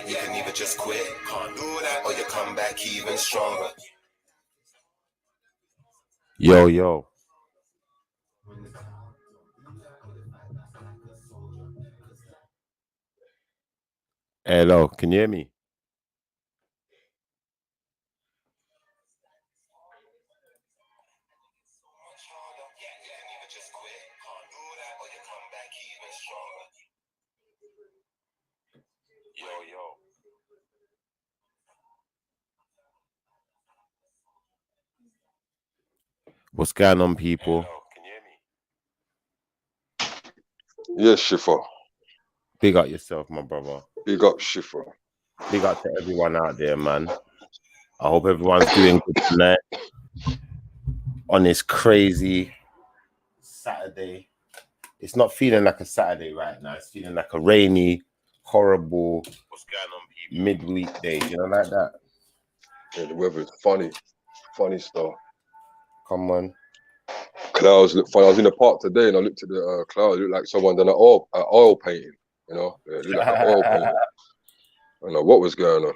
You can either just quit, can't do that, or you come back even stronger. Yo. Hello, can you hear me? Yo. What's going on, people? Hello, can you hear me? Yes, Shiffa. Big up yourself, my brother. Big up, Shiffa. Big up to everyone out there, man. I hope everyone's doing good tonight on this crazy Saturday. It's not feeling like a Saturday right now. It's feeling like a rainy, horrible, What's going on, people? midweek day. You know, like that. Yeah, the weather's funny stuff. Come on. Clouds look funny. I was in the park today and I looked at the clouds. It looked like someone done an oil painting. You know, it looked like an oil painting. I don't know what was going on.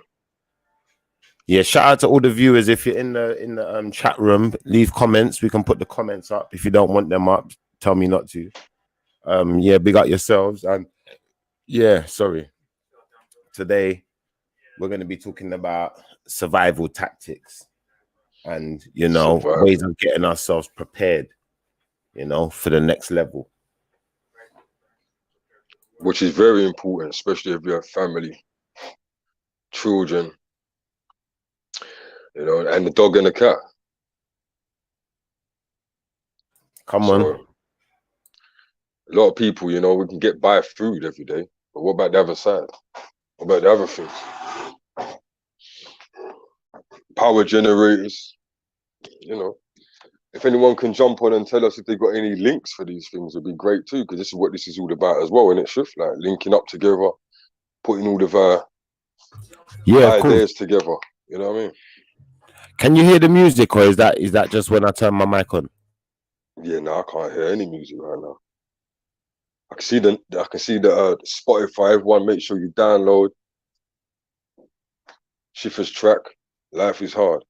Yeah, shout out to all the viewers. If you're in the chat room, leave comments. We can put the comments up. If you don't want them up, tell me not to. Yeah, big up yourselves. And yeah, sorry. Today we're going to be talking about survival tactics and, you know, ways of getting ourselves prepared, you know, for the next level. Which is very important, especially if you have family, children, you know, and the dog and the cat. Come on. A lot of people, you know, we can get by food every day, but what about the other side? What about the other things? Power generators, you know. If anyone can jump on and tell us if they've got any links for these things, would be great too, because this is what this is all about as well, isn't it, Shift? Like linking up together, putting all of our ideas together. You know what I mean? Can you hear the music, or is that just when I turn my mic on? Yeah, no, I can't hear any music right now. I can see the Spotify. Everyone, make sure you download Shiffa's track. Life is hard.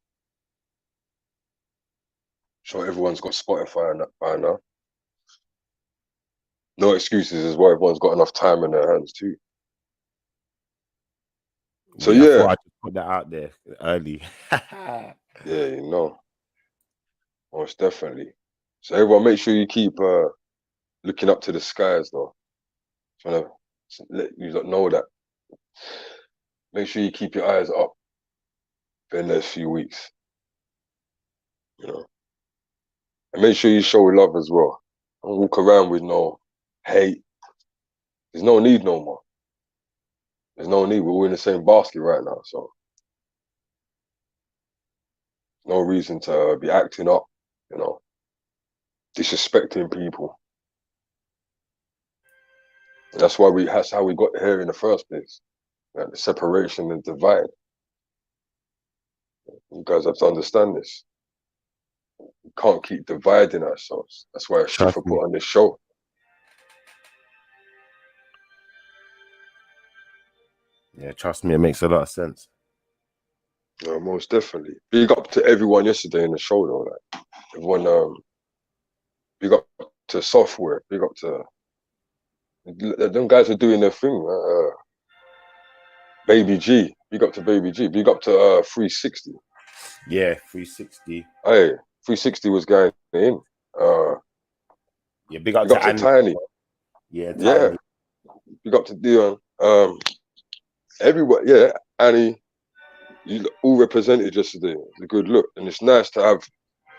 Sure, everyone's got Spotify by now. No excuses as well. Everyone's got enough time in their hands too. So yeah, I thought I'd just put that out there early. Yeah, you know, most definitely. So everyone, make sure you keep looking up to the skies, though. Trying to let you know that. Make sure you keep your eyes up for the next few weeks. You know, and make sure you show love as well. Don't walk around with no hate. There's no need no more. There's no need. We're all in the same basket right now, so no reason to be acting up. You know, disrespecting people. That's how we got here in the first place. Like the separation and divide. You guys have to understand this. We can't keep dividing ourselves. That's why Shiffa put on this show. Yeah, trust me, it makes a lot of sense. No, most definitely. Big up to everyone yesterday in the show, though. Like everyone, big up to software. Big up to them guys are doing their thing. Baby G. Big up to Baby G. Big up to 360. Yeah, 360. Hey, 360 was going in. Yeah, big up to Tiny. Yeah, Tiny. Yeah. Big up to Dion. Everywhere, yeah, Annie. You all represented yesterday. It's a good look, and it's nice to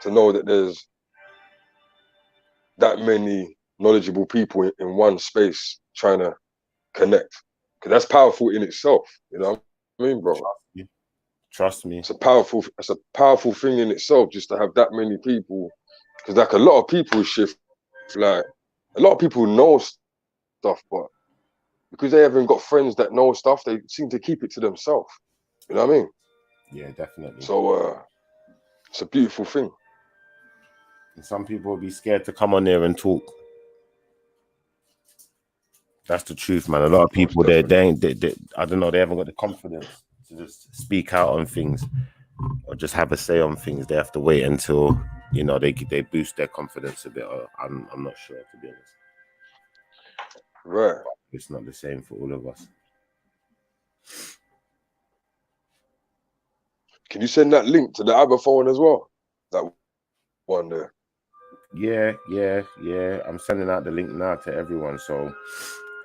know that there's that many knowledgeable people in one space trying to connect, because that's powerful in itself. You know what I mean, bro? Trust me. It's a powerful thing in itself, just to have that many people. Because like a lot of people shift, like a lot of people know stuff, but because they haven't got friends that know stuff, they seem to keep it to themselves. You know what I mean? Yeah, definitely. So it's a beautiful thing. And some people will be scared to come on there and talk. That's the truth, man. A lot of people, Most they I don't know, they haven't got the confidence to just speak out on things or just have a say on things. They have to wait until, you know, they boost their confidence a bit. Or I'm not sure, to be honest. Right. It's not the same for all of us. Can you send that link to the other phone as well? That one there. Yeah. I'm sending out the link now to everyone. So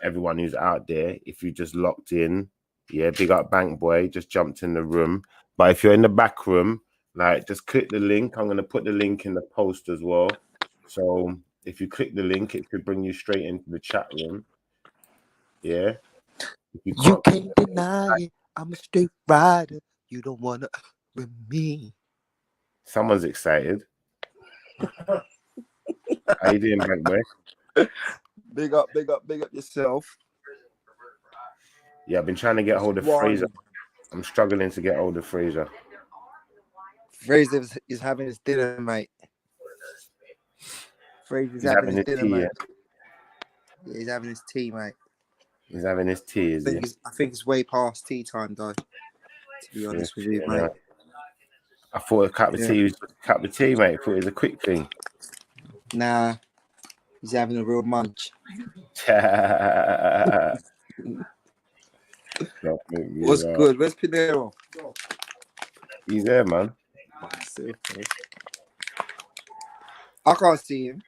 everyone who's out there, if you just locked in, yeah, big up Bank Boy, just jumped in the room. But if you're in the back room, like, just click the link. I'm gonna put the link in the post as well. So if you click the link, it should bring you straight into the chat room. Yeah. If you You can't, can't deny it. I'm a straight rider. You don't wanna with me. someone's excited. How you doing, Bank Boy? Big up yourself. Yeah, I've been trying to get hold of Fraser. I'm struggling to get hold of Fraser. Fraser is having his dinner, mate. Fraser's having his dinner, tea, mate. Yeah, he's having his tea, mate. He's having his tea, is he? I think it's way past tea time, though. To be honest with you, mate. I thought a cup of tea was a cup of tea, mate. I thought it was a quick thing. Nah, he's having a real munch. What's good? Where's Pinero? He's there, man. I can't see him.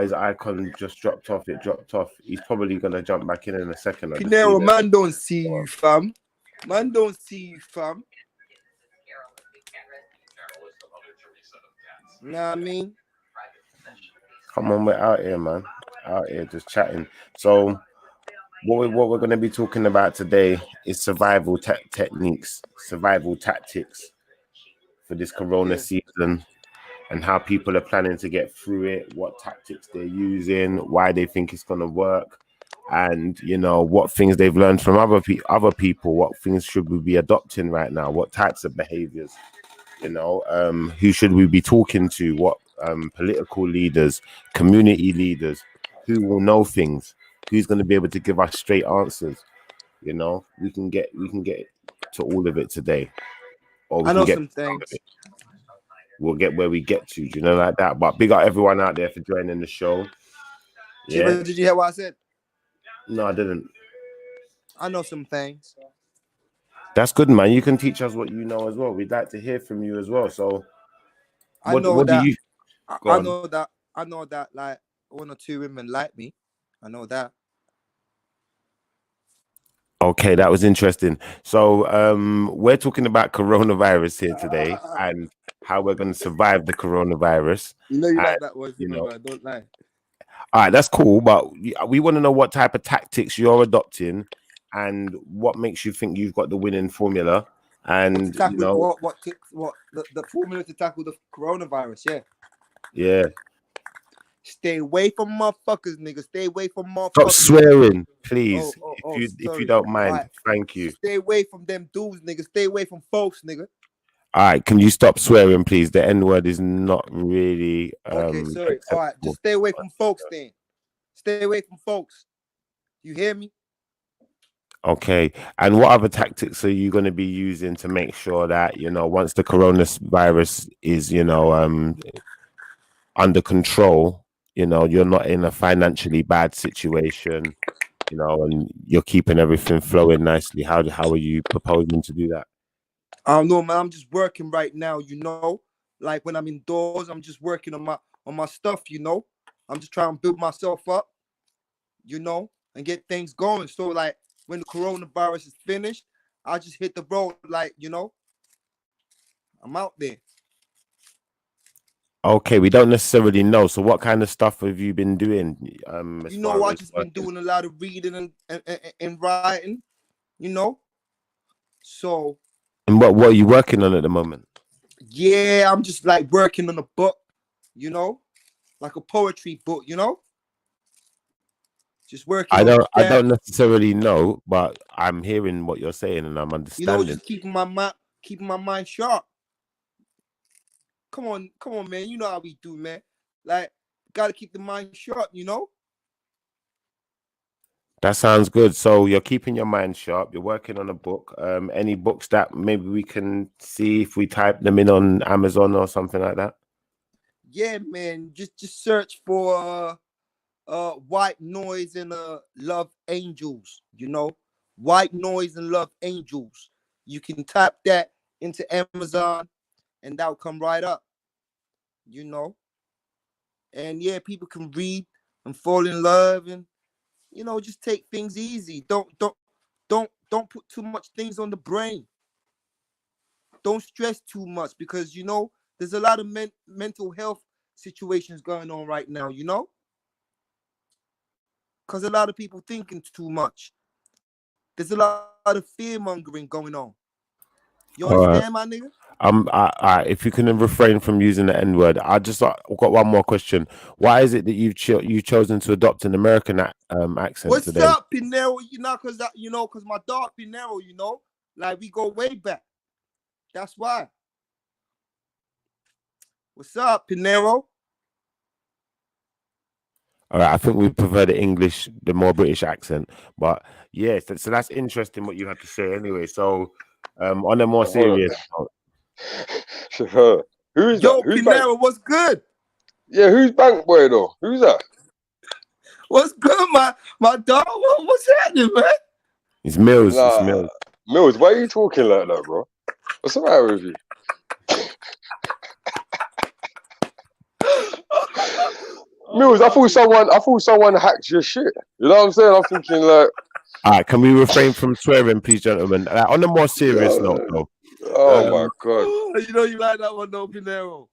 His icon just dropped off. It dropped off. He's probably gonna jump back in a second. Pinero, man, don't see you, fam. Man, don't see you, fam. You know what I mean? Come on, we're out here, man. Out here just chatting. So what we're going to be talking about today is survival techniques, survival tactics for this Corona season, and how people are planning to get through it, what tactics they're using, why they think it's going to work, and, you know, what things they've learned from other people, what things should we be adopting right now, what types of behaviors, you know, who should we be talking to, what political leaders, community leaders, who will know things, who's going to be able to give us straight answers. You know, we can get to all of it today, or we I know can get some things. We'll get where we get to, you know, like that. But big up everyone out there for joining the show. Yeah. Shiffa, did you hear what I said? No, I didn't. I know some things. That's good, man. You can teach us what you know as well. We'd like to hear from you as well. So I know that like 1 or 2 women like me. I know that. Okay, that was interesting. So we're talking about coronavirus here today and how we're going to survive the coronavirus. You know you like that one, but I don't lie. All right, that's cool, but we want to know what type of tactics you're adopting and what makes you think you've got the winning formula. And tackle, you know, what the formula to tackle the coronavirus? Yeah. Stay away from motherfuckers, nigga. Stay away from motherfuckers. Stop swearing, please. If you don't mind, right. Thank you. Stay away from them dudes, nigga. Stay away from folks, nigga. All right, can you stop swearing, please? The N word is not really. Okay, sorry. All right, just stay away from folks, then. Stay away from folks. You hear me? Okay, and what other tactics are you going to be using to make sure that, you know, once the coronavirus is, you know, under control, you know, you're not in a financially bad situation, you know, and you're keeping everything flowing nicely? How are you proposing to do that? I don't know, man. I'm just working right now, you know. Like when I'm indoors, I'm just working on my stuff, you know. I'm just trying to build myself up, you know, and get things going. So like when the coronavirus is finished, I just hit the road, like, you know, I'm out there. Okay, we don't necessarily know. So what kind of stuff have you been doing? You know, I just been doing a lot of reading and writing, you know. So. And what are you working on at the moment? Yeah, I'm just like working on a book, you know, like a poetry book, you know. Just working. I don't necessarily know, but I'm hearing what you're saying and I'm understanding. You know, just keeping my mind sharp. Come on, man. You know how we do, man. Like, gotta keep the mind sharp, you know. That sounds good. So you're keeping your mind sharp. You're working on a book. Any books that maybe we can see if we type them in on Amazon or something like that? Yeah, man. Just search for White Noise and Love Angels. You know, White Noise and Love Angels. You can type that into Amazon, and that'll come right up. You know, and yeah, people can read and fall in love, and just take things easy. Don't put too much things on the brain. Don't stress too much because there's a lot of mental health situations going on right now. Because a lot of people thinking too much. There's a lot of fear mongering going on. You All right. understand, my nigga? If you can refrain from using the N word, I've got one more question. Why is it that you've chosen to adopt an American accent What's today? up, Pinero? Cause my dog Pinero, like we go way back. That's why. What's up, Pinero? All right, I think we prefer the English, the more British accent. But yeah, so that's interesting what you had to say anyway. So on a more Hold on. serious note, Shiffa. Who is Yo, that? Who's bank? Pinero, what's good? Yeah, who's bank boy though? Who's that? What's good, my dog? What's happening, man? it's Mills. It's Nah, Mills. Mills, why are you talking like that, bro? What's the matter with you? Mills, I thought someone hacked your shit. You know what I'm saying? I'm thinking like, All right, can we refrain from swearing, please, gentlemen? On a more serious note, though. oh my god. You like that one, though, Pinero.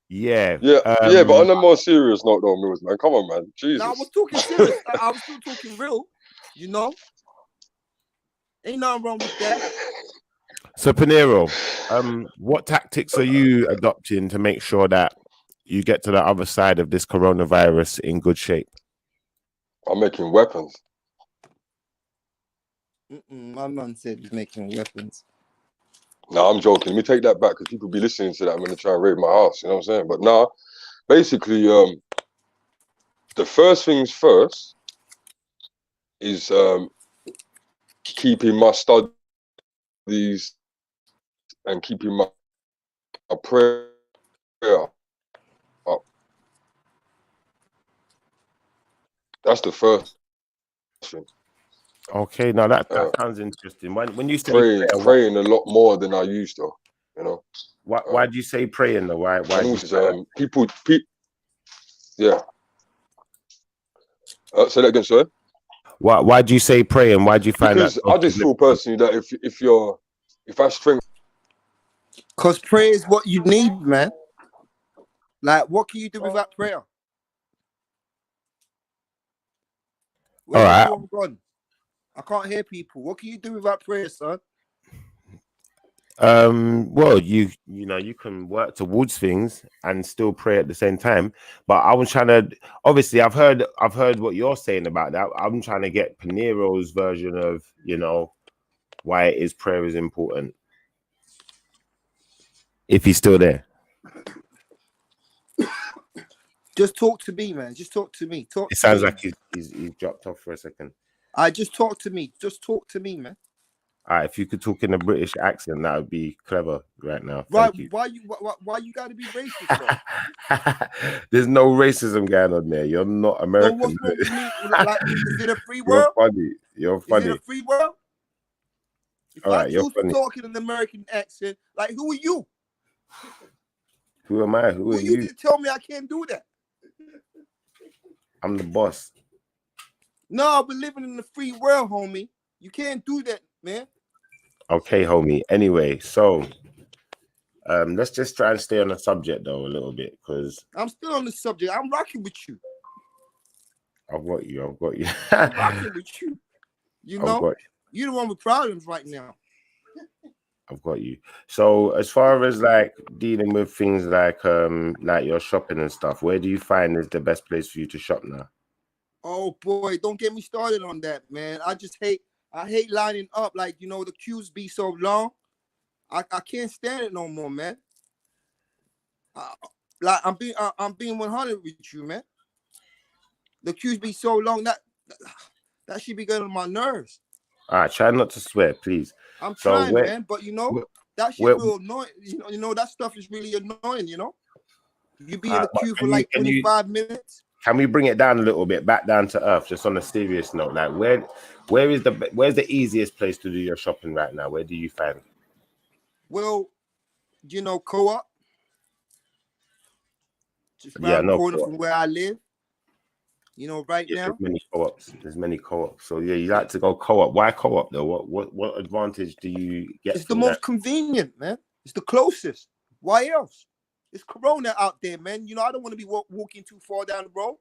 Yeah. Yeah, but on a more serious note, though, Mills, man, come on, man, Jesus. Now I was talking serious. I was still talking real. Ain't nothing wrong with that. So Pinero, what tactics are you adopting to make sure that you get to the other side of this coronavirus in good shape? I'm making weapons. My man said he's making weapons. No, I'm joking. Let me take that back because people be listening to that. I'm gonna try and raid my house. You know what I'm saying? But nah, basically, the first things first is keeping my studies and keeping my prayer up. That's the first thing. Okay, now that sounds interesting. When you say prayer, praying a lot more than I used to, Why do you say praying though? Why and also, people, yeah. Say that again, sir. Why do you say praying? Why do you find because that? I just feel personally that if I strength, because prayer is what you need, man. Like, what can you do without prayer? All right. God? I can't hear people. What can you do without prayer, son? Well, you can work towards things and still pray at the same time. But I was trying to, obviously, I've heard what you're saying about that. I'm trying to get Pinero's version of why it is prayer is important. If he's still there. Just talk to me, man. Just talk to me. It sounds like he's dropped off for a second. Just talk to me. Just talk to me, man. All right, if you could talk in a British accent, that would be clever right now. Right? Thank you. Why you got to be racist? There's no racism going on there. You're not American. So what's wrong with me? Like, is it a free world? You're funny. Is it a free world? If I choose to talk in an American accent, like, who are you? Who am I? Who are you? You to tell me I can't do that? I'm the boss. No, we're living in the free world, homie. You can't do that, man. Okay, homie. Anyway, so let's just try and stay on the subject though a little bit, because I'm still on the subject. I'm rocking with you. I've got you. I'm rocking with you. You're the one with problems right now. I've got you. So as far as like dealing with things like your shopping and stuff, where do you find is the best place for you to shop now? Oh boy, don't get me started on that, man. I hate lining up. Like, the queues be so long. I can't stand it no more, man. Like, I'm being 100 with you, man. The queues be so long that That should be getting on my nerves. All right, try not to swear, please. I'm So trying, where, man, but you know, where, that shit where will annoy. You know that stuff is really annoying. You know, you be in the but queue for like 25 minutes. can we bring it down a little bit, back down to earth, just on a serious note? Like, where's the easiest place to do your shopping right now? Where do you find? Well, you know, Co-op, just Yeah, around the no corner co-op. from where I live. You know, right Yeah, now. there's many co-ops. There's many co-ops. So yeah, you like to go co-op. Why co-op though? What advantage do you get It's the from most that? convenient, man. It's the closest. Why else? It's Corona out there, man. You know, I don't want to be walking too far down the road.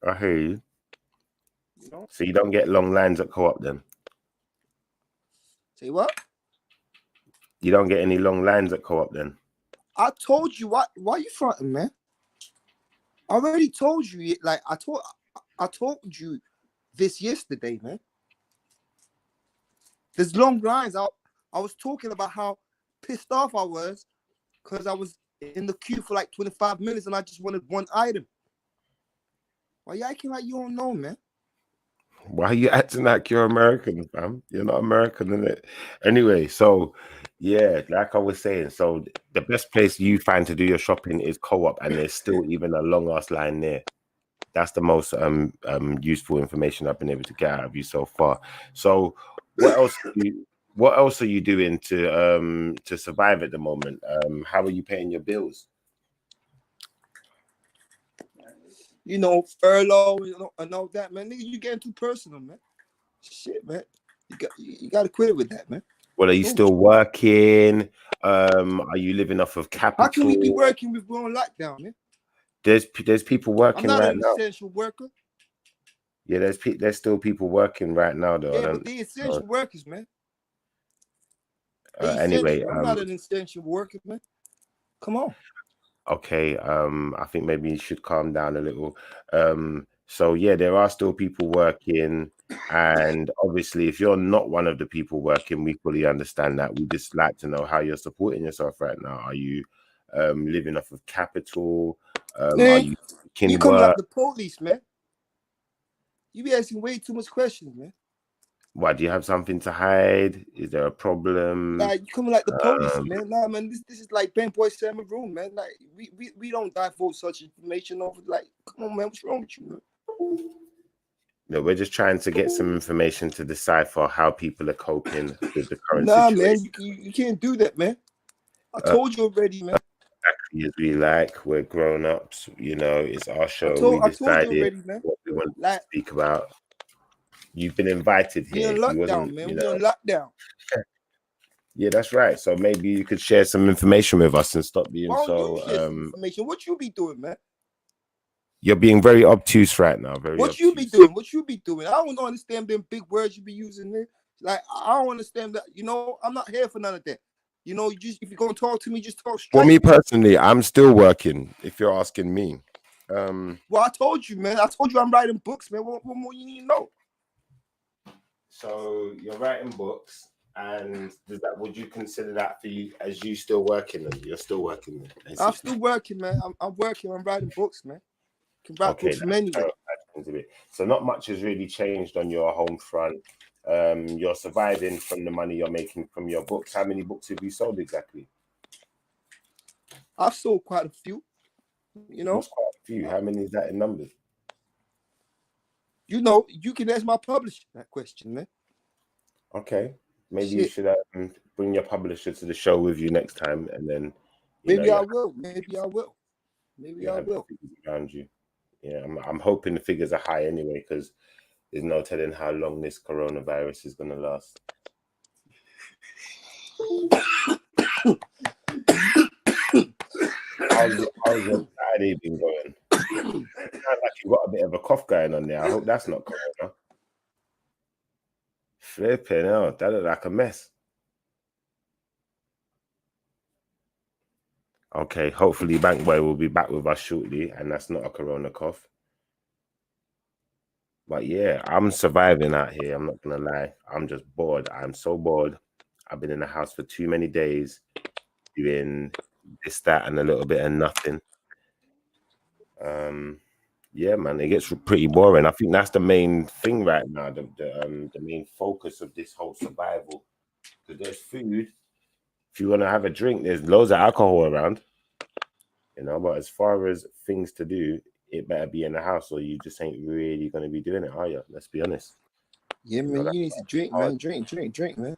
I hear you. You know? So you don't get long lines at co-op then? Say what? You don't get any long lines at co-op then? I told you. Why you fronting, man? I already told you. Like I told you this yesterday, man. There's long lines. I was talking about how pissed off I was because I was in the queue for like 25 minutes and I just wanted one item. Why you acting like you don't know, man? Why are you acting like you're American, fam? You're not American, innit? Anyway, so yeah, like I was saying, so the best place you find to do your shopping is co-op, and there's still even a long ass line there. That's the most useful information I've been able to get out of you so far. So what else are you doing to survive at the moment? How are you paying your bills? You know, furlough, and all that, man. Nigga, you getting too personal, man. Shit, man. You got to quit it with that, man. Well, are you still working? Are you living off of capital? How can we be working with we're on lockdown, man? There's people working right now. I'm not an essential worker. Yeah, there's still people working right now, though. Yeah, but they essential workers, man. Anyway, I'm not an essential worker, man. Come on. Okay, I think maybe you should calm down a little. So yeah, there are still people working, and obviously, if you're not one of the people working, we fully understand that. We just like to know how you're supporting yourself right now. Are you living off of capital? Are you You come like the police, man. You be asking way too much questions, man. Why, do you have something to hide? Is there a problem? Like you coming like the police, man. Nah, man, this is like Ben Boy Salmon Room, man. Like we don't divulge such information over. Like, come on, man, what's wrong with you, man? No, we're just trying to get some information to decipher how people are coping with the current situation. Man, you can't do that, man. I told you already, man. Exactly as we like. We're grown ups, you know. It's our show. I told you already, man. What we want to speak about. You've been invited here. We on lockdown, man. We on lockdown. Yeah, that's right. So maybe you could share some information with us and stop being information. What you be doing, man? You're being very obtuse right now. What you be doing? What you be doing? I don't understand them big words you be using there. Like I don't understand that. You know, I'm not here for none of that. You know, if you're gonna talk to me, just talk straight. For me personally, I'm still working. If you're asking me, well, I told you, man. I told you I'm writing books, man. What more you need to know? So you're writing books, and would you consider that for you as you still working? You're still working. Basically. I'm still working, man. I'm working. I'm writing books, man. I can write books from anywhere. So not much has really changed on your home front. You're surviving from the money you're making from your books. How many books have you sold exactly? I've sold quite a few. You know, quite a few. How many is that in numbers? You know, you can ask my publisher that question, man. Okay, maybe you should bring your publisher to the show with you next time, and then maybe I will. Maybe I will. Maybe I will. Around you, yeah. I'm hoping the figures are high anyway, because there's no telling how long this coronavirus is going to last. How's your Saturday been going? Sounds like you've got a bit of a cough going on there. I hope that's not corona. Flipping out, that looked like a mess. Okay, hopefully Bankboy will be back with us shortly, and that's not a corona cough. But yeah, I'm surviving out here. I'm not gonna lie. I'm just bored. I'm so bored. I've been in the house for too many days doing this, that, and a little bit of nothing. Yeah, man, it gets pretty boring. I think that's the main thing right now. The main focus of this whole survival. Because there's food. If you want to have a drink, there's loads of alcohol around. You know, but as far as things to do, it better be in the house, or you just ain't really going to be doing it, are you? Let's be honest. Yeah, You know, man, you need to drink, hard. man. Drink, man.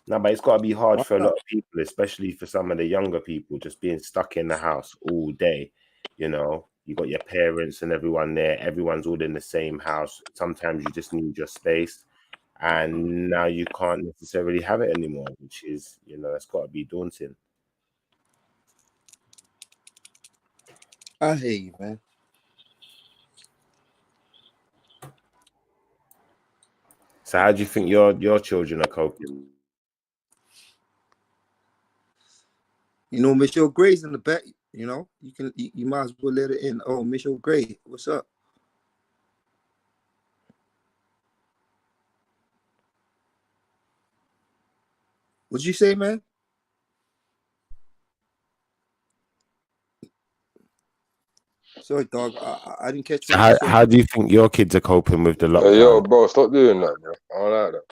No, but it's got to be hard Why for a not? lot of people, especially for some of the younger people, just being stuck in the house all day. You know, you got your parents and everyone there. Everyone's all in the same house. Sometimes you just need your space, and now you can't necessarily have it anymore, which is, you know, it's got to be daunting. I hear you, man. So, how do you think your children are coping? You know, Michelle Gray's in the back. You know, you might as well let it in. Oh, Michelle Gray, what's up? What'd you say, man? Sorry, dog. I didn't catch So what you said. how do you think your kids are coping with the Hey, lockdown? yo, bro, stop doing that, bro. I don't like that.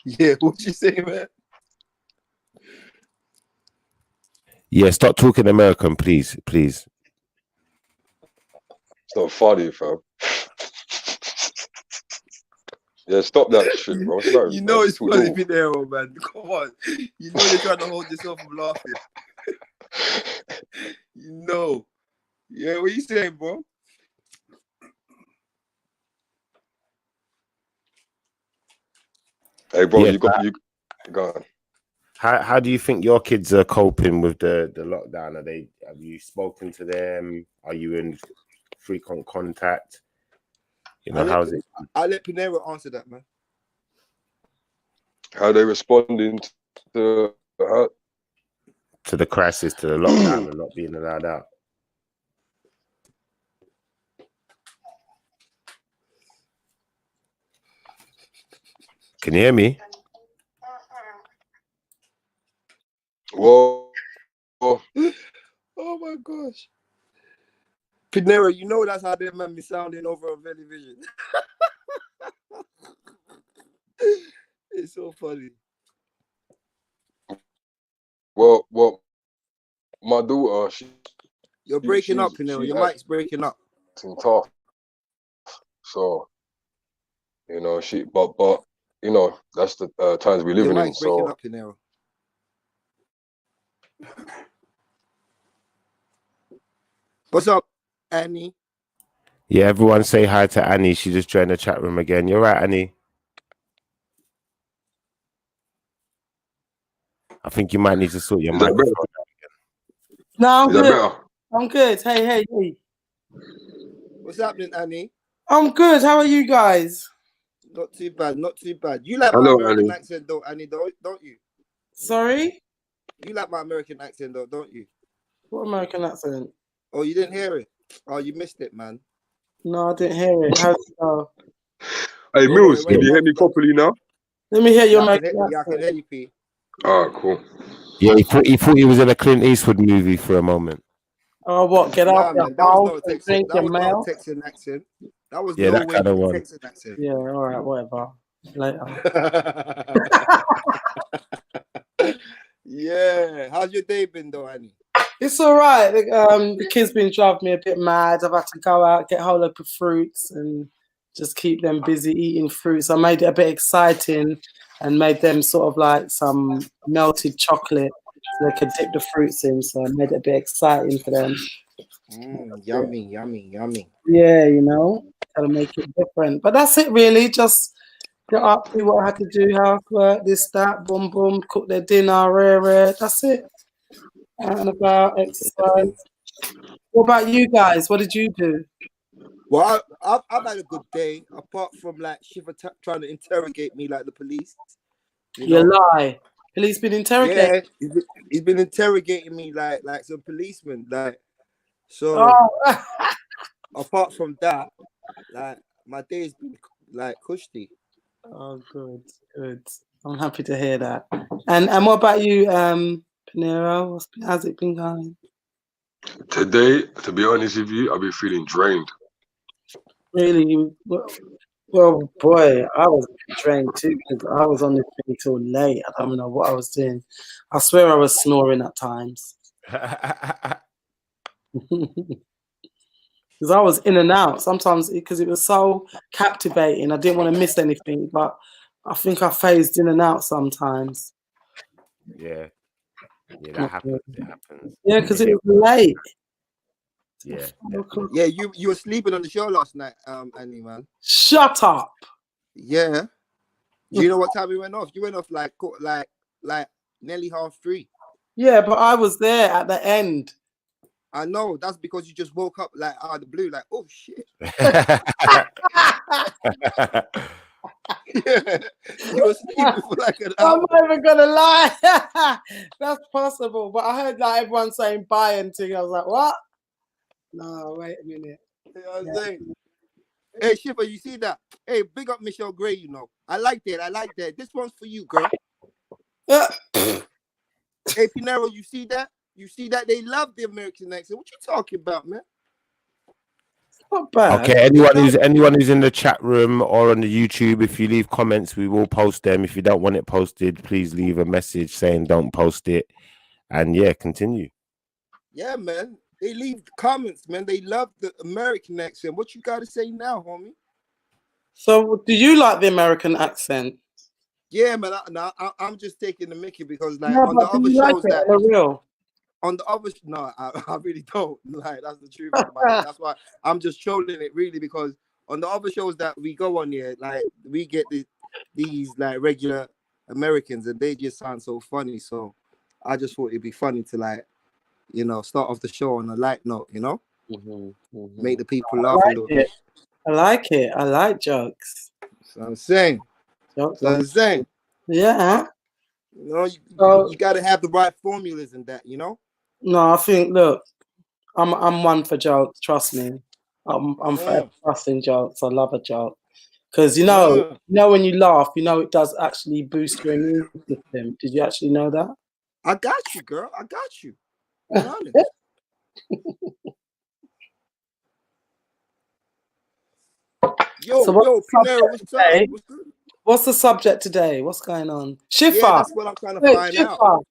Yeah, what'd you say, man? Yeah, stop talking American, please. It's not funny, fam. Yeah, stop that shit, bro. What's wrong, You man? know it's Talk funny, normal. Pinero, man. Come on. You know you're trying to hold yourself from laughing. You know. Yeah, what you saying, bro? Hey, bro, Yeah, you go on. how do you think your kids are coping with the lockdown? Have you spoken to them? Are you in frequent contact? You know, how's it I'll let Pinero answer that, man. How they responding to to the crisis, to the lockdown and not being allowed out? Can you hear me? Well, Oh my gosh. Pinero, you know that's how they man me sounding over on television. It's so funny. well, my daughter, You're breaking up, Pinero. Your mic's breaking up. acting tough. So, you know, but you know, that's the times we're Your living in. mic's breaking So up, Pinero. What's up, Annie? Yeah, everyone say hi to Annie. She just joined the chat room again. You're right, Annie. I think you might need to sort your is that microphone better? out. No, I'm Is that good. better? I'm good. Hey. What's happening, Annie? I'm good. How are you guys? Not too bad, not too bad. You like my Hello, American Annie. accent, though, Annie, don't you? Sorry? You like my American accent, though, don't you? What American accent? Oh, you didn't hear it? Oh, you missed it, man. No, I didn't hear it. How's it go? Hey, Don't Mills, worry, can you hear me properly now? Let me hear your Yeah, I American can accent. hear you, P. Alright, cool. Yeah, he thought he was in a Clint Eastwood movie for a moment. Oh, what? Get off Nah, your man, that was house not a and Texan. drink That your was not a milk? Texan accent. That was Yeah, no that way kind of near one. Texan accent. Yeah, all right, whatever. Later. Yeah. How's your day been, though, Annie? It's all right. The kids been driving me a bit mad. I've had to go out, get a whole load of fruits and just keep them busy eating fruits. I made it a bit exciting and made them sort of like some melted chocolate so they could dip the fruits in. So I made it a bit exciting for them. Yummy. Yeah, you know, gotta make it different. But that's it really. Just get up, do what I had to do, housework, this, that, boom, boom, cook their dinner, rare. That's it. Out and about, exercise. What about you guys? What did you do? Well, I've had a good day, apart from like Shiffa trying to interrogate me like the police. You lie. Police been interrogating. Yeah, he's been interrogating me like some policeman. Like, so Oh. apart from that, like my day's been like cushy. Oh, good. I'm happy to hear that. And what about you, Pinero, how's it been going? Today, to be honest with you, I've been feeling drained. Really? Well, boy, I was drained too because I was on this thing till late. I don't know what I was doing. I swear I was snoring at times. Because I was in and out sometimes because it was so captivating. I didn't want to miss anything, but I think I phased in and out sometimes. Yeah, that happens. It happens. Yeah, because it was late. Yeah, Yeah, you were sleeping on the show last night, Annie, man. Shut up. Yeah. Do you know what time we went off? You went off like nearly 3:30. Yeah, but I was there at the end. I know. That's because you just woke up like out of the blue, like, oh shit. Yeah. You were sleeping for like an hour. I'm not even gonna lie. That's possible. But I heard like everyone saying bye and thing. I was like, what? No, wait a minute. You know what I'm saying? Hey, Shiffa, you see that? Hey, big up Michelle Gray, you know. I like that. This one's for you, girl. Hey, Pinero, you see that? They love the American accent. What you talking about, man? Not bad. Okay, anyone who's in the chat room or on the YouTube, if you leave comments, we will post them. If you don't want it posted, please leave a message saying don't post it. And yeah, continue. Yeah, man. They leave comments, man. They love the American accent. What you got to say now, homie? So, do you like the American accent? Yeah, man. I'm just taking the Mickey because, like, No, on the other shows that for real. on the other, no, I really don't. Like, that's the truth. That's why I'm just trolling it, really, because on the other shows that we go on here, like, we get these like regular Americans, and they just sound so funny. So I just thought it'd be funny to, like, you know, start off the show on a light note, you know, make the people laugh a little bit. I like it. I like jokes. So I'm saying. Yeah. You know, you got to have the right formulas in that, you know. No, I think. Look, I'm one for jokes. Trust me. I'm forever trusting jokes. I love a joke because you know when you laugh, you know it does actually boost your immune system. Did you actually know that? I got you, girl. I got you. Be honest. Yo, Pinero, what's up? What's the subject today? What's going on? Shiffa. Yeah, that's what I'm trying to find out.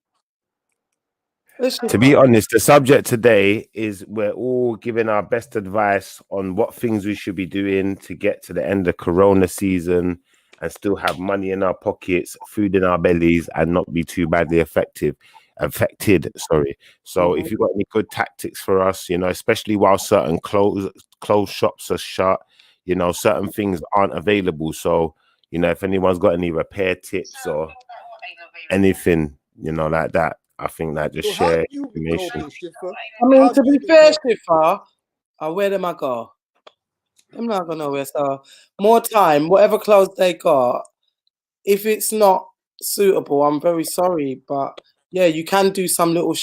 To be honest, the subject today is we're all giving our best advice on what things we should be doing to get to the end of Corona season and still have money in our pockets, food in our bellies, and not be too badly affected. So if you've got any good tactics for us, you know, especially while certain clothes shops are shut, you know, certain things aren't available. So, you know, if anyone's got any repair tips or anything, you know, like that, I think that just share information. I mean, to be fair, Shiffa, where them I go? I'm not going nowhere. So more time, whatever clothes they got, if it's not suitable, I'm very sorry. But yeah, you can do some little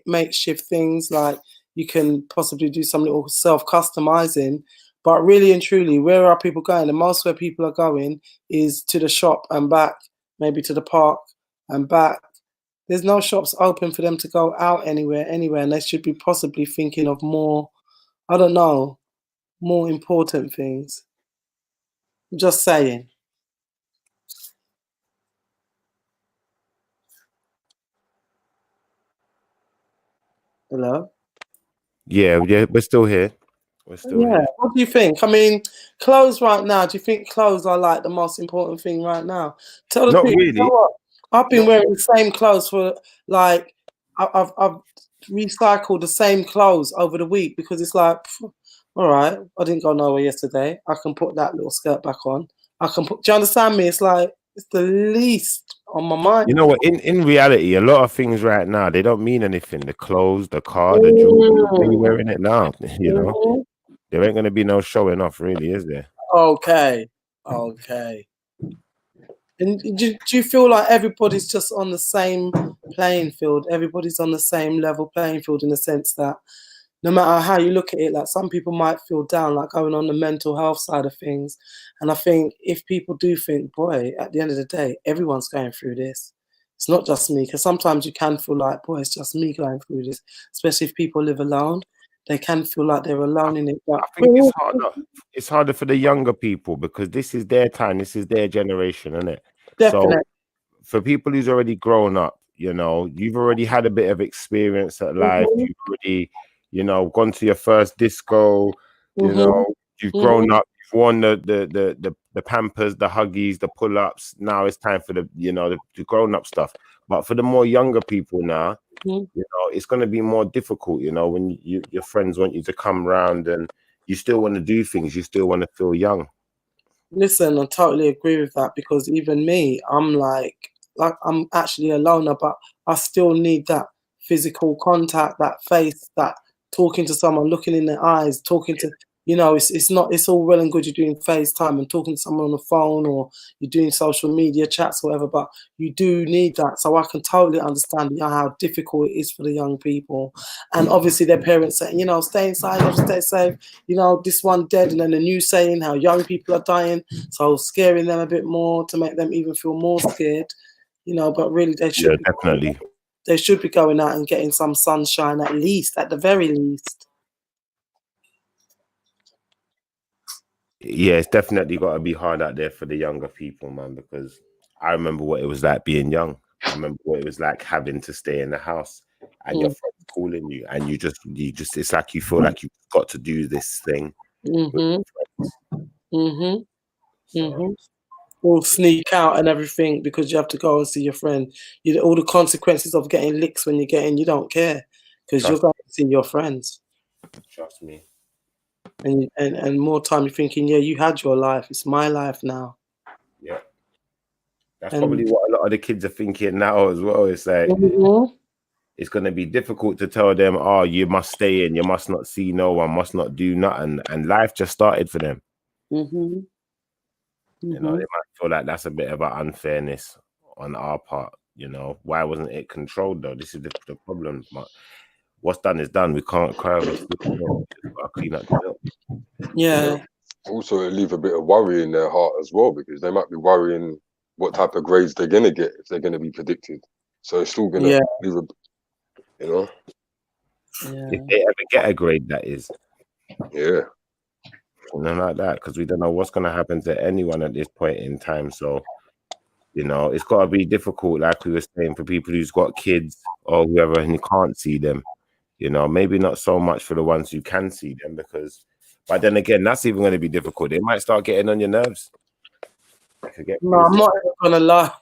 makeshift things, like you can possibly do some little self-customizing. But really and truly, where are people going? The most where people are going is to the shop and back, maybe to the park and back. There's no shops open for them to go out anywhere, and they should be possibly thinking of more, I don't know, more important things. Just saying. Hello? Yeah, we're still here. Here. What do you think? I mean, clothes right now, do you think clothes are like the most important thing right now? Tell the people, really. You know what? I've been wearing the same clothes for like, I've recycled the same clothes over the week because it's like, all right, I didn't go nowhere yesterday. I can put that little skirt back on. Do you understand me? It's like, it's the least on my mind. You know what? In reality, a lot of things right now, they don't mean anything. The clothes, the car, the jewelry, why you wearing it now? You know, there ain't going to be no showing off, really, is there? Okay. And do you feel like everybody's just on the same playing field? Everybody's on the same level playing field in the sense that no matter how you look at it, like some people might feel down, like going on the mental health side of things. And I think if people do think, boy, at the end of the day, everyone's going through this. it's not just me, because sometimes you can feel like, boy, it's just me going through this, especially if people live alone. They can feel like they're alone in it. But I think it's harder. It's harder for the younger people because this is their time. This is their generation, isn't it? definitely. So for people who's already grown up, you know, you've already had a bit of experience at life. Mhm. You've already, you know, gone to your first disco. You Mhm. know, you've grown up. You've worn the Pampers, the Huggies, the pull-ups. Now it's time for the, you know, the grown-up stuff. But for the more younger people now, Mhm. you know, it's going to be more difficult. You know, when your friends want you to come round and you still want to do things, you still want to feel young. Listen, I totally agree with that, because even me, I'm like I'm actually a loner, but I still need that physical contact, that face, that talking to someone, looking in their eyes, talking to, you know, it's not, it's all well and good you're doing FaceTime and talking to someone on the phone, or you're doing social media chats, or whatever, but you do need that. So I can totally understand, you know, how difficult it is for the young people. And obviously their parents saying, you know, stay inside, or stay safe, you know, this one dead, and then the news saying how young people are dying, so scaring them a bit more to make them even feel more scared, you know. But really they should be, Definitely. they should be going out and getting some sunshine, at least, at the very least. Yeah, it's definitely got to be hard out there for the younger people, man, because I remember what it was like being young. I remember what it was like having to stay in the house and your friends calling you, and you just, it's like you feel like you've got to do this thing with Mm-hmm. your friends. Mm-hmm. So, Mm-hmm. Or sneak out and everything because you have to go and see your friend. You, all the consequences of getting licks when you're getting, you don't care, because you're trust, going to see your friends. trust me. And more time you're thinking, yeah, you had your life, it's my life now. Yeah. That's And probably what a lot of the kids are thinking now as well. It's like, Mhm. it's going to be difficult to tell them, oh, you must stay in, you must not see no one, must not do nothing. And life just started for them. Mhm. You know, Mhm. they might feel like that's a bit of an unfairness on our part. You know, why wasn't it controlled though? This is the problem. But what's done is done. We can't cry over spilled milk. We just gotta clean up the milk. Yeah. Also, it leave a bit of worry in their heart as well, because they might be worrying what type of grades they're gonna get if they're gonna be predicted. So it's still gonna Yeah. leave a, you know, Yeah. If they ever get a grade, that is. yeah. Something like that, because we don't know what's gonna happen to anyone at this point in time. So, you know, it's got to be difficult, like we were saying, for people who's got kids or whoever and you can't see them. You know, maybe not so much for the ones who can see them, because, but then again, that's even going to be difficult. They might start getting on your nerves. They could get No, I'm not even gonna lie.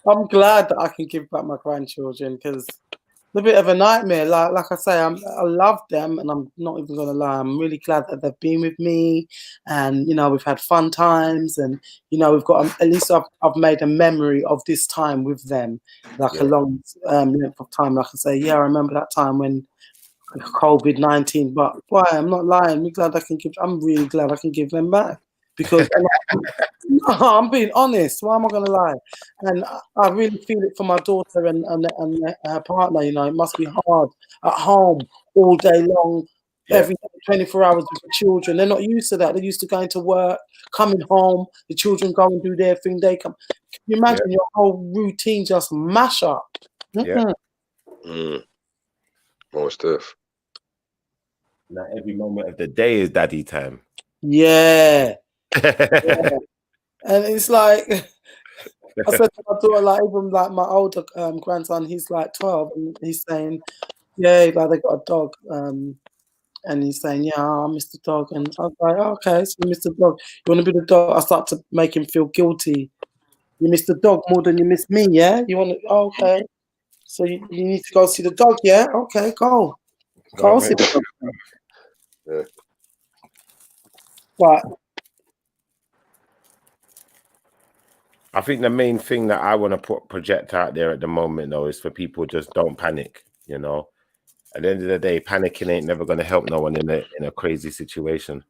I'm glad that I can give back my grandchildren, because it's a bit of a nightmare. Like I say, I love them, and I'm not even gonna lie. I'm really glad that they've been with me, and you know, we've had fun times, and you know, we've got at least I've made a memory of this time with them, like a long length of time. Like I say, yeah, I remember that time when COVID-19. But boy, I'm not lying. I'm really glad I can give them back, because no, I'm being honest. Why am I going to lie? And I really feel it for my daughter and her partner. You know, it must be hard at home all day long, every day, 24 hours with the children. They're not used to that. They're used to going to work, coming home, the children go and do their thing. They come. Can you imagine your whole routine just mash up? Yeah. Most def. Now every moment of the day is daddy time. Yeah. Yeah. And it's like, I said to my daughter, like, even like my older grandson, he's like 12, and he's saying, yeah, like they got a dog, and he's saying, yeah, I miss the dog. And I was like, oh, okay, so you miss the dog. You want to be the dog? I start to make him feel guilty. You miss the dog more than you miss me, yeah? You want to, oh, okay. So you need to go see the dog, yeah? Okay, go. Go see the dog. Yeah. But I think the main thing that I want to project out there at the moment, though, is for people just don't panic. You know, at the end of the day, panicking ain't never going to help no one in a crazy situation.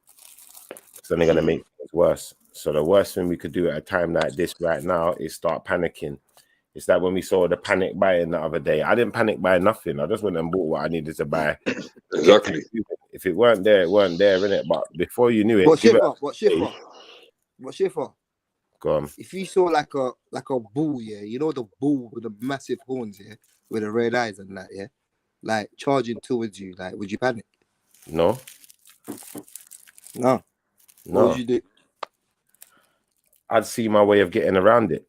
It's only going to make things worse. So the worst thing we could do at a time like this right now is start panicking. It's like when we saw the panic buying the other day. I didn't panic buy nothing. I just went and bought what I needed to buy. Exactly. If it weren't there, it weren't there, innit? But before you knew it, What Shiffa? What Shiffa? Go on. If you saw like a bull, yeah, you know the bull with the massive horns, yeah, with the red eyes and that, yeah, like charging towards you, like, would you panic? No, No. What no. would you do? I'd see my way of getting around it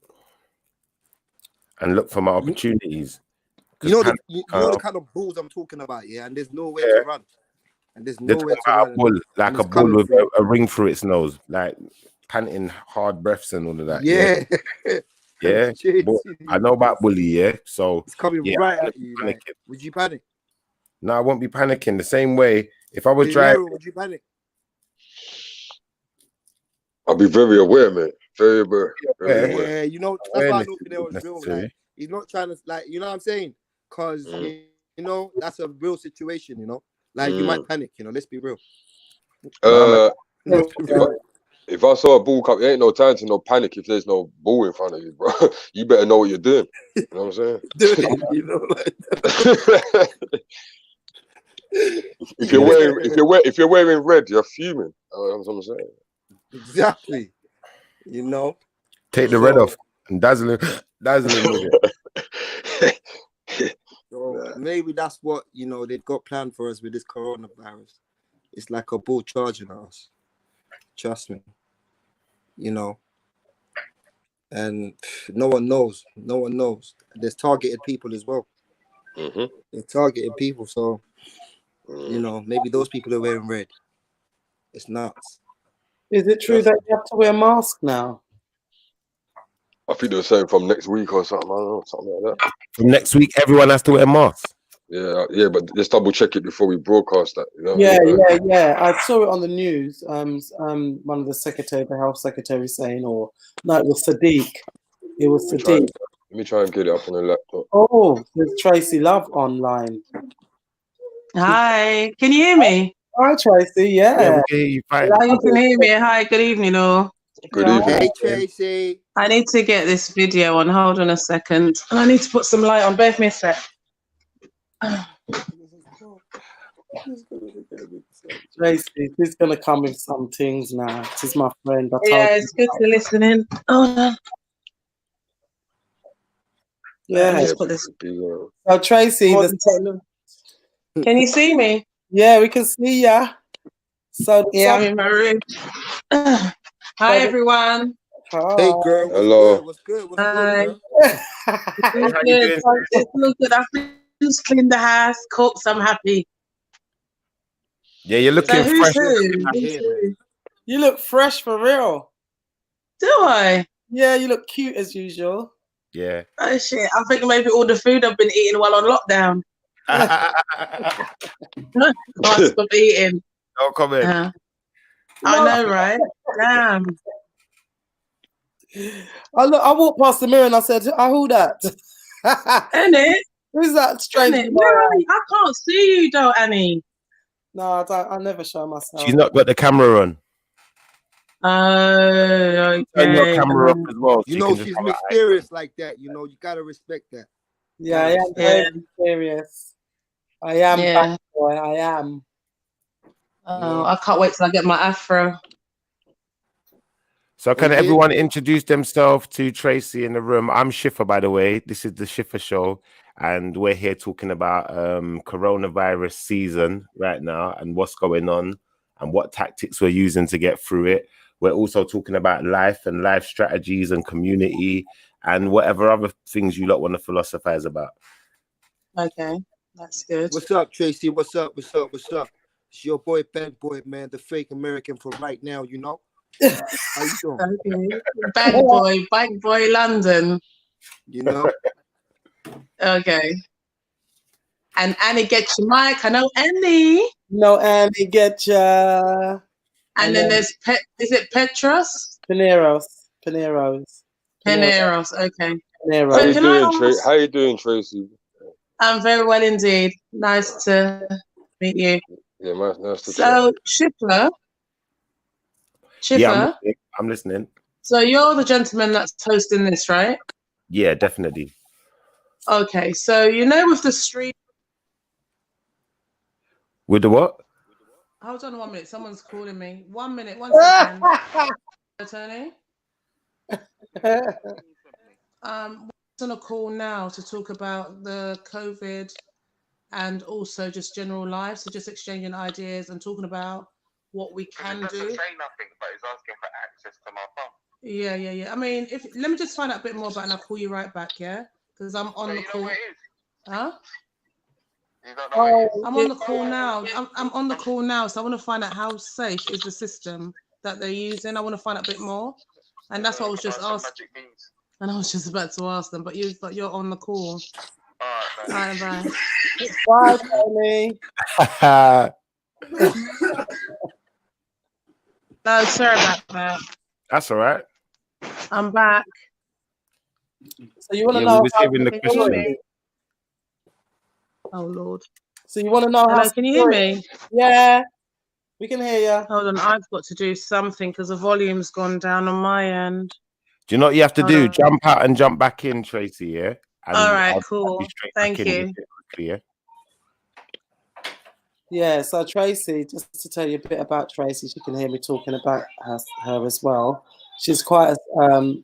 and look for my You- opportunities. You know the Panic you can't know the help. kind of bulls I'm talking about, yeah, and there's nowhere Yeah. to run, and there's They're nowhere talking to about run, a bull, like and a it's bull coming with through. a ring through its nose, like panting hard breaths and all of that. Yeah, Yeah, yeah. But I know about bully. Yeah, so It's coming yeah, right I at wouldn't be you. Like, panicking. would you panic? No, I won't be panicking. The same way, if I was driving, Dinero, would you panic? I'll be very aware, man. Very aware. Very Yeah. aware. Yeah, you know that's why I awareness know is Finero's real. necessary. Like, he's not trying to, like, you know what I'm saying? Because Mm. you know that's a real situation. You know, like you might panic. You know, let's be real. Nah, man. Let's be real. If I saw a bull come, it ain't no time to no panic if there's no bull in front of you, bro. You better know what you're doing. You know what I'm saying? Do it, you know, like, if you're wearing red, you're fuming. That's what I'm saying. exactly. You know, Take the red off and dazzle him with it. so maybe that's what they've got planned for us with this coronavirus. It's like a bull charging us. Trust me. You know, and no one knows. No one knows. There's targeted people as well. They're targeted people, so maybe those people are wearing red. It's nuts. Is it true that you have to wear a mask now? I think they're saying from next week or something. I don't know, something like that. From next week, everyone has to wear masks. Yeah, but let's double check it before we broadcast that. You know? Yeah. I saw it on the news. One of the health secretary saying, or no, it was Sadiq. It was Sadiq. Let me try and get it up on the laptop. Oh, there's Tracy Love online. Hi, can you hear me? Hi, Tracy. Yeah, Yeah. we can hear you fine. Yeah, you can hear me. Hi, good evening, all. Good evening. Hey, Tracy. I need to get this video on. Hold on a second. I need to put some light on. Bear with me a sec. Tracy, he's gonna come with some things now. This is my friend. Yeah, it's good to listen in. Oh, Yeah. let's put this. So Tracy, Can you see me? yeah, we can see ya. So Yeah, I'm in my room. Hi, everyone. Hey, girl. Hello. What's good? Hi. Girl? How you doing? It's all good. I've just cleaned the house, cooked. I'm happy. Yeah, you're So looking who's fresh. who? You look fresh for real. Do I? Yeah, you look cute as usual. Yeah. Oh shit! I think maybe all the food I've been eating while on lockdown. Can't stop eating. No comment. I know, right? Damn. I walked past the mirror and I said, who that? Annie? Who's that strange? Annie, where are you? I can't see you though, Annie. No, I don't. I never show myself. She's not got the camera on. Oh, Turn your okay. camera up as well. You know she's mysterious like that. You know you gotta respect that. Yeah, I am very serious. I am bad boy. I am. Oh, I can't wait till I get my afro. So can everyone introduce themselves to Tracy in the room? I'm Shiffa, by the way. This is the Shiffa Show, and we're here talking about coronavirus season right now and what's going on and what tactics we're using to get through it. We're also talking about life and life strategies and community and whatever other things you lot want to philosophize about. Okay, that's good. What's up, Tracy? What's up? It's your boy, Bad Boy, man, the fake American for right now, you know? How you doing? Okay. Bad boy, London. You know? Okay. And Annie, get your mic. I know Annie. No, Annie, get ya. And then there's is it Petros? Paneros. Paneros, okay. Paneros. How you doing, Tracy? I'm very well indeed. Nice to meet you. Yeah, nice to So, Shiffa. Yeah, I'm listening. So you're the gentleman that's hosting this, right? Yeah, definitely. Okay, so with the stream. With the what? Hold on 1 minute. Someone's calling me. 1 minute. 1 second. Attorney. On a call now to talk about the COVID and also just general life. So just exchanging ideas and talking about what we can do. Say nothing, but he's asking for access to my phone. Yeah. I mean, let me just find out a bit more about it and I'll call you right back, yeah? Because I'm on the call. Know what it is? Huh? You don't know what it is? I'm on the call now. I'm on the call now, so I want to find out how safe is the system that they're using. I want to find out a bit more, and that's what I was just asking. And I was just about to ask them, but you're on the call. All right, bye. Bye, Tony. No, sorry about that. That's all right. I'm back. So you want to Yeah, know we was how giving the Can you hear question. me? Oh Lord. So you want to know how? Hello, can you hear me? Yeah, we can hear you. Hold on, I've got to do something because the volume's gone down on my end. Do you know what you have to Hold do? on. Jump out and jump back in, Tracy, yeah? And All right, I'll cool. be straight Thank back in you. with it quickly, yeah? Yeah, so Tracy, just to tell you a bit about Tracy, she can hear me talking about her as well. She's quite a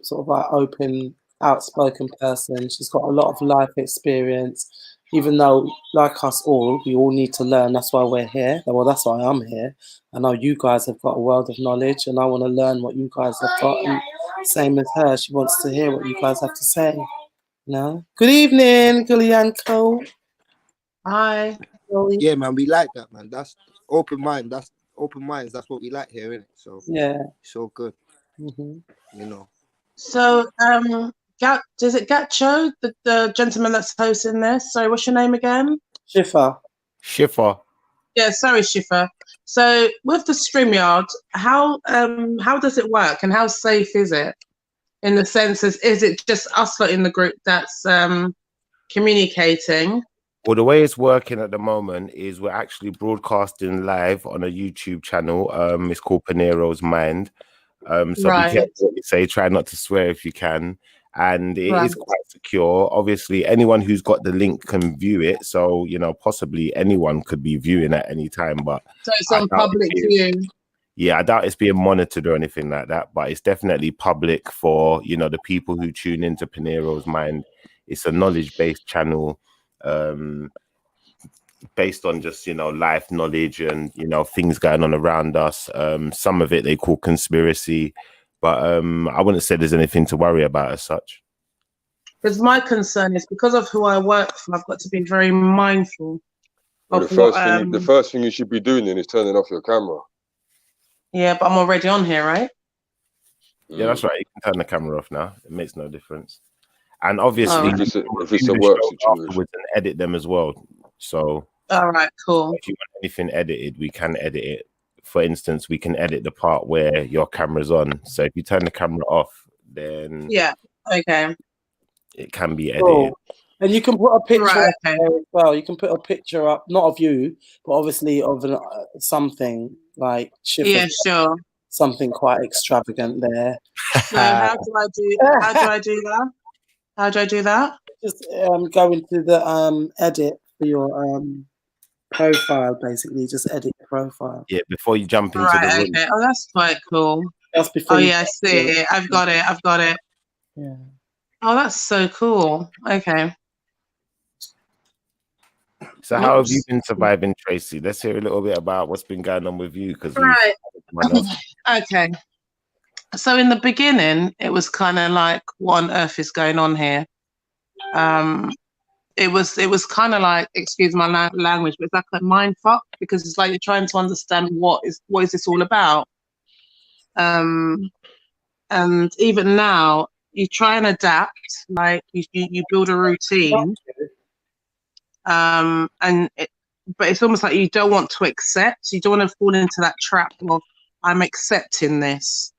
sort of like open, outspoken person. She's got a lot of life experience, even though, like us all, we all need to learn. That's why we're here. Well, that's why I'm here. I know you guys have got a world of knowledge, and I want to learn what you guys have got. And same as her, she wants to hear what you guys have to say. No. Good evening, Gillianco. Hi. Yeah, man, we like that, man. That's open mind. That's open minds. That's what we like here, innit? So Yeah. it's all good. Mm-hmm. You know. So, is it Gacho, the gentleman that's hosting this? Sorry, what's your name again? Shiffa. Yeah, sorry, Shiffa. So, with the StreamYard, how does it work and how safe is it? In the sense, is it just us lot in the group that's communicating? Well, the way it's working at the moment is we're actually broadcasting live on a YouTube channel. It's called Panero's Mind. So be careful what you say. Try not to swear if you can. And it is quite secure. Obviously, anyone who's got the link can view it. So, you know, possibly anyone could be viewing at any time. But so it's on public view. Yeah, I doubt it's being monitored or anything like that. But it's definitely public for, you know, the people who tune into Panero's Mind. It's a knowledge-based channel. Based on just, you know, life knowledge and, you know, things going on around us. Some of it they call conspiracy, but I wouldn't say there's anything to worry about as such. Because my concern is because of who I work for, I've got to be very mindful. Well, the first thing you should be doing then is turning off your camera. Yeah, but I'm already on here, right? Yeah, that's right. You can turn the camera off now. It makes no difference. And obviously, if it's a work situation, afterwards and edit them as well. So, all right, cool. If you want anything edited, we can edit it. For instance, we can edit the part where your camera's on. So if you turn the camera off, then okay, it can be edited. Cool. And you can put a picture up there as well. You can put a picture up, not of you, but obviously of something like Shiffa. Yeah, sure. Something quite extravagant there. So how do I do that? How do I do that? Just go into the edit for your profile, basically. Just edit your profile. Yeah, before you jump into the room. Okay. Oh, that's quite cool. That's before. Oh yeah, I see it. I've got it. Yeah. Oh, that's so cool. Okay. So how have you been surviving, Tracy? Let's hear a little bit about what's been going on with you. Okay. So in the beginning, it was kind of like, what on earth is going on here? It was kind of like, excuse my language, but it's like a mind fuck, because it's like you're trying to understand what is this all about. And even now, you try and adapt, like you build a routine. But it's almost like you don't want to accept. You don't want to fall into that trap of I'm accepting this.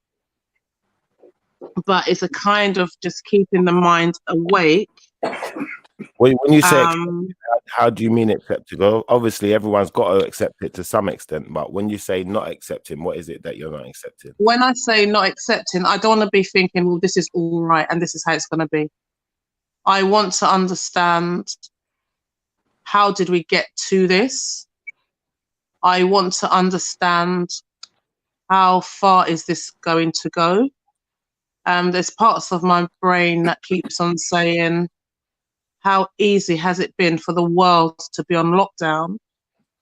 But it's a kind of just keeping the mind awake. When you say how do you mean accept to go? Obviously, everyone's got to accept it to some extent. But when you say not accepting, what is it that you're not accepting? When I say not accepting, I don't want to be thinking, well, this is all right and this is how it's going to be. I want to understand, how did we get to this? I want to understand, how far is this going to go? there's parts of my brain that keeps on saying, how easy has it been for the world to be on lockdown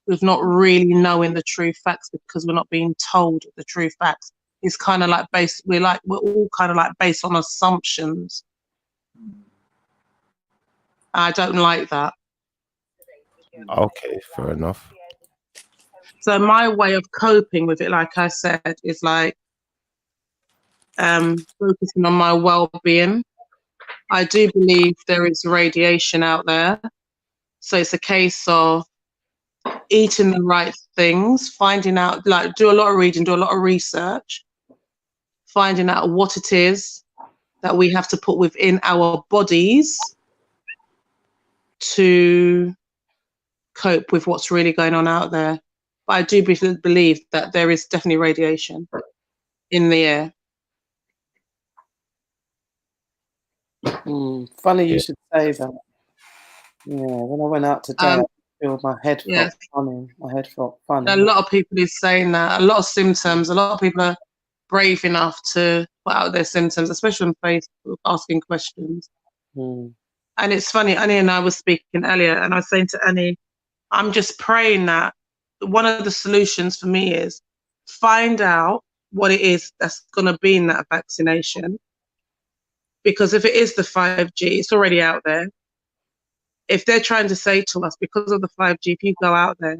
with not really knowing the true facts because we're not being told the true facts. It's kind of like we're all kind of like based on assumptions. I don't like that. Okay, fair enough. So my way of coping with it, like I said, is like focusing on my well-being. I do believe there is radiation out there. So it's a case of eating the right things, finding out, like do a lot of reading, do a lot of research, finding out what it is that we have to put within our bodies to cope with what's really going on out there. But I do believe that there is definitely radiation in the air. Funny you should say that. Yeah, when I went out today, I feel my head felt funny. My head felt funny. A lot of people is saying that. A lot of symptoms. A lot of people are brave enough to put out their symptoms, especially on Facebook, asking questions. And it's funny, Annie and I were speaking earlier, and I was saying to Annie, I'm just praying that one of the solutions for me is find out what it is that's going to be in that vaccination. Because if it is the 5G, it's already out there. If they're trying to say to us, because of the 5G, if you go out there,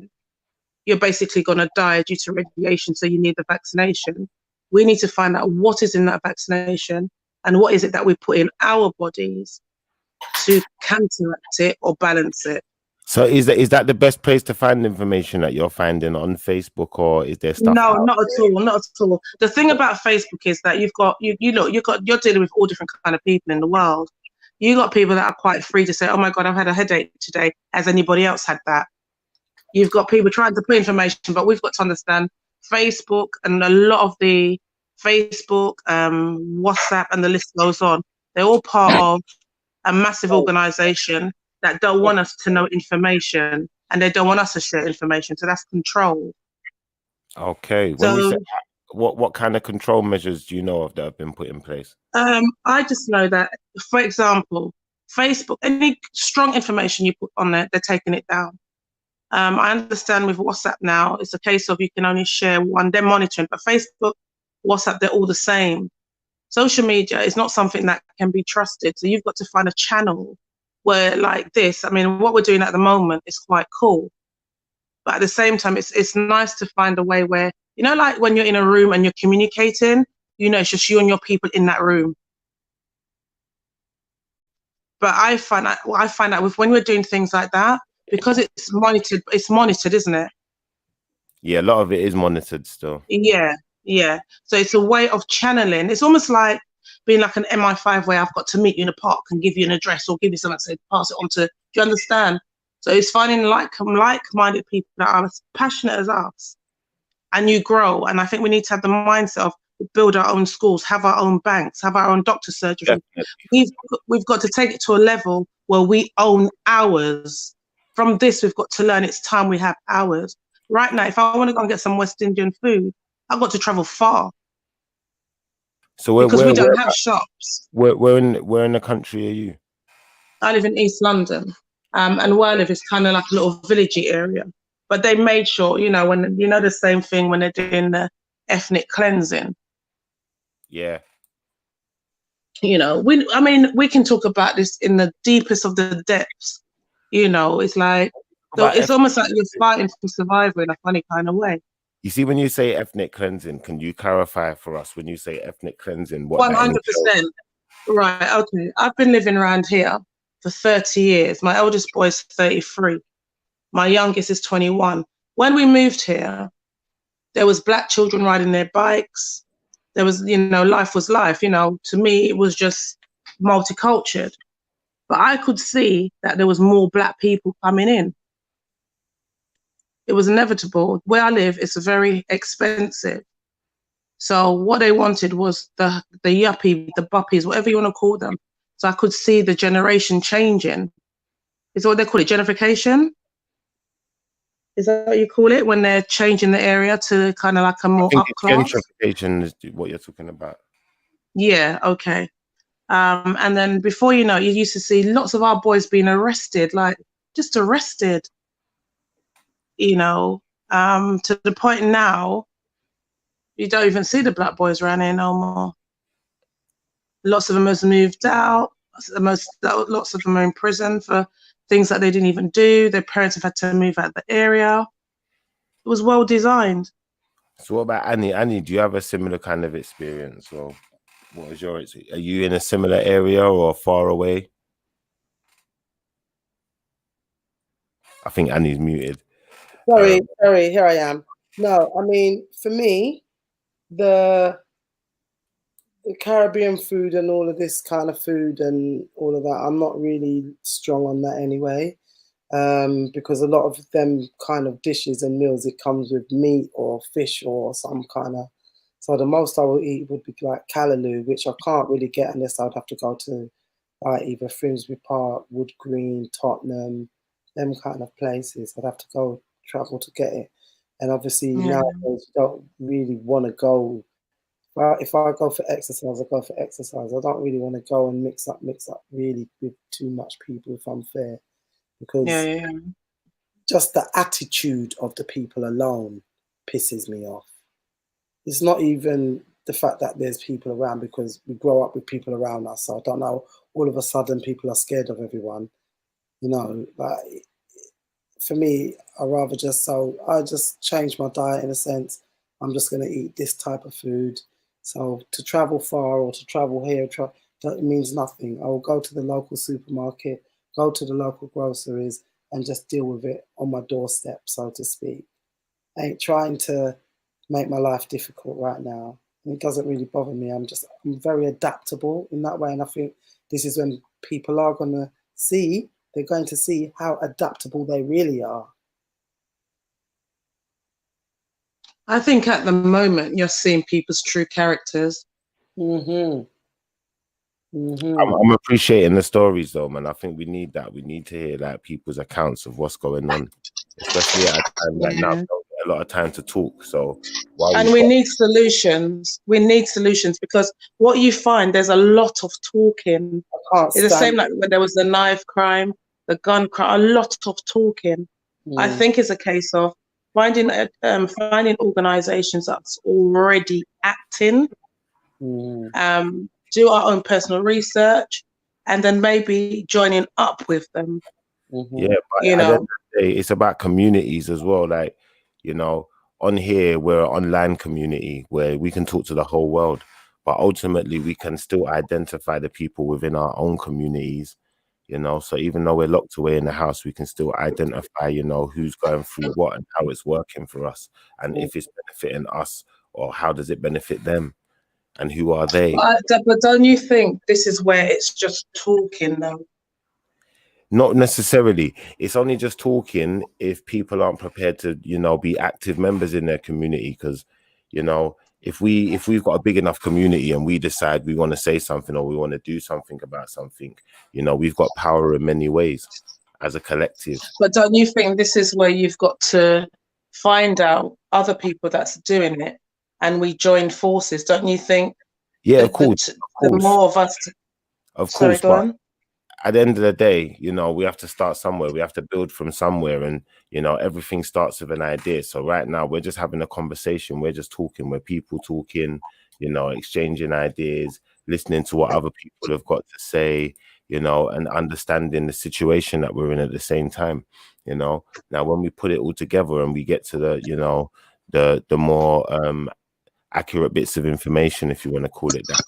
you're basically going to die due to radiation, so you need the vaccination. We need to find out what is in that vaccination and what is it that we put in our bodies to counteract it or balance it. So is that the best place to find information that you're finding on Facebook, or is there stuff? No, not at all. Not at all. The thing about Facebook is that you're dealing with all different kind of people in the world. You got people that are quite free to say, "Oh my God, I've had a headache today." Has anybody else had that? You've got people trying to put information, but we've got to understand Facebook and a lot of the Facebook, WhatsApp, and the list goes on. They're all part of a massive organization that don't want us to know information, and they don't want us to share information. So that's control. Okay. When you say, what kind of control measures do you know of that have been put in place? I just know that, for example, Facebook, any strong information you put on there, they're taking it down. I understand with WhatsApp now, it's a case of you can only share one, they're monitoring, but Facebook, WhatsApp, they're all the same. Social media is not something that can be trusted. So you've got to find a channel where, like this, I mean, what we're doing at the moment is quite cool. But at the same time, it's nice to find a way where, you know, like when you're in a room and you're communicating, you know, it's just you and your people in that room. But I find that with when we're doing things like that, because it's monitored, isn't it? Yeah, a lot of it is monitored still. Yeah. So it's a way of channeling. It's almost like being like an MI5 where I've got to meet you in a park and give you an address or give you something, say, pass it on to, do you understand? So it's finding like-minded people that are as passionate as us, and you grow. And I think we need to have the mindset of build our own schools, have our own banks, have our own doctor surgery. We've got to take it to a level where we own ours. From this, we've got to learn it's time we have ours. Right now, if I want to go and get some West Indian food, I've got to travel far. So because we don't have shops. Where in the country are you? I live in East London, and where I live is kind of like a little villagey area. But they made sure, you know, when you know the same thing when they're doing the ethnic cleansing. Yeah. You know, we can talk about this in the deepest of the depths. You know, it's like it's almost like you're fighting for survival in a funny kind of way. You see, when you say ethnic cleansing, can you clarify for us when you say ethnic cleansing? What 100%. Right. Okay. I've been living around here for 30 years. My eldest boy is 33. My youngest is 21. When we moved here, there was black children riding their bikes. There was, you know, life was life. You know, to me, it was just multicultural. But I could see that there was more black people coming in. It was inevitable. Where I live, it's very expensive. So what they wanted was the yuppie, the buppies, whatever you want to call them. So I could see the generation changing. Is what they call it, gentrification? Is that what you call it, when they're changing the area to kind of like a more up class? Gentrification is what you're talking about. Yeah, okay. And then before you know it, you used to see lots of our boys being arrested, like just arrested, you know, to the point now you don't even see the black boys around here no more. Lots of them has moved out. Lots of them are in prison for things that they didn't even do. Their parents have had to move out of the area. It was well designed. So what about Annie? Annie, do you have a similar kind of experience, or what was your? Are you in a similar area or far away? I think Annie's muted. Sorry, here I am. No, I mean, for me, the Caribbean food and all of this kind of food and all of that, I'm not really strong on that anyway. Because a lot of them kind of dishes and meals, it comes with meat or fish or some kind of. So the most I will eat would be like callaloo, which I can't really get unless I'd have to go to like either Finsbury Park, Wood Green, Tottenham, them kind of places. I'd have to go travel to get it. And obviously nowadays you don't really want to go. Well, if I go for exercise, I go for exercise. I don't really want to go and mix up really with too much people, if I'm fair. Because just the attitude of the people alone pisses me off. It's not even the fact that there's people around, because we grow up with people around us. So I don't know, all of a sudden people are scared of everyone. You know, like for me, I just change my diet in a sense. I'm just going to eat this type of food. So to travel far or to travel here, that means nothing. I will go to the local supermarket, go to the local groceries and just deal with it on my doorstep, so to speak. I ain't trying to make my life difficult right now. It doesn't really bother me. I'm very adaptable in that way. And I think this is when people are they're going to see how adaptable they really are. I think at the moment you're seeing people's true characters. I'm appreciating the stories though, man. I think we need that. We need to hear like people's accounts of what's going on, especially at a time like now. We don't get a lot of time to talk. So we need solutions. We need solutions, because what you find, there's a lot of talking. It's the same like when there was the knife crime, the gun crime, a lot of talking. I think it's a case of finding organizations that's already acting, do our own personal research, and then maybe joining up with them. Yeah, but at the end of the day, it's about communities as well. Like, you know, on here, we're an online community where we can talk to the whole world, but ultimately we can still identify the people within our own communities, you know. So even though we're locked away in the house, we can still identify, you know, who's going through what and how it's working for us, and if it's benefiting us or how does it benefit them, and who are they. But don't you think this is where it's just talking though? Not necessarily. It's only just talking if people aren't prepared to, you know, be active members in their community. Because, you know, if we've got a big enough community and we decide we want to say something or we want to do something about something, you know, we've got power in many ways as a collective. But don't you think this is where you've got to find out other people that's doing it and we join forces? Don't you think? Yeah, of course. The more of us. Of course, but at the end of the day, you know, we have to start somewhere. We have to build from somewhere, and you know, everything starts with an idea. So right now, we're just having a conversation. We're just talking. We're people talking, you know, exchanging ideas, listening to what other people have got to say, you know, and understanding the situation that we're in at the same time. You know, now when we put it all together and we get to the, you know, the more accurate bits of information, if you want to call it that,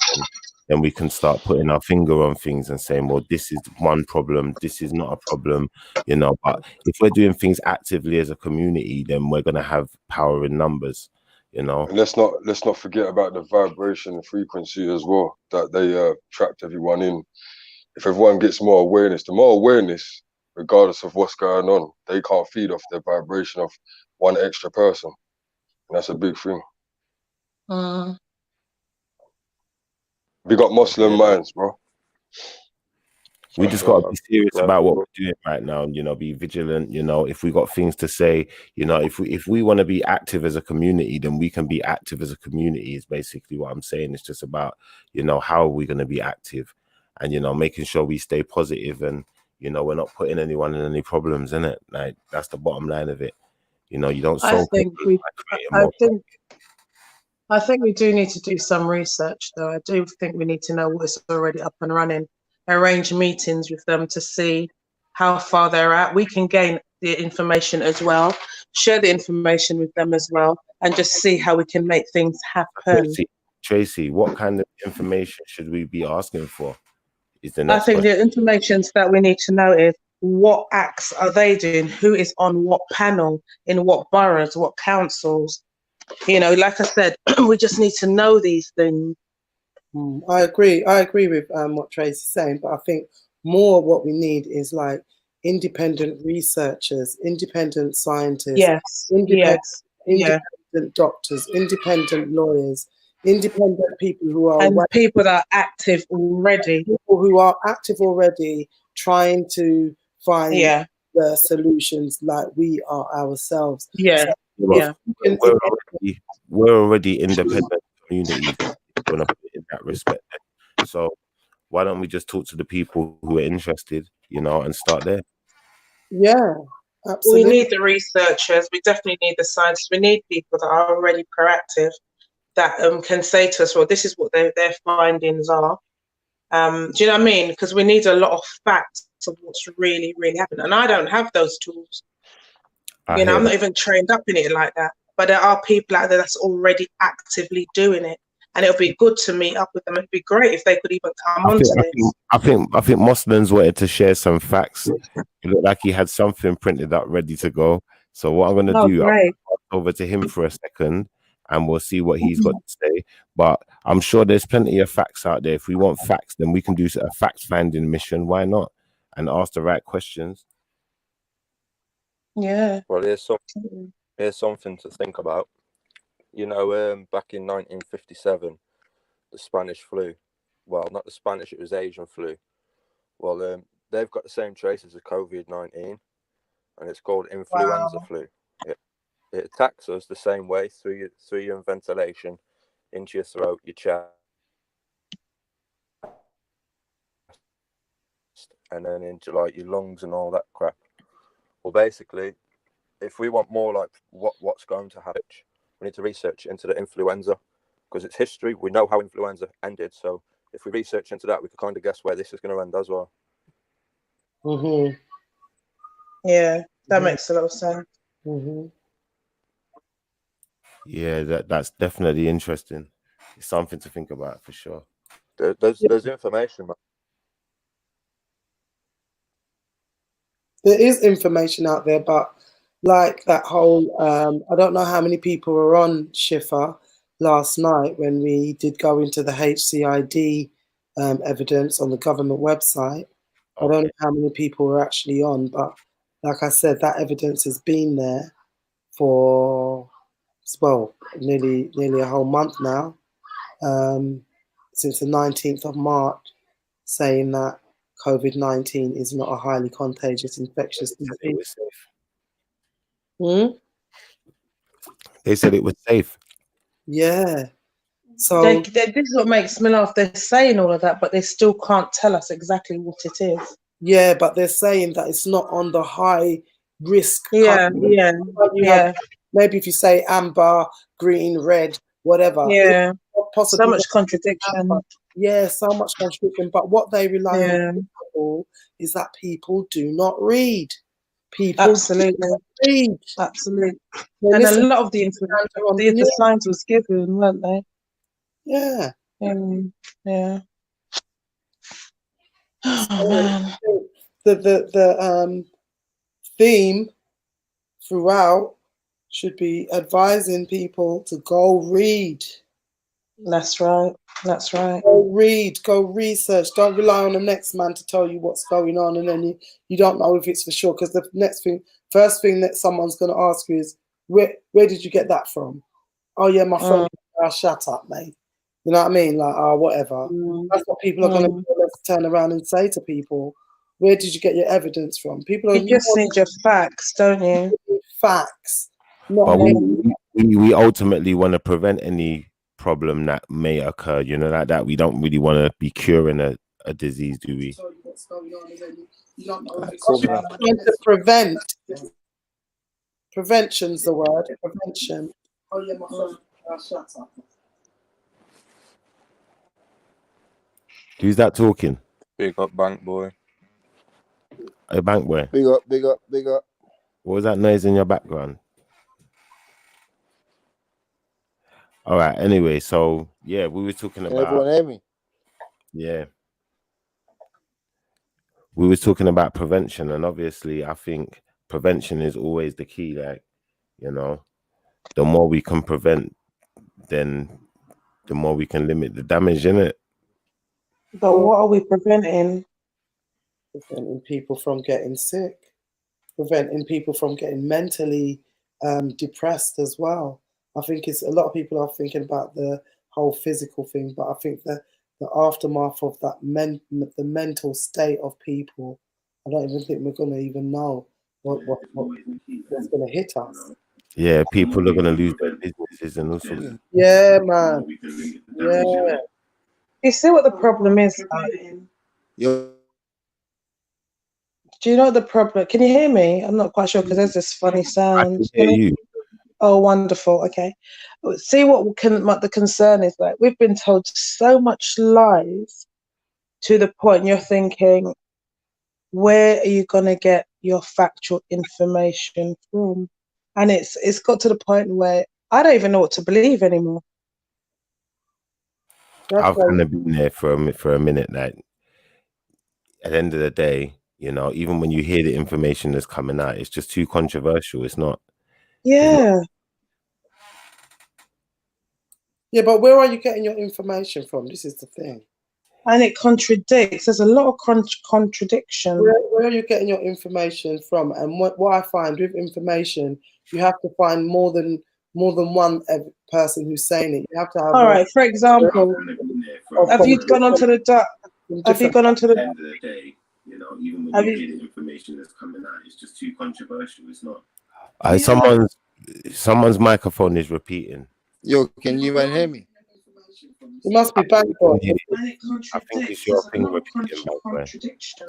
then we can start putting our finger on things and saying, well, this is one problem, this is not a problem, you know. But if we're doing things actively as a community, then we're going to have power in numbers, you know. And let's not forget about the vibration and frequency as well, that they trapped everyone in. If everyone gets more awareness, the more awareness, regardless of what's going on, they can't feed off the vibration of one extra person. And that's a big thing. We got Muslim minds, bro. We That's just got to right, be serious man. about what we're doing right now. You know, be vigilant. You know, if we got things to say, you know, if we want to be active as a community, then we can be active as a community. Is basically what I'm saying. It's just about, you know, how are we going to be active, and you know, making sure we stay positive, and you know, we're not putting anyone in any problems, in it. Like that's the bottom line of it. You know, you don't I solve think problems we, by creating I more. think we do need to do some research, though. I do think we need to know what's already up and running. Arrange meetings with them to see how far they're at. We can gain the information as well, share the information with them as well, and just see how we can make things happen. Tracy, what kind of information should we be asking for? Is the I next think question. the information that we need to know is what acts are they doing? Who is on what panel, in what boroughs, what councils? You know, like I said, we just need to know these things. I agree. I agree with what Tracy's saying, but I think more what we need is like independent researchers, independent scientists, Yes, independent, yes, yeah. independent doctors, independent lawyers, independent people who are And people that are active already. people who are active already, trying to find Yeah, the solutions like we are ourselves. yeah, So yeah. We're already independent communities. We're not in that respect. So why don't we just talk to the people who are interested, you know, and start there? yeah, We absolutely. need the researchers. We definitely need the scientists. We need people that are already proactive that can say to us, well, this is what their findings are. Do you know what I mean? Because we need a lot of facts of what's really, really happening. And I don't have those tools. I You know, hear I'm not that. even trained up in it like that. But there are people out there that's already actively doing it. And it'll be good to meet up with them. It'd be great if they could even come onto this. I think Moslin's wanted to share some facts. It looked like he had something printed up ready to go. So what I'm gonna Oh, do, I'll great. pass over to him for a second and we'll see what he's got to say. But I'm sure there's plenty of facts out there. If we want facts, then we can do a fact finding mission. Why not? And ask the right questions. Yeah. Well, here's something to think about. You know, back in 1957, the Spanish flu. Well, not the Spanish; it was Asian flu. Well, they've got the same traces as COVID-19, and it's called influenza Wow. flu. It attacks us the same way through your ventilation, into your throat, your chest, and then into like your lungs and all that crap. Well, basically, if we want more like what's going to happen, we need to research into the influenza because it's history. We know how influenza ended, so if we research into that, we can kind of guess where this is going to end as well. Mm-hmm. Yeah, that makes a lot of sense. Mm-hmm. Yeah, that's definitely interesting. It's something to think about for sure. There's information, man. There is information out there, but like that whole, I don't know how many people were on Shiffa last night when we did go into the HCID evidence on the government website. I don't know how many people were actually on, but like I said, that evidence has been there for, well, nearly a whole month now, since the 19th of March, saying that COVID-19 is not a highly contagious infectious disease. They said it was safe. Yeah. So this is what makes me laugh. They're saying all of that, but they still can't tell us exactly what it is. yeah, but they're saying that it's not on the high risk. Yeah, yeah, yeah. Maybe if you say amber, green, red, whatever. Yeah. Possibly So much contradiction. Yeah, so much contradiction. But what they rely on is that people do not read. People absolutely do not read. Absolutely. Well, and listen, a lot of the signs was given, weren't they? Yeah. Yeah. Oh, so man. The theme throughout should be advising people to go read. That's right. That's right. Go read, go research. Don't rely on the next man to tell you what's going on, and then you don't know if it's for sure. Because the first thing that someone's going to ask you is, where did you get that from? Oh yeah, my friend. Shut up, mate. You know what I mean? Like, whatever. That's what people are going to turn around and say to people. Where did you get your evidence from? People You are just need your facts, don't you? facts. Not But necessarily. we ultimately want to prevent any problem that may occur, you know, like that. We don't really want to be curing a disease, do we? Trying to prevent. Prevention's the word. Prevention. Oh yeah, my phone. Shut up. Who's that talking? Big up, bank boy. A bank boy. Big up, big up, big up. What was that noise in your background? All right. Anyway, so yeah, we were talking Can about everyone hear me? yeah. We were talking about prevention, and obviously I think prevention is always the key. Like, you know, the more we can prevent, then the more we can limit the damage in it. But what are we preventing? Preventing people from getting sick. Preventing people from getting mentally depressed as well. I think it's a lot of people are thinking about the whole physical thing, but I think that the aftermath of that the mental state of people, I don't even think we're gonna even know what's gonna hit us. Yeah, people are gonna lose their businesses and all sorts. Yeah, man. Yeah. You see what the problem is, though? Yo, Do you know what the problem? Can you hear me? I'm not quite sure because there's this funny I sound. can hear you. Oh, wonderful. Okay. See what the concern is. Like, we've been told so much lies to the point you're thinking, where are you going to get your factual information from? And it's got to the point where I don't even know what to believe anymore. I've kind of been there for a minute. Like, at the end of the day, you know, even when you hear the information that's coming out, it's just too controversial. It's not. Yeah. Yeah, but where are you getting your information from? This is the thing. And it contradicts. There's a lot of contradiction. Where are you getting your information from? And what I find with information, you have to find more than one person who's saying it. You have to have. All right. For example, have you gone onto the Have you gone onto the? End of the day, you know, even when you hear the information that's coming out, it's just too controversial. It's not. Someone's microphone is repeating. yo, can you even hear me? It must be back. I think it's your thing repeating, Bankboy.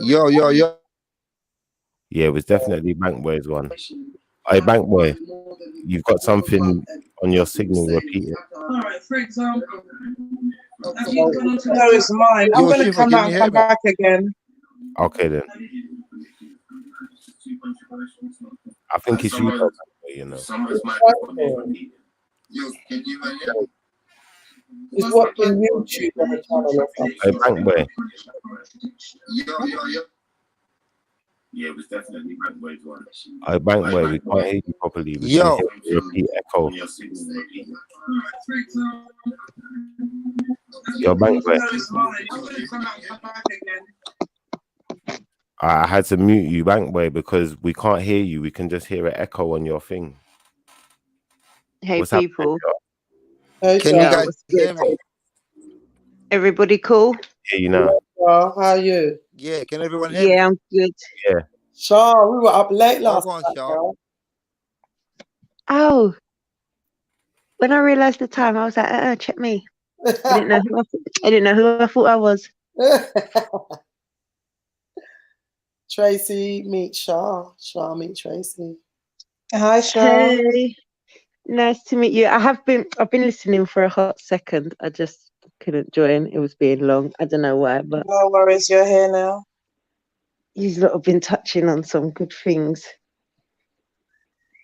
Yo. Yeah, it was definitely Bankboy's one. Hey, Bankboy, you've got something on your signal repeating. All right. For example, have you gone onto no, it's mine. I'm Yo, going to Shiffa, come can out you and hear come me? back again. Okay then. I think it's you, Bankboy, you know. Someone's microphone is repeating. Yo, can you even hear me? It's watching YouTube on the channel or something. Hey, Bankboy. Yo. Yeah, it was definitely Bankboy's one. Hey, Bankboy, we can't hear you properly. We Yo. can hear you repeat echo. Yo, Bankboy. I had to mute you, Bankboy, because we can't hear you. We can just hear an echo on your thing. Hey, What's people. Hey, Can you Yeah, guys what's hear good? me? Everybody cool? Hear you now. How are you? Yeah, can everyone hear me? Yeah, I'm good. Yeah. Shaw, we were up late Oh, last go on, night. Shaw. girl. Oh, when I realised the time, I was like, check me. I didn't know who I thought I was. Tracy meet Shaw. Shaw meet Tracy. Hi, Sean. Hey, nice to meet you. I've been listening for a hot second. I just couldn't join. It was being long. I don't know why, but No worries, you're here now. you've lot have been touching on some good things.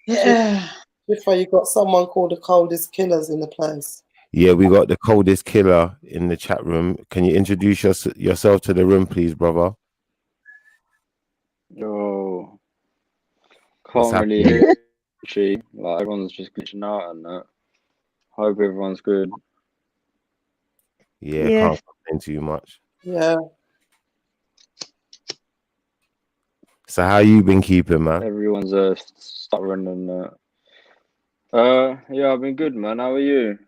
Yeah. Shiffa, you got someone called the coldest killers in the place. Yeah, we got the coldest killer in the chat room. Can you introduce yourself to the room, please, brother? Yo, What's can't really happening? hear you. Like everyone's just glitching out and that. Hope everyone's good. Yeah, Yeah. can't complain too much. Yeah. So how you been keeping, man? Everyone's stuttering and yeah, I've been good, man. How are you?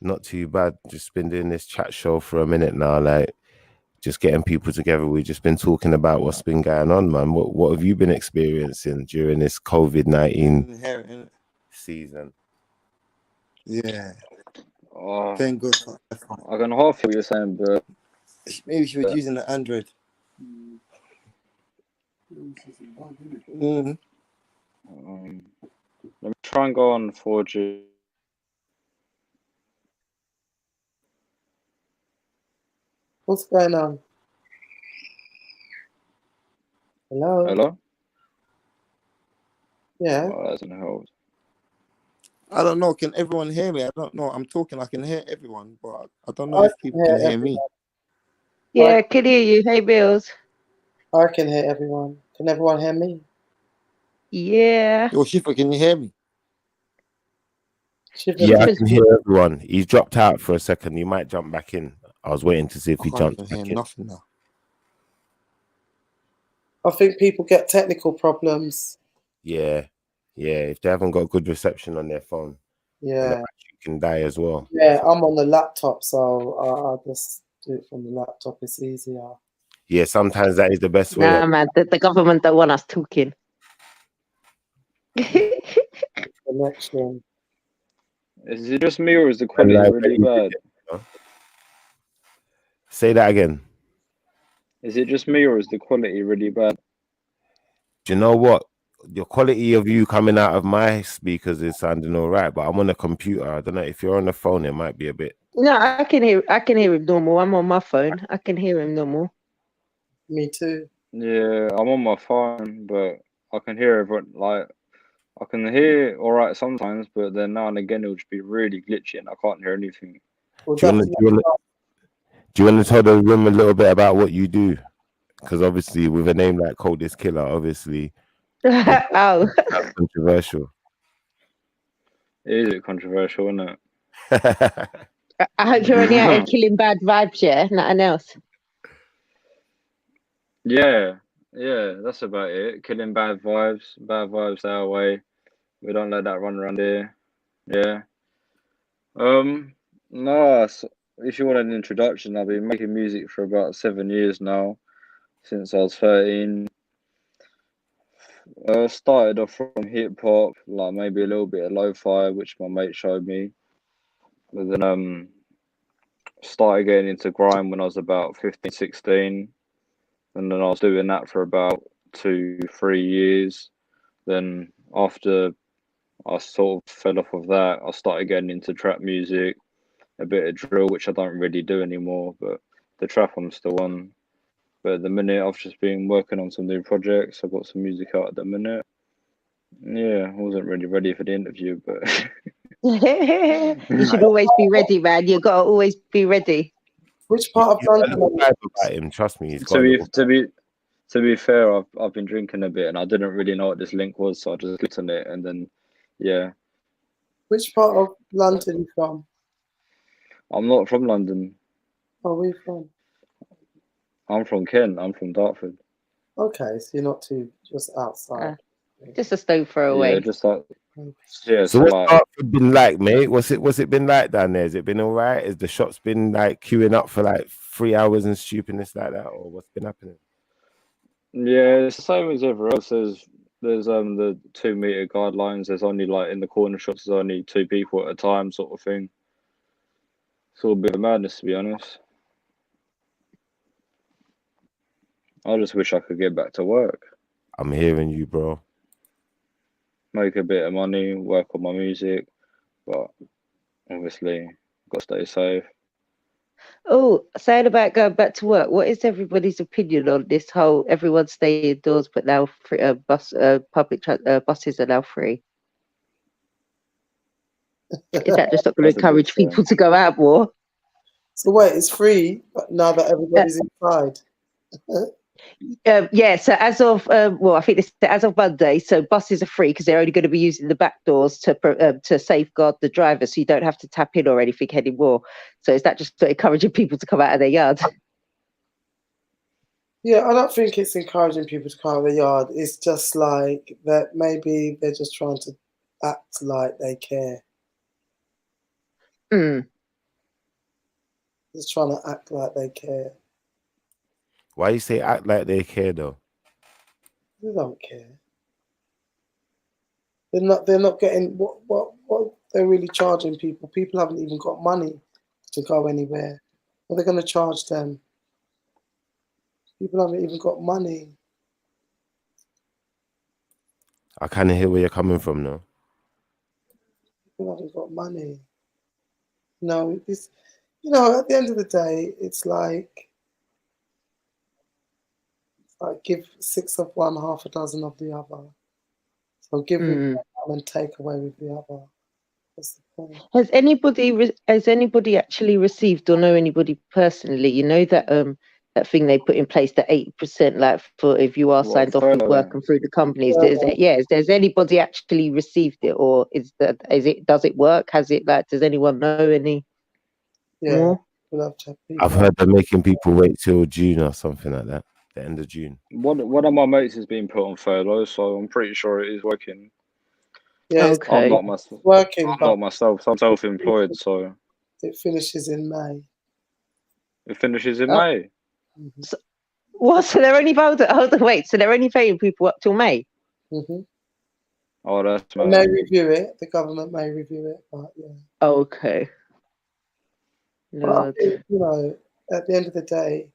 Not too bad. Just been doing this chat show for a minute now, like just getting people together. We've just been talking about what's been going on, man. What have you been experiencing during this COVID-19 season? Yeah, Oh, thank God. I can half hear what you're saying, but Maybe she was using the Android. Mm. let me try and go on 4G. What's going on? Hello? Hello? Yeah. Oh, that doesn't help. I don't know. Can everyone hear me? I don't know. I'm talking. I can hear everyone, but I don't know I if people can hear me. Yeah, I can hear you. Hey, Bills. I can hear everyone. Can everyone hear me? Yeah. Yo, Shiffa, can you hear me? Yeah, I Shiffa's can hear everyone. He's dropped out for a second. He might jump back in. I was waiting to see if I he can't jumped even back hear in. nothing now. I think people get technical problems. Yeah, if they haven't got good reception on their phone, and the Yeah. battery can die as well. Yeah, I'm on the laptop, so I just do it from the laptop. It's easier. Yeah, sometimes that is the best way. Nah, man. The government don't want us talking. Connection. Is it just me or is the And quality like, really bad? say that again. Is it just me or is the quality really bad? Do you know what? The quality of you coming out of my speakers is sounding all right, but I'm on a computer. I don't know if you're on the phone, it might be a bit. No, I can hear him normal. I'm on my phone. I can hear him normal. Me too. Yeah, I'm on my phone, but I can hear everyone. Like, I can hear all right sometimes, but then now and again it'll just be really glitchy and I can't hear anything. Well, Do you want to tell the room a little bit about what you do? Because obviously, with a name like Coldest Killer, obviously, Oh, that's controversial. It is a bit controversial, isn't it? I hope you're only out here killing bad vibes, yeah? Nothing else. Yeah, that's about it. Killing bad vibes our way. We don't let that run around here. Yeah. No, if you want an introduction, I've been making music for about 7 years now, since I was 13. Started off from hip hop, like maybe a little bit of lo-fi, which my mate showed me. But then started getting into grime when I was about 15, 16. And then I was doing that for about 2, 3 years. Then after I sort of fell off of that, I started getting into trap music, a bit of drill, which I don't really do anymore, but the trap I'm still on. But at the minute, I've just been working on some new projects. I've got some music out at the minute. Yeah, I wasn't really ready for the interview, but You should always be ready, man. You gotta always be ready. Which part of He's got a London? little vibe about him. Trust me, he's got a little. to be fair, I've been drinking a bit, and I didn't really know what this link was, so I just clicked on it, and then yeah. Which part of London are you from? I'm not from London. Oh, where are you from? I'm from Kent. I'm from Dartford. Okay, so you're not too just outside. Just a stone throw away. Yeah, just like yeah. So what's Dartford been like, mate? What's it been like down there? Has it been all right? Has the shops been like queuing up for like 3 hours and stupidness like that, or what's been happening? Yeah, it's the same as everywhere else. There's the 2 meter guidelines. There's only like in the corner shops. There's only 2 people at a time, sort of thing. It's all a bit of madness, to be honest. I just wish I could get back to work. I'm hearing you, bro. Make a bit of money, work on my music, but obviously got to stay safe. Oh, saying about going back to work, what is everybody's opinion on this whole everyone stay indoors, but now free, buses are now free? Is that just not going to encourage people to go out more? So wait, it's free, but now that everybody's inside. Yeah, so as of I think this as of Monday, so buses are free because they're only going to be using the back doors to safeguard the driver, so you don't have to tap in or anything anymore. So is that just encouraging people to come out of their yard? Yeah, I don't think it's encouraging people to come out of their yard. It's just like that maybe they're just trying to act like they care. Mm. Just trying to act like they care. Why you say act like they care though? They don't care. They're not getting what they're really charging people. People haven't even got money to go anywhere. What are they going to charge them? People haven't even got money. I kind of hear where you're coming from now. People haven't got money. No, this, at the end of the day, it's like give 6 of one, half a dozen of the other. So give with one and take away with the other. That's the point. Has anybody actually received or know anybody personally? You know that thing they put in place, the 80%, like for if you are signed off of work and through the companies. Has anybody actually received it, or does it work? Has it does anyone know any more? We'll have to have people. I've heard they're making people wait till June or something like that, the end of June. One of my mates has been put on furlough, so I'm pretty sure it is working. Yeah, okay. I'm not myself. Working, I'm not myself. I'm self-employed, so it finishes in May. it finishes in May. So, what? So they're only hold on, wait. So they're only paying people up till May. Oh, that's. They may review it. The government may review it, but yeah. Okay. But I think, at the end of the day,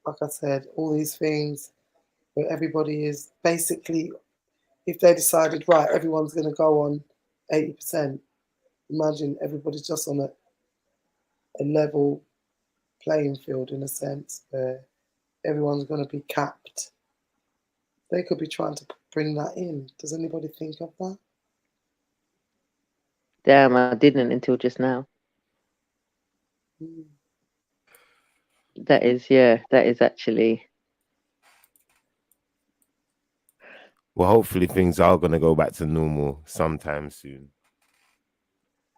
like I said, all these things where everybody is basically, if they decided, right, everyone's going to go on 80%, imagine everybody's just on a level playing field in a sense where everyone's going to be capped. They could be trying to bring that in. Does anybody think of that? Damn, I didn't until just now. That is actually. Well, hopefully things are going to go back to normal sometime soon.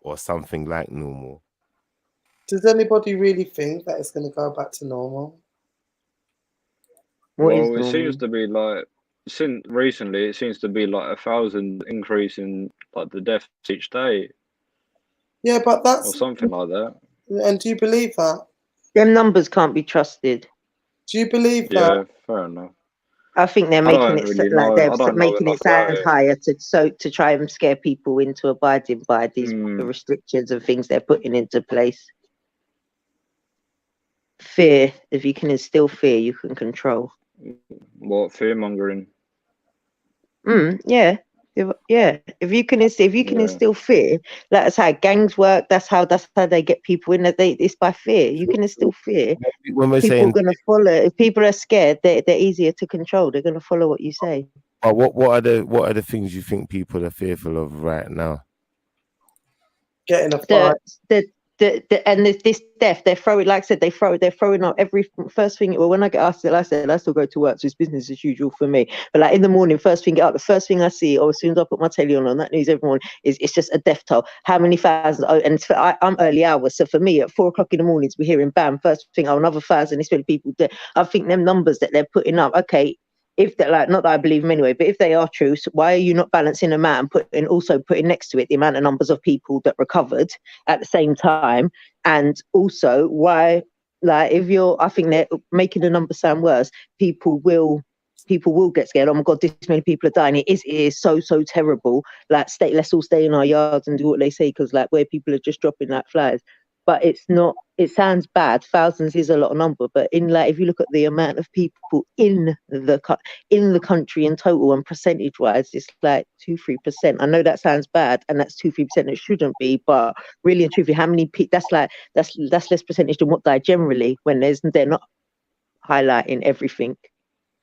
Or something like normal. Does anybody really think that it's going to go back to normal? Well, it seems to be recently it seems to be 1,000 increase in the deaths each day. Yeah, but that's or something like that. And do you believe that? Them numbers can't be trusted. Do you believe that? Yeah, fair enough. I think they're making it they're making it sound higher to try and scare people into abiding by these restrictions and things they're putting into place. Fear. If you can instill fear, you can control. What, fear mongering? Yeah. If you can instill fear, that's how gangs work. That's how they get people in. It's by fear. You can instill fear. When we're people are going to follow. If people are scared, they're easier to control. They're going to follow what you say. But what are the things you think people are fearful of right now? Getting a fight. This death, they're throwing, like I said, they're throwing out every first thing. Well, when I get asked it, I said I still go to work, so it's business as usual for me. But in the morning, first thing the first thing I see, or as soon as I put my telly on that news every morning, it's just a death toll. How many thousands? And I'm early hours, so for me at 4 o'clock in the mornings, we're hearing bam, first thing, another 1,000. It's really people dead. I think them numbers that they're putting up, okay. If they're not that I believe them anyway, but if they are true, so why are you not balancing them out and also putting next to it the amount of numbers of people that recovered at the same time? And also why, I think they're making the numbers sound worse. People will get scared. Oh my God, this many people are dying. It is so terrible. Let's all stay in our yards and do what they say, because where people are just dropping like flies. But it's not. It sounds bad. Thousands is a lot of number, but if you look at the amount of people in the country in total and percentage wise, it's 2-3%. I know that sounds bad, and that's 2-3%. It shouldn't be, but really and truthfully, how many people? That's less percentage than what die generally when they're not highlighting everything.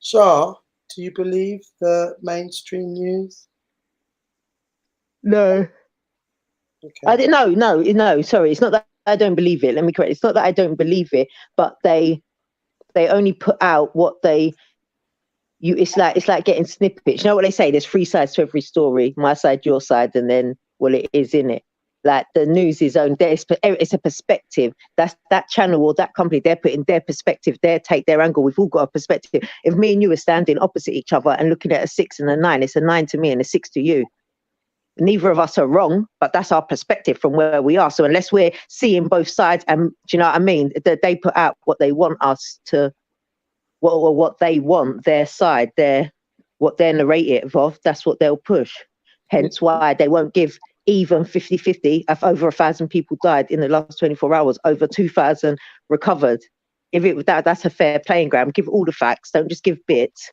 Shah, do you believe the mainstream news? No. Okay. I didn't. No. Sorry, it's not that I don't believe it. Let me correct. It's not that I don't believe it, but they only put out what it's like getting snippets. You know what they say? There's 3 sides to every story. My side, your side, and then it is in it. The news is own. It's a perspective. That's that channel or that company. They're putting their perspective, their take, their angle. We've all got a perspective. If me and you are standing opposite each other and looking at a 6 and a 9, it's a 9 to me and a 6 to you. neither of us are wrong, but that's our perspective from where we are. So unless we're seeing both sides, and do you know what I mean? That they put out what they want us to, what they want, their side, what they're narrative of, that's what they'll push. Hence why they won't give even 50-50. Over 1,000 people died in the last 24 hours, over 2,000 recovered. If it that's a fair playing ground, give all the facts, don't just give bits.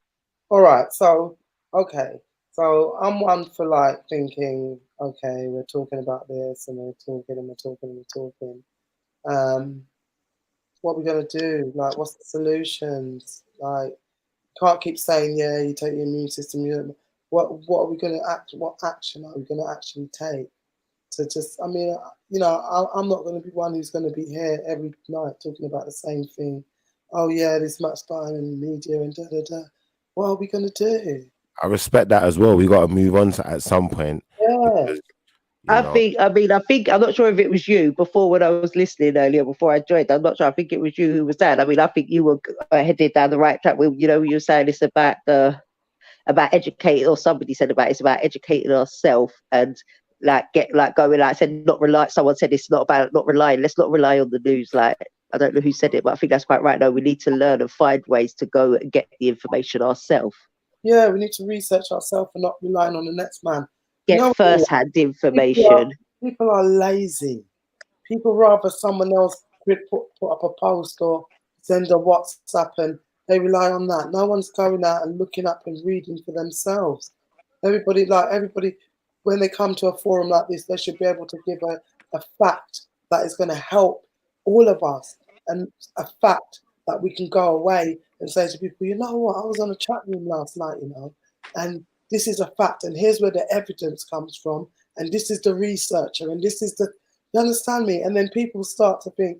All right, so okay. So I'm one for like thinking, okay, we're talking about this and we're talking and we're talking and we're talking. What are we gonna do? Like, what's the solutions? Like, can't keep saying, yeah, you take your immune system. What are we gonna what action are we gonna actually take to just? I mean, you know, I'm not gonna be one who's gonna be here every night talking about the same thing. Oh yeah, this much time in the media and da da da. What are we gonna do? I respect that as well. We got to move on to at some point. Yeah. Because, I think I'm not sure if it was you before when I was listening earlier before I joined. I'm not sure. I think it was you who was that. I mean, I think you were headed down the right track. You know, you were saying it's about educating, or somebody said it's about educating ourselves and going. I said, not rely. Someone said it's not about not relying. Let's not rely on the news. Like, I don't know who said it, but I think that's quite right. No, we need to learn and find ways to go and get the information ourselves. Yeah, we need to research ourselves and not relying on the next man. Get first-hand information. People are lazy. People rather someone else put up a post or send a WhatsApp and they rely on that. No one's going out and looking up and reading for themselves. Everybody, when they come to a forum like this, they should be able to give a fact that is going to help all of us, and a fact that we can go away and say to people, you know what, I was on a chat room last night, you know, and this is a fact, and here's where the evidence comes from, and this is the researcher, and this is the, you understand me? And then people start to think,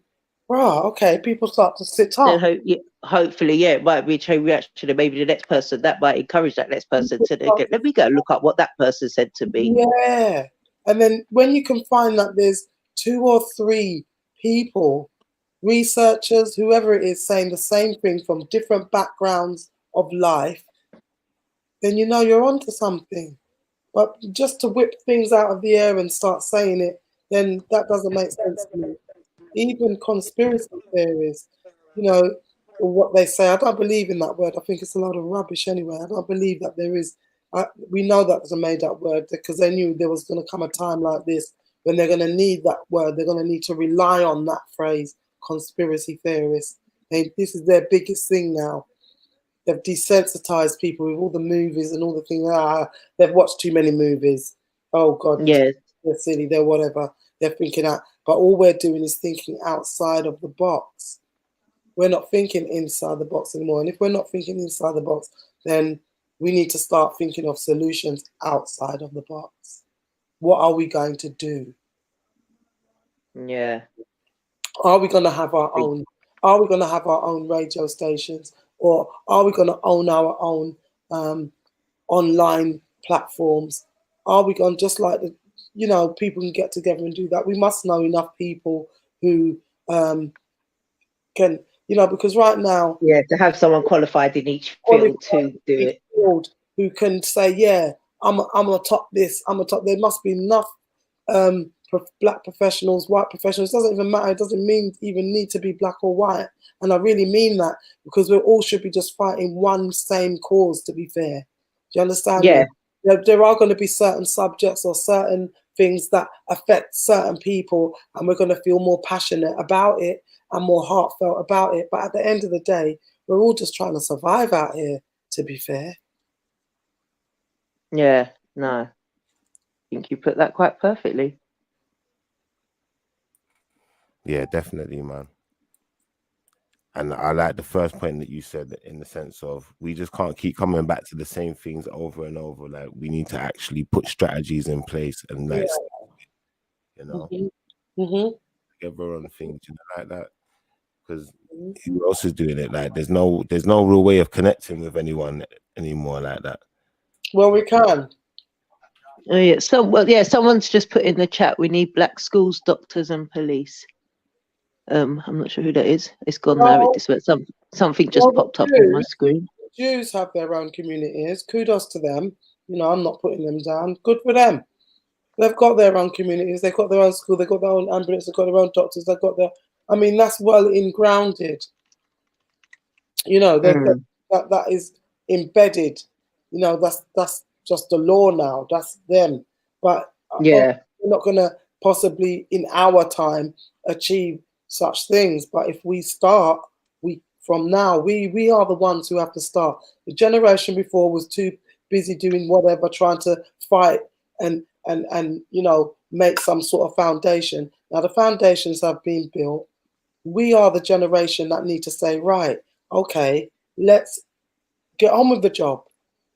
right, okay, people start to sit up. Hopefully, yeah, it might be a chain reaction, and maybe the next person that might encourage that next person to let me go look up what that person said to me. Yeah, and then when you can find that there's 2 or 3 people, researchers, whoever it is, saying the same thing from different backgrounds of life, then you know you're onto something. But just to whip things out of the air and start saying it, then that doesn't make sense to me. Even conspiracy theories, you know, what they say, I don't believe in that word. I think it's a lot of rubbish anyway. I don't believe that there is. We know that it's a made-up word because they knew there was going to come a time like this when they're going to need that word. They're going to need to rely on that phrase, conspiracy theorists. This is their biggest thing now. They've desensitized people with all the movies and all the things. They've watched too many movies. Oh God, yeah, they're silly. They're whatever. They're thinking out, but all we're doing is thinking outside of the box. We're not thinking inside the box anymore. And if we're not thinking inside the box, then we need to start thinking of solutions outside of the box. What are we going to do? Yeah. Are we going to have our own? Are we going to have our own radio stations, or are we going to own our own online platforms? Are we going just like people can get together and do that? We must know enough people who can, because right now, to have someone qualified in each field to do it, who can say, yeah, I'm gonna top this. I'm gonna top. There must be enough black professionals, white professionals. It doesn't even matter. It doesn't even need to be black or white. And I really mean that, because we all should be just fighting one same cause, to be fair. Do you understand? Yeah. Me? There are going to be certain subjects or certain things that affect certain people, and we're going to feel more passionate about it and more heartfelt about it. But at the end of the day, we're all just trying to survive out here, to be fair. Yeah, no. I think you put that quite perfectly. Yeah, definitely, man. And I like the first point that you said, in the sense of we just can't keep coming back to the same things over and over. Like, we need to actually put strategies in place and together on things, like that. Because who else is doing it? Like, there's no real way of connecting with anyone anymore like that. Well, we can. Oh yeah. Someone's just put in the chat, we need black schools, doctors, and police. I'm not sure who that is. It's gone now. Something just popped up on my screen. Jews have their own communities. Kudos to them. I'm not putting them down. Good for them. They've got their own communities, they've got their own school, they've got their own ambulance, they've got their own doctors, they've got their, I mean, that's well grounded. You know, Mm. that is embedded. You know, that's just the law now. That's them. But Yeah. we're not going to possibly in our time achieve such things. But if we start, we from now, we are the ones who have to start. The generation before was too busy doing whatever, trying to fight and you know, make some sort of foundation. Now the foundations have been built. We are the generation that need to say, right, okay, let's get on with the job.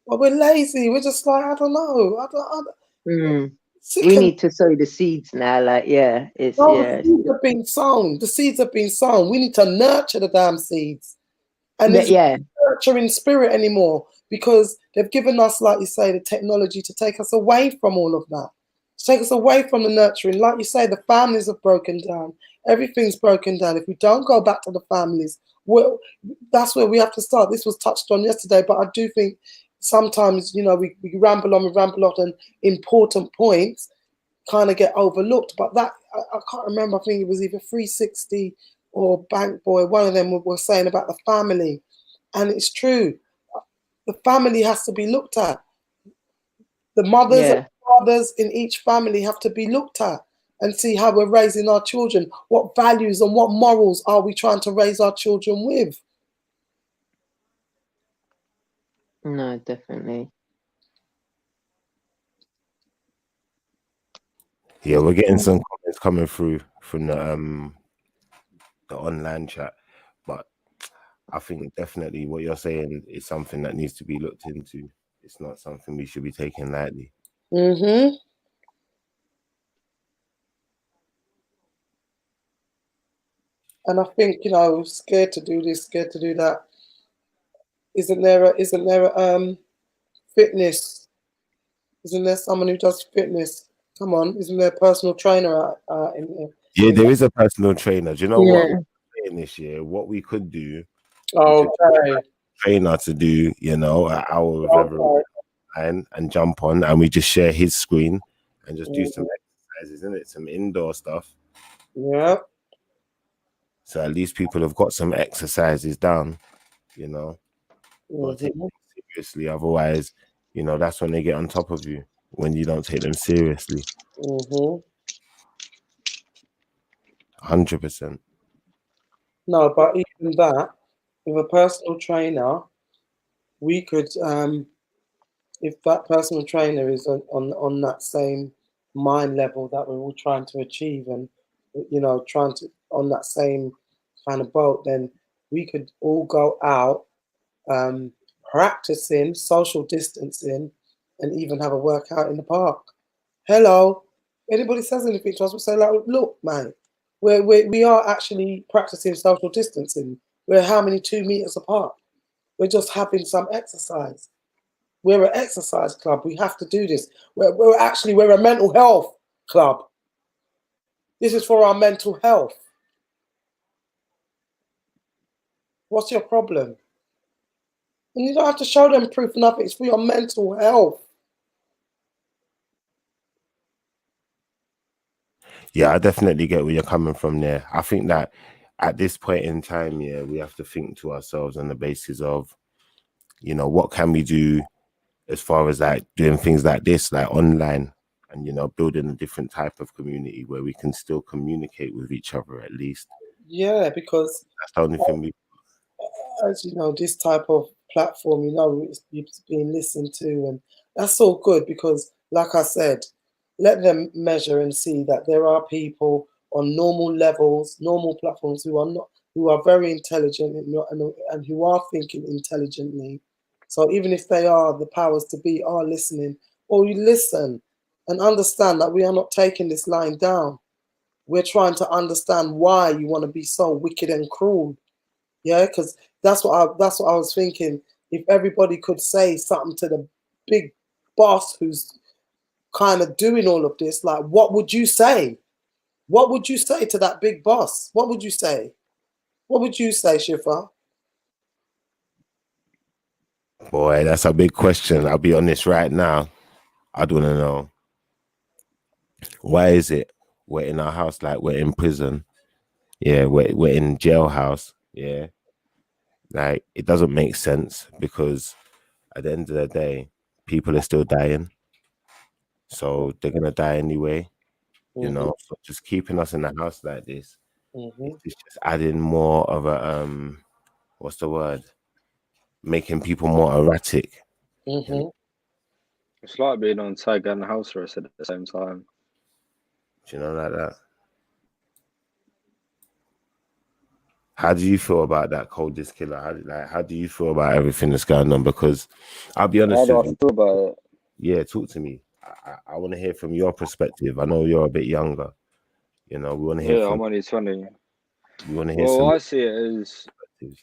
Well, we're lazy. We're just like, I don't know. Sick We and need to sow the seeds now. Like, yeah, it's no, yeah, the seeds have been sown. The seeds have been sown. We need to nurture the damn seeds. And it's yeah, nurturing spirit anymore because they've given us, like you say, the technology to take us away from all of that. To take us away from the nurturing. Like you say, the families have broken down. Everything's broken down. If we don't go back to the families, well, that's where we have to start. This was touched on yesterday, but I do think sometimes, you know, we ramble on and important points kind of get overlooked. But that, I can't remember, I think it was either 360 or Bank Boy, one of them were saying about the family. And it's true. The family has to be looked at. The mothers and fathers in each family have to be looked at and see how we're raising our children. What values and what morals are we trying to raise our children with? no, definitely. Yeah, we're getting some comments coming through from the online chat, but I think definitely what you're saying is something that needs to be looked into. It's not something we should be taking lightly. Mm-hmm. And I think, you know, scared to do this, scared to do that. Isn't there a fitness? Isn't there someone who does fitness? Come on, isn't there a personal trainer out in there? Yeah, there is a personal trainer. Do you know what? Saying this year, what we could do, we could get a trainer to do, you know, an hour of every and jump on, and we just share his screen and just do some exercises, isn't it? Some indoor stuff. Yeah. So at least people have got some exercises down, you know. Got to take them seriously, otherwise, you know, that's when they get on top of you, when you don't take them seriously. 100%. No, but even that, with a personal trainer, we could, if that personal trainer is on that same mind level that we're all trying to achieve, and you know, trying to on that same kind of boat, then we could all go out, practicing social distancing, and even have a workout in the park. Hello, anybody says anything to us, we say like, look, man, we are actually practicing social distancing. We're how many 2 meters apart? We're just having some exercise. We're an exercise club. We have to do this. We're a mental health club. This is for our mental health. What's your problem? And you don't have to show them proof, nothing. It's for your mental health. Yeah, I definitely get where you're coming from there. I think that at this point in time, yeah, we have to think to ourselves on the basis of, you know, what can we do as far as like doing things like this, like online, and, you know, building a different type of community where we can still communicate with each other at least. Yeah, because that's the only thing we. As you know, this type of platform, you know, it's being listened to, and that's all good because, like I said, let them measure and see that there are people on normal levels, normal platforms who are very intelligent and who are thinking intelligently. So even if they are the powers to be are listening, or you listen and understand that we are not taking this line down. We're trying to understand why you want to be so wicked and cruel. Yeah, because that's what I was thinking. If everybody could say something to the big boss who's kind of doing all of this, like, what would you say? What would you say to that big boss? What would you say? What would you say, Shiffa? Boy, that's a big question. I'll be honest right now. I'd want to know. Why is it we're in our house like we're in prison? Yeah, we're in jailhouse. Yeah, like it doesn't make sense because at the end of the day, people are still dying, so they're gonna die anyway. You Mm-hmm. know, so just keeping us in the house like this, Mm-hmm. it's just adding more of a what's the word? Making people more erratic. Mm-hmm. It's like being on tag and house arrest at the same time. You know, like that. How do you feel about that coldest killer? How do you feel about everything that's going on? Because I'll be How honest do I with you. feel about it? Yeah, talk to me. I want to hear from your perspective. I know you're a bit younger. You know, we want to hear Yeah, from. I'm only 20. We want to hear Well, some. I see it as,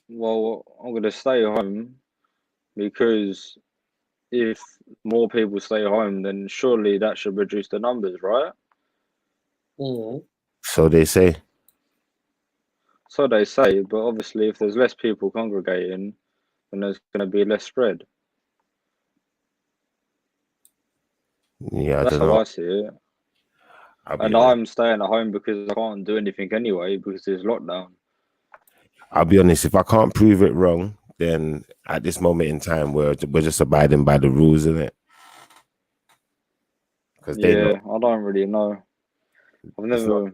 well, I'm going to stay home because if more people stay home, then surely that should reduce the numbers, right? Mm-hmm. So they say. So they say, but obviously if there's less people congregating, then there's going to be less spread. Yeah, I That's don't how know. I see it. I'll be And honest. I'm staying at home because I can't do anything anyway because there's lockdown. I'll be honest. If I can't prove it wrong, then at this moment in time, we're just abiding by the rules, isn't it? Because they know Yeah, I don't really know. I've it's not. never.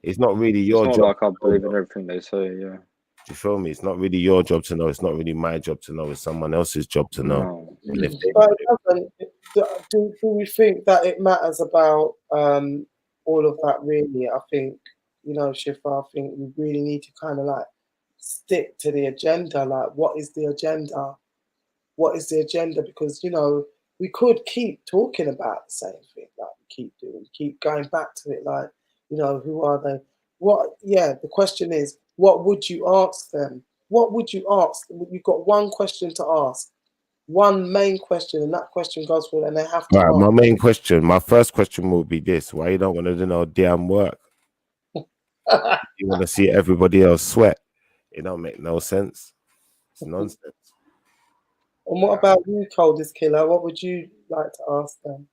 It's not really It's your not job. like I To know, believe in though. everything they say. Yeah. Do you feel me? It's not really your job to know. It's not really my job to know. It's someone else's job to know. No. And if they But it doesn't. Do we think that it matters about all of that? Really, I think Shifra. I think we really need to kind of like stick to the agenda. Like, what is the agenda? What is the agenda? Because we could keep talking about the same thing, like we keep doing, keep going back to it. Like, who are they? What? Yeah. The question is, what would you ask them? What would you ask? You've got one question to ask, one main question, and that question goes for, and they have to Right, my first question will be this: why you don't want to do no damn work? answer. You want to see everybody else sweat? It don't make no sense. It's nonsense. And what about you, coldest killer? What would you like to ask them?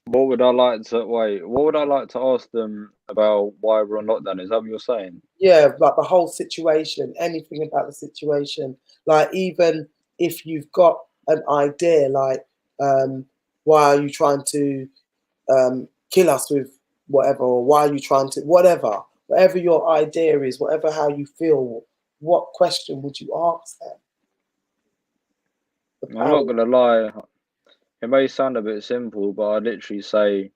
What would I like to wait? What would I like to ask them about why we're on lockdown? Is that what you're saying? Yeah, like the whole situation, anything about the situation. Like, even if you've got an idea, like, why are you trying to kill us with whatever, or why are you trying to, whatever your idea is, whatever how you feel, what question would you ask them? The I'm not power. gonna lie. It may sound a bit simple, but I'd literally say,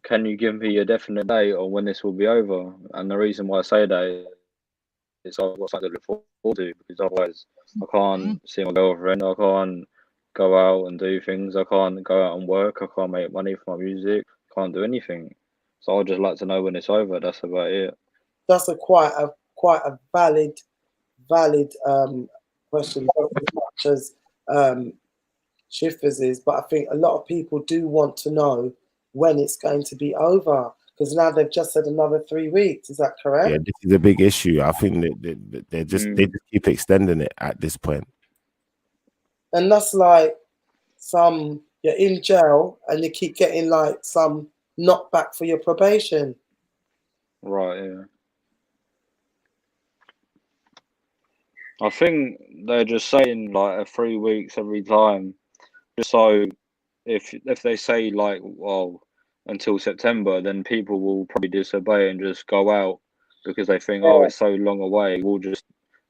"Can you give me a definite date on when this will be over?" And the reason why I say that is I've got something to look forward to, because otherwise I can't see my girlfriend, I can't go out and do things, I can't go out and work, I can't make money for my music, can't do anything. So I'd just like to know when it's over. That's about it. That's quite a valid question, not as much as Shiffa's is, but I think a lot of people do want to know when it's going to be over, because now they've just said another 3 weeks. Is that correct? Yeah, this is a big issue. I think that they just keep extending it at this point. And that's like you're in jail and you keep getting like some knockback for your probation. Right, yeah. I think they're just saying like 3 weeks every time, just so if they say like, well, until September, then people will probably disobey and just go out because they think, oh, it's so long away. We'll just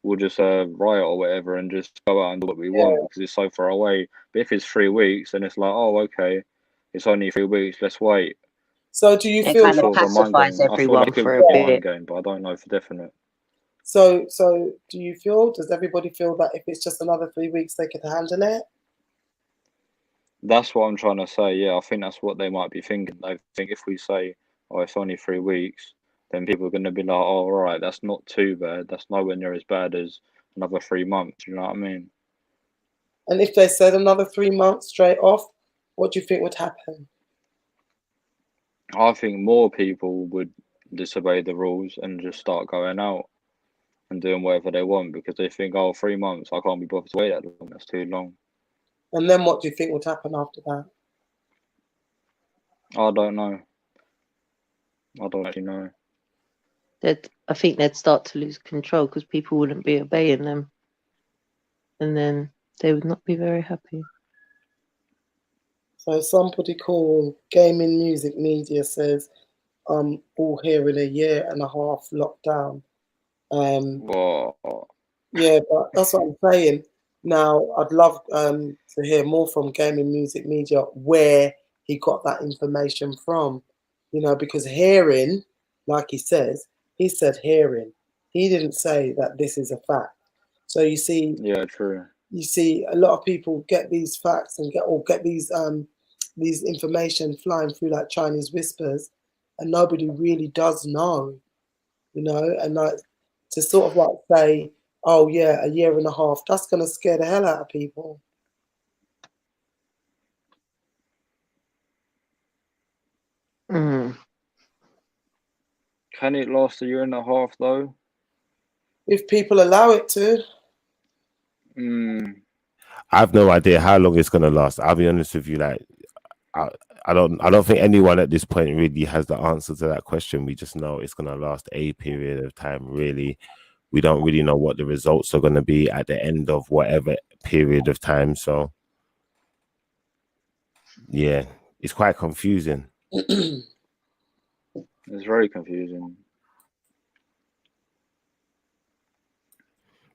riot or whatever and just go out and do what we want because it's so far away. But if it's 3 weeks, then it's like, oh, okay, it's only 3 weeks. Let's wait. So do you It feel kind of Sort of a mind pacifies game. I feel everyone like it for could a be a bit. mind game, but I don't know for definite. So does everybody feel that if it's just another 3 weeks they could handle it? That's what I'm trying to say. Yeah, I think that's what they might be thinking. They think if we say, oh, it's only 3 weeks, then people are going to be like, oh, all right, that's not too bad. That's nowhere near as bad as another 3 months. You know what I mean? And if they said another 3 months straight off, what do you think would happen? I think more people would disobey the rules and just start going out and doing whatever they want because they think, oh, 3 months, I can't be bothered to wait that long. That's too long. And then what do you think would happen after that? I don't know. I don't actually know. I think they'd start to lose control because people wouldn't be obeying them, and then they would not be very happy. So somebody called Gaming Music Media says, all here in a year and a half lockdown. Whoa. Yeah, but that's what I'm saying. Now, I'd love to hear more from Gaming Music Media where he got that information from. You know, because hearing, like he said hearing. He didn't say that this is a fact. So you see, Yeah, true. you see a lot of people get these facts and get these information flying through like Chinese whispers, and nobody really does know, you know, and like to sort of like say, oh yeah, a year and a half, that's gonna scare the hell out of people. Mm. Can it last a year and a half though? If people allow it to. I've no idea how long it's gonna last. I'll be honest with you, like I don't think anyone at this point really has the answer to that question. We just know it's gonna last a period of time. Really, we don't really know what the results are gonna be at the end of whatever period of time. So yeah, it's quite confusing. It's very confusing.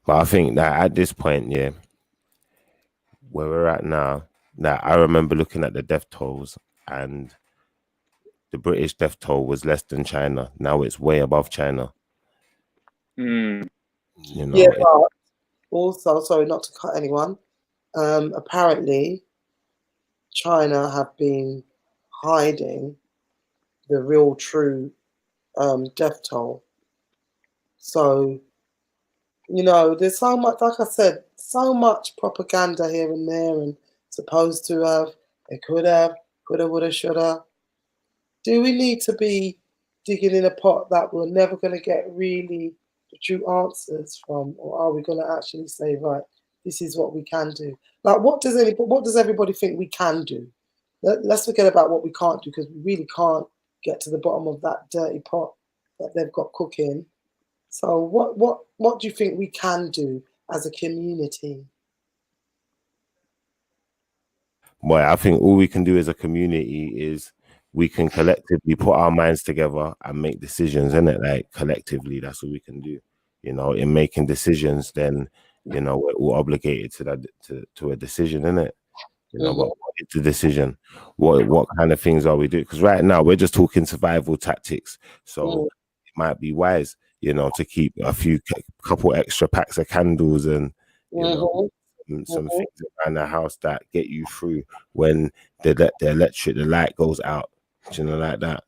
But I think that at this point, yeah, where we're at now, that I remember looking at the death tolls, and the British death toll was less than China. Now it's way above China. You know, Yeah, but also, sorry, not to cut anyone. Apparently, China have been hiding the real, true death toll. So, you know, there's so much, like I said, so much propaganda here and there, and supposed to have, they could have, coulda, woulda, shoulda. Do we need to be digging in a pot that we're never going to get really the true answers from, or are we going to actually say, right, this is what we can do? Like, what does everybody think we can do? Let's forget about what we can't do, because we really can't get to the bottom of that dirty pot that they've got cooking. So what do you think we can do as a community? Well, I think all we can do as a community is we can collectively put our minds together and make decisions, isn't it? Like collectively, that's what we can do. You know, in making decisions, then you know we're all obligated to that to a decision, isn't it? You know, what is the decision? What kind of things are we doing? Because right now we're just talking survival tactics. So it might be wise, you know, to keep a couple extra packs of candles and you know some things around the house that get you through when the light goes out. You know, like that.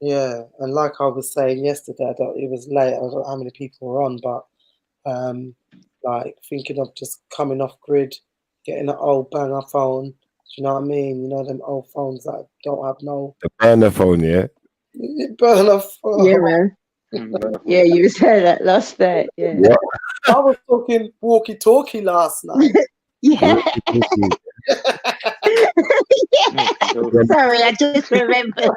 Yeah, and like I was saying yesterday, it was late. I don't know how many people were on, but like thinking of just coming off grid, getting an old banger phone. Do you know what I mean? You know them old phones that don't have no The burner phone, yeah. burner phone. Yeah, man. Yeah, you were saying that last night. Yeah. I was talking walkie-talkie last night. Yeah. Sorry, I just remembered.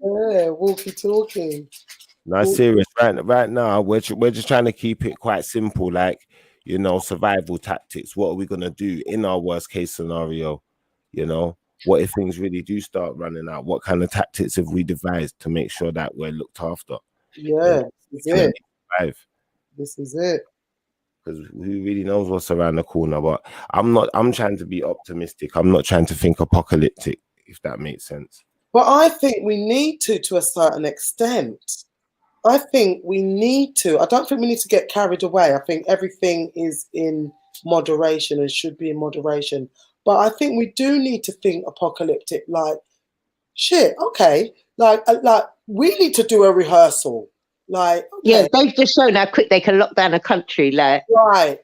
Yeah, walkie-talkie. No, serious. Right now, we're just trying to keep it quite simple, like you know, survival tactics. What are we gonna do in our worst case scenario? You know, what if things really do start running out? What kind of tactics have we devised to make sure that we're looked after? Yeah, this is it. Survive. This is it. Because who really knows what's around the corner? But I'm trying to be optimistic. I'm not trying to think apocalyptic, if that makes sense. But I think we need to a certain extent. I think we need to. I don't think we need to get carried away. I think everything is in moderation and should be in moderation. But I think we do need to think apocalyptic, like, shit, okay. Like we need to do a rehearsal. Like, okay. Yeah, they've just shown how quick they can lock down a country. Like, right.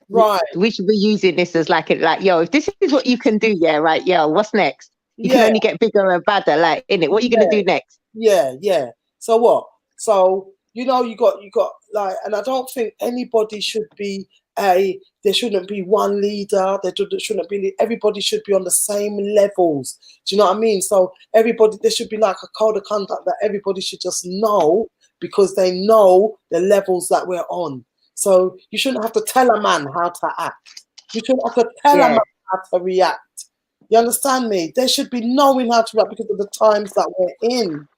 We should be using this as like, yo, if this is what you can do, yeah, right, yo, what's next? You can only get bigger and badder, like, innit? What are you gonna do next? Yeah. So what? So you know, you got like, and I don't think anybody should be there shouldn't be one leader. There shouldn't be. Everybody should be on the same levels. Do you know what I mean? So everybody, there should be like a code of conduct that everybody should just know, because they know the levels that we're on. So you shouldn't have to tell a man how to act. You shouldn't have to tell a man how to react. You understand me? They should be knowing how to react because of the times that we're in.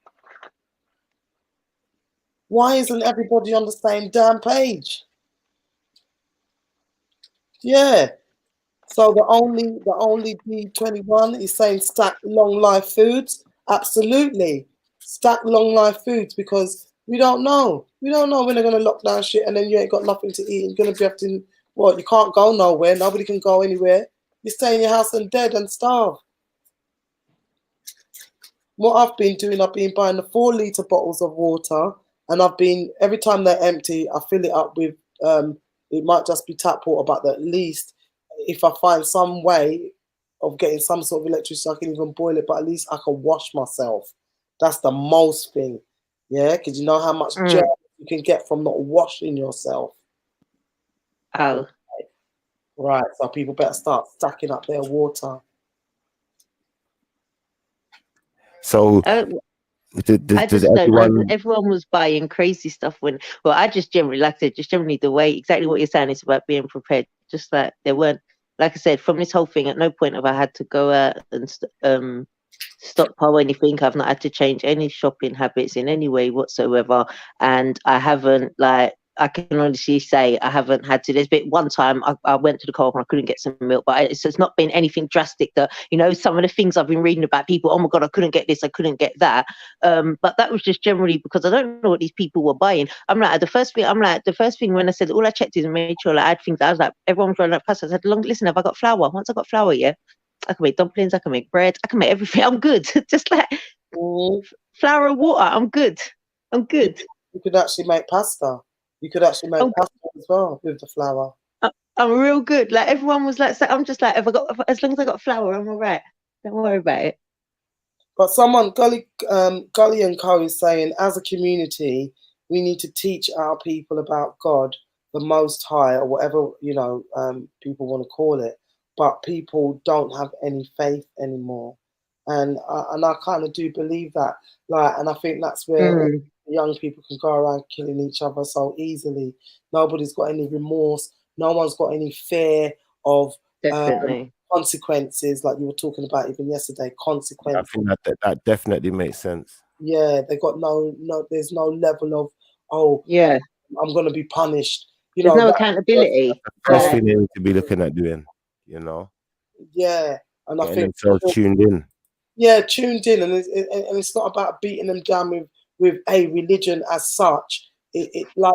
Why isn't everybody on the same damn page? Yeah. So the only D21 is saying stack long life foods. Absolutely. Stack long life foods, because we don't know. We don't know when they're going to lock down shit and then you ain't got nothing to eat. You're going to be having, what, you can't go nowhere. Nobody can go anywhere. You stay in your house and dead and starve. What I've been doing, I've been buying the 4-litre bottles of water, and I've been, every time they're empty, I fill it up with, it might just be tap water, but at least if I find some way of getting some sort of electricity, I can even boil it, but at least I can wash myself. That's the most thing. Yeah, because you know how much germs you can get from not washing yourself. Oh. Right, so people better start stacking up their water. So I does just don't know. everyone? Everyone was buying crazy stuff when. Well, I just generally, like I said, just generally the way exactly what you're saying is about being prepared. Just like there weren't, like I said, from this whole thing, at no point have I had to go out and stockpile anything. I've not had to change any shopping habits in any way whatsoever, and I haven't, like, I can honestly say I haven't had to. There's been one time I went to the co-op and I couldn't get some milk, but it's not been anything drastic that, you know, some of the things I've been reading about people, oh my God, I couldn't get this, I couldn't get that. But that was just generally because I don't know what these people were buying. The first thing when I said, all I checked is and made sure like, I had things, I was like, everyone was running up past. I said, listen, have I got flour? Once I got flour, yeah, I can make dumplings, I can make bread, I can make everything. I'm good. Just like flour and water, I'm good. I'm good. You could actually make pasta. You could actually make pasta as well with the flour. I'm real good. Like everyone was like, so I'm just like, as long as I got flour, I'm all right. Don't worry about it. But someone, Gully and Co is saying, as a community, we need to teach our people about God, the Most High, or whatever, you know, people want to call it. But people don't have any faith anymore, and I kind of do believe that. Like, and I think that's where young people can go around killing each other so easily. Nobody's got any remorse. No one's got any fear of consequences, like you were talking about even yesterday. Consequences. I think that definitely makes sense. Yeah, they got no. There's no level of, oh yeah, I'm going to be punished. You There's know, no accountability. That's the first thing they need to be looking at doing. You know. Yeah, and I think themselves tuned in. Yeah, tuned in, and it's not about beating them down with a religion as such. It like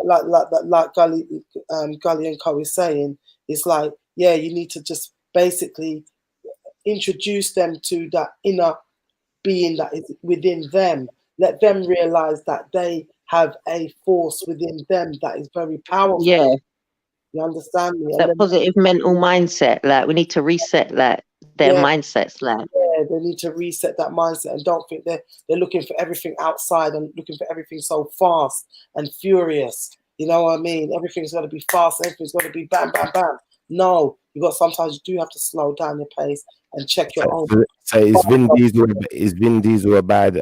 Gully and Co is saying, it's like, yeah, you need to just basically introduce them to that inner being that is within them. Let them realize that they have a force within them that is very powerful. Yeah. You understand me? That positive mental mindset, like we need to reset their mindsets, like. Yeah, they need to reset that mindset and don't think they're looking for everything outside and looking for everything so fast and furious. You know what I mean? Everything's got to be fast. Everything's got to be bam, bam, bam. No, sometimes you do have to slow down your pace and check your own. So is Vin Diesel a bad?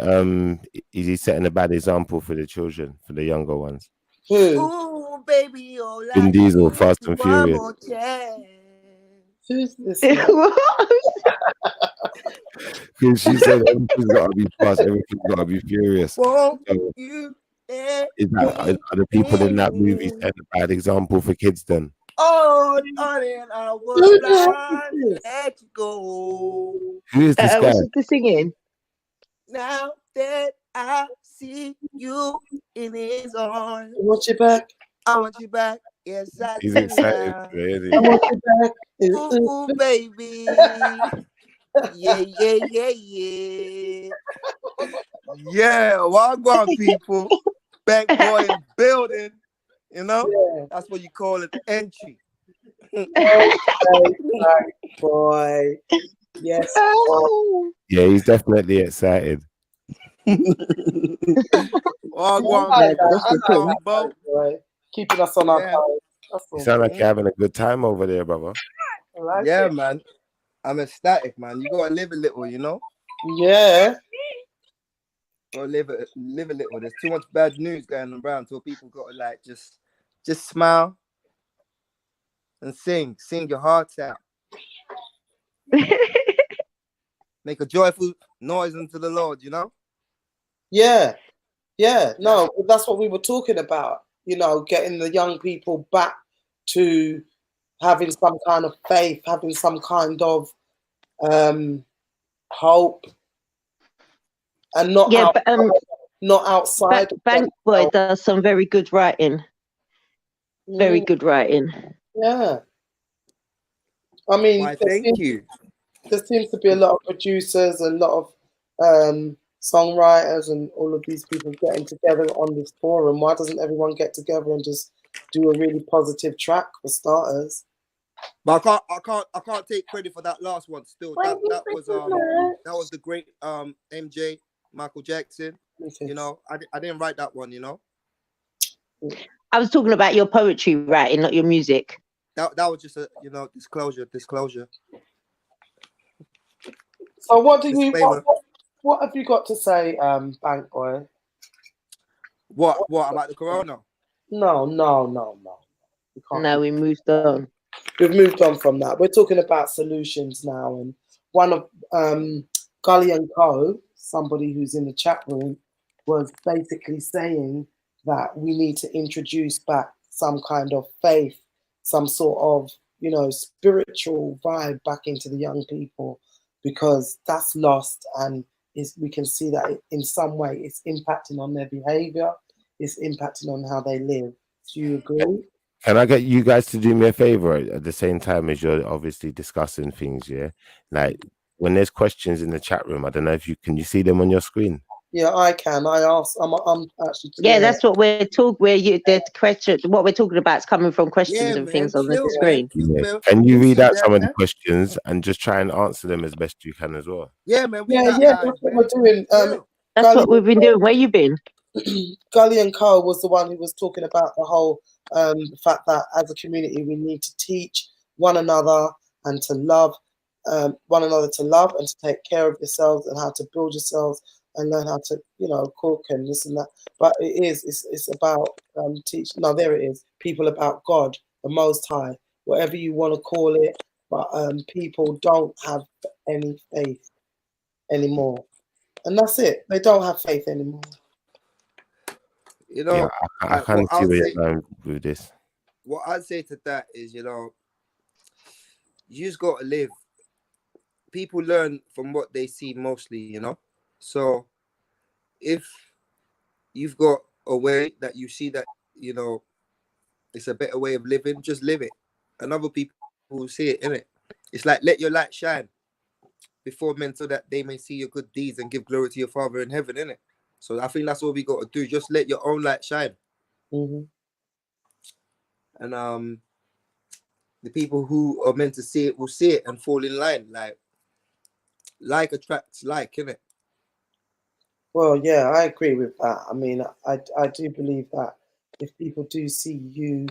Is he setting a bad example for the children, for the younger ones? Who? Ooh, baby, oh, Vin Diesel, Fast and Furious. Who's this? Because she said everything's got to be fast, everything's got to be furious. So, are the people in that movie setting a bad example for kids then? Oh, then I was blind to let you go. Who is this guy? What's the singing? Now that I see you in his arms, I want you back. I want you back. Yes, I He's do excited. now. Really. I want you back. Ooh, baby. Yeah. Yeah, Wagwan people. Back boy in building. You know? Yeah. That's what you call it, entry. Boy. Yes. Yeah, he's definitely excited. Wagwan, keeping us on our toes. That's You all sound like good. you're having a good time over there, brother. I like Yeah, it. man. I'm ecstatic, man. You gotta live a little, you know. Yeah. Gotta live a little. There's too much bad news going around, so people gotta like just smile and sing your hearts out. Make a joyful noise unto the Lord, you know. Yeah. Yeah. No, that's what we were talking about. You know, getting the young people back to having some kind of faith, having some kind of hope, and not Yeah, out, but not outside. Bank Boy does some very good writing. Very good writing. Yeah. I mean, Why, thank you. There seems to be a lot of producers, a lot of songwriters, and all of these people getting together on this forum. Why doesn't everyone get together and just do a really positive track for starters? But I can't take credit for that last one. Still, that was the great MJ Michael Jackson. You know, I didn't write that one. You know, I was talking about your poetry writing, not your music. that was just a disclosure. So what do you what have you got to say, Bank Boy? What about the corona? No. No, we moved on. We've moved on from that. We're talking about solutions now, and one of Gully and Co, somebody who's in the chat room, was basically saying that we need to introduce back some kind of faith, some sort of spiritual vibe back into the young people, because that's lost, and we can see that in some way it's impacting on their behavior, it's impacting on how they live. Do you agree? Can I get you guys to do me a favor at the same time as you're obviously discussing things? Yeah, like when there's questions in the chat room, I don't know if you see them on your screen. Yeah, I can. I'm actually. Yeah, that's what we're talking. The question, what we're talking about, is coming from questions and things on the screen. Yeah. Can you read out some of the questions and just try and answer them as best you can as well? Yeah, man. That's what we're doing. That's what we've been doing. Where you been? Gully and Co was the one who was talking about the whole fact that as a community we need to teach one another and to love one another, to love and to take care of yourselves, and how to build yourselves and learn how to cook and this and that. But it's about teach. No, there it is. People about God, the Most High, whatever you want to call it. But people don't have any faith anymore, and that's it. They don't have faith anymore. You know, yeah, I can't see where you're going with this. What I'd say to that is, you just got to live. People learn from what they see mostly, So if you've got a way that you see that, it's a better way of living, just live it. And other people will see it, innit? It's like, let your light shine before men so that they may see your good deeds and give glory to your Father in heaven, innit? So I think that's all we got to do. Just let your own light shine. Mm-hmm. And the people who are meant to see it will see it and fall in line. Like attracts like, innit? Well, yeah, I agree with that. I mean, I do believe that if people do see you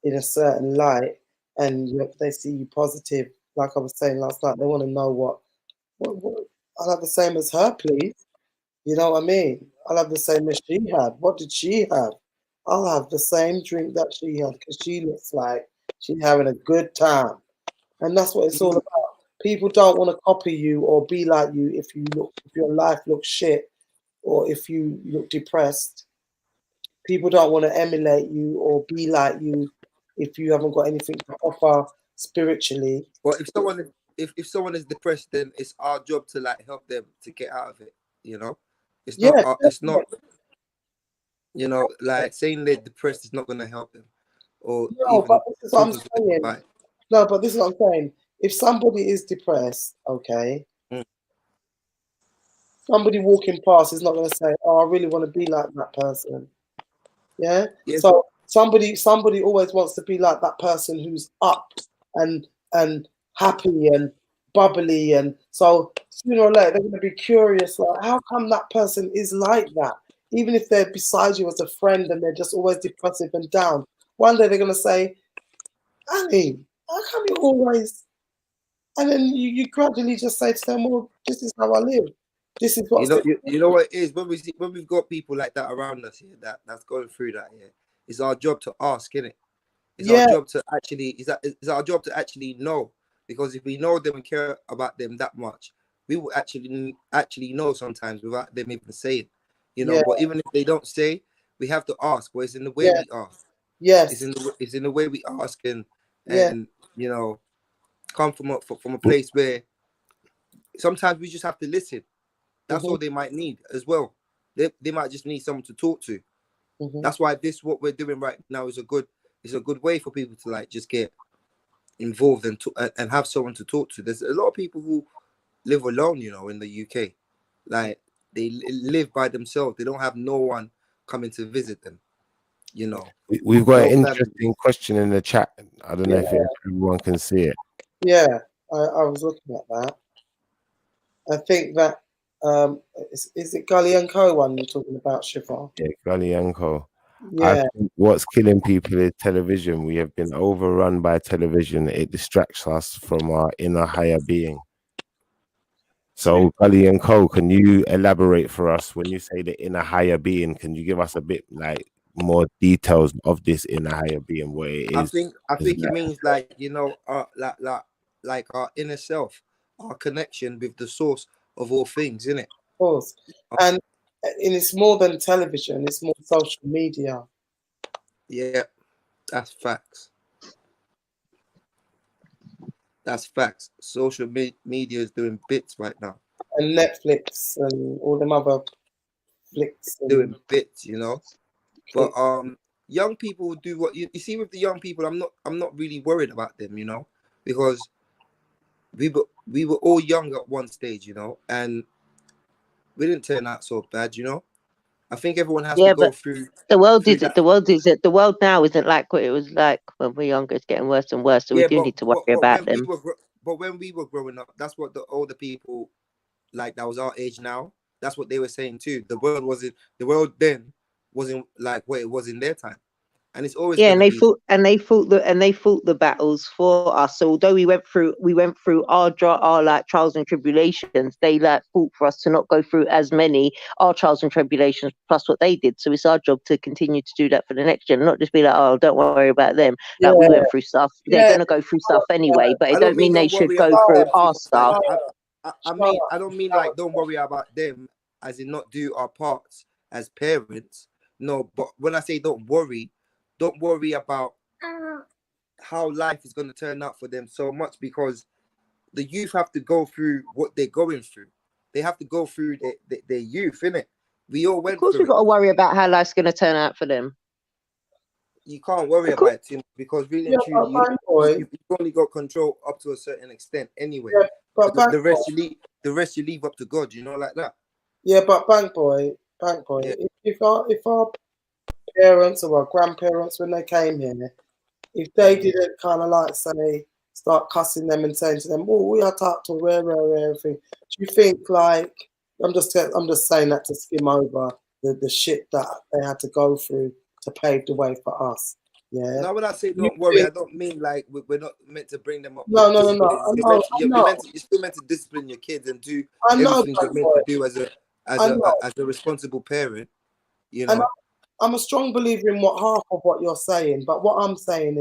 in a certain light and they see you positive, like I was saying last night, they want to know what I'll have the same as her, please. You know what I mean? I'll have the same as she had. What did she have? I'll have the same drink that she had, because she looks like she's having a good time. And that's what it's all about. People don't want to copy you or be like you if your life looks shit, or if you look depressed. People don't want to emulate you or be like you if you haven't got anything to offer spiritually. Well, if someone is depressed, then it's our job to help them to get out of it. It's not saying they're depressed is not going to help them. Or no, but this is what I'm saying. No, but this is what I'm saying. If somebody is depressed, okay, somebody walking past is not going to say, "Oh, I really want to be like that person." Yeah. Yes. So somebody always wants to be like that person who's up and happy and bubbly, and so sooner or later they're going to be curious, like, how come that person is like that? Even if they're beside you as a friend and they're just always depressive and down, one day they're going to say, Annie, how come you always? And then you gradually just say to them, well, this is how I live. This is what's You know what it is when we've got people like that around us here that's going through that here. It's our job to ask, innit? It's our job to actually it's our job to actually know, because if we know them and care about them that much, we will actually know sometimes without them even saying, you know. But even if they don't say, we have to ask. But it's in the way we ask. Yes. It's in the way we ask, and you know, come from a place where sometimes we just have to listen. That's all they might need as well. They might just need someone to talk to. That's why what we're doing right now is a good way for people to like just get involved and have someone to talk to. There's a lot of people who live alone, you know, in the UK. Like they live by themselves. They don't have no one coming to visit them, you know. We've got No an family. interesting question in the chat. I don't know if everyone can see it. Yeah, I was looking at that. I think that is it Gully and Co one you're talking about, Shiffa? Yeah, Gully Uncle. Yeah. I think what's killing people is television. We have been overrun by television. It distracts us from our inner higher being. So, Gully and Co, can you elaborate for us when you say the inner higher being? Can you give us a bit like more details of this inner higher being, what it is? I think it means like, you know, like our inner self, our connection with the source of all things, isn't it? Of course. And it's more than television, it's more social media. Yeah, that's facts. That's facts. Social media is doing bits right now. And Netflix and all them other flicks. Doing bits, you know. But young people do what you see with the young people. I'm not really worried about them, you know, because we were all young at one stage, you know, and we didn't turn out so bad, you know. I think everyone has to go through. The world now isn't like what it was like when we were younger. It's getting worse and worse. So we do need to worry about them. But when we were growing up, that's what the older people, like that was our age now, that's what they were saying too. The world then wasn't like what it was in their time. And it's always and they fought the battles for us. So although we went through our like trials and tribulations, they like fought for us to not go through as many our trials and tribulations plus what they did. So it's our job to continue to do that for the next gen, not just be like, oh, don't worry about them. Like we went through stuff. They're gonna go through stuff anyway, but it don't mean they should go through our stuff. I don't mean like don't worry about them as in not do our parts as parents. No, but when I say don't worry about how life is going to turn out for them so much, because the youth have to go through what they're going through. They have to go through their youth, innit? We all went through it. Of course, we've got to worry about how life's going to turn out for them. You can't worry about it too much, because really and truly, you've only got control up to a certain extent anyway. Yeah, but the rest you leave up to God, you know, like that. Yeah, but Bank Boy, yeah. if our parents or our grandparents, when they came here, if they didn't kind of like say start cussing them and saying to them, "Oh, we are taught to wear everything," do you think like I'm just saying that to skim over the shit that they had to go through to pave the way for us? Yeah. Now, when I say don't worry, I don't mean like we're not meant to bring them up. No. You're still meant to discipline your kids and do everything you're meant to do as a responsible parent. You know. I'm a strong believer in half of what you're saying, but what I'm saying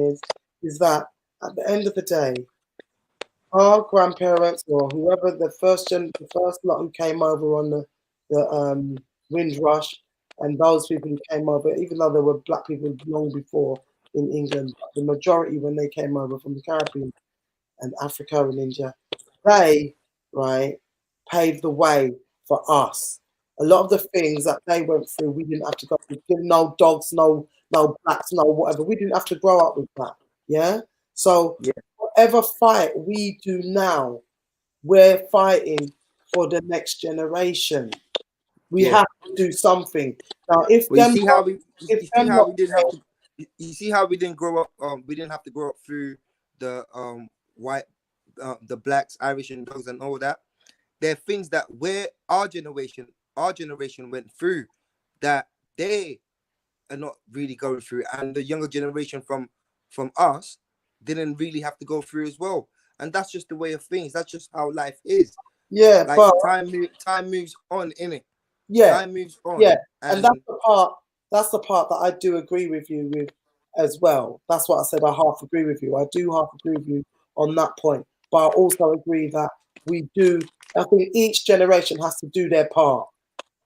is that at the end of the day, our grandparents or whoever the first lot who came over on the Windrush, and those people who came over, even though there were black people long before in England, the majority when they came over from the Caribbean and Africa and India, they paved the way for us. A lot of the things that they went through, we didn't have to go through. No dogs, no blacks, no whatever. We didn't have to grow up with that. Yeah. So whatever fight we do now, we're fighting for the next generation. We have to do something. Now, if you see how we didn't grow up. We didn't have to grow up through the white, the blacks, Irish, and dogs, and all that. There are things that our generation went through that they are not really going through, and the younger generation from us, didn't really have to go through as well. And that's just the way of things. That's just how life is. Yeah, Like but time moves on, innit? yeah, Time moves on. yeah, and And that's the part. That's the part that I do agree with you with as well. That's what I said. I half agree with you. I do half agree with you on that point. But I also agree that we do. I think each generation has to do their part.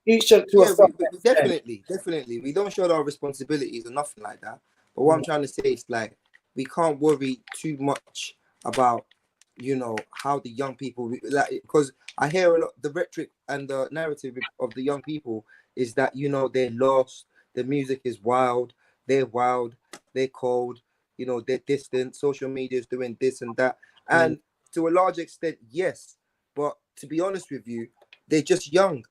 Each to a yeah, certain we extent. definitely. We don't show our responsibilities or nothing like that. But what I'm trying to say is like we can't worry too much about, you know, how the young people like, because I hear a lot the rhetoric and the narrative of the young people is that, you know, they're lost, the music is wild, they're cold, you know, they're distant, social media is doing this and that. And to a large extent, yes. But to be honest with you, they're just young.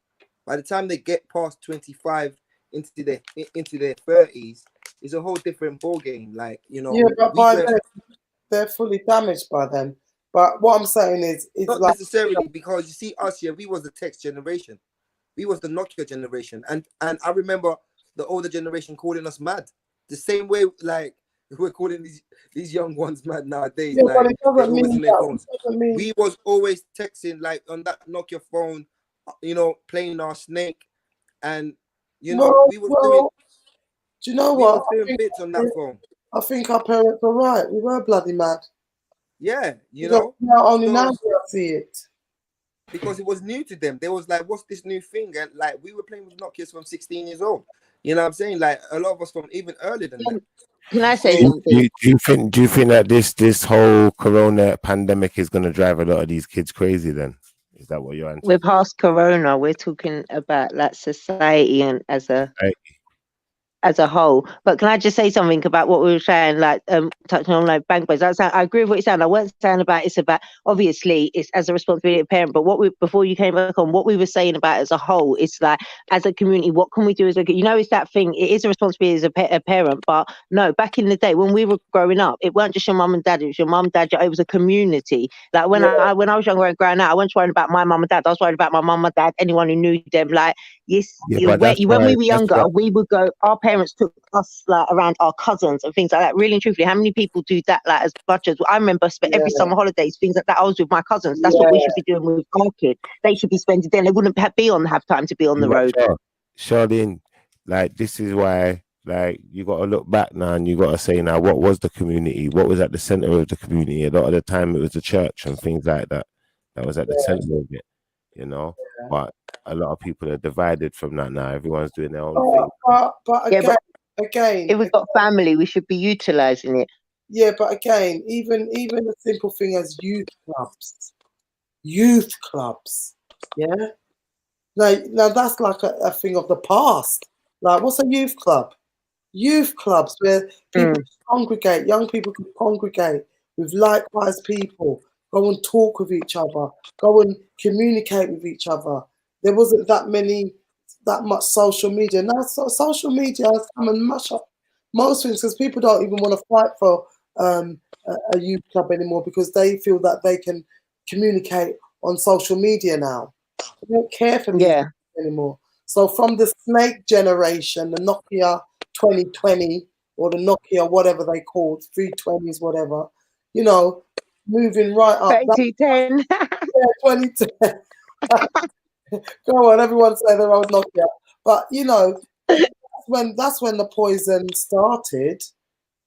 By the time they get past 25 into their 30s, it's a whole different ball game. Like, you know, Yeah, but by then they're fully damaged by then. But what I'm saying is, it's not like necessarily, because you see us here, we was the text generation, we was the Nokia generation, and I remember the older generation calling us mad, the same way like we're calling these young ones mad nowadays. yeah, but Like it they're doesn't always mean on their that. phones. It doesn't mean We was always texting like on that Nokia phone, you know, playing our Snake, and you know we was doing do you know we what? was doing bits on that phone. I think our parents were right. We were bloody mad. Yeah, you Because know. now only So, now do I see it. because it was new to them. They was like, what's this new thing? And like we were playing with Nokias from 16 years old. You know what I'm saying? Like a lot of us from even earlier than them. Can I say So, something? Do you think that this whole corona pandemic is going to drive a lot of these kids crazy? Then is that what you're We're anticipating? past Corona. We're talking about like society and as a whole. But can I just say something about what we were saying, like touching on like bank boys? I agree with what you're saying. I wasn't saying about it's about, obviously it's as a responsibility of parent, but what we, before you came back on, what we were saying about as a whole, it's like as a community, what can we do as a, you know, it's that thing, it is a responsibility as a parent, but no, back in the day when we were growing up, it weren't just your mum and dad, it was your mum, dad, it was a community. Like when I was younger and growing up, I wasn't worried about my mum and dad, I was worried about my mum and dad, anyone who knew them. Like yes, but that's when we why were younger, we would go, our parents took us like around our cousins and things like that. Really and truthfully, how many people do that? Like as much as I remember, every summer holidays, things like that. I was with my cousins. That's what we should be doing with our kids. They should be spending. Then they wouldn't have time to be on the road. Charlene, like this is why, like you got to look back now and you got to say now, what was the community? What was at the center of the community? A lot of the time, it was the church and things like that. That was at the center of it, you know. But a lot of people are divided from that now. Everyone's doing their own thing. But again, if we've got family, we should be utilizing it. Yeah, but again, even a simple thing as youth clubs, yeah. Now that's like a thing of the past. Like, what's a youth club? Youth clubs where people congregate, young people can congregate with likewise people, go and talk with each other, go and communicate with each other. There wasn't that much social media. Now social media has come and mash up most things because people don't even want to fight for a youth club anymore because they feel that they can communicate on social media now. They don't care for me anymore. So from the Snake generation, the Nokia 2020 or the Nokia whatever they called, 320s, whatever, you know, moving right up. 2010. Yeah, 2010. Go on, everyone say their old Nokia. But you know, that's when the poison started.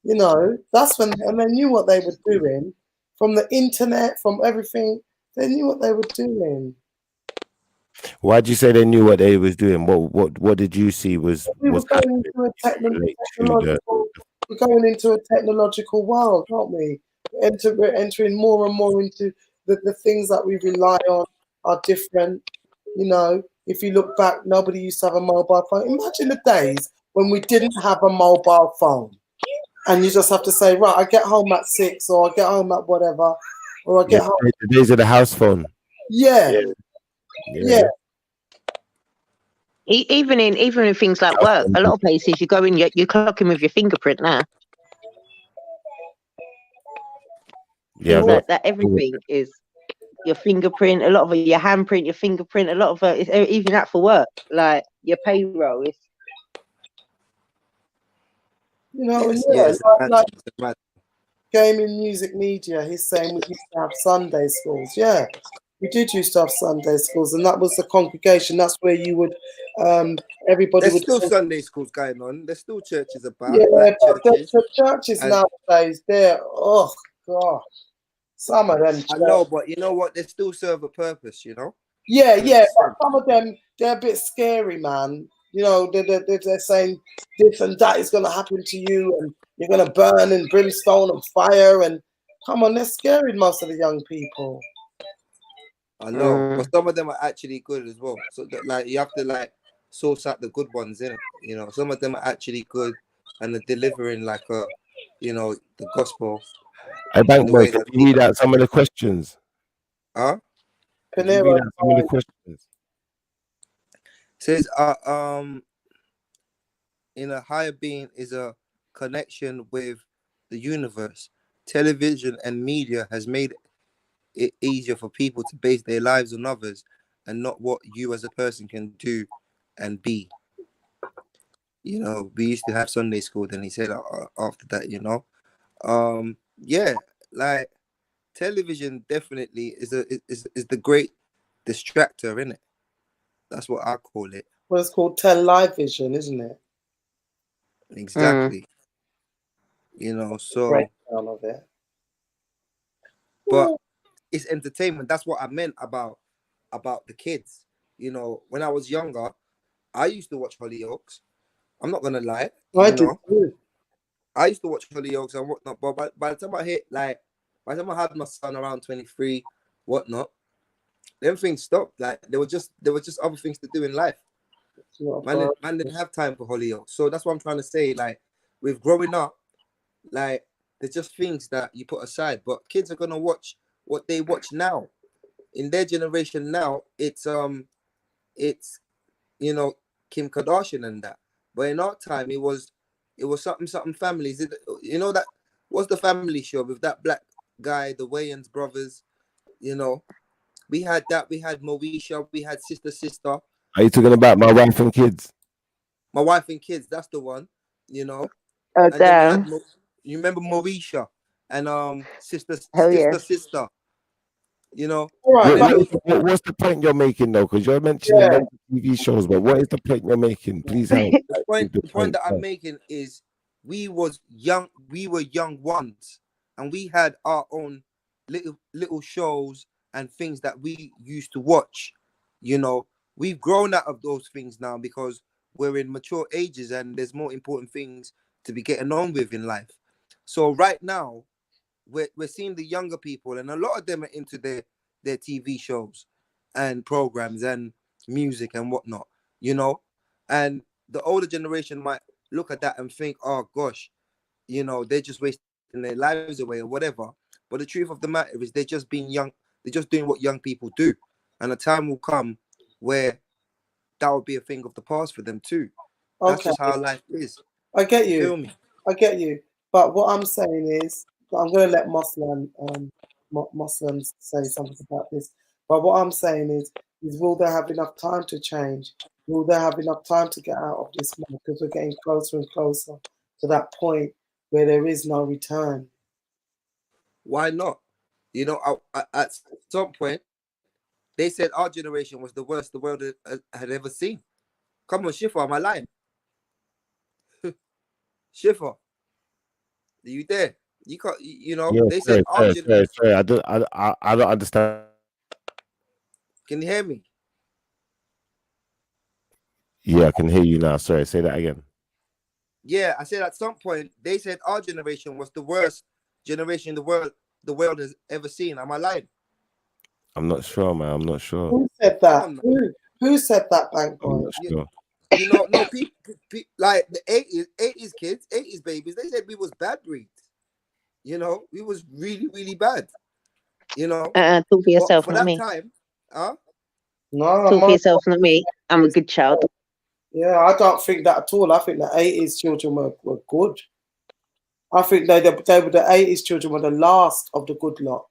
You know, that's when, and they knew what they were doing from the internet, from everything. They knew what they were doing. Why'd you say they knew what they was doing? What did you see was We're going into a technological world, aren't we? We're entering more and more into the things that we rely on are different. You know, if you look back, nobody used to have a mobile phone. Imagine the days when we didn't have a mobile phone. And you just have to say, right, I get home at 6 or I get home at whatever, or I get home. The days of the house phone. Yeah. Even in things like work, a lot of places you go in, you're clocking with your fingerprint now. Yeah, like that. Everything is your fingerprint. A lot of it, your handprint, your fingerprint. A lot of it, even that for work, like your payroll is. You know, yes, like gaming music media, he's saying we used to have Sunday schools. Yeah, we did used to have Sunday schools, and that was the congregation. That's where you would, everybody There's would. still Sunday schools going on. There's still churches about, Yeah, black but churches. the churches And nowadays, they're, oh God, some of them. I know, but you know what? They still serve a purpose, you know? Yeah, To an yeah, but extent. some of them, they're a bit scary, man. You know, they're saying this and that is going to happen to you, and you're going to burn in brimstone and fire. And come on, they're scaring most of the young people. I know, but some of them are actually good as well. So that, like, you have to like source out the good ones, innit? You know, some of them are actually good and they're delivering like a, you know, the gospel. Hey, Bank the Boy, way can that you read out some of the questions? Huh? Can you read out some of the questions? Says in a higher being is a connection with the universe. Television and media has made it easier for people to base their lives on others and not what you as a person can do and be. You know, we used to have Sunday school. Then he said after that, you know, yeah, like television definitely is the great distractor, isn't it? That's what I call it. Well, it's called Live Vision, isn't it? Exactly. You know, so Breakdown of it. but it's entertainment. That's what I meant about the kids. You know, when I was younger, I used to watch Hollyoaks. I'm not gonna lie. I You did know, too. I used to watch Hollyoaks and whatnot. But by the time I hit by the time I had my son around 23, whatnot, them things stopped. Like there were just other things to do in life. Man didn't have time for Hollyoaks. So that's what I'm trying to say. Like with growing up, like there's just things that you put aside. But kids are gonna watch what they watch now. In their generation now, it's you know, Kim Kardashian and that. But in our time, it was something families. You know that what's the family show with that black guy, the Wayans brothers. You know, we had that. We had Moesha. We had Sister. Are you talking about My Wife and Kids? My Wife and Kids. That's the one. You know. Oh, And then we damn. had you remember Moesha and Sister. You know. What's the point you're making though? Because you're mentioning loads of TV shows, but what is the point you're making? Please help. The point that I'm making is we were young ones, and we had our own little shows and things that we used to watch. You know, we've grown out of those things now because we're in mature ages and there's more important things to be getting on with in life. So right now, we're seeing the younger people, and a lot of them are into their TV shows and programs and music and whatnot, you know. And the older generation might look at that and think, oh gosh, you know, they're just wasting their lives away or whatever. But the truth of the matter is they're just being young, they're just doing what young people do. And a time will come where that will be a thing of the past for them too. That's just how life is. I get you. Feel me? I get you. But what I'm saying is, I'm going to let Muslims say something about this. But what I'm saying is will they have enough time to change? Will they have enough time to get out of this mode? Because we're getting closer and closer to that point where there is no return. Why not? You know, at some point, they said our generation was the worst the world had ever seen. Come on, Shiffa, am I lying? Shiffa, are you there? You can't. You know, they said our generation. Sorry, I don't understand. Can you hear me? Yeah, I can hear you now. Sorry, say that again. Yeah, I said at some point they said our generation was the worst generation the world has ever seen. Am I lying? I'm not sure, man. I'm not sure. Who said that? Who said that, Bank Boy? I'm not sure. You know, no people like the 80s kids, 80s babies. They said we was bad breeds. You know, we was really, really bad. You know, Talk for yourself, for not that me. time, No, talk for yourself, not me. I'm a good child. Yeah, I don't think that at all. I think the 80s children were good. I think the 80s children were the last of the good lot.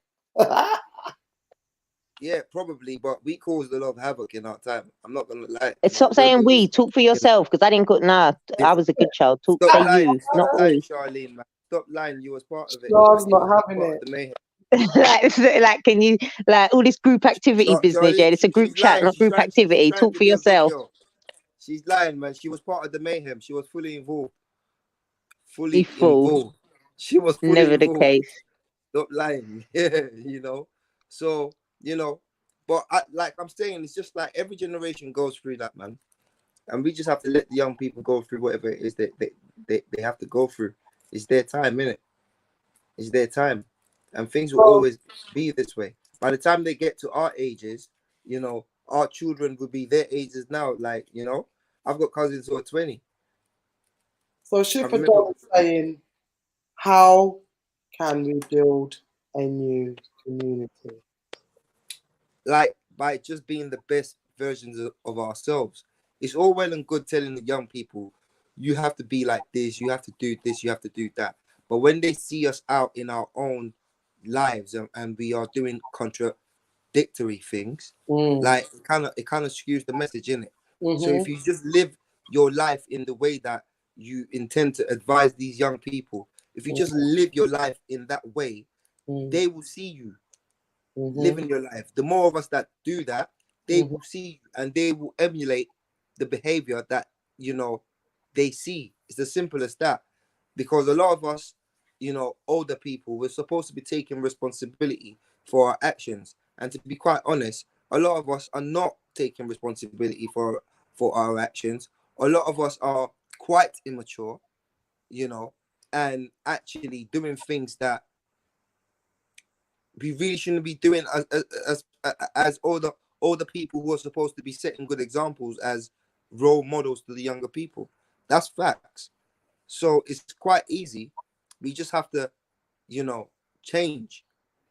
Yeah, probably, but we caused a lot of havoc in our time. I'm not gonna lie. Stop saying we. Talk for yourself, because I didn't go. Nah, I was a good child. Say you, not we. Charlene, man. Stop lying. You was part of it. Charles You not was having part it. of the mayhem. like, can you like all this group activity business? Yeah, it's a group She's chat, lying. not group She's activity. trying Talk to for be a big yourself. girl. She's lying, man. She was part of the mayhem. She was fully involved. You Fully fool. involved. She was fully Never the involved. case. Stop lying. Yeah, you know. So, you know, but like I'm saying, it's just like every generation goes through that, man. And we just have to let the young people go through whatever it is that they have to go through. It's their time, innit? It's their time. And things will So, always be this way. By the time they get to our ages, you know, our children will be their ages now. Like, you know, I've got cousins who are 20. so I Shiffa remember, Show is saying, how can we build a new community? like, by just being the best versions of ourselves. It's all well and good telling the young people, you have to be like this, you have to do this, you have to do that. But when they see us out in our own lives and we are doing contradictory things, like it kind of skews the message, in it. So if you just live your life in the way that you intend to advise these young people, if you just live your life in that way, they will see you living your life. The more of us that do that, they will see you and they will emulate the behavior that, you know, they see. It's as simple as that. Because a lot of us, you know, older people, we're supposed to be taking responsibility for our actions. And to be quite honest, a lot of us are not taking responsibility for our actions. A lot of us are quite immature, you know, and actually doing things that we really shouldn't be doing as older people who are supposed to be setting good examples as role models to the younger people. That's facts. So it's quite easy. We just have to, you know, change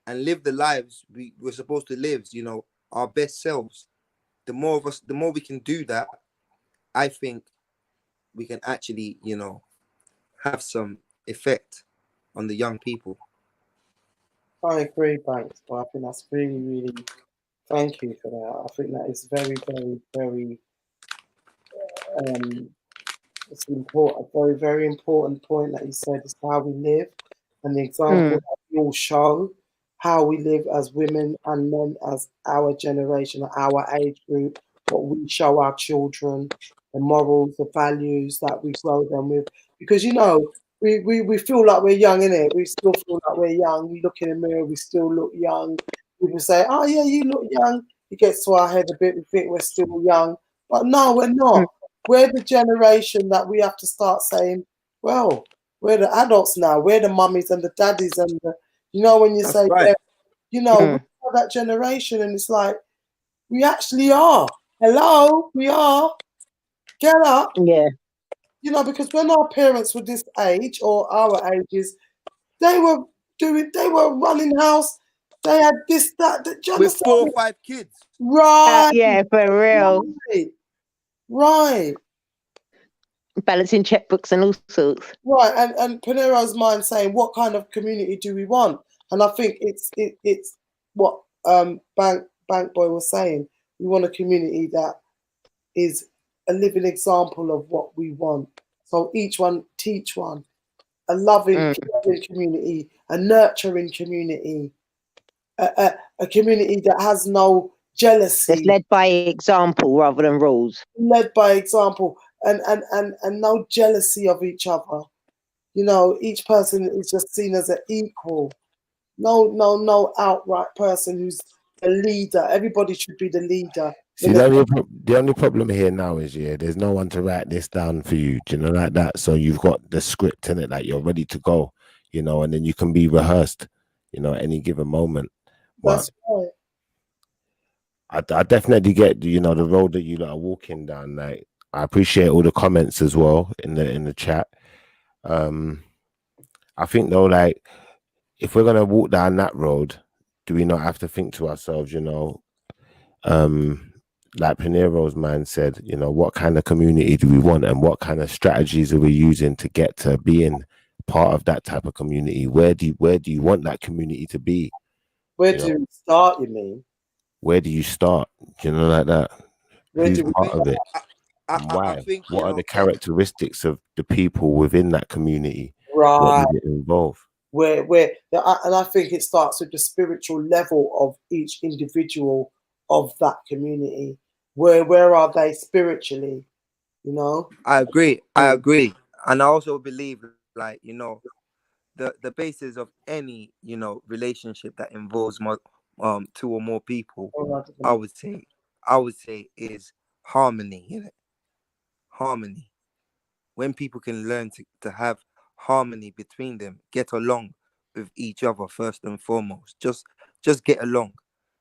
and live the lives we're supposed to live, you know, our best selves. The more of us, the more we can do that, I think we can actually, you know, have some effect on the young people. I agree, Banks, but I think that's really, really, thank you for that. I think that is very, very, very, it's important, a very, very important point that you said is how we live and the example that we all show how we live as women and men, as our generation, our age group, what we show our children, the morals, the values that we grow them with. Because, you know, we feel like we're young, innit? We still feel like we're young. We look in the mirror, we still look young. People say, oh, yeah, you look young. It gets to our head a bit. We think we're still young. But no, we're not. We're the generation that we have to start saying, well, we're the adults now. We're the mummies and the daddies and the, you know, when you That's say, right. you know, we are that generation, and it's like, we actually are. Hello, we are. Get up. Yeah. You know, because when our parents were this age or our ages, they were running house. They had this, that. Do you With understand? 4 or 5 kids. Right. Yeah, for real. Right. Balancing checkbooks and all sorts. Right, and Panero's mind saying, what kind of community do we want? And I think it's what Bank Boy was saying. We want a community that is a living example of what we want. So each one teach one, a loving, caring community, a nurturing community, a community that has no jealousy. It's led by example rather than rules. Led by example, and no jealousy of each other. You know, each person is just seen as an equal. No outright person who's the leader. Everybody should be the leader. See, the only problem here now is, there's no one to write this down for you, do you know, like that. So you've got the script in it, like you're ready to go, you know, and then you can be rehearsed, you know, at any given moment. That's right. I definitely get, you know, the road that you lot are walking down. Like, I appreciate all the comments as well in the chat. I think though, like, if we're gonna walk down that road, do we not have to think to ourselves, you know, like Pinero's man said, you know, what kind of community do we want and what kind of strategies are we using to get to being part of that type of community? Where do you want that community to be? Where do you start, you mean? Where do you start? You know, like that. Who's part of it? I Why? think, what are the characteristics of the people within that community? Right. does it involve? And I think it starts with the spiritual level of each individual of that community. Where are they spiritually? You know. I agree. And I also believe, like, the basis of any, relationship that involves more, two or more people, I would say is harmony. Harmony. When people can learn to have harmony between them, get along with each other first and foremost, just get along,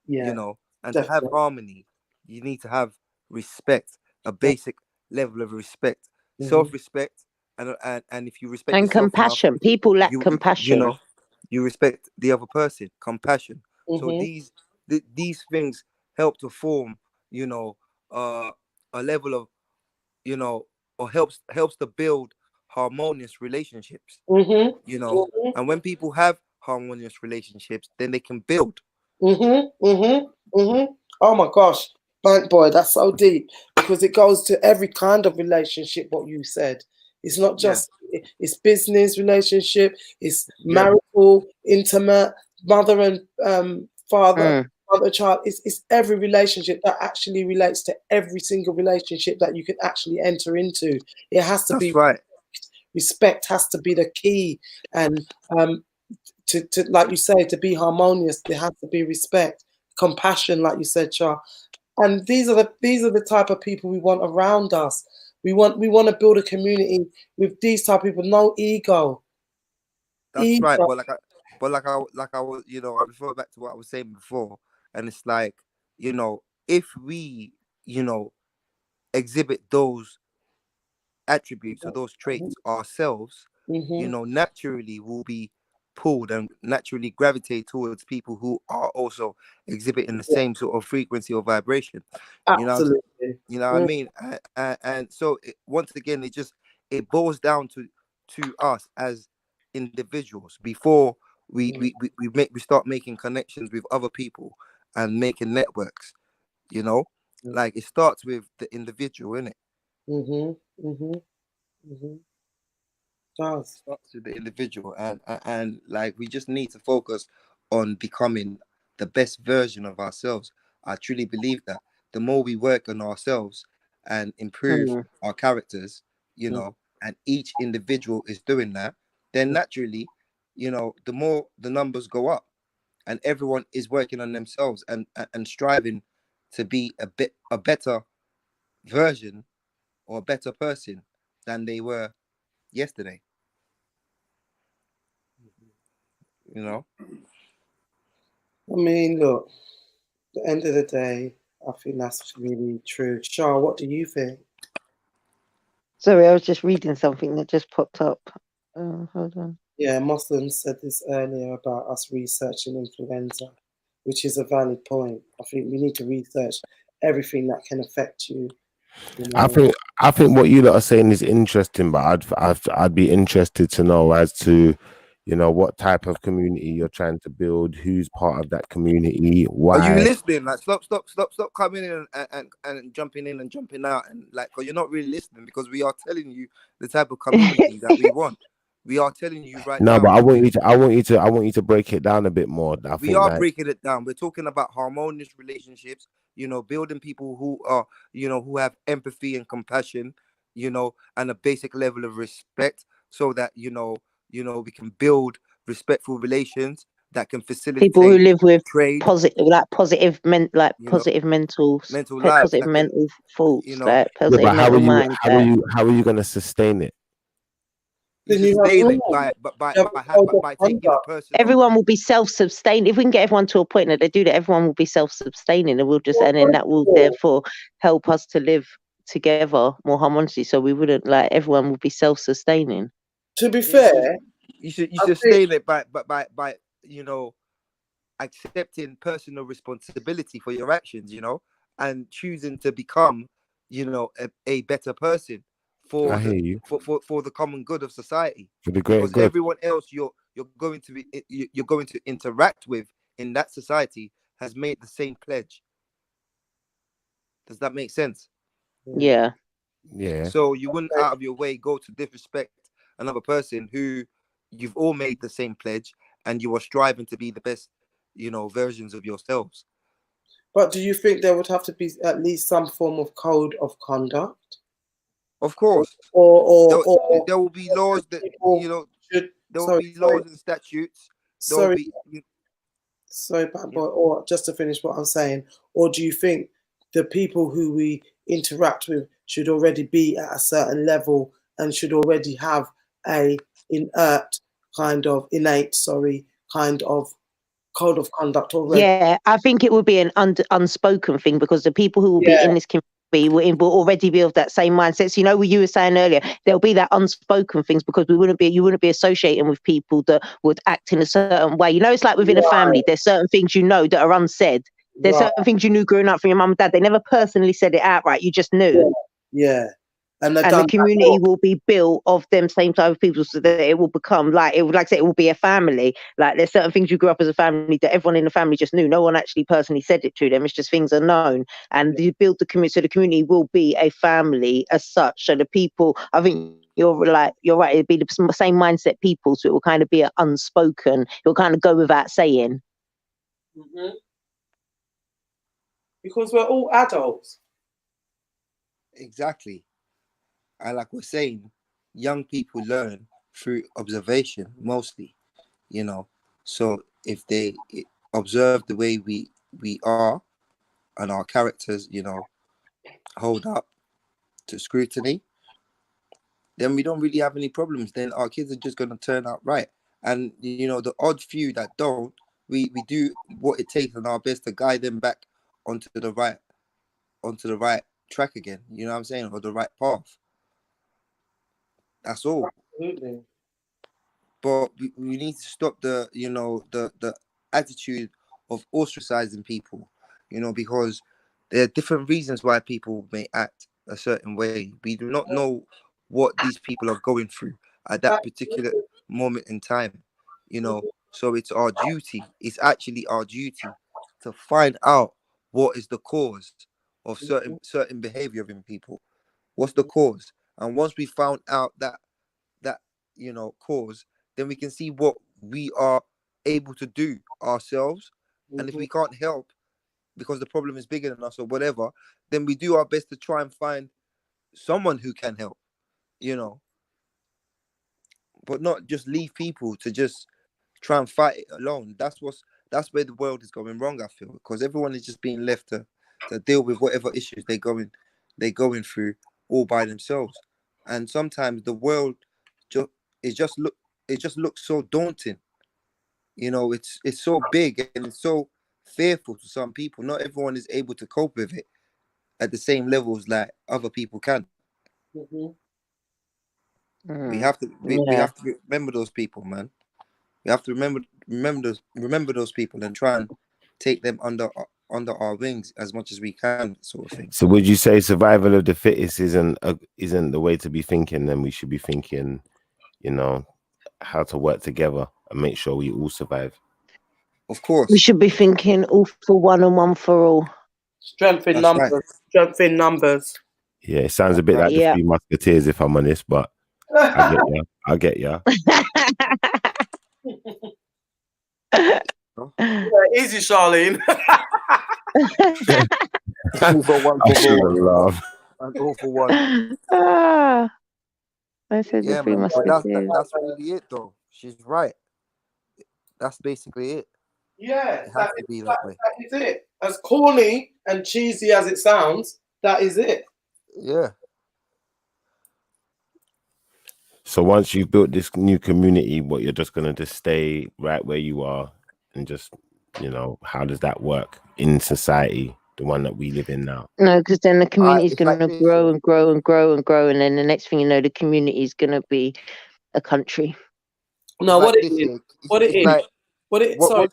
Yeah. and to have harmony, you need to have respect, a basic level of respect, self-respect, and if you respect And yourself enough, compassion. People lack you compassion. you respect the other person. Compassion. So these things help to form, a level of, or helps to build harmonious relationships. And when people have harmonious relationships, then they can build. Oh my gosh, Bank Boy, that's so deep, because it goes to every kind of relationship. What you said, it's not just it's business relationship, it's marital, intimate, mother and father, mother child. It's every relationship that actually relates to every single relationship that you can actually enter into. It has to be right. Respect has to be the key, and to like you say, to be harmonious, there has to be respect, compassion, like you said, Char. And these are the type of people we want around us. We want to build a community with these type of people, no ego. That's right. But I was, I refer back to what I was saying before, and it's like, if we, exhibit those attributes or those traits ourselves, naturally we'll be pulled and naturally gravitate towards people who are also exhibiting the same sort of frequency or vibration. Absolutely. You know what I mean? And so once again, it boils down to us as individuals before we start making connections with other people and making networks. Like it starts with the individual, innit? Does. Starts with the individual, and like we just need to focus on becoming the best version of ourselves. I truly believe that the more we work on ourselves and improve our characters, and each individual is doing that, then naturally, the more the numbers go up, and everyone is working on themselves and striving to be a better version or a better person than they were yesterday. I mean, look, at the end of the day, I think that's really true. Shah, what do you think? Sorry, I was just reading something that just popped up. Hold on. Yeah, Muslims said this earlier about us researching influenza, which is a valid point. I think we need to research everything that can affect you. I think what you lot are saying is interesting, but I'd be interested to know as to, what type of community you're trying to build, who's part of that community, why. Are you listening? Like, stop coming in and jumping in and jumping out, and like, cause you're not really listening, because we are telling you the type of community that we want. We are telling you right now. No, but I want you to break it down a bit more. We are breaking it down. We're talking about harmonious relationships, building people who are, who have empathy and compassion, and a basic level of respect, so that, we can build respectful relations that can facilitate people who live with trade, positive mental lives, mental thoughts, like but positive mental mind. How are you going to sustain it? You sustain it by taking a person. Everyone will be self-sustained. If we can get everyone to a point that they do that, everyone will be self-sustaining, and then that will therefore help us to live together more harmoniously. So we wouldn't, like, everyone will be self-sustaining. To be fair, you sustain it by accepting personal responsibility for your actions, and choosing to become, a better person for the common good of society. For the greater because good. everyone else you're going to interact with in that society has made the same pledge. Does that make sense? Yeah. Yeah. So you wouldn't out of your way go to disrespect another person who, you've all made the same pledge, and you are striving to be the best, versions of yourselves. But do you think there would have to be at least some form of code of conduct? Of course, Or there will be laws that people should, there will be laws and statutes. There will sorry, be. sorry, Pat Boy, or just to finish what I'm saying, or do you think the people who we interact with should already be at a certain level and should already have a innate kind of code of conduct already? Yeah, I think it would be an unspoken thing, because the people who will be in this community will already be of that same mindset. So, what you were saying earlier, there'll be that unspoken things, because you wouldn't be associating with people that would act in a certain way. It's like within a family, there's certain things that are unsaid. There's certain things you knew growing up from your mum and dad. They never personally said it outright. You just knew. Yeah. And the community will be built of them same type of people, so that it will become it will be a family. Like, there's certain things you grew up as a family that everyone in the family just knew. No one actually personally said it to them. It's just things are known, and you build the community, so the community will be a family as such. So the people, I think you're right, it'd be the same mindset people, so it will kind of be unspoken. It will kind of go without saying. Mm-hmm. Because we're all adults. Exactly. And like we're saying, young people learn through observation mostly, So if they observe the way we are, and our characters, hold up to scrutiny, then we don't really have any problems. Then our kids are just going to turn out right. And, the odd few that don't, we do what it takes on our best to guide them back onto the right track again. You know what I'm saying? Or the right path. That's all. Absolutely. But we need to stop the attitude of ostracizing people, because there are different reasons why people may act a certain way. We do not know what these people are going through at that particular moment in time, So it's our duty. It's actually our duty to find out what is the cause of certain behavior in people. What's the cause? And once we found out that cause, then we can see what we are able to do ourselves. And if we can't help because the problem is bigger than us or whatever, then we do our best to try and find someone who can help, but not just leave people to just try and fight it alone. That's where the world is going wrong, I feel, because everyone is just being left to deal with whatever issues they're going through all by themselves. And sometimes the world it just looks so daunting. It's so big and it's so fearful to some people. Not everyone is able to cope with it at the same levels like other people can. Mm-hmm. We have to remember those people, man. We have to remember those people and try and take them under our wings as much as we can, sort of thing. So would you say survival of the fittest isn't the way to be thinking? Then we should be thinking, how to work together and make sure we all survive. Of course. We should be thinking all for one and one for all. Strength in numbers. Right. Strength in numbers. Yeah, it sounds a bit like the Three Musketeers, if I'm honest, but I get ya. Easy, Charlene. All for one, and all for one. I said yeah, the Three Musketeers. That's really it, though. She's right. That's basically it. Yeah, it has to be that way. That is it. As corny and cheesy as it sounds, that is it. Yeah. So once you've built this new community, what you're just gonna just stay right where you are and just, how does that work in society, the one that we live in now? No, because then the community is going to grow and grow and grow and grow, and then the next thing you know, the community is going to be a country. No, what it is, once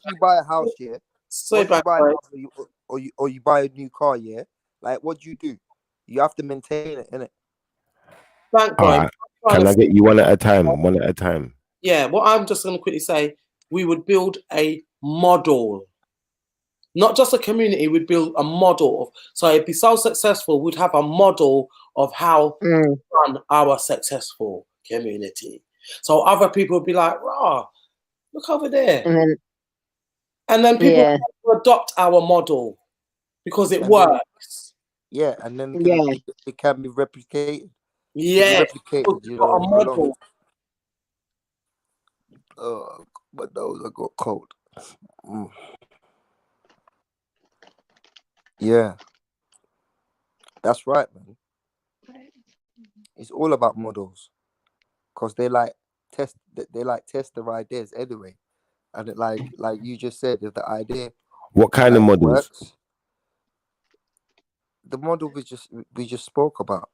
you buy a house, or you buy a new car, like what do? You have to maintain it, innit? Right. Can I get you one at a time? One at a time. Yeah, what I'm just going to quickly say, we would build a model, not just a community. We'd build a model so it'd be so successful. We'd have a model of how to run our successful community. So other people would be like, "Rah, look over there," And and then people yeah, will adopt our model because it And then works. yeah, and then yeah. it can be replicated. It's Yeah, because replicated, we've got a along. model. But those I got cold. Mm. Yeah, that's right, man. It's all about models because they like test their ideas anyway, and it like you just said, if the idea What kind of models? works, the model we just spoke about,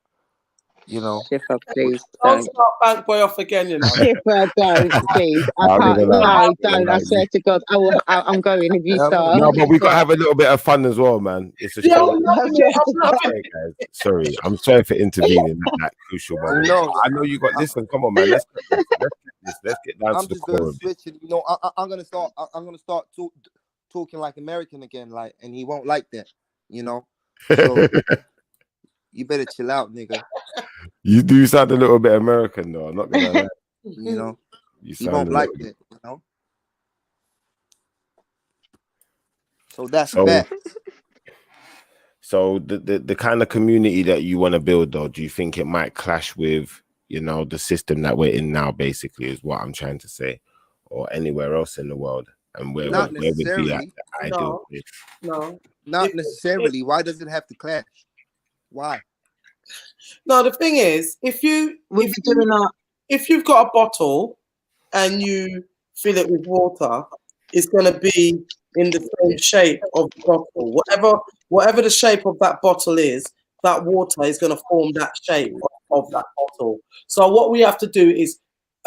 Shiffa, please Don't don't. start Bank Boy off again, you know. Shiffa, don't, please. I I'm can't. gonna lie. No, I'm don't. I gonna lie. swear to God, I'm going if you Yeah, start. No, but we gotta have a little bit of fun as well, man. It's a Yeah, show. I'm loving it. I'm loving Sorry, guys. Sorry, I'm sorry for intervening in that crucial moment. no, I know you got. Listen, come on, man. Let's get this. Let's get down I'm to the just gonna core of it. switch it. I'm gonna start. I'm gonna start talking like American again, like, and he won't like that, So you better chill out, nigga. You do sound a little bit American, though. I'm not gonna lie. You You he sound won't a like little. that. So that's So, that. so the kind of community that you want to build, though, do you think it might clash with, the system that we're in now? Basically, is what I'm trying to say, or anywhere else in the world, and where Not would be at necessarily. the ideal place? no. Not necessarily. Why does it have to clash? Why? No, the thing is, if you've got a bottle and you fill it with water, it's going to be in the same shape of the bottle. Whatever the shape of that bottle is, that water is going to form that shape of that bottle. So what we have to do is,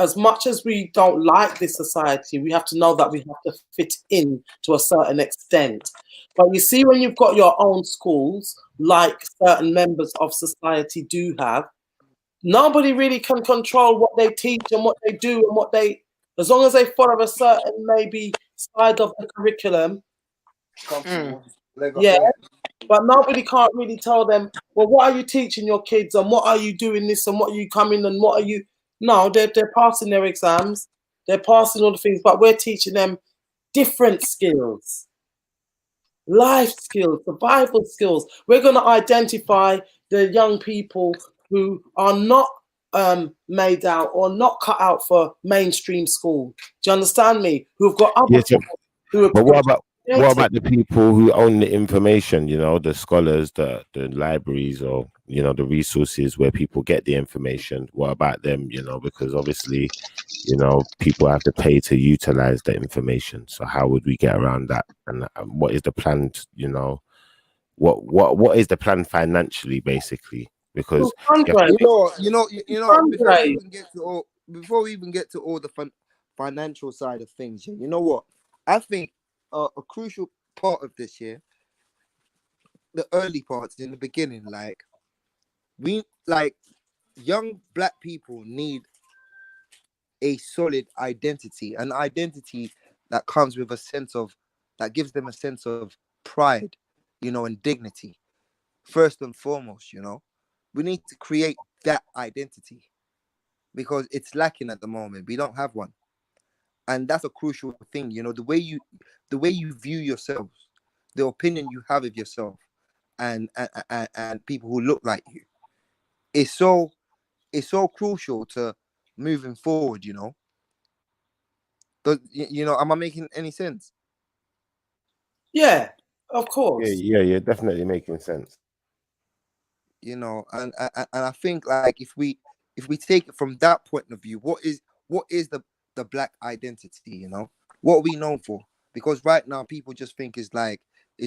as much as we don't like this society, we have to know that we have to fit in to a certain extent. But you see, when you've got your own schools, like certain members of society do have, nobody really can control what they teach and what they do and as long as they follow a certain maybe side of the curriculum. Yeah, but nobody can't really tell them, well, what are you teaching your kids and what are you doing this and what are you coming and what are you? No, they're passing their exams, they're passing all the things, but we're teaching them different skills, life skills, survival skills. We're going to identify the young people who are not made out or not cut out for mainstream school. Do you understand me? Who've got other Yes, people who are but what about creative. the people who own the information? The scholars, the libraries, or the resources where people get the information. What about them? Because obviously, people have to pay to utilize the information. So how would we get around that? And what is the plan? What is the plan financially, basically? Because Fundraise. Before we even get to all the financial side of things, you know what? I think a crucial part of this year, the early parts in the beginning, young black people need a solid identity, an identity that comes with that gives them a sense of pride, and dignity. First and foremost, we need to create that identity because it's lacking at the moment. We don't have one. And that's a crucial thing, the way you view yourself, the opinion you have of yourself and people who look like you. It's so crucial to moving forward, am I making any sense? Yeah, of course. Yeah, definitely making sense. And I think if we take it from that point of view, what is the black identity, what are we known for? Because right now people just think it's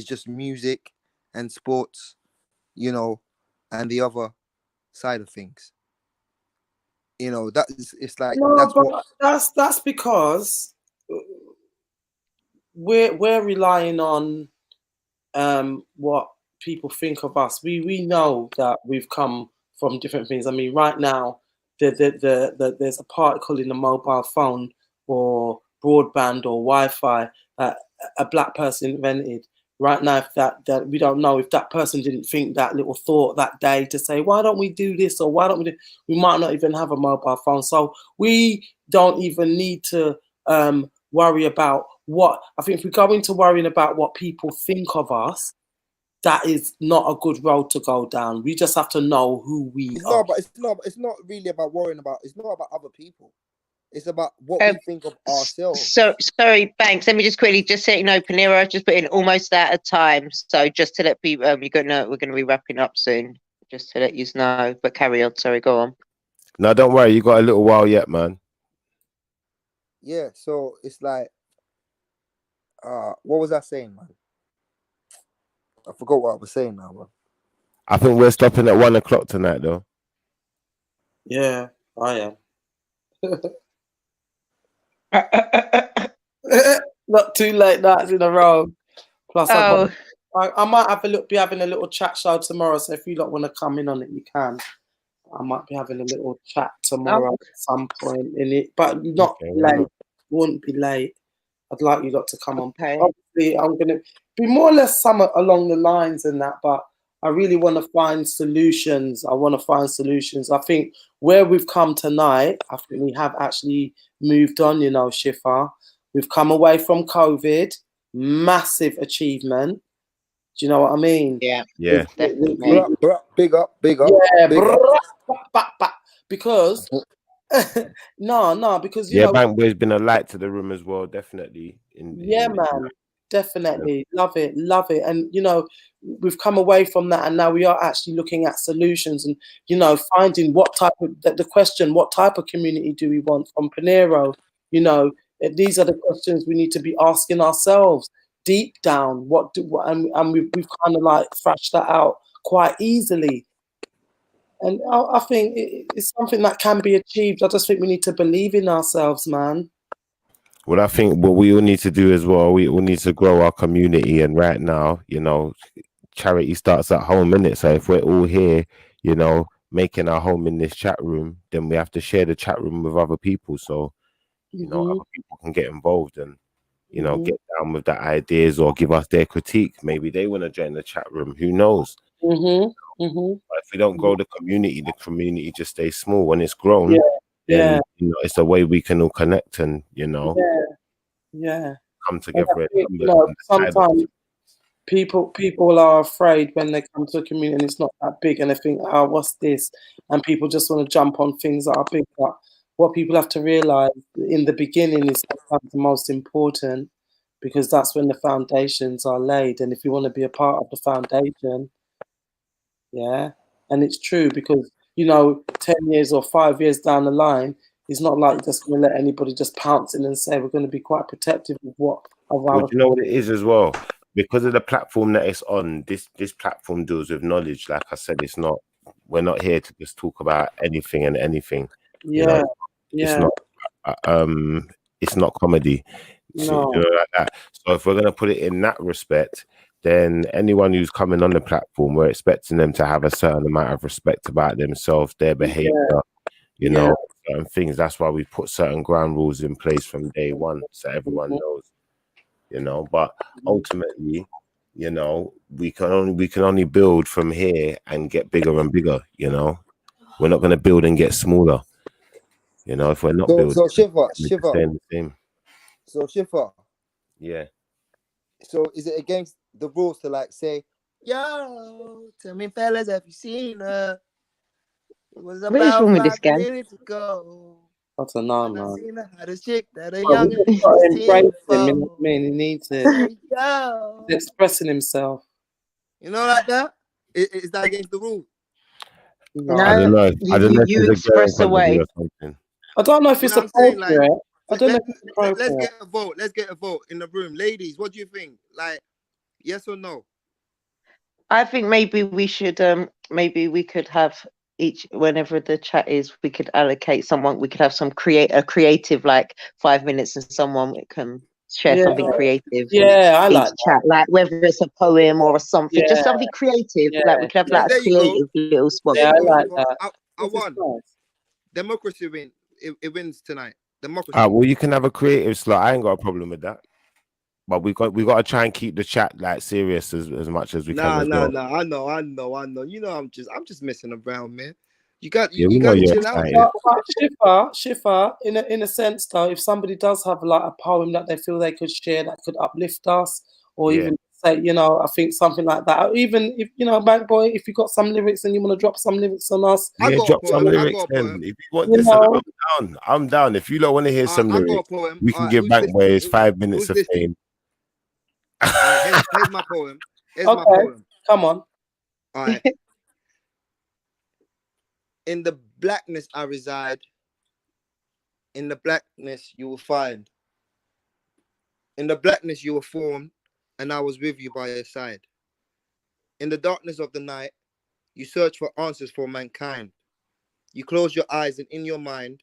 just music and sports, and the other side of things. That's because we're relying on what people think of us. We know that we've come from different things. I mean, right now, there's a particle in the mobile phone or broadband or Wi-Fi that a black person invented. right now, if that we don't know if that person didn't think that little thought that day to say, why don't we do this, or why don't we do, we might not even have a mobile phone. So we don't even need to worry about what, I think if we go into worrying about what people think of us, that is not a good road to go down. We just have to know who we It's are. not, but it's not really about worrying about. It's not about other people. It's about what Um, we think of ourselves. So sorry, Banks. Let me just quickly just let you know, Panera just put in almost out of time. So just to let people, we're gonna be wrapping up soon. Just to let you know. But carry on. Sorry, go on. No, don't worry. You got a little while yet, man. Yeah. So it's like, what was I saying, man? I forgot what I was saying now, man. I think we're stopping at 1 o'clock tonight, though. Yeah, I am. Not 2 late nights in a row. Plus, Oh, I might be having a little chat show tomorrow. So if you don't want to come in on it, you can. I might be having a little chat tomorrow at some point in it, but not Okay, why late. not? Wouldn't be late. I'd like you lot to come on. okay. Obviously, I'm going to be more or less somewhat along the lines and that, but I really want to find solutions. I think where we've come tonight, I think we have actually moved on, you know, Shiffa. We've come away from COVID, massive achievement. Do you know what I mean? Yeah, Yeah. definitely. Big up. Yeah, Big up. because because you Yeah, know, Bankboy's been a light to the room as well, definitely. yeah, man, definitely love it, and you know, we've come away from that, and now we are actually looking at solutions, and you know, finding what type of the question, what type of community do we want from Panero? You know, these are the questions we need to be asking ourselves deep down. And we've kind of like thrashed that out quite easily. And I think it's something that can be achieved. I just think we need to believe in ourselves, man. Well, I think what we all need to do as well, we all need to grow our community. And right now, you know, charity starts at home, innit? So if we're all here, you know, making our home in this chat room, then we have to share the chat room with other people. So, you know, other people can get involved and, you know, get down with the ideas or give us their critique. Maybe they want to join the chat room. Who knows? But if we don't grow the community just stays small. When it's grown, then you know, it's a way we can all connect and, you know, come And I together. think, you know, sometimes people are afraid when they come to a community and it's not that big, and they think, oh, what's this? And people just want to jump on things that are big. But what people have to realize in the beginning is sometimes the most important, because that's when the foundations are laid. And if you want to be a part of the foundation, and it's true, because you know, 10 years or 5 years down the line, it's not like you're just going to let anybody just pounce in and say we're going to be quite protective of what of Well, our. do you know what it is as well? Because of the platform that it's on, this platform deals with knowledge. Like I said, we're not here to just talk about anything and anything. You know, it's not comedy. So, you know, like that. So if we're gonna put it in that respect, then anyone who's coming on the platform, we're expecting them to have a certain amount of respect about themselves, their behavior, you know, certain things. That's why we put certain ground rules in place from day one, so everyone knows. You know, but ultimately, you know, we can only build from here and get bigger and bigger. You know, we're not going to build and get smaller. You know, if we're not building, So Shiffa. staying the same. So Shiffa. Yeah. So is it against the rules to like say, yo, tell me fellas, have you seen her? It was What is about wrong with 5 this guy? minutes ago. I don't know, And I man. seen the hottest chick that a But we youngin' just got to was embrace him, you know for. what I mean? He needs it. Say, yo. He's expressing himself. You know, like that? Is that against the rules? I don't know. I don't know if You it's a girl in express front of you away. or something. I don't know if You it's know what I'm saying? Like, appropriate. I don't know if it's let's appropriate. get a vote. Let's get a vote in the room. Ladies, what do you think? Like, yes or no? I think maybe we should maybe we could have each, whenever the chat is, we could allocate someone, we could have a creative like 5 minutes, and someone can share something creative I each like chat, like whether it's a poem or something, just something creative. Like we could have like a There you go. creative little spot. There you go. like that. I won. Democracy win. It wins tonight. Democracy. Well, you can have a creative slot. I ain't got a problem with that. but we got to try and keep the chat like serious as much as we can Nah, as nah, well. nah. I know. You know, I'm just messing around, man. You got Yeah, we you know got to you're chill out, excited. man. But Shiffa, in a sense though, if somebody does have like a poem that they feel they could share that could uplift us, or Yeah. even say, you know, I think something like that, or even if you know, Bank Boy, if you got some lyrics and you want to drop some lyrics on us, I Yeah, got a drop some poem. I lyrics got a then. poem. If you want you this, know, I'm down. I'm down. If you don't want to hear some I got a lyrics, poem. we All can right, give who's Bank listening? Boys 5 minutes Who's of listening? fame. All right, here's my poem. Here's my okay, poem. come on. All right. In the blackness I reside. In the blackness you will find. In the blackness you were formed, and I was with you by your side. In the darkness of the night, you search for answers for mankind. You close your eyes, and in your mind,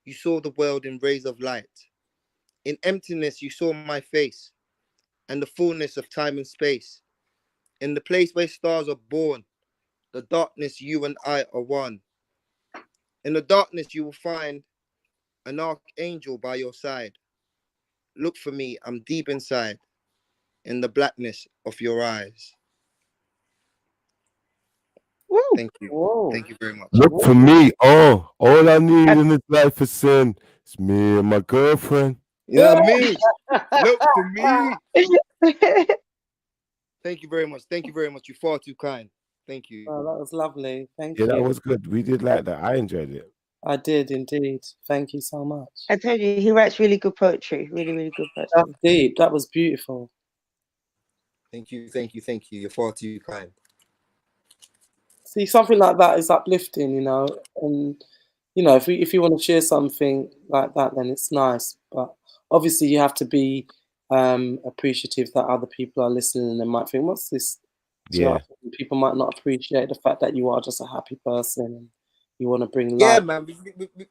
you saw the world in rays of light. In emptiness, you saw my face, and the fullness of time and space. In the place where stars are born, the darkness, you and I are one. In the darkness, you will find an archangel by your side. Look for me, I'm deep inside, in the blackness of your eyes. Woo. Thank you. Whoa. Thank you very much. Look for me. Oh, all I need in this life is sin. It's me and my girlfriend. You know what I mean? Look for me. Thank you very much. Thank you very much. You're far too kind. Thank you. Oh, that was lovely. Thank Yeah, that you. was good. We did like that. I enjoyed it. I did indeed. Thank you so much. I told you, he writes really good poetry. Really, really good poetry. That's deep. That was beautiful. Thank you. Thank you. Thank you. You're far too kind. See, something like that is uplifting, you know, and you know, if you want to share something like that, then it's nice. But obviously, you have to be appreciative that other people are listening and they might think, "What's this?" Do you know Yeah. what I mean? People might not appreciate the fact that you are just a happy person and you want to bring Yeah, light. man.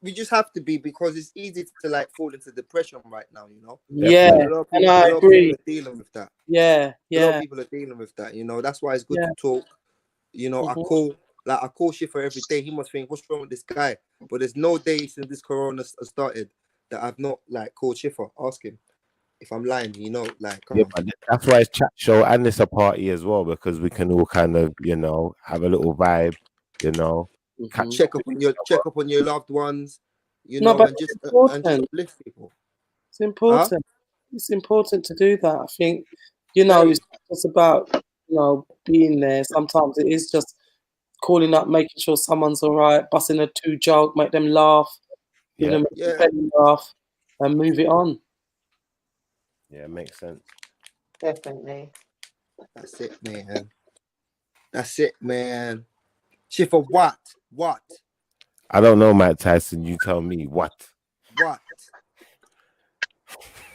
We just have to be, because it's easy to like fall into depression right now, you know. Yeah, And a lot and I of people agree. are dealing with that. Yeah, A lot of yeah, people are dealing with that, you know. That's why it's good yeah. to talk. You know, I Mhm. call Shiffa every day. He must think, what's wrong with this guy? But there's no day since this corona started that I've not like called Shiffa, ask him if I'm lying, you know, like come Yeah, on. but that's why it's chat show and it's a party as well, because we can all kind of, you know, have a little vibe, you know, catch Mhm. Check up on your loved ones, you No, know, but and it's just important. uplift people. It's important. It's important to do that. I think, you know, Very. it's not just about, you know, being there. Sometimes it is just calling up, making sure someone's all right, busting a two joke, make them laugh, give Yeah. them a Yeah. belly laugh, and move it on. Yeah, makes sense. Definitely. That's it, man. That's it, man. Shiffa, what? I don't know, Mike Tyson. You tell me what.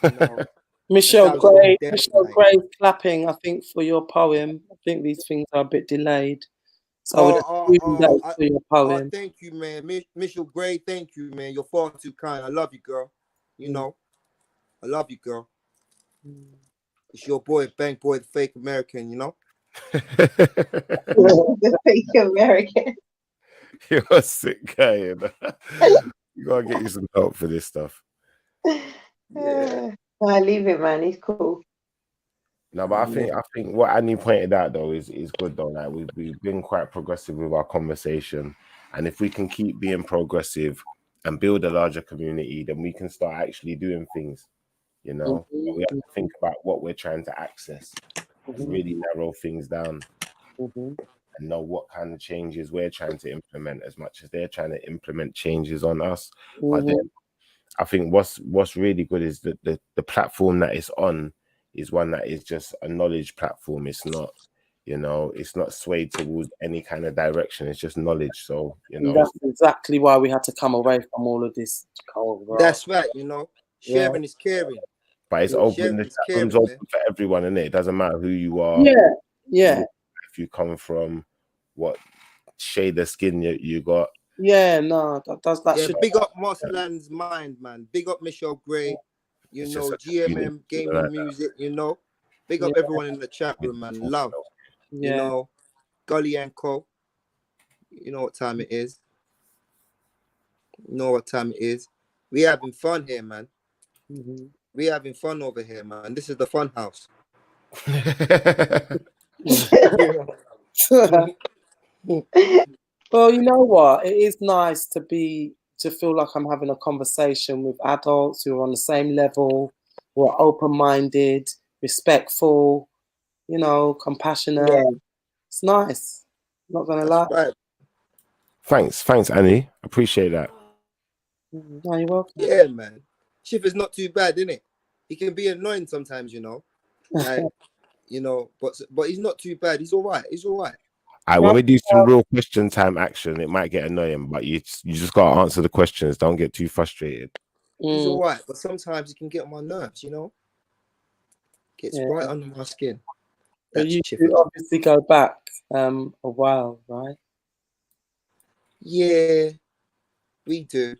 You know, Michelle that's how it's going down Michelle tonight. Gray clapping, I think, for your poem. I think these things are a bit delayed. So I would assume that's for your poem. Thank you, man. Michelle Gray, thank you, man. You're far too kind. I love you, girl. You know, I love you, girl. It's your boy, Bank Boy, the fake American, you know? The fake American. You're a sick guy, you know? You gotta get you some help for this stuff. Yeah. I leave it, man. He's cool. No, but I think what Annie pointed out though is good though. Like we've been quite progressive with our conversation, and if we can keep being progressive and build a larger community, then we can start actually doing things. You know, but we have to think about what we're trying to access and really narrow things down and know what kind of changes we're trying to implement, as much as they're trying to implement changes on us. But then I think what's really good is that the platform that it's on is one that is just a knowledge platform. It's not, you know, it's not swayed towards any kind of direction. It's just knowledge. So, you know, that's exactly why we had to come away from all of this. That's right, you know. Sharing is caring. but it's open. Sharing The is chat room's caring, open man. for everyone, innit? It doesn't matter who you are. Yeah. If you come from, what shade of skin you got. Yeah, no, that Yeah, should. big up Mossland's mind, man. Big up Michelle Gray. You It's know, just such a beautiful GMM, thing Gaming like Music, you know. Big up everyone in the chat room, man. Love. You know, Gully and Co. You know what time it is. You know what time it is. We having fun here, man. We having fun over here, man. This is the fun house. Well, you know what? It is nice to feel like I'm having a conversation with adults who are on the same level, who are open-minded, respectful, you know, compassionate. Yeah. It's nice. Not gonna lie. Right. Thanks, Annie. Appreciate that. No, you're welcome. Yeah, man. Shiffa's not too bad, isn't it? He can be annoying sometimes, you know. Like, you know, but he's not too bad. He's all right. He's all right. All right, when we do some real question time action, it might get annoying, but you just gotta answer the questions. Don't get too frustrated. He's all right, but sometimes he can get on my nerves, you know. Gets right under my skin. But That's you Shiffa. obviously go back a while, right? Yeah, we do.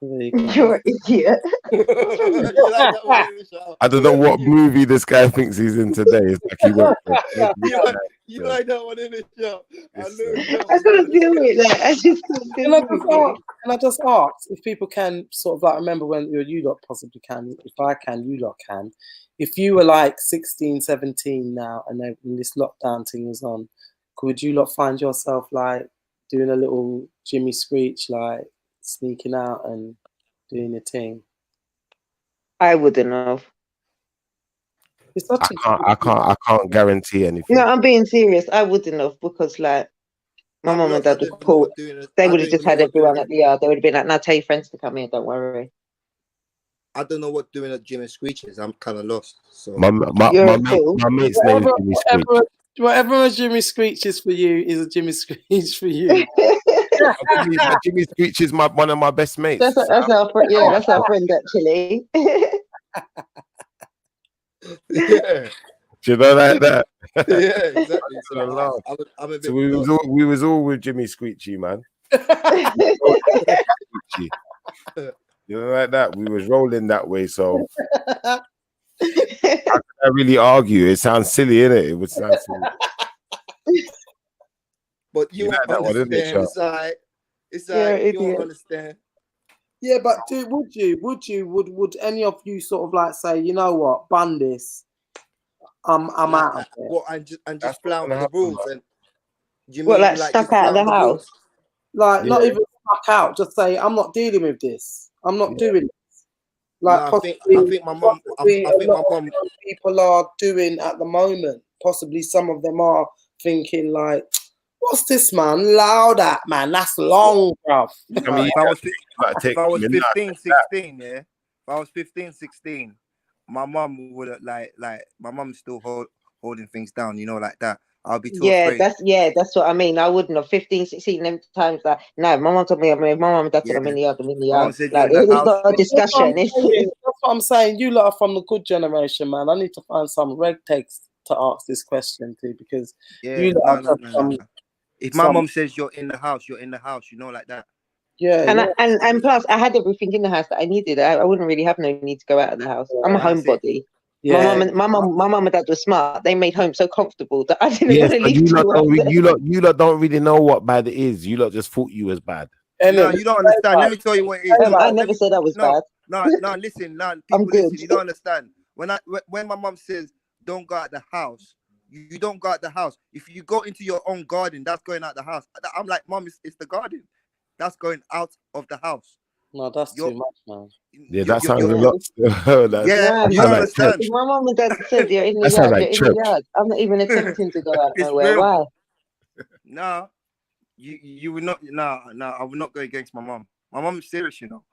You're an idiot. You like that one, Michelle? I don't know what movie this guy thinks he's in today. It's like he went for You like that one, innit, Michelle? I couldn't deal with that. I just couldn't deal with it. Can I just ask if people can sort of like remember when you lot possibly can, if I can, you lot can. If you were like 16, 17 now and then when this lockdown thing was on, could you lot find yourself like doing a little Jimmy Screech, like sneaking out and doing a thing? I wouldn't have. It's such I can't guarantee anything. No, I'm being serious. I wouldn't have because like my mum and dad were cool. They would have just had everyone at the yard. They would have been like, "Now tell your friends to come here. Don't worry." I don't know what doing at Jimmy Screech is. I'm kind of lost. So My mate's name is Jimmy Screech. Whatever a Jimmy Screech is for you is a Jimmy Screech for you. Jimmy Screech is one of my best mates. That's our friend. Yeah, that's our friend actually. yeah. Do you know like that? Yeah, exactly. I'm a bit so we was all with Jimmy Screechy, man. You know, like that. We was rolling that way. So how can I really argue? It sounds silly, innit? It would sound silly. But you like that one, understand. isn't it, It's like, you don't understand. Yeah, but would any of you sort of like say, you know what, bun this? I'm out of it. What and just flout the rules and you what, mean like stuck just out of flout the house? rules? Like not even stuck out, just say I'm not dealing with this. I'm not doing this. Like No, I think my mum. I think my mum. People are doing at the moment. Possibly some of them are thinking like, "What's this, man? Loud at man. That's long, bruv." If I was 15, 16, yeah. If I was 15, 16, my mum would have like my mum's still holding things down, you know, like that. I'll be too afraid. That's what I mean. I wouldn't have 15, 16 them times like no, my mum told me my mum and dad said I'm in the yard, I'm in the yard. Like, it's not a discussion. That's what I'm saying. You lot are from the good generation, man. I need to find some reg takes to ask this question to because you lot no. If my mum says you're in the house, you're in the house, you know, like that. Yeah, and plus I had everything in the house that I needed. I wouldn't really have no need to go out of the house. I'm a homebody. Yeah. My mum and dad were smart. They made home so comfortable that I didn't want to leave. You lot don't really know what bad it is. You lot just thought you was bad. No, you don't understand. Let me tell you what it is. I never said I was bad. No, listen. No, people listen. You don't understand. When my mum says don't go out the house, you don't go out the house. If you go into your own garden, that's going out the house. I'm like, Mum, it's the garden. That's going out of the house. No, that's too much, man. Yeah, that sounds a lot. Yeah, you don't understand. My mum and dad said you're in the yard. You're in the yard. I'm not even attempting to go out nowhere. Why? No, you would not. No, I would not go against my mum. My mum is serious, you know.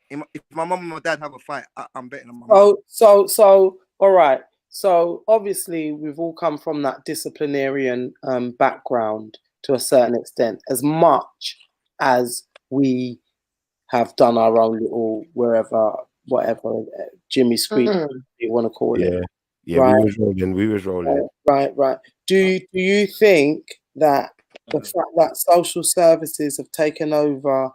If my mum and my dad have a fight, I'm betting on my mum. So, all right. So obviously we've all come from that disciplinarian background to a certain extent, as much as we have done our own little whatever Jimmy Screech you want to call it. Yeah, right? We was rolling. Right. Do you think that the fact that social services have taken over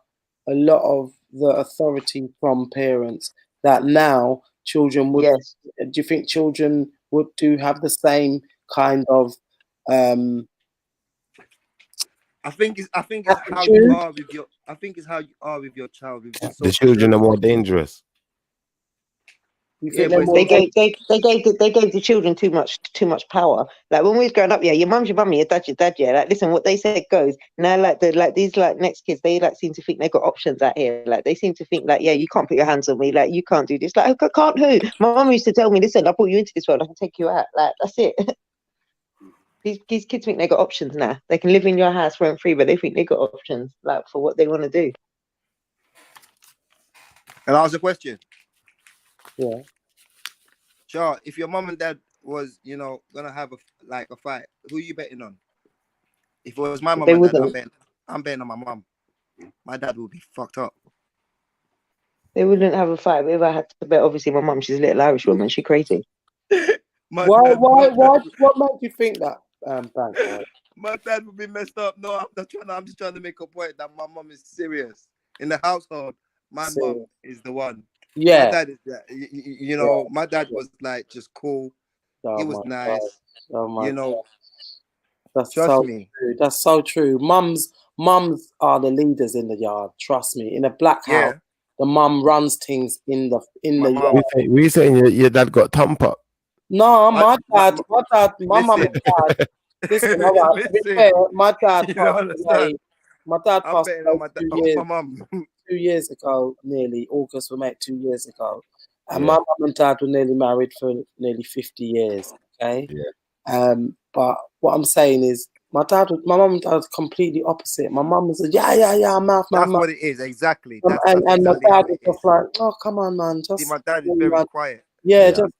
a lot of the authority from parents, that now children would? Yes. Do you think children would have the same kind of? I think it's how you are with your. I think it's how you are with your child. The children are more dangerous. You Yeah, think but they're it's more? They also gave the children too much power. Like when we was growing up, yeah, your mum's your mummy, your dad's your dad, yeah. Like listen, what they said goes. Now like these like next kids, they like seem to think they got options out here. Like they seem to think like, yeah, you can't put your hands on me, like you can't do this. Like can't who? My mum used to tell me, listen, I brought you into this world, I can take you out. Like that's it. These kids think they got options now. They can live in your house rent free, but they think they got options like for what they want to do. and I was a question. Yeah. Sure, if your mum and dad was, gonna have a fight, who you betting on? If it was my mum They and dad, wouldn't. I'm betting on my mum. My dad would be fucked up. They wouldn't have a fight. But if I had to bet, obviously my mum, she's a little Irish woman. She crazy. Why? What made you think that, Bank? My dad would be messed up. No, I'm just trying to make a point that my mum is serious. In the household, my mum is the one. Yeah. My dad is my dad was like just cool. Oh He was my nice. God. Oh my God. That's Trust so me. true. That's so true. Mums are the leaders in the yard. Trust me. In a black house, the mum runs things in the yard. We saying your dad got thump up? No, my dad, my mum and dad. Listen, all right. To be fair, my dad passed away. My dad I'm passed betting away on my mum. 2 years ago, nearly. August will make 2 years ago. And Yeah. my mum and dad were nearly married for nearly 50 years. Okay. Yeah. But what I'm saying is, my mum and dad was completely opposite. My mum was like, yeah, mouth. That's what it is, exactly. And That's my exactly dad how was it is. just like, oh, come on, man. See, my dad is very quiet. Yeah, just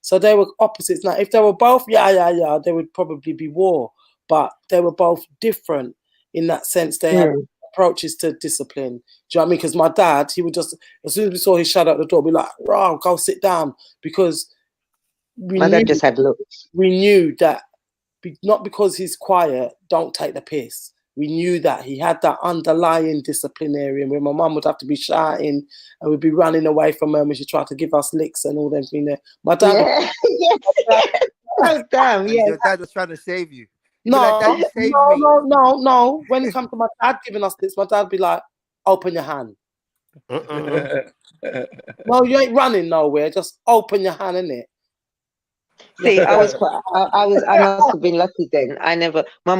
so they were opposites. Now, if they were both, there would probably be war. But they were both different in that sense. They had approaches to discipline. Do you know what I mean? Because my dad, he would just, as soon as we saw he shut out the door, be like, "Bro, go sit down," because My dad just had looks. we knew that not because he's quiet, don't take the piss. We knew that he had that underlying disciplinarian where my mum would have to be shouting and we'd be running away from her when she tried to give us licks and all them things. My dad, damn, Your dad was trying to save you. No, Daddy, save me. no. When it comes to my dad giving us this, my dad would be like, "Open your hand." No, you ain't running nowhere. Just open your hand, innit? See, I must have been lucky then.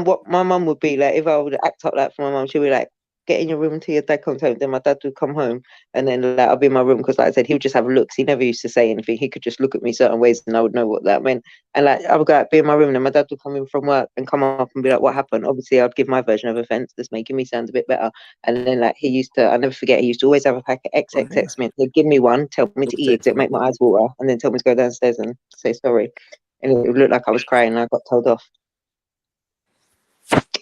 What my mum would be like, if I would act up like for my mum, she'd be like, get in your room until your dad comes home. Then my dad would come home and then like, I'll be in my room because like I said, he would just have looks. He never used to say anything. He could just look at me certain ways and I would know what that meant. And like I would go out, be in my room and then my dad would come in from work and come up and be like, what happened? Obviously I'd give my version of events that's making me sound a bit better. And then like I'll never forget, he used to always have a pack of XXX mints. He'd give me one, tell me to eat it, make my eyes water, and then tell me to go downstairs and say sorry. And it would look like I was crying and I got told off.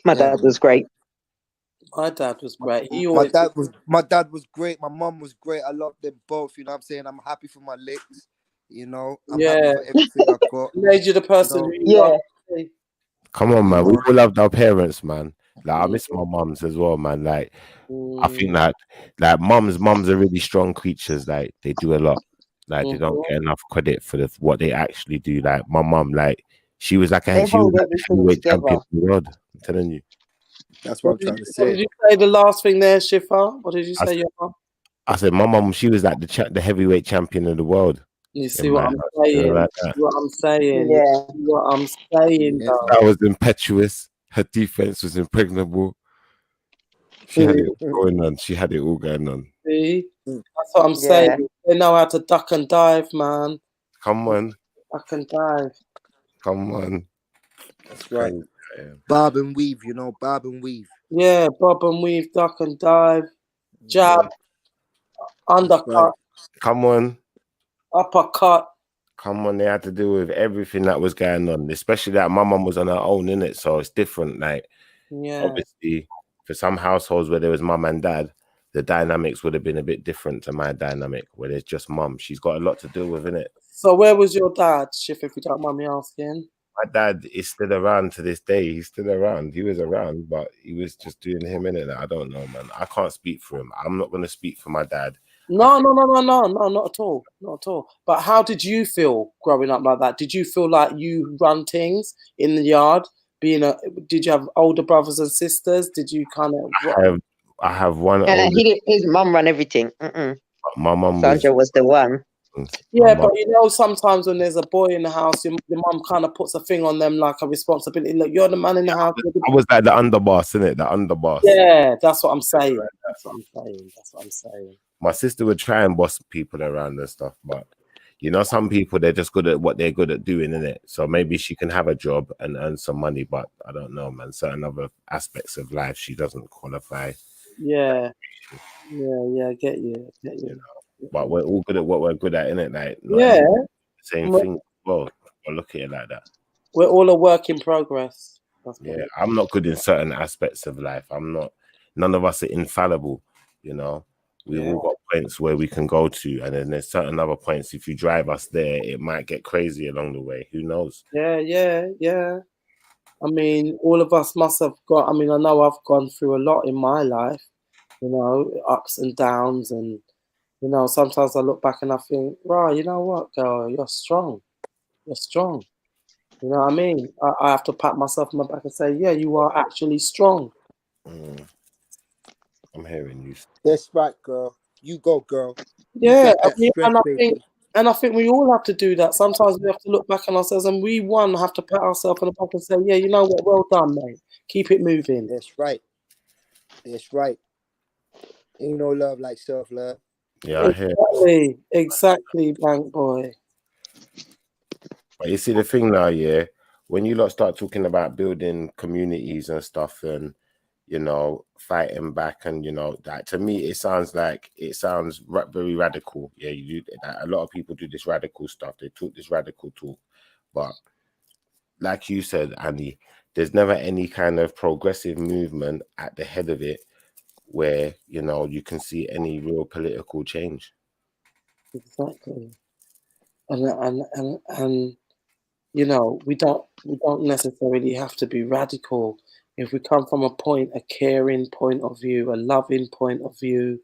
My dad was great. My dad was great. My dad was great. My mum was great. I love them both. You know what I'm saying? I'm happy for my licks. I'm happy for everything I've got. Made you the person Come on, man. We all loved our parents, man. Like I miss my mums as well, man. Like I think that like mums are really strong creatures. Like they do a lot. Like they don't get enough credit for what they actually do. Like my mum, like she was like a heavyweight champion of the world. I'm telling you. That's what I'm trying to say. What did you say the last thing there, Shiffa? What did you say, your mum? I said my mum, she was like the heavyweight champion of the world. You see what I'm saying? Like You see what I'm saying? Yeah. You see what I'm saying, though? That was impetuous. Her defense was impregnable. She had it all going on. She had it all going on. See? That's what I'm saying. They know how to duck and dive, man. Come on. Duck and dive. Come on. That's right. Bob and weave, bob and weave. Yeah, bob and weave, duck and dive, jab, undercut. Right. Come on. Uppercut. Come on, they had to deal with everything that was going on, especially that my mum was on her own, innit? So it's different. Like, obviously, for some households where there was mum and dad, the dynamics would have been a bit different to my dynamic, where there's just mum. She's got a lot to deal with, innit? So where was your dad, Shif, if you don't mind me asking? My dad is still around to this day. He's still around. He was around, but he was just doing him, innit? I don't know, man. I can't speak for him. I'm not going to speak for my dad. No, not at all. Not at all. But how did you feel growing up like that? Did you feel like you run things in the yard? Did you have older brothers and sisters? Did you kind of... I have one. His mum ran everything. My mum Sandra was the one. Yeah, My but mum, sometimes when there's a boy in the house, your mum kind of puts a thing on them like a responsibility. Look, you're the man in the house. I was like the underboss, innit? The underboss. Yeah, that's what I'm saying. That's what I'm saying. That's what I'm saying. My sister would try and boss people around and stuff, but some people, they're just good at what they're good at doing, innit? So maybe she can have a job and earn some money, but I don't know, man. Certain other aspects of life, she doesn't qualify. Yeah, I get you. But we're all good at what we're good at, innit? Like, not Yeah, everyone same we're, thing. Well, I'll look at it like that. we're all a work in progress. That's what Yeah, I'm not good in certain aspects of life. None of us are infallible, We've Yeah. all got points where we can go to, and then there's certain other points. If you drive us there, it might get crazy along the way. Who knows? Yeah. I mean, all of us must have got. I mean, I know I've gone through a lot in my life. Ups and downs, and sometimes I look back and I think, right, you know what, girl, you're strong. You're strong. You know what I mean? I have to pat myself on my back and say, yeah, you are actually strong. I'm hearing you. That's right, girl. You go, girl. You Yeah, got that strength, baby. and I think we all have to do that. Sometimes we have to look back on ourselves, and we have to pat ourselves on the back and say, yeah, you know what, well done, mate. Keep it moving. That's right. That's right. Ain't no love like self-love. Yeah, I hear. Exactly, bank boy. But you see the thing now, yeah, when you lot start talking about building communities and stuff and fighting back and that, to me it sounds very radical. Yeah, you do that. A lot of people do this radical stuff. They talk this radical talk, but like you said, Annie, there's never any kind of progressive movement at the head of it where you can see any real political change. Exactly. And we don't necessarily have to be radical. If we come from a caring point of view, a loving point of view,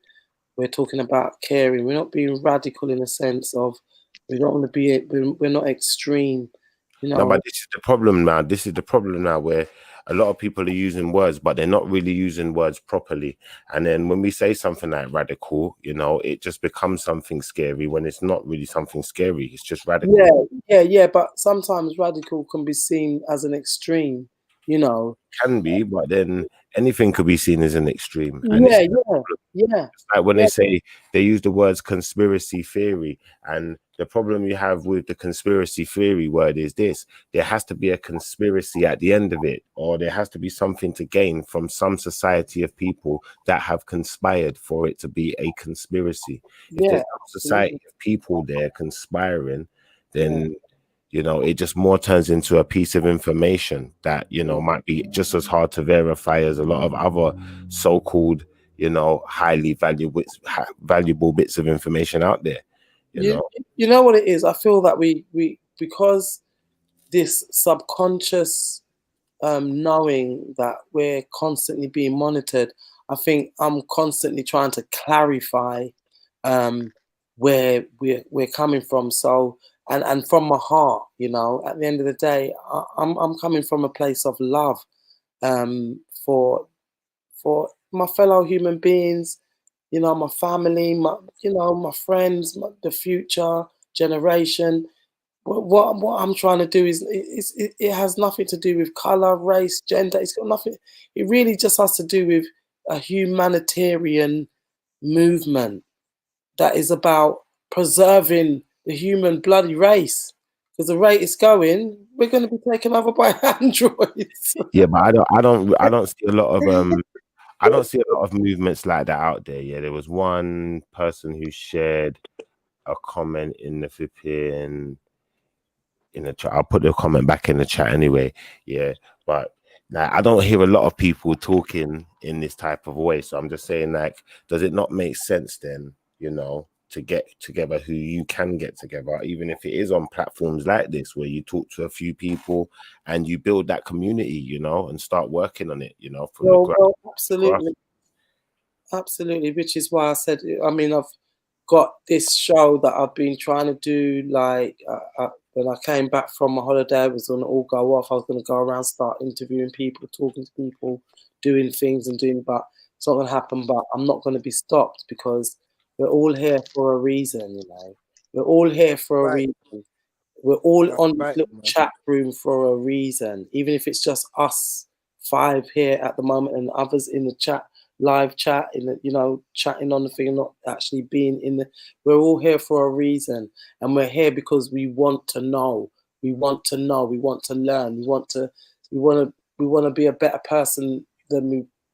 we're talking about caring. We're not being radical in the sense of we don't want to be. We're not extreme. No, but this is the problem now. This is the problem now where a lot of people are using words, but they're not really using words properly. And then when we say something like radical, it just becomes something scary when it's not really something scary. It's just radical. Yeah. But sometimes radical can be seen as an extreme. Can be, but then anything could be seen as an extreme. And Yeah. it's like when they say, they use the words conspiracy theory, and the problem you have with the conspiracy theory word is this: there has to be a conspiracy at the end of it, or there has to be something to gain from some society of people that have conspired for it to be a conspiracy. If there's no society of people there conspiring, then it just more turns into a piece of information that might be just as hard to verify as a lot of other so-called highly valuable bits of information out there. You know what it is? I feel that we because this subconscious knowing that we're constantly being monitored, I think I'm constantly trying to clarify where we're coming from. So and from my heart, at the end of the day, I'm coming from a place of love for my fellow human beings, my family, my friends, the future generation. What I'm trying to do is it has nothing to do with color, race, gender. It's got nothing. It really just has to do with a humanitarian movement that is about preserving the human bloody race. Because the rate it's going, we're going to be taken over by androids. Yeah, but I don't see a lot of I don't see a lot of movements like that out there. Yeah, there was one person who shared a comment in the flipping in the chat. I'll put the comment back in the chat anyway. Yeah, but I don't hear a lot of people talking in this type of way. So I'm just saying, does it not make sense then, to get together who you can get together, even if it is on platforms like this, where you talk to a few people and you build that community, and start working on it, from the ground. Absolutely. Which is why I said, I mean, I've got this show that I've been trying to do. When I came back from my holiday, I was going to all go off. I was going to go around, start interviewing people, talking to people, doing things but it's not going to happen. But I'm not going to be stopped because we're all here for a reason, We're all here for a Right. reason. We're all That's on this right, little man. chat room for a reason, even if it's just us 5 here at the moment and others in the chat, live chat, in the, you know, chatting on the thing and not actually being in the. We're all here for a reason, and we're here because we want to know. We want to know. We want to learn. We want to. We want to be a better person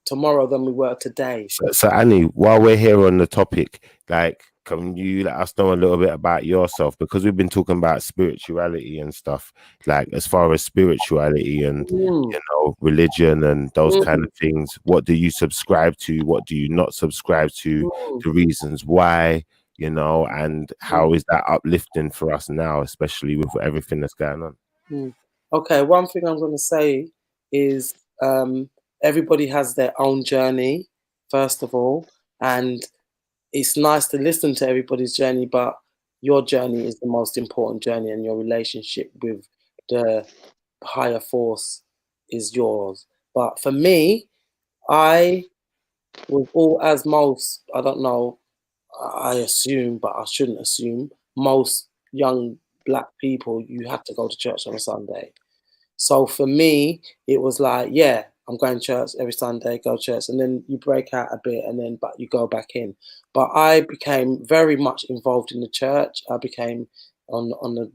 tomorrow than we were today. So Annie, while we're here on the topic, like, can you let us know a little bit about yourself? Because we've been talking about spirituality and stuff, like as far as spirituality and you know, religion and those kind of things. What do you subscribe to? What do you not subscribe to? The reasons why, you know, and how is that uplifting for us now, especially with everything that's going on? Okay, one thing I'm going to say is everybody has their own journey, first of all, and it's nice to listen to everybody's journey, but your journey is the most important journey, and your relationship with the higher force is yours. But for me, I was all, as most, I don't know, I assume, but I shouldn't assume, most young black people, you have to go to church on a Sunday. So for me, it was like, yeah, I'm going to church every Sunday, go to church, and then you break out a bit, and then but you go back in. But I became very much involved in the church. I became on the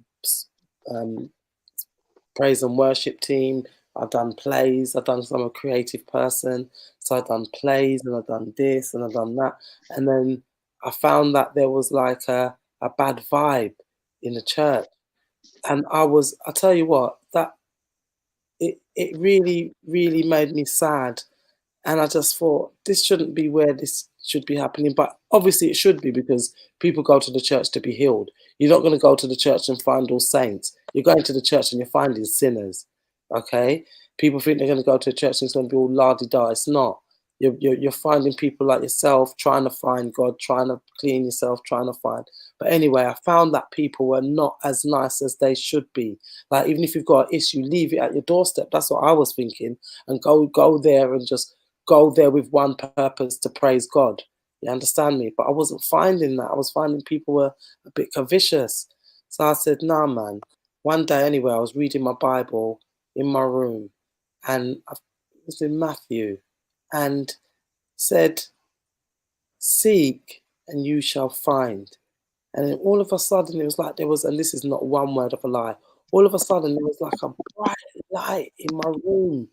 praise and worship team. I've done plays. I'm a creative person, so I've done plays and I've done this and I've done that. And then I found that there was like a bad vibe in the church, and I tell you what, that it really, really made me sad. And I just thought, this shouldn't be where this should be happening. But obviously it should be, because people go to the church to be healed. You're not going to go to the church and find all saints. You're going to the church and you're finding sinners. Okay? People think they're going to go to a church and it's going to be all la-di-da. It's not. You're finding people like yourself, trying to find God, trying to clean yourself, trying to find. But anyway, I found that people were not as nice as they should be. Like, even if you've got an issue, leave it at your doorstep. That's what I was thinking. And go there and just go there with one purpose, to praise God. You understand me? But I wasn't finding that. I was finding people were a bit vicious. So I said, nah, man. One day, anyway, I was reading my Bible in my room, and it was in Matthew, and said, seek and you shall find. And then all of a sudden, it was like there was, and this is not one word of a lie, all of a sudden there was like a bright light in my room,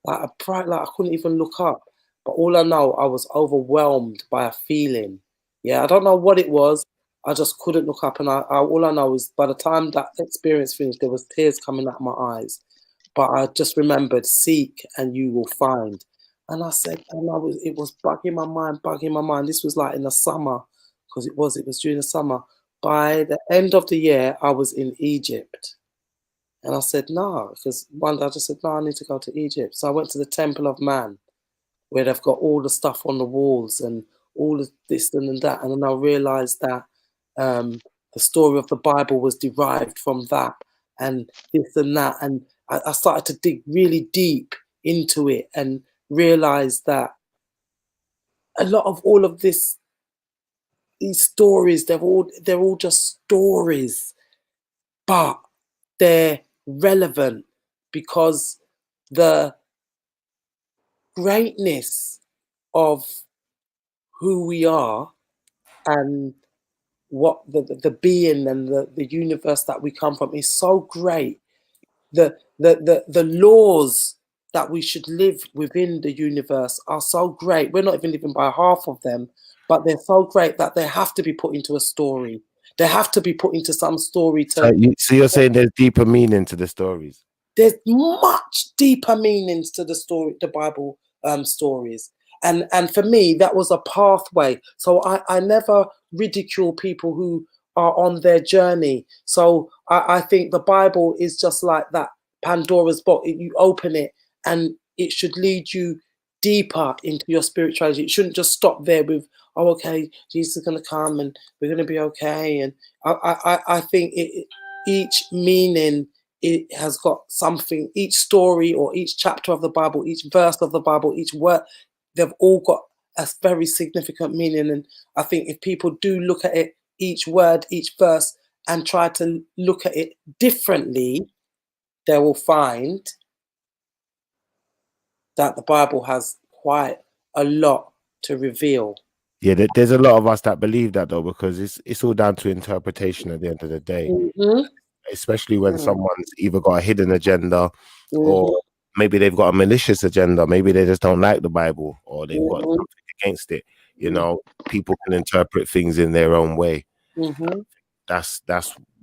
like a bright light. I couldn't even look up. But all I know, I was overwhelmed by a feeling. Yeah, I don't know what it was. I just couldn't look up. And all I know is, by the time that experience finished, there was tears coming out of my eyes. But I just remembered, seek and you will find. And I said, and it was bugging my mind. This was like in the summer, because it was during the summer. By the end of the year, I was in Egypt. And I said, no, because one day I just said, no, I need to go to Egypt. So I went to the Temple of Man, where they've got all the stuff on the walls and all of this and that. And then I realized that the story of the Bible was derived from that, and this and that. And I started to dig really deep into it and realized that a lot of all of these stories, they're all just stories, but they're relevant because the greatness of who we are and what the being and the universe that we come from is so great. The laws that we should live within the universe are so great. We're not even living by half of them, but they're so great that they have to be put into a story. They have to be put into some story So you're saying there's deeper meaning to the stories? There's much deeper meanings to the Bible stories. And for me, that was a pathway. So I never ridicule people who are on their journey. So I think the Bible is just like that Pandora's box. You open it and it should lead you deeper into your spirituality. It shouldn't just stop there with, oh, okay, Jesus is going to come and we're going to be okay. And I think each meaning, it has got something, each story or each chapter of the Bible, each verse of the Bible, each word, they've all got a very significant meaning. And I think if people do look at it each word, each verse, and try to look at it differently, they will find that the Bible has quite a lot to reveal. Yeah, there's a lot of us that believe that though, because it's all down to interpretation at the end of the day. Mm-hmm. Especially when Mm. someone's either got a hidden agenda or Mm-hmm. maybe they've got a malicious agenda. Maybe they just don't like the Bible or they've got Mm-hmm. something against it. You know, people can interpret things in their own way. Mm-hmm. That's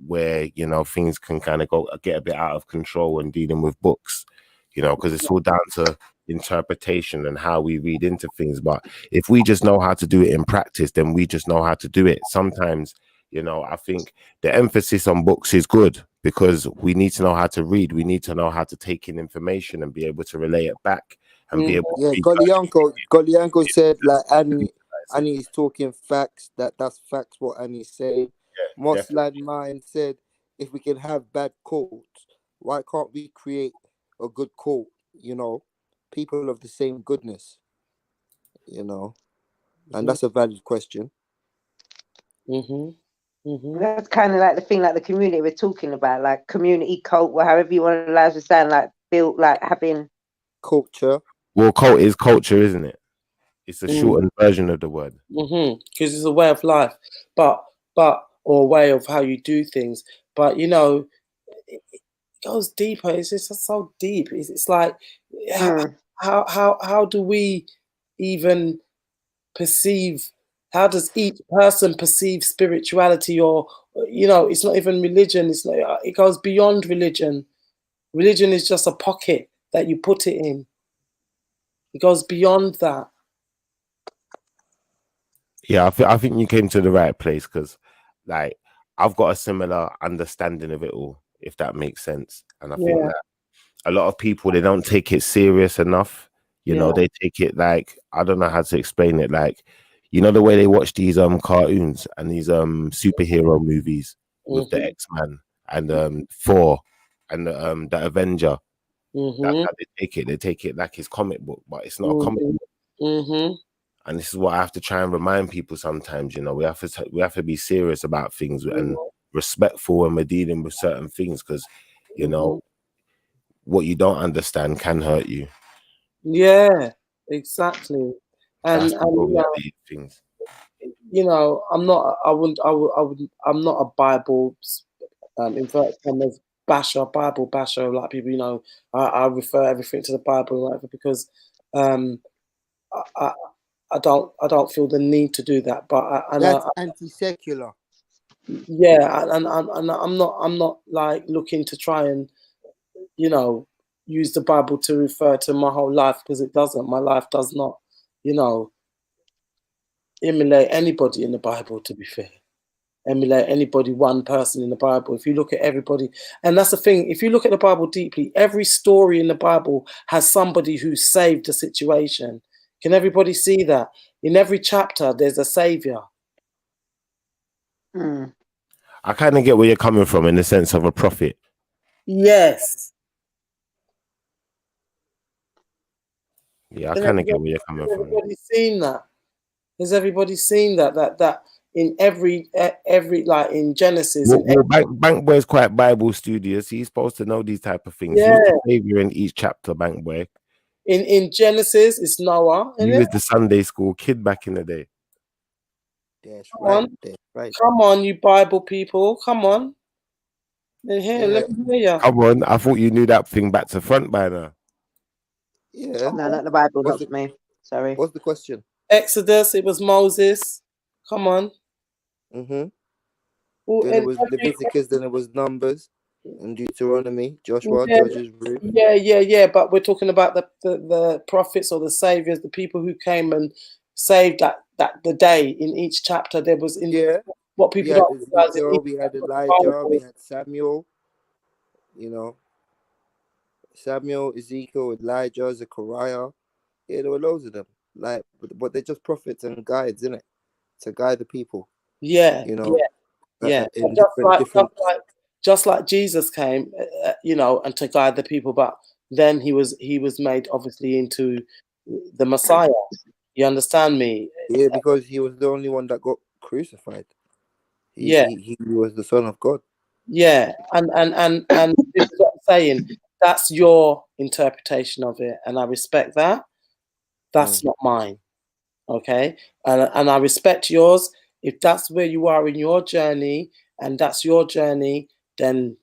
where, you know, things can kind of get a bit out of control when dealing with books, you know, because it's all down to interpretation and how we read into things. But if we just know how to do it in practice, then we just know how to do it. Sometimes, you know, I think the emphasis on books is good because we need to know how to read. We need to know how to take in information and be able to relay it back and be able to Yeah, Golianko said like Annie is talking facts. That's facts what Annie's saying. Mossland Mind said if we can have bad quotes, why can't we create a good quote? You know, people of the same goodness. You know, and that's a valid question. That's kind of like the thing, like the community we're talking about, like community cult, or however you want to allow to sound, like built, like having culture. Well, cult is culture, isn't it? It's a shortened version of the word. Because it's a way of life, but or a way of how you do things. But you know, it goes deeper. It's just so deep. It's like how do we even perceive? How does each person perceive spirituality? Or you know, it's not even religion. It's not. It goes beyond religion. Religion is just a pocket that you put it in. It goes beyond that. Yeah, I think you came to the right place because, like, I've got a similar understanding of it all, if that makes sense. And I think that a lot of people, they don't take it serious enough. You know, they take it like, I don't know how to explain it. Like, you know, the way they watch these cartoons and these superhero movies with the X-Men and Thor and the Avenger. That's how they take it. They take it like it's comic book, but it's not a comic book. And this is what I have to try and remind people sometimes. You know, we have to be serious about things and respectful when we're dealing with certain things, because you know what you don't understand can hurt you. Yeah, exactly. And That's the way we have to eat things. you know, I'm not. I wouldn't. I'm not a Bible inverted commas basher, Bible basher. Like people, you know, I refer everything to the Bible and whatever because I don't feel the need to do that. But That's anti-secular. Yeah, and I'm not like looking to try and, you know, use the Bible to refer to my whole life, because it doesn't. My life does not, you know, emulate anybody in the Bible, to be fair. Emulate anybody, one person in the Bible. If you look at everybody, and that's the thing, if you look at the Bible deeply, every story in the Bible has somebody who saved a situation. Can everybody see that? In every chapter, there's a savior. I kind of get where you're coming from in the sense of a prophet. Yes. Yeah, I kind of get where you're coming from. Everybody's seen that. Has everybody seen that in every like in Genesis? Well, Bank Boy's quite Bible studious. He's supposed to know these type of things. Yeah. Who's the savior in each chapter, Bank Boy? In Genesis, it's Noah. He was the Sunday school kid back in the day. That's Come right. on. That's right. Come on, you Bible people. Come on. Here, let me hear you. Come on, I thought you knew that thing back to front by now. Yeah. No, not the Bible, not me. Sorry. What's the question? Exodus, it was Moses. Come on. Then it was Leviticus, then it was Numbers, and Deuteronomy, Joshua, Judges, Ruth. Yeah. But we're talking about the prophets or the saviors, the people who came and saved that the day. In each chapter, there was what people don't realize. We had Elijah, we had Samuel. You know, Samuel, Ezekiel, Elijah, Zechariah. Yeah, there were loads of them. Like, but they're just prophets and guides, isn't it? To guide the people. Yeah, you know. Yeah. In just like Jesus came, you know, and to guide the people, but then he was made obviously into the Messiah. You understand me? Yeah, because he was the only one that got crucified. Yeah. He was the son of God. Yeah, and this is what I'm saying. That's your interpretation of it, and I respect that. That's not mine. Okay, and I respect yours. If that's where you are in your journey, and that's your journey, then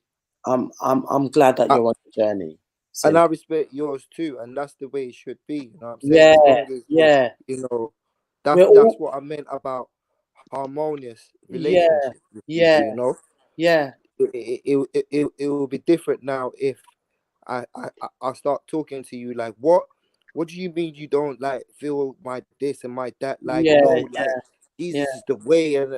I'm glad that you're on the journey. And So I respect yours too, and that's the way it should be. You know what I'm saying? yeah, As long as yeah, you know, we're that's all what I meant about harmonious yeah, relationship with yeah, people. You know, yeah, it will be different now if I start talking to you like what do you mean you don't like feel my this and my that, like yeah, no, like yeah, yeah, Jesus is the way and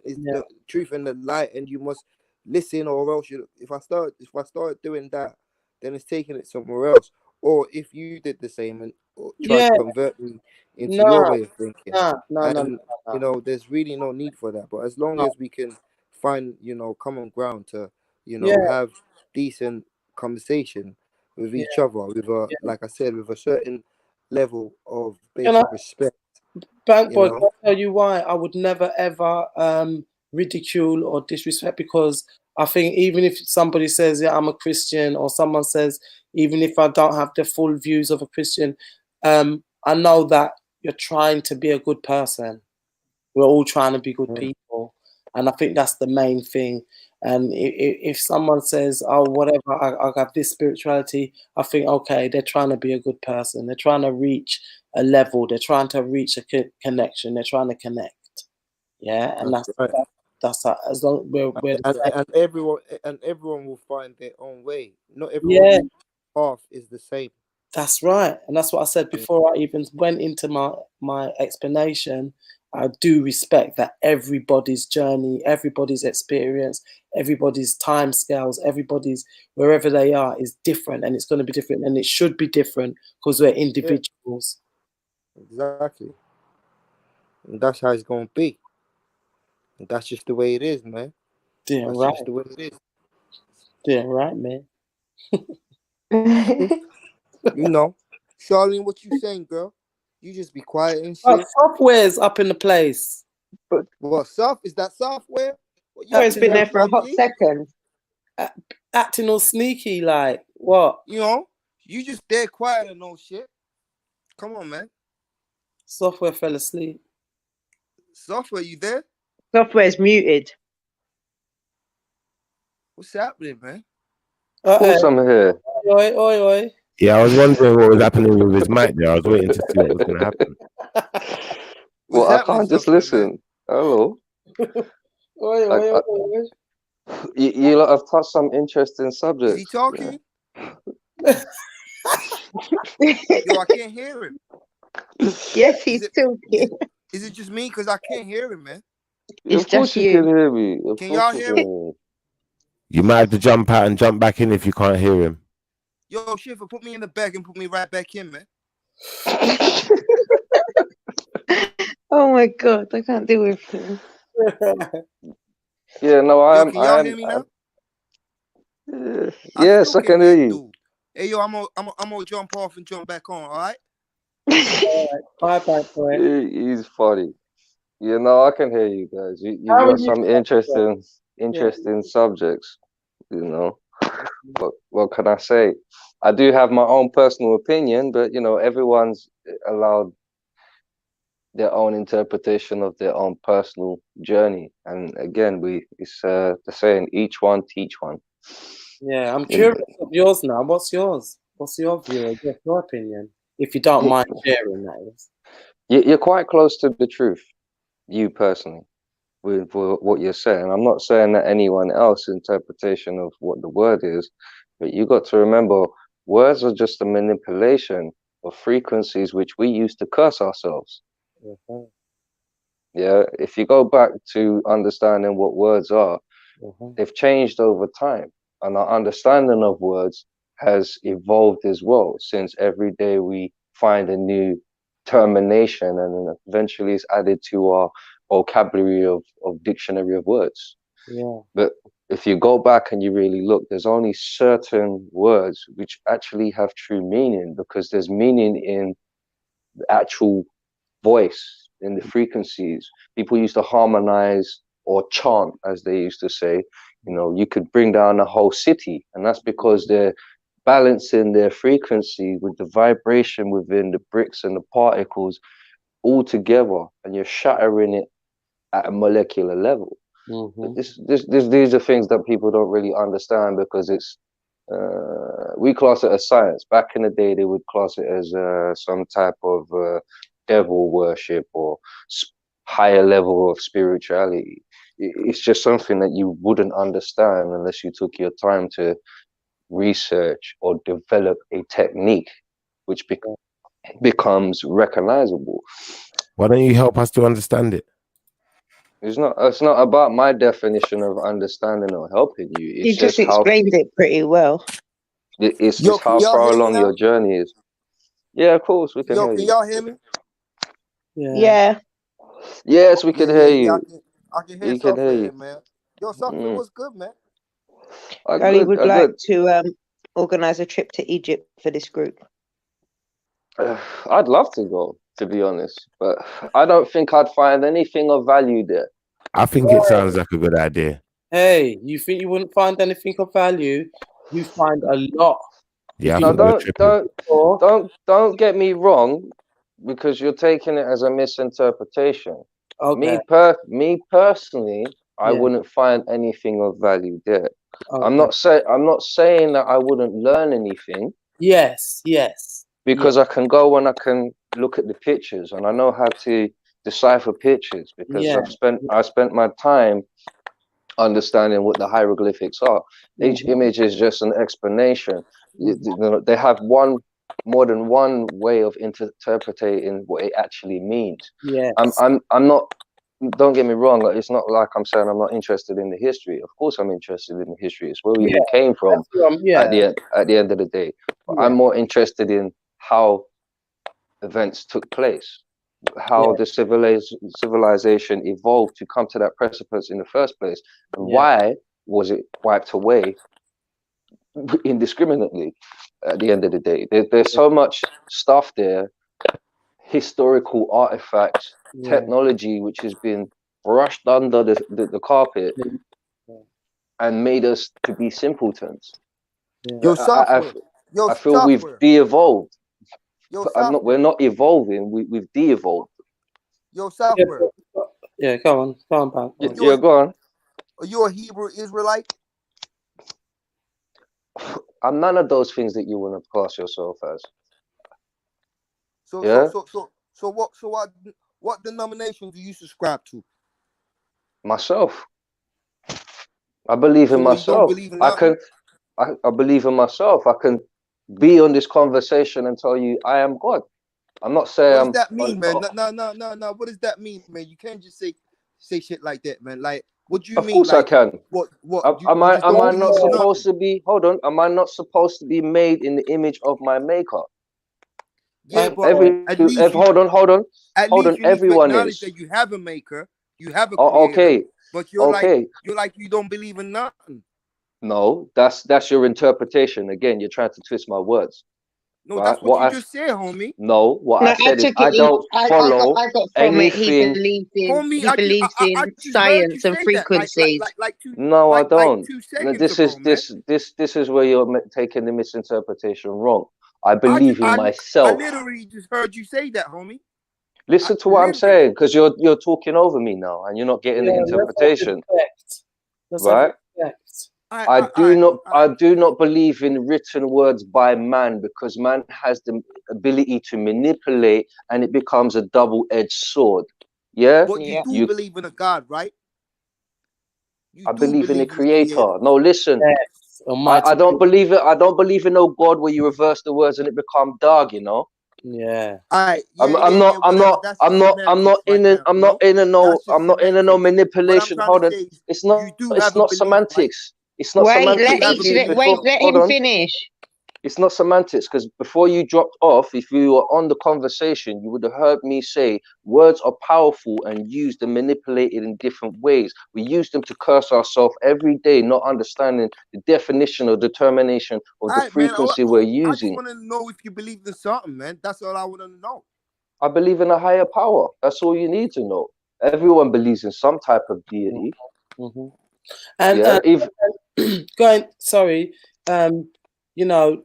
it's yeah, the truth and the light, and you must listen or else you if I start doing that, then it's taking it somewhere else. Or if you did the same and or try yeah. to convert me into your No, way of thinking, no, and you no, know there's really no need for that. But as long no. as we can find common ground to Yeah, have decent conversation with yeah, each other with a yeah. like I said with a certain level of Can I, basic respect, Bank you boy, know. I'll tell you why I would never ever ridicule or disrespect, because I think even if somebody says, yeah, I'm a Christian, or someone says, even if I don't have the full views of a Christian, I know that you're trying to be a good person. We're all trying to be good Mm. people. And I think that's the main thing. And if someone says, oh, whatever, I have this spirituality, I think, okay, they're trying to be a good person. They're trying to reach a level. They're trying to reach a connection. They're trying to connect. Yeah. And That's right. that's as long we're the same. And everyone will find their own way. Not Yeah, everyone's path is the same. that's right. And that's what I said before I even went into my explanation. I do respect that everybody's journey, everybody's experience, everybody's time scales, everybody's wherever they are is different, and it's going to be different, and it should be different because we're Yeah, individuals. exactly. And that's how it's gonna be. And that's just the way it is, man. Damn That's right. just the way it is. Damn right, man. You know, Charlene, what you saying, girl? You just be quiet and Oh, shit. software's up in the place. Well, is that software? What you Well, it's been been doing, there for a hot Brandy? second. Acting all sneaky, like what? You know, you just dead quiet and no shit. Come on, man. Software fell asleep. Software, you there? Software's muted. What's happening, man? Of course I'm here. Oi, oi, oi. Yeah, I was wondering what was happening with his mic there. I was waiting to see what was going to happen. What's Well, I happening, can't just software, listen. Hello. Oi, I, oi, I, oi. you lot have touched some interesting Is he subjects. Yeah. talking? Yo, I can't hear him. Yes, he's talking. Is it just me? Because I can't hear him, man. It's Of course just you can you. hear me. Of Can course y'all you hear can me? hear me. You might have to jump out and jump back in if you can't hear him. Yo, Shiffa, put me in the back and put me right back in, man. Oh my God, I can't deal with him. Yeah, no, Yo, can y'all hear me now? I yes, still I can't can hear hear the you. dude. Hey, yo, I'm gonna jump off and jump back on, all right? Bye, bye, boy. He's funny. You know, I can hear you guys. You How are got you? some interesting subjects. You know, but what can I say? I do have my own personal opinion, but you know, everyone's allowed their own interpretation of their own personal journey. And again, it's the saying, each one teach one. Yeah, I'm And, curious of yours now. What's yours? What's your view? What's your opinion? If you don't mind sharing, that is. you're quite close to the truth, you personally, with what you're saying. I'm not saying that anyone else's interpretation of what the word is, but you got to remember, words are just a manipulation of frequencies which we use to curse ourselves. Mm-hmm. Yeah, if you go back to understanding what words are, Mm-hmm. they've changed over time, and our understanding of words has evolved as well, since every day we find a new termination, and then eventually it's added to our vocabulary of dictionary of words. Yeah. But if you go back and you really look, there's only certain words which actually have true meaning, because there's meaning in the actual voice, in the frequencies. People used to harmonize or chant, as they used to say, you know, you could bring down a whole city, and that's because they're balancing their frequency with the vibration within the bricks and the particles all together, and you're shattering it at a molecular level. Mhm. These are things that people don't really understand, because it's we class it as science. Back in the day, they would class it as some type of devil worship or higher level of spirituality. It's just something that you wouldn't understand unless you took your time to research or develop a technique which becomes recognizable. Why don't you help us to understand it? It's not about my definition of understanding or helping you. You It's just just how explained it pretty well. it's Yo, just can how y'all far hear me along now? your journey is. Yeah, of course we can Yo, hear can you. y'all hear me? Yeah. Yeah. Yes, we can hear Yeah. you. I can hear We can hear Software, you. man. Yo, Software, what's good, man? Gully would like Good. to organize a trip to Egypt for this group. I'd love to go, to be honest, but I don't think I'd find anything of value there. I think it sounds like a good idea. Hey, you think you wouldn't find anything of value? You find a lot. Yeah, I Now, think we're tripping. don't get me wrong, because you're taking it as a misinterpretation. Okay. Me personally, I Yeah. wouldn't find anything of value there. I'm Okay. not saying that I wouldn't learn anything, Yes. because I can go and I can look at the pictures, and I know how to decipher pictures, because Yeah. I spent my time understanding what the hieroglyphics are. Each Mhm. image is just an explanation. They have more than one way of interpreting what it actually means. Yes. I'm not. Don't get me wrong. It's not like I'm saying I'm not interested in the history. Of course, I'm interested in the history. It's where we all came from. At the end of the day, but I'm more interested in how events took place, how the civilization evolved to come to that precipice in the first place, and why was it wiped away indiscriminately at the end of the day. There's so much stuff there, historical artifacts, technology which has been brushed under the carpet and made us to be simpletons. Yo, Software. I feel we've de-evolved. Yo, We're not evolving, we've de-evolved. Yo, Software. Yeah, go on, pal. Yeah, go on. Are you a Hebrew Israelite? I'm none of those things that you want to class yourself as. So what denomination do you subscribe to? Myself. I believe in So you don't myself. believe in nothing? I believe in myself. I can be on this conversation and tell you I am God. I'm not saying What does that mean, man? No. What does that mean, man? You can't just say shit like that, man. Like, what do you Of mean? course I Like, can. what? Am I not believe in supposed to be? Hold on. Am I not supposed to be made in the image of my maker? Yeah, but at least hold on. you need to Everyone acknowledge is. that you have a maker, you have a Oh, creator, okay. but you're Okay. like you don't believe in nothing. No, that's your interpretation. Again, you're trying to twist my words. No, Right? that's what you just said, homie. No, what I said is I don't follow anything. He Homie, believes I in just heard you science and say that frequencies. No, I don't. 2 No, seconds ago, man. this is where you're taking the misinterpretation wrong. I believe in I myself. literally just heard you say that, homie. Listen to what I'm saying, because you're talking over me now, and you're not getting the interpretation. Right? I do not believe in written words by man, because man has the ability to manipulate, and it becomes a double-edged sword. Yeah. But you do believe in a God, right? I believe in the creator. No, listen. I don't believe it. I don't believe in no God where you reverse the words and it become dog, you know. Yeah. I'm not in a no manipulation. Hold on. It's not semantics. It's not semantics. Let him finish. It's not semantics, because before you dropped off, if you were on the conversation, you would have heard me say words are powerful and used and manipulated in different ways. We use them to curse ourselves every day, not understanding the definition or determination of the frequency we're using. I just want to know if you believe in something, man. That's all I want to know. I believe in a higher power. That's all you need to know. Everyone believes in some type of deity. And Yeah, if sorry, you know,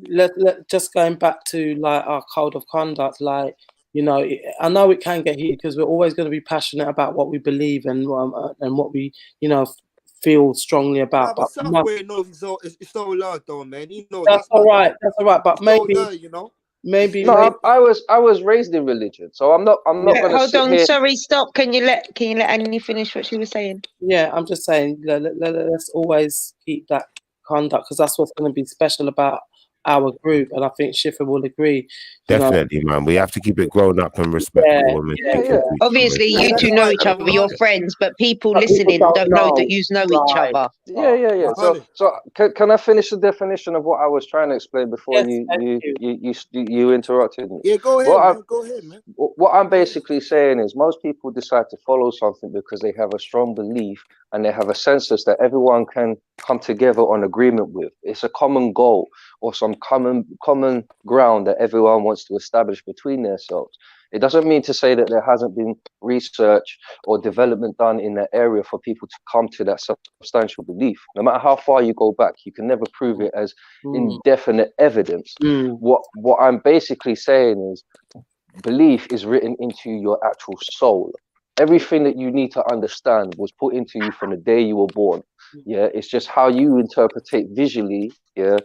let just going back to like our code of conduct, like, you know, I know it can get heated because we're always going to be passionate about what we believe and what we, you know, feel strongly Nah, about. but But Southway knows it's so loud though, man. He knows that's that, all man. right. That's all right. But It's so maybe, loud, you know. maybe, no, maybe. I was raised in religion, so I'm not gonna Hold sit on, here. sorry, stop. Can you let Annie finish what she was saying? Yeah, I'm just saying, let's always keep that conduct because that's what's going to be special about our group, and I think Shiffa will agree. You know, Definitely, man. We have to keep it grown up and yeah, respectful and yeah, speaking yeah. to each Obviously, other. you That's two know right, each other, you're 100. friends, but people But people listening don't know that you know each right? other. Yeah. So 100. can I finish the definition of what I was trying to explain before Yes, thank you. you interrupted me? Yeah, go ahead, What I, man. Go ahead, man. what I'm basically saying is most people decide to follow something because they have a strong belief and they have a census that everyone can come together on agreement with. It's a common goal or some common ground that everyone wants to establish between themselves. It doesn't mean to say that there hasn't been research or development done in that area for people to come to that substantial belief. No matter how far you go back, you can never prove it as indefinite evidence. What I'm basically saying is belief is written into your actual soul. Everything that you need to understand was put into you from the day you were born. Yeah, it's just how you interpret visually, yeah,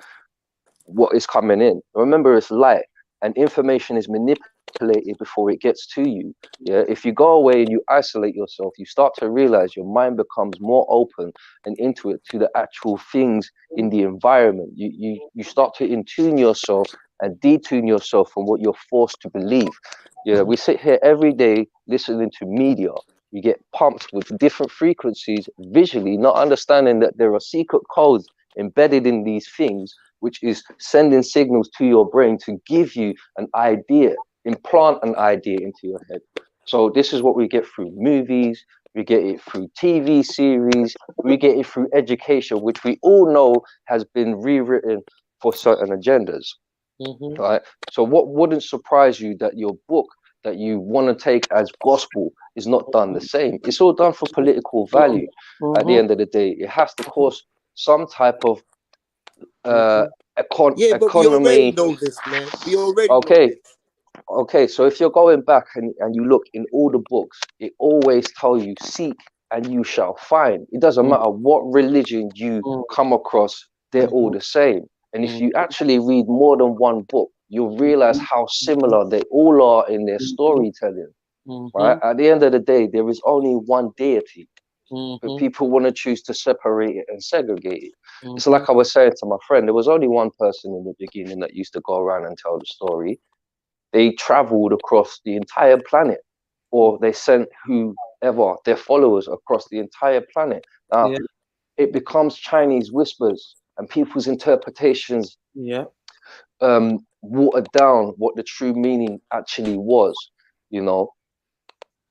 what is coming in. Remember, it's light and information is manipulated before it gets to you. Yeah, if you go away and you isolate yourself, you start to realize your mind becomes more open and intuitive to the actual things in the environment. You start to intune yourself and detune yourself from what you're forced to believe. Yeah, we sit here every day listening to media. You get pumped with different frequencies visually, not understanding that there are secret codes embedded in these things, which is sending signals to your brain to give you an idea, implant an idea into your head. So this is what we get through movies, we get it through TV series, we get it through education, which we all know has been rewritten for certain agendas. Right? So what wouldn't surprise you that your book that you want to take as gospel is not done the same. It's all done for political value. At the end of the day, it has to cause some type of Yeah, but we already economy. know this, man. We already know Okay, this. okay. So if you're going back and you look in all the books, it always tells you seek and you shall find. It doesn't matter what religion you come across, they're all the same. And if you actually read more than one book, you'll realize how similar they all are in their storytelling. Right? At the end of the day, there is only one deity, but people want to choose to separate it and segregate it. It's like I was saying to my friend, there was only one person in the beginning that used to go around and tell the story. They traveled across the entire planet, or they sent whoever, their followers, across the entire planet. Now, it becomes Chinese whispers and people's interpretations watered down what the true meaning actually was. You know,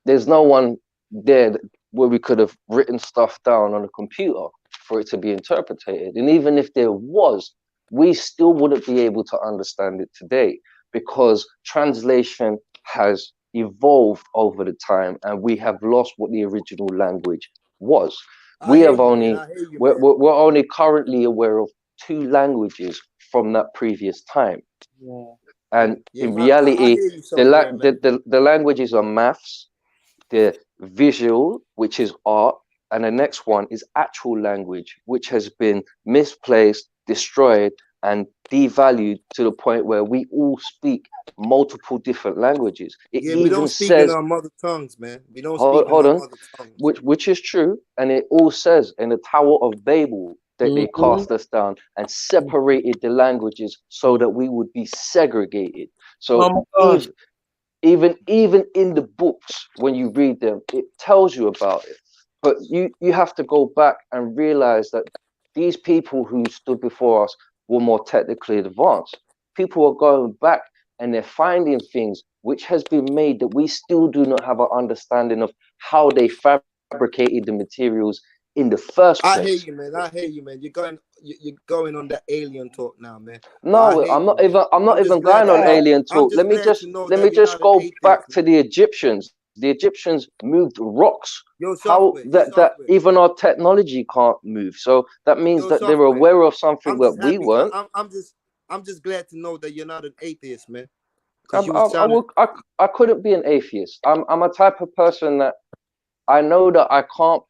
there's no one there where we could have written stuff down on a computer for it to be interpreted. And even if there was, we still wouldn't be able to understand it today because translation has evolved over the time and we have lost what the original language was. We're only currently aware of 2 languages from that previous time. And in reality, the languages are maths, the visual, which is art, and the next one is actual language, which has been misplaced, destroyed, and devalued to the point where we all speak multiple different languages. It we don't speak in our mother tongues, man. We don't speak in our mother tongues. Which is true, and it all says in the Tower of Babel that they cast us down and separated the languages so that we would be segregated. So even in the books, when you read them, it tells you about it. But you have to go back and realize that these people who stood before us were more technically advanced. People are going back and they're finding things which has been made that we still do not have an understanding of how they fabricated the materials in the first place. I hear you, man. I hear you, man. You're going on that alien talk now, man. No, I'm not even going on alien talk. Let me just go back to the Egyptians. The Egyptians moved rocks. Yo, How software. Yo, that software. even our technology can't move. So that means Yo, that they're software. aware of something I'm that just we happy. weren't. I'm just glad to know that you're not an atheist, man. Because you were I sounding. I couldn't be an atheist. I'm a type of person that I know that I can't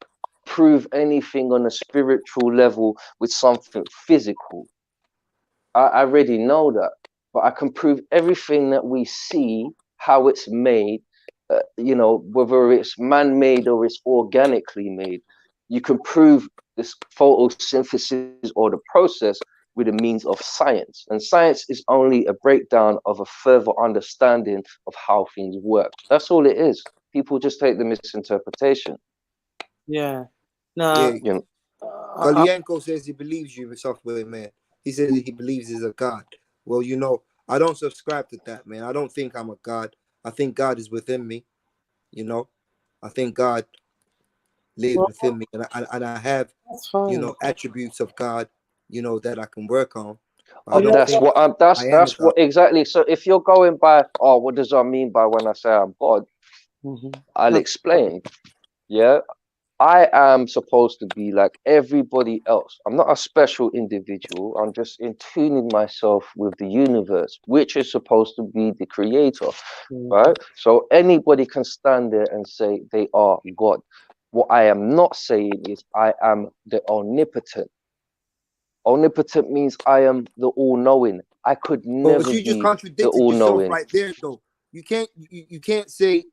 prove anything on a spiritual level with something physical. I already know that, but I can prove everything that we see, how it's made, you know, whether it's man-made or it's organically made. You can prove this photosynthesis or the process with a means of science. And science is only a breakdown of a further understanding of how things work. That's all it is. People just take the misinterpretation. Yeah. Yeah. No. You know, Kalienko says he believes you, software man. He says he believes he's a god. Well, you know, I don't subscribe to that, man. I don't think I'm a god. I think God is within me. You know, I think God lives Well, within me, and I have, that's you fine. know, attributes of God, you know, that I can work on. But I oh, don't that's think what I'm. I am a That's god. what exactly. So if you're going by, oh, what does I mean by when I say I'm God? I'll That's explain. Yeah, I am supposed to be like everybody else. I'm not a special individual. I'm just in tuning myself with the universe, which is supposed to be the creator, right? So anybody can stand there and say they are God. What I am not saying is I am the omnipotent. Omnipotent means I am the all-knowing. I could But never you just be the contradicted yourself all-knowing. right there, though. You can't say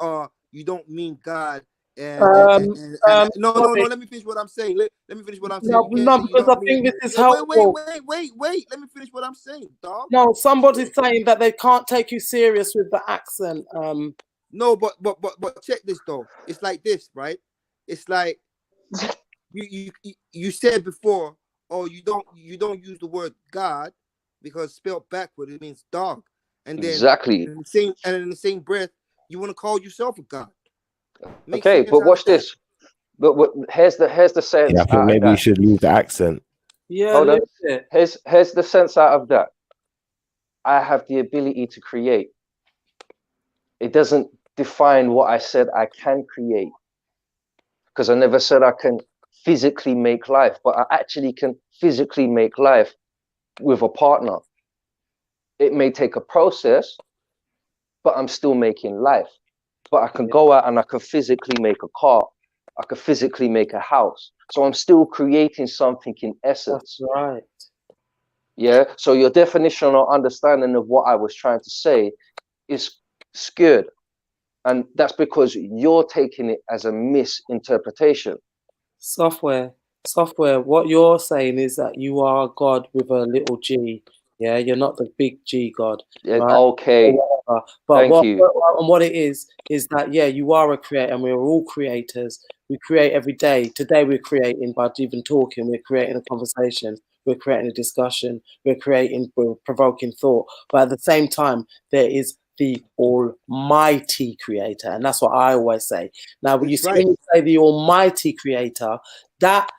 you don't mean God um no. sorry. Let me finish what I'm saying. Let me finish what I'm saying. No, You can't no, say you because I don't mean. think this is Yeah, helpful. wait. Let me finish what I'm saying, dog. No, somebody's saying that they can't take you serious with the accent. No, but check this though. It's like this, right? It's like you said before, oh, you don't use the word God because spelled backward it means dog, and then Exactly. in the same breath you want to call yourself a God. Make Okay, sense but out of watch that. this. But here's the sense Yeah, I think out of maybe you that. should leave the accent. Yeah, Hold on. live it. Here's the sense out of that. I have the ability to create. It doesn't define what I said I can create. Because I never said I can physically make life, but I actually can physically make life with a partner. It may take a process, but I'm still making life. But I can go out and I can physically make a car. I can physically make a house. So I'm still creating something in essence. That's right. Yeah. So your definition or understanding of what I was trying to say is skewed. And that's because you're taking it as a misinterpretation. Software. What you're saying is that you are God with a little G. Yeah, you're not the big G God, Yeah, right? okay. But Thank you. what it is that yeah, you are a creator, and we're all creators. We create every day. Today we're creating by even talking. We're creating a conversation. We're creating a discussion. We're provoking thought. But at the same time, there is the Almighty Creator, and that's what I always say. Now, when you That's see right. when you say the Almighty Creator, that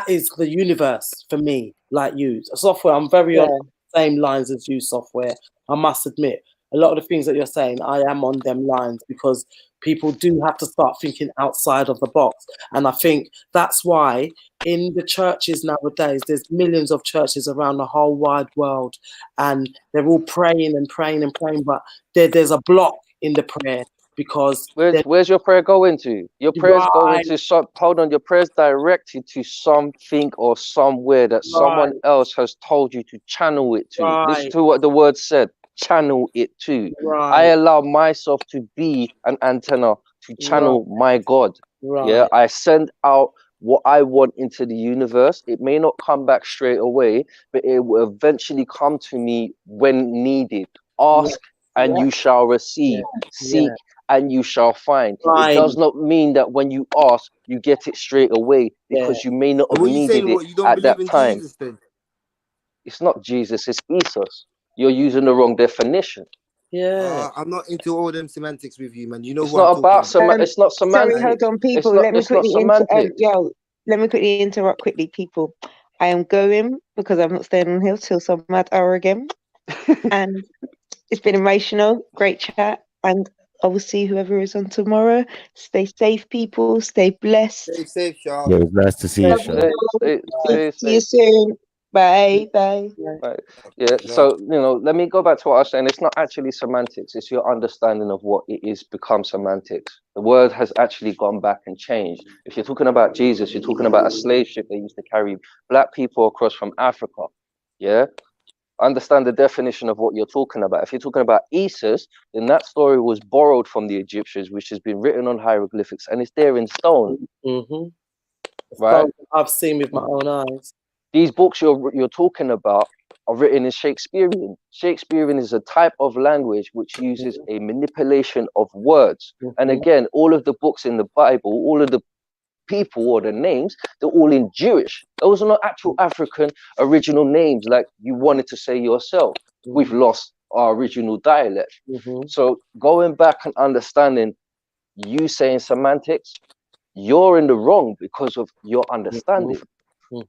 is the universe for me. Like you, software, I'm very on the same lines as you, software. I must admit, a lot of the things that you're saying, I am on them lines because people do have to start thinking outside of the box. And I think that's why in the churches nowadays, there's millions of churches around the whole wide world, and they're all praying and praying and praying, but there's a block in the prayer because where's your prayer going to? Your prayer's going to hold on, your prayer's directed to something or somewhere that someone else has told you to channel it to. Listen to what the word said. Channel it to. I allow myself to be an antenna to channel my God. Yeah, I send out what I want into the universe. It may not come back straight away, but it will eventually come to me when needed. Ask and you shall receive. Seek and you shall find. It does not mean that when you ask, you get it straight away, because you may not And have what you saying? needed it What you don't at believe that in time. Jesus then? It's not Jesus, it's Jesus. You're using the wrong definition. I'm not into all them semantics with you, man. You know It's who I'm not talking about about. it's not Sorry, semantics. hold on, It's people. not Let me it's not quickly semantics. let me quickly interrupt quickly, people. I am going because I'm not staying on here till some mad hour again. And it's been emotional, great chat, and I will see whoever is on tomorrow. Stay safe, people. Stay blessed. Stay safe, y'all. Yeah, it was nice to see you, Love Sean. you all. See you soon. Bye. Bye. Right. Yeah. So, let me go back to what I was saying. It's not actually semantics. It's your understanding of what it is become semantics. The word has actually gone back and changed. If you're talking about Jesus, you're talking about a slave ship that used to carry black people across from Africa. Yeah. Understand the definition of what you're talking about. If you're talking about Isis, then that story was borrowed from the Egyptians, which has been written on hieroglyphics, and it's there in stone. Right? I've seen with my own eyes. These books you're talking about are written in Shakespearean. Shakespearean is a type of language which uses a manipulation of words. And again, all of the books in the Bible, all of the people or the names, they're all in Jewish. Those are not actual African original names like you wanted to say yourself. We've lost our original dialect. So going back and understanding you saying semantics, you're in the wrong because of your understanding.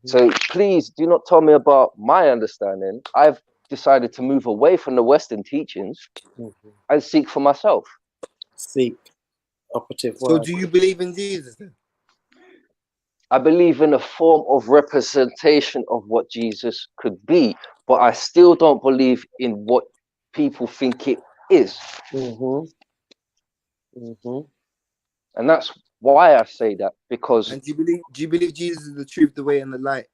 So please do not tell me about my understanding. I've decided to move away from the Western teachings and seek for myself. Seek, operative So word. do you believe in Jesus then? I believe in a form of representation of what Jesus could be, but I still don't believe in what people think it is. And that's why I say that, because... And do you believe Jesus is the truth, the way, and the light?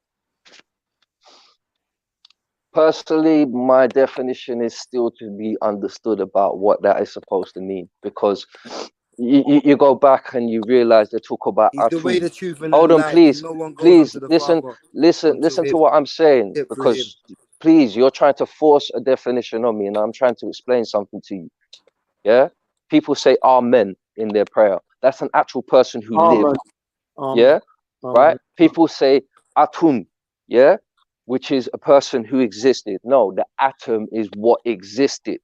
Personally, my definition is still to be understood about what that is supposed to mean, because you go back and you realize they talk about He's the way, Atum. the truth, and Hold the on, light, please, and no one goes please unto the listen Father to what I'm saying, except through because please, you're trying to force a definition on me, and I'm trying to explain something to you. Yeah, people say amen in their prayer. That's an actual person who lived. Yeah, right. People say atum. Yeah, which is a person who existed. No, the atom is what existed.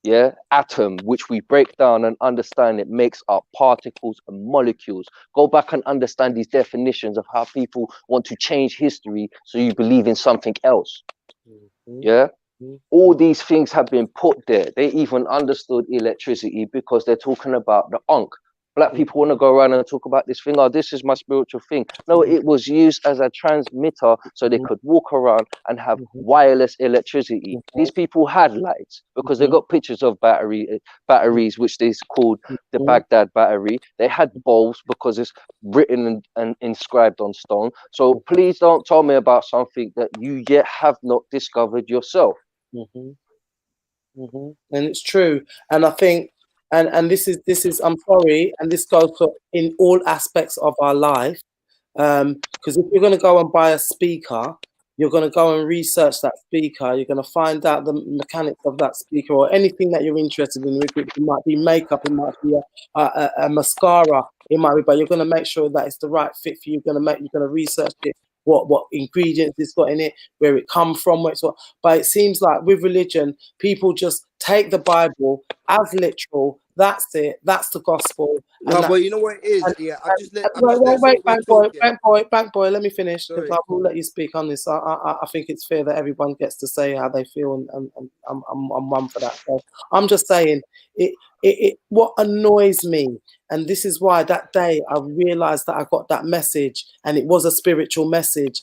Yeah, atom, which we break down and understand, it makes up particles and molecules. Go back and understand these definitions of how people want to change history so you believe in something else. Yeah, all these things have been put there. They even understood electricity because they're talking about the Ankh. Black people want to go around and talk about this thing. Oh, this is my spiritual thing. No, it was used as a transmitter so they could walk around and have wireless electricity. These people had lights because they got pictures of batteries, which is called the Baghdad battery. They had bulbs because it's written and inscribed on stone. So please don't tell me about something that you yet have not discovered yourself. And it's true. And I think, and this is I'm sorry, and this goes for in all aspects of our life. Because if you're going to go and buy a speaker, you're going to go and research that speaker. You're going to find out the mechanics of that speaker or anything that you're interested in. It might be makeup, it might be a mascara, it might be, but you're going to make sure that it's the right fit for you. You're going to research it, what ingredients it's got in it, where it come from, where it's what. But it seems like with religion, people just take the Bible as literal. That's it. That's the gospel. No, but you know what it is? Yeah, I've just let Wait, Software bank boy. Let me finish. Sorry. I will let you speak on this. I think it's fair that everyone gets to say how they feel, and I'm one for that. So I'm just saying, it what annoys me, and this is why that day I realized that I got that message, and it was a spiritual message.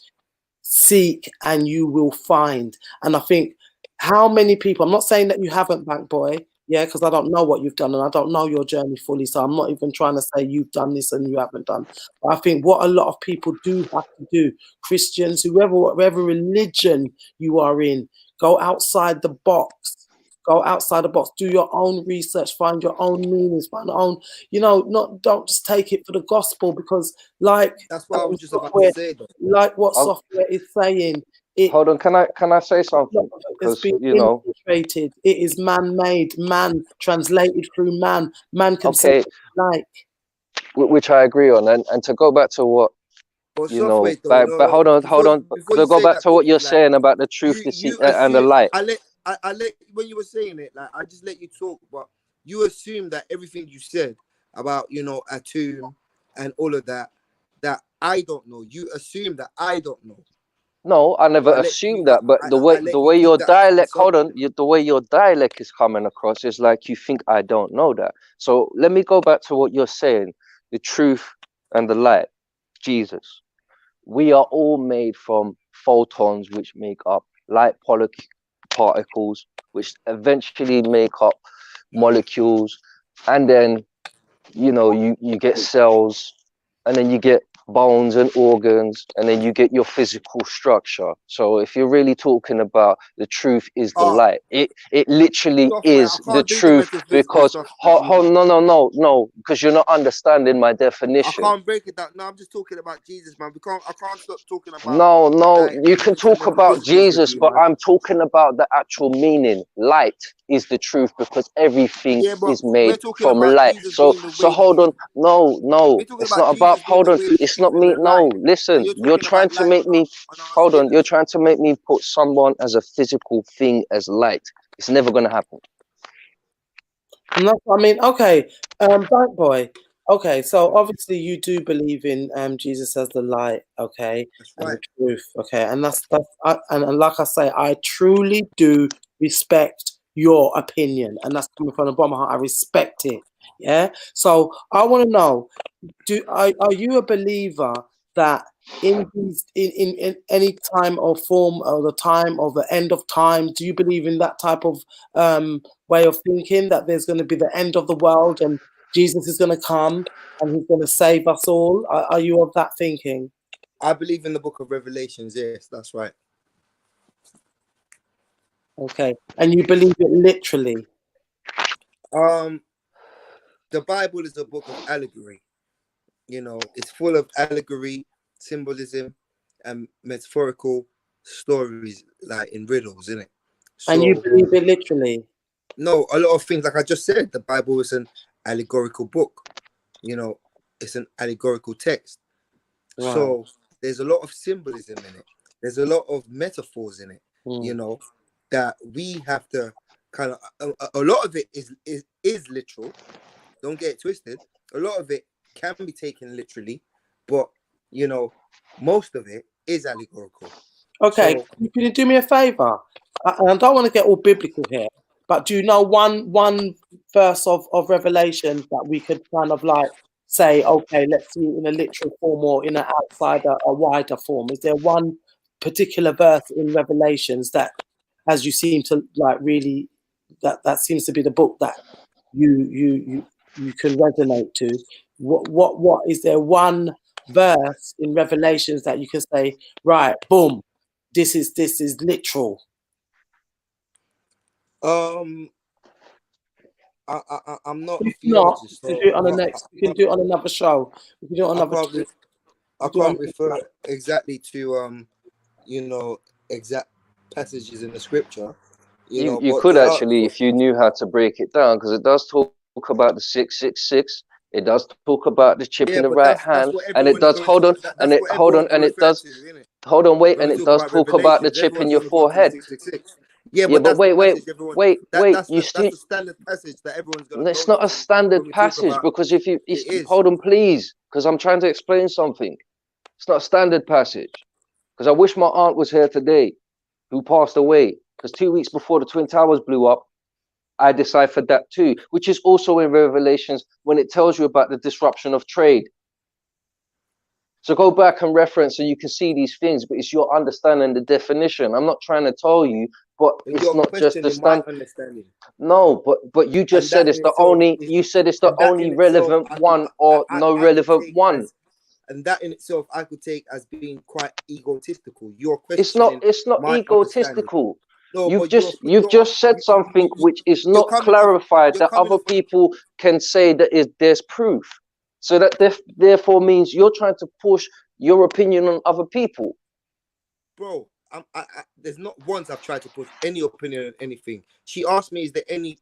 Seek and you will find. And I think how many people, I'm not saying that you haven't, bank boy, yeah, because I don't know what you've done and I don't know your journey fully, so I'm not even trying to say you've done this and you haven't done. But I think what a lot of people do have to do, Christians, whatever religion you are in, go outside the box. Go outside the box, do your own research, find your own meanings, find your own, don't just take it for the gospel, because like that's what I was just about to say though. Like what Software is saying, hold on, can I say something? It's been infiltrated. It is man-made, man translated through man. Man can say like, which I agree on, and to go back to what but hold on. To go back to what you're saying about the truth, deceit, and the light. I let when you were saying it, like I just let you talk, but you assume that everything you said about Atum and all of that I don't know. You assume that I don't know. No, I never But I let you. assumed that. But I the let you way keep your that dialect, hold on, assumption. the way your dialect is coming across is like you think I don't know that. So let me go back to what you're saying: the truth and the light, Jesus. We are all made from photons, which make up light particles, which eventually make up molecules, and then you get cells, and then you get bones and organs, and then you get your physical structure. So if you're really talking about the truth is the light, it literally Software. I is the can't do the truth, metaphysical because stuff with you, man. no, because you're not understanding my I definition. can't break it down. No, I'm just talking about Jesus, man. I can't stop talking about No, like you can some talk about metaphysicals with Jesus, you, but man. I'm talking about the actual meaning. Light is the truth, because everything Yeah, but is made we're talking from about light. Jesus So being the so way to hold on. truth. No, We're talking it's about not about, Jesus being hold the on. way, the It's not truth, and me. the light. No, And listen, you're you're talking trying about to light make me, on our hold on, skin. you're trying to make me put someone as a physical thing as light. It's never gonna happen. No, I mean, okay, Bank Boy. Okay, so obviously you do believe in Jesus as the light, okay, That's and the right. truth, okay, and and like I say, I truly do respect your opinion, and that's coming from the bottom of my heart. I respect it. Yeah. So I want to know, are you a believer that in these in any time or form or the time of the end of time, do you believe in that type of way of thinking, that there's going to be the end of the world and Jesus is going to come and he's going to save us all? Are you of that thinking? I believe in the book of Revelations. Yes, that's right. Okay. And you believe it literally? The Bible is a book of allegory. It's full of allegory, symbolism, and metaphorical stories, like in riddles, isn't it? And you So, believe it literally? no, a lot of things, like I just said, the Bible is an allegorical book. It's an allegorical text. Right. So there's a lot of symbolism in it. There's a lot of metaphors in it. That we have to kind of. A lot of it is literal. Don't get it twisted. A lot of it can be taken literally, but most of it is allegorical. Okay, So can you do me a favor? And I don't want to get all biblical here, but do you know one verse of Revelation that we could kind of like say, okay, let's see it in a literal form or in an outside a wider form? Is there one particular verse in Revelations that, as you seem to like, really that seems to be the book that you can resonate to? What is there one verse in Revelations that you can say, right, boom, this is literal? I'm not a If not, theologist, we can so do it on the next. We can do it on another show. We can do it on I another. can't I We can do it can't on, refer exactly to exact passages in the scripture, You but could there are. actually, if you knew how to break it down, because it does talk about the 666. It does talk about the chip in Yeah, the but right that's hand, what and it everyone's does, going to. and That's it what everyone's going to refer to, isn't it? hold on, wait, When and we it talk does about talk about the Revelations, chip in everyone's your going to go to the forehead. 666. Yeah, Yeah, but but that's the wait, passage everyone. wait. You That's still, the standard passage that everyone's going to it's go not a to when standard we talk passage, about. because if you It is. hold on, please, because I'm trying to explain something. It's not a standard passage. Because I wish my aunt was here today, who passed away. Because 2 weeks before the Twin Towers blew up, I deciphered that too, which is also in Revelations when it tells you about the disruption of trade. So go back and reference so you can see these things, but it's your understanding the definition. I'm not trying to tell you, but And it's you're not just the questioning my stand. understanding, No, but you just and said that it's in the itself only. is, You said it's the and that only in itself, relevant one or no I could relevant take one. as, and that in itself, I could take as being quite egotistical. You're It's not. questioning It's not my understanding. egotistical. No, You've but just said something which is you're not coming off. clarified You're that coming other off. people can say that there's proof. So that therefore means you're trying to push your opinion on other people. Bro, there's not once I've tried to push any opinion on anything. She asked me, is there any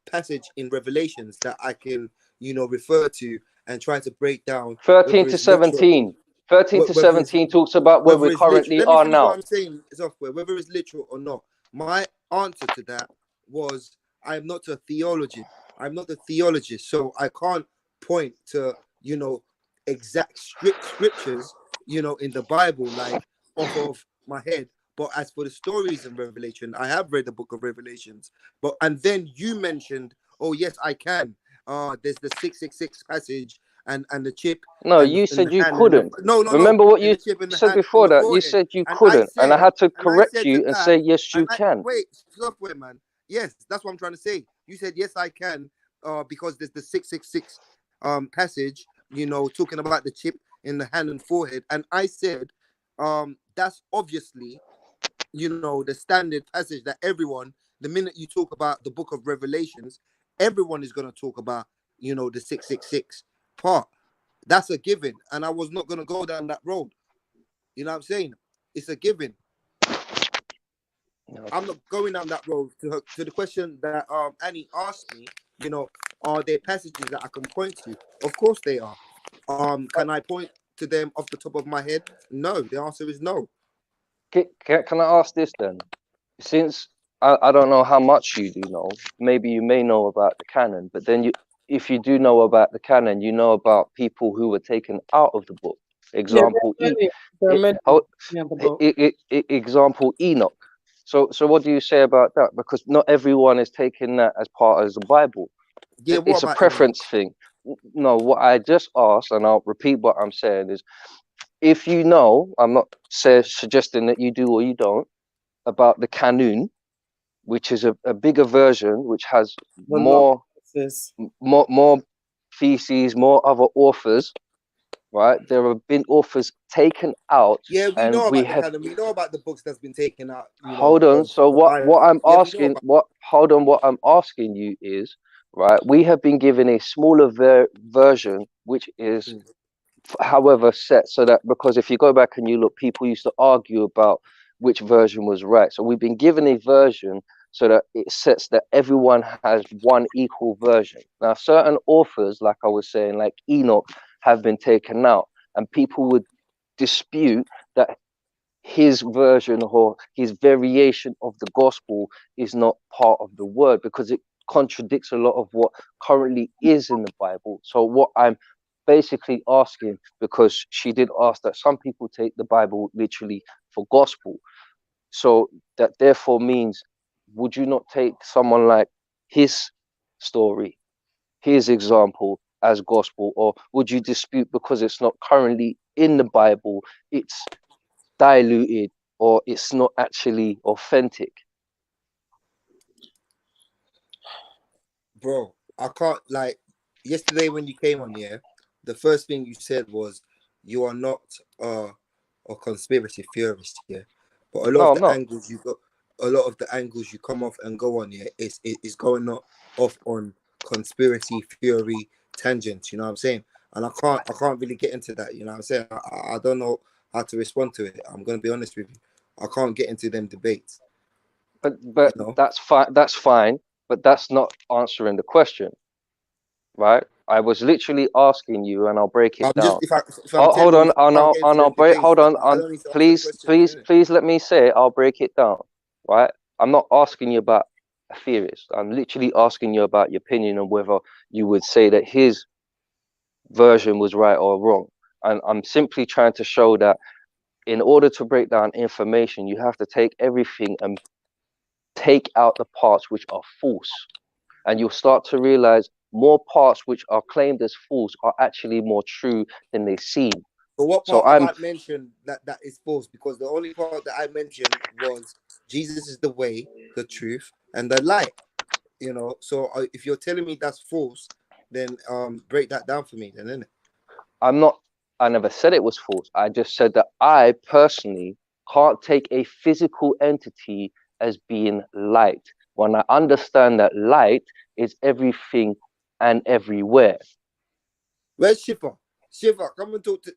passage in Revelations that I can refer to and try to break down 13 whether to it's literal, 17. 13 to whether it's 17 talks about where we literal. currently Let me are finish what now. I'm saying, software, whether it's literal or not. My answer to that was, I'm not a theologian. I'm not a theologist, so I can't point to exact scriptures in the Bible, like off of my head. But as for the stories in Revelation, I have read the book of Revelations. And then you mentioned, oh yes, I can. There's the 666 passage and the chip No, and you in said the you hand and couldn't. no, Remember what and you the chip in the said hand in before the that? You forehead. said you couldn't, and I had to And I correct said to you and that, say yes, you can. wait, software man. Yes, that's what I'm trying to say. You said yes, I can, because there's the 666 passage, talking about the chip in the hand and forehead, and I said, that's obviously, the standard passage that everyone, the minute you talk about the book of Revelations, everyone is going to talk about, the 666 part. That's a given, and I was not going to go down that road. You know what I'm saying? It's a given. No. I'm not going down that road. To the question that Annie asked me, are there passages that I can point to? Of course they are. Can I point to them off the top of my head? No. The answer is no. Can I ask this then? Since I don't know how much you do know, maybe you may know about the canon, but then if you do know about the canon, you know about people who were taken out of the book. Example, example Enoch. So what do you say about that? Because not everyone is taking that as part of the Bible. Yeah, it's a preference thing. No, what I just asked, and I'll repeat what I'm saying is, if you know, I'm not suggesting that you do or you don't, about the canon, which is a bigger version, which has more feces, more other authors, right? There have been authors taken out. Yeah, we and know we about the have. canon. We know about the books that's been taken out. Hold on. So what I'm asking, what I'm asking you is, right? We have been given a smaller version, which is, however, set so that, because if you go back and you look, people used to argue about which version was right. So we've been given a version so that it sets that everyone has one equal version. Now, certain authors, like I was saying, like Enoch, have been taken out, and people would dispute that his version or his variation of the gospel is not part of the word, because it contradicts a lot of what currently is in the Bible. So what I'm basically asking, because she did ask that some people take the Bible literally for gospel, so that therefore means, would you not take someone like his story, his example as gospel, or would you dispute because it's not currently in the Bible, it's diluted, or it's not actually authentic? Bro, I can't, like, yesterday when you came on here, the first thing you said was you are not a conspiracy theorist here, but a lot of the angles you got, a lot of the angles you come off and go on here is going off on conspiracy theory tangents. You know what I'm saying? And I can't really get into that. You know what I'm saying? I don't know how to respond to it. I'm gonna be honest with you. I can't get into them debates. But that's fine. That's fine. But that's not answering the question, right? I was literally asking you, and I'll break it down. Hold on, I'll break. Hold on. Please let me say it. I'll break it down, right? I'm not asking you about a theorist. I'm literally asking you about your opinion on whether you would say that his version was right or wrong. And I'm simply trying to show that in order to break down information, you have to take everything and take out the parts which are false, and you'll start to realize more parts which are claimed as false are actually more true than they seem. But what part have I mentioned that is false? Because the only part that I mentioned was Jesus is the way, the truth, and the light. So if you're telling me that's false, then break that down for me, then, innit? I never said it was false. I just said that I personally can't take a physical entity as being light when I understand that light is everything and everywhere. Where's Shiffa? Shiffa, come and talk to.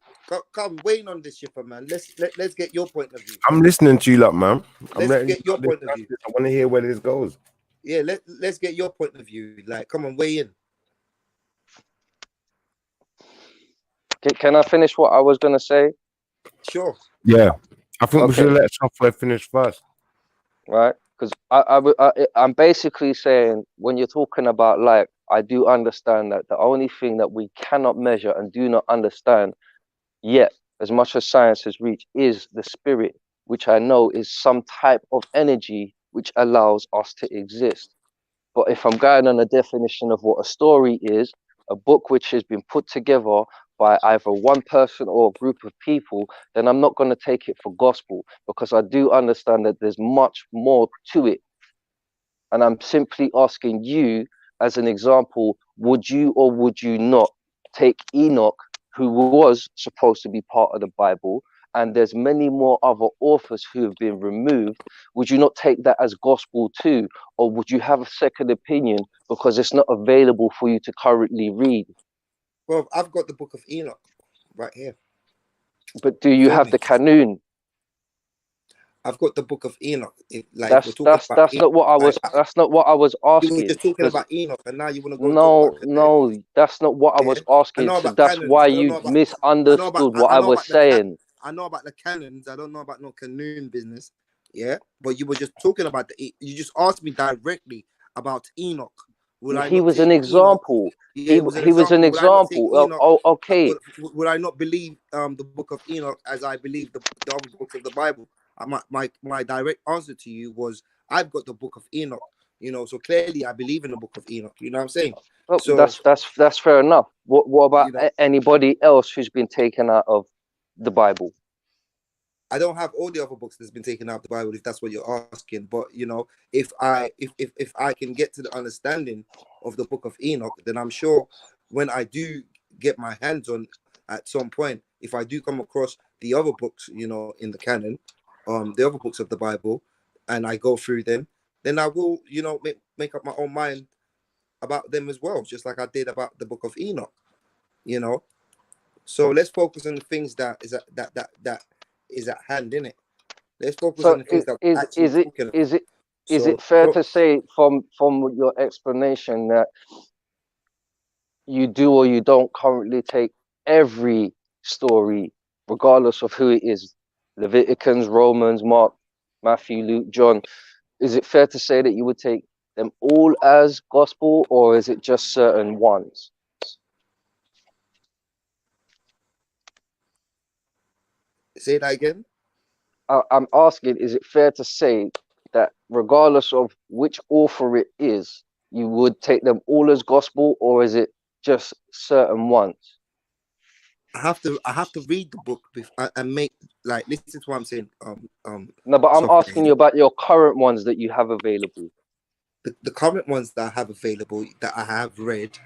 Come, weighing on this, Shiffa, man. Let's get your point of view. I'm listening to you, lot, man. Let's get your point of view. I want to hear where this goes. Yeah, let's get your point of view. Like, come on, weigh in. Can I finish what I was gonna say? Sure. Yeah, I think we should let software finish first. Right, because I'm basically saying, when you're talking about light, I do understand that the only thing that we cannot measure and do not understand yet as much as science has reached, is the spirit, which I know is some type of energy which allows us to exist. But if I'm going on a definition of what a story is, a book which has been put together by either one person or a group of people, then I'm not going to take it for gospel, because I do understand that there's much more to it. And I'm simply asking you, as an example, would you or would you not take Enoch, who was supposed to be part of the Bible, and there's many more other authors who have been removed, would you not take that as gospel too? Or would you have a second opinion because it's not available for you to currently read? Well, I've got the book of Enoch right here. But do you have the Canon? I've got the book of Enoch. That's not what I was. That's not what I was asking. You were just talking about Enoch, and now you want to go. No, that's not what I was asking. So that's why you misunderstood what I was saying. I know about the canons. I don't know about no canoon business. Yeah, but you were just talking about you just asked me directly about Enoch. He was an example. He was an example. Okay. Would I not believe the book of Enoch as I believe the other books of the Bible? My direct answer to you was I've got the book of Enoch. You know, so clearly I believe in the book of Enoch. You know what I'm saying? Oh, so that's fair enough. What about anybody else who's been taken out of the Bible? I don't have all the other books that's been taken out of the Bible, if that's what you're asking. But you know, if I can get to the understanding of the book of Enoch, then I'm sure when I do get my hands on at some point, if I do come across the other books, you know, in the canon, the other books of the Bible, and I go through them, then I will, you know, make up my own mind about them as well, just like I did about the book of Enoch, you know. So let's focus on the things that is at hand, innit? Let's focus on the things that we're actually talking about. Is it fair to say from your explanation that you do or you don't currently take every story, regardless of who it is, Leviticans, Romans, Mark, Matthew, Luke, John? Is it fair to say that you would take them all as gospel, or is it just certain ones? Say that again. I'm asking, is it fair to say that regardless of which author it is, you would take them all as gospel, or is it just certain ones? I have to read the book and make, like, listen to what I'm saying. No, but I'm asking you about your current ones that you have available. The current ones that I have available, that I have read,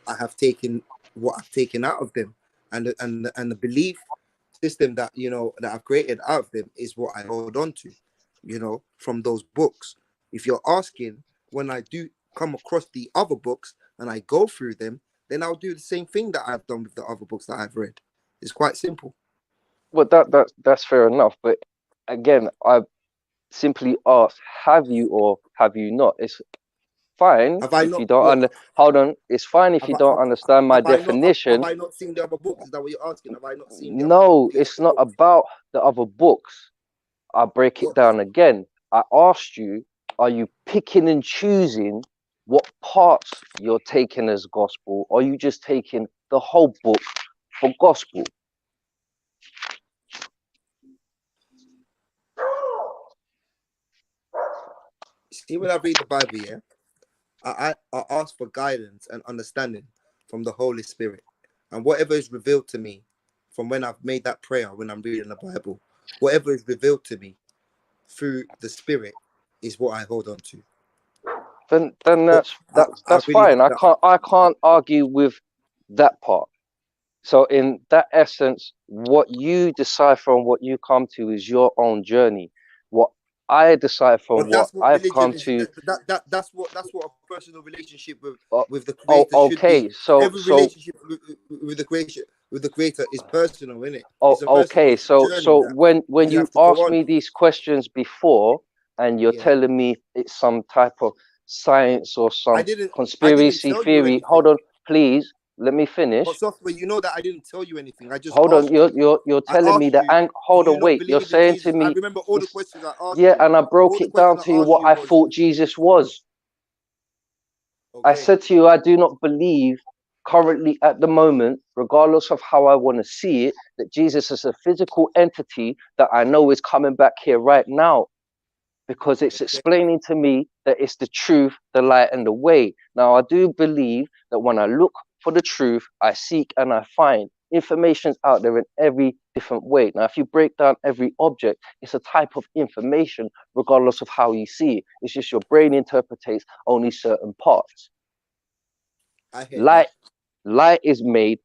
I have taken what I've taken out of them, and the belief system that, you know, that I've created out of them is what I hold on to, you know, from those books. If you're asking, when I do come across the other books and I go through them, then I'll do the same thing that I've done with the other books that I've read. It's quite simple. Well, that's fair enough. But again, I simply asked, have you or have you not? It's fine if you don't hold on. It's fine if you don't understand my definition. Have I not seen the other books? Is that what you're asking? Have I not seen the No, it's not about the other books. I'll break it down again. I asked you, are you picking and choosing what parts you're taking as gospel, or are you just taking the whole book for gospel? See, when I read the Bible, yeah, I ask for guidance and understanding from the Holy Spirit, and whatever is revealed to me from when I've made that prayer, when I'm reading the Bible, whatever is revealed to me through the Spirit is what I hold on to. Then that's fine. I can't argue with that part. So in that essence, what you decipher and what you come to is your own journey. What I decide from what I've come to. That's what a personal relationship with the Creator should be. So every relationship with the Creator is personal, isn't it? Okay. So when you asked me these questions before, and you're telling me it's some type of science or some conspiracy theory. Hold on, please. Let me finish. But software, you know that I didn't tell you anything. I just hold on. You're telling me that. Hold on, wait. You're saying to me. I remember all the questions I asked. Yeah, and I broke it down to you what I thought Jesus was. Okay. I said to you, I do not believe currently at the moment, regardless of how I want to see it, that Jesus is a physical entity that I know is coming back here right now, because it's explaining to me that it's the truth, the light, and the way. Now, I do believe that when I look for the truth, I seek and I find. Information's out there in every different way. Now, if you break down every object, it's a type of information, regardless of how you see it. It's just your brain interprets only certain parts. I hear Light is made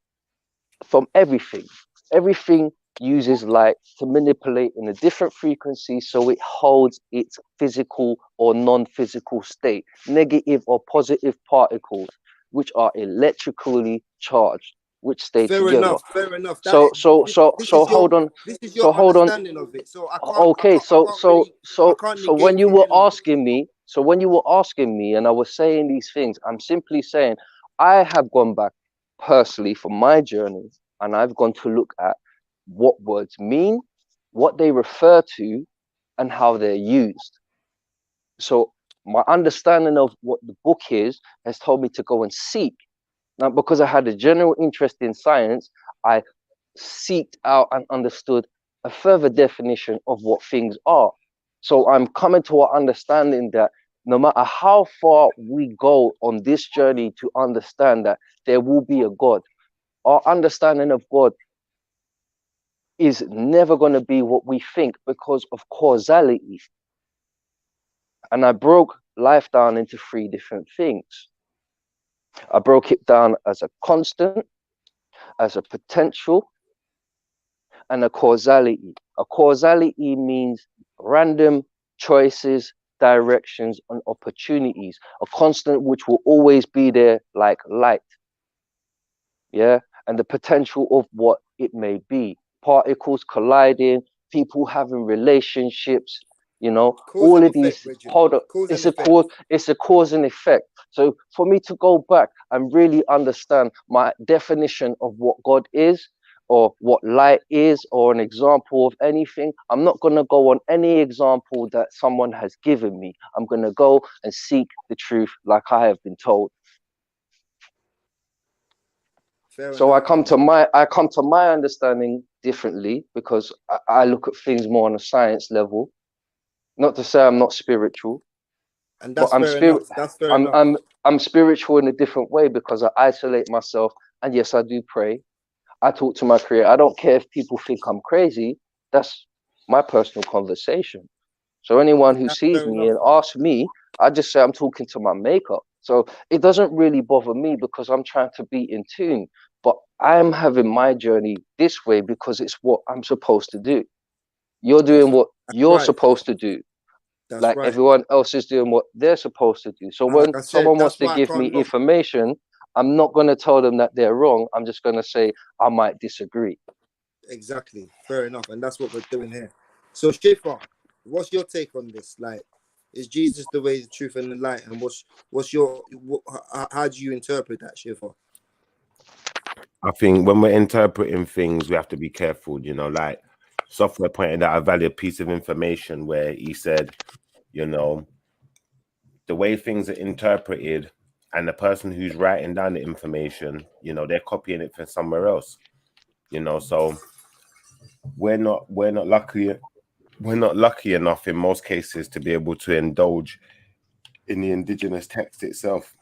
from everything. Everything uses light to manipulate in a different frequency so it holds its physical or non-physical state, negative or positive particles, which are electrically charged, which stay Fair together. enough. Fair enough. So hold on. This is So your hold on. understanding of it. So I can't. Okay. So when you were negate asking me, and I was saying these things, I'm simply saying I have gone back personally for my journey, and I've gone to look at what words mean, what they refer to, and how they're used. So my understanding of what the book is has told me to go and seek. Now, because I had a general interest in science, I seeked out and understood a further definition of what things are. So I'm coming to an understanding that no matter how far we go on this journey to understand that there will be a God, our understanding of God is never going to be what we think because of causality. And I broke life down into 3 different things. I broke it down as a constant, as a potential, and a causality. A causality means random choices, directions, and opportunities. A constant which will always be there, like light. Yeah, and the potential of what it may be. Particles colliding, people having relationships, you know, Cause all and of effect, these. Reggie. Hold on, Cause it's and a effect. cause. It's a cause and effect. So for me to go back and really understand my definition of what God is, or what light is, or an example of anything, I'm not going to go on any example that someone has given me. I'm going to go and seek the truth like I have been told. So I come to my understanding differently because I look at things more on a science level. Not to say I'm not spiritual, And but that's fair enough. That's fair enough. I'm spiritual in a different way because I isolate myself, and yes, I do pray. I talk to my creator. I don't care if people think I'm crazy. That's my personal conversation. So anyone who That's sees fair me enough, and asks me, I just say I'm talking to my maker. So it doesn't really bother me because I'm trying to be in tune. But I'm having my journey this way because it's what I'm supposed to do. You're doing what you're right. supposed to do. That's Like right. everyone else is doing what they're supposed to do. So And when like I said, someone wants that's to why I give me can't knock. information, I'm not going to tell them that they're wrong. I'm just going to say I might disagree. Exactly. Fair enough. And that's what we're doing here. So Shiffa, what's your take on this? Like, is Jesus the way, the truth, and the light? And how do you interpret that, Shiffa? I think when we're interpreting things, we have to be careful, you know, like Software pointed out a valid piece of information where he said, you know, the way things are interpreted and the person who's writing down the information, you know, they're copying it from somewhere else, you know, so we're not lucky enough in most cases to be able to indulge in the indigenous text itself.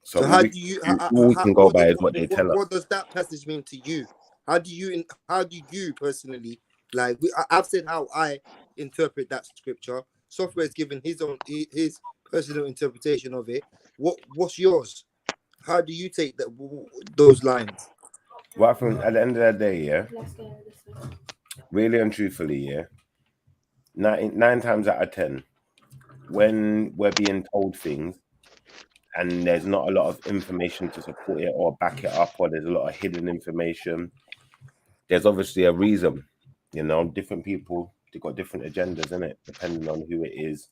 So So all how we do you can go by is what they tell us. what does that passage mean to you? How do you personally, like, I've said how I interpret that scripture. Software's given his personal interpretation of it. What's yours? How do you take those lines? Well, I think at the end of the day, yeah, really and truthfully, yeah, nine times out of 10, when we're being told things and there's not a lot of information to support it or back it up, or there's a lot of hidden information, there's obviously a reason. You know, different people, they've got different agendas in it, depending on who it is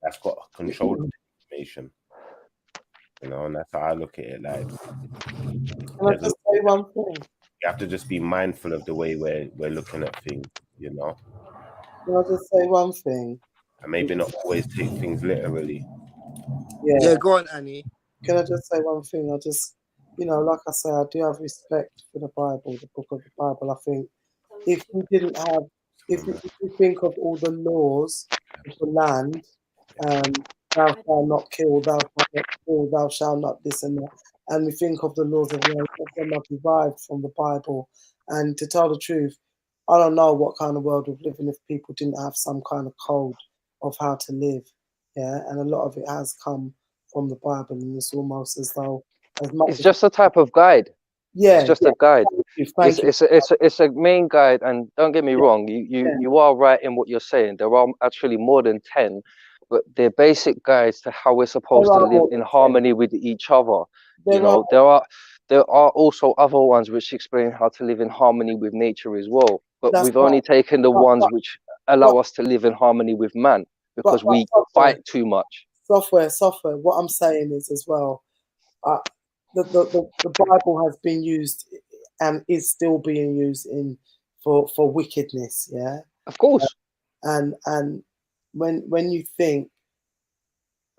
that's got control of the information. You know, and that's how I look at it. Like, Can I just say one thing? you have to just be mindful of the way we're looking at things, you know. Can I just say one thing? And maybe not always take things literally. Yeah. Yeah, go on, Annie. Can I just say one thing? I just you know, like I say, I do have respect for the Bible, the book of the Bible. I think if we didn't have, if we think of all the laws of the land, thou shalt not kill, thou shalt not kill, thou shalt not this and that, and we think of the laws of the land, them are derived from the Bible. And to tell the truth, I don't know what kind of world we'd live in if people didn't have some kind of code of how to live. Yeah, and a lot of it has come from the Bible, and it's almost as though, as much It's as just a type of guide. yeah, It's just yeah, a guide. thank you. It's a main guide, and don't get me wrong, you are right in what you're saying. There are actually more than 10, but they're basic guides to how we're supposed to live in harmony with each other. You know, there are also other ones which explain how to live in harmony with nature as well. But That's we've only taken the ones which allow but- us to live in harmony with man, because we fight too much. Software. What I'm saying is as well, the Bible has been used and is still being used for wickedness. Yeah, of course. And when you think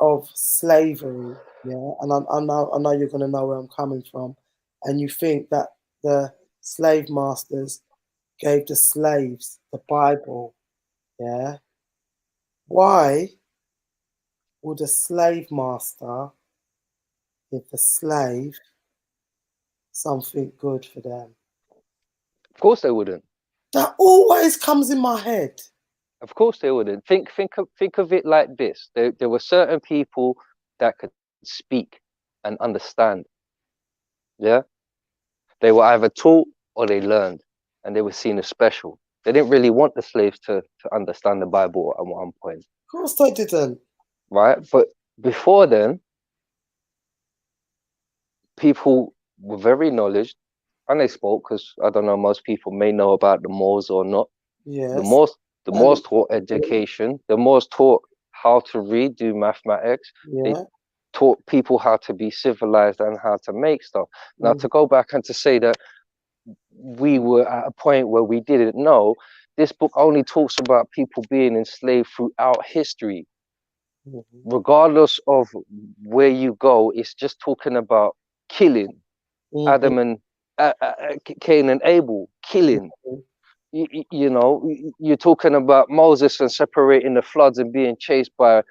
of slavery, yeah, and I know you're going to know where I'm coming from, and you think that the slave masters gave the slaves the Bible, yeah. Why would a slave master give the slave something good for them? Of course they wouldn't. That always comes in my head. Of course they wouldn't. Think of it like this. There were certain people that could speak and understand. Yeah? They were either taught or they learned, and they were seen as special. They didn't really want the slaves to understand the Bible at one point. Of course they didn't. Right? But before then, people were very knowledgeable, and they spoke, because I don't know, most people may know about the Moors or not. Yes. The Moors taught education. The Moors taught how to read, do mathematics. Yeah. They taught people how to be civilized and how to make stuff. Now, to go back and to say that we were at a point where we didn't know, this book only talks about people being enslaved throughout history. Regardless of where you go, it's just talking about killing. Adam and Cain and Abel, killing. You know, you're talking about Moses and separating the floods and being chased by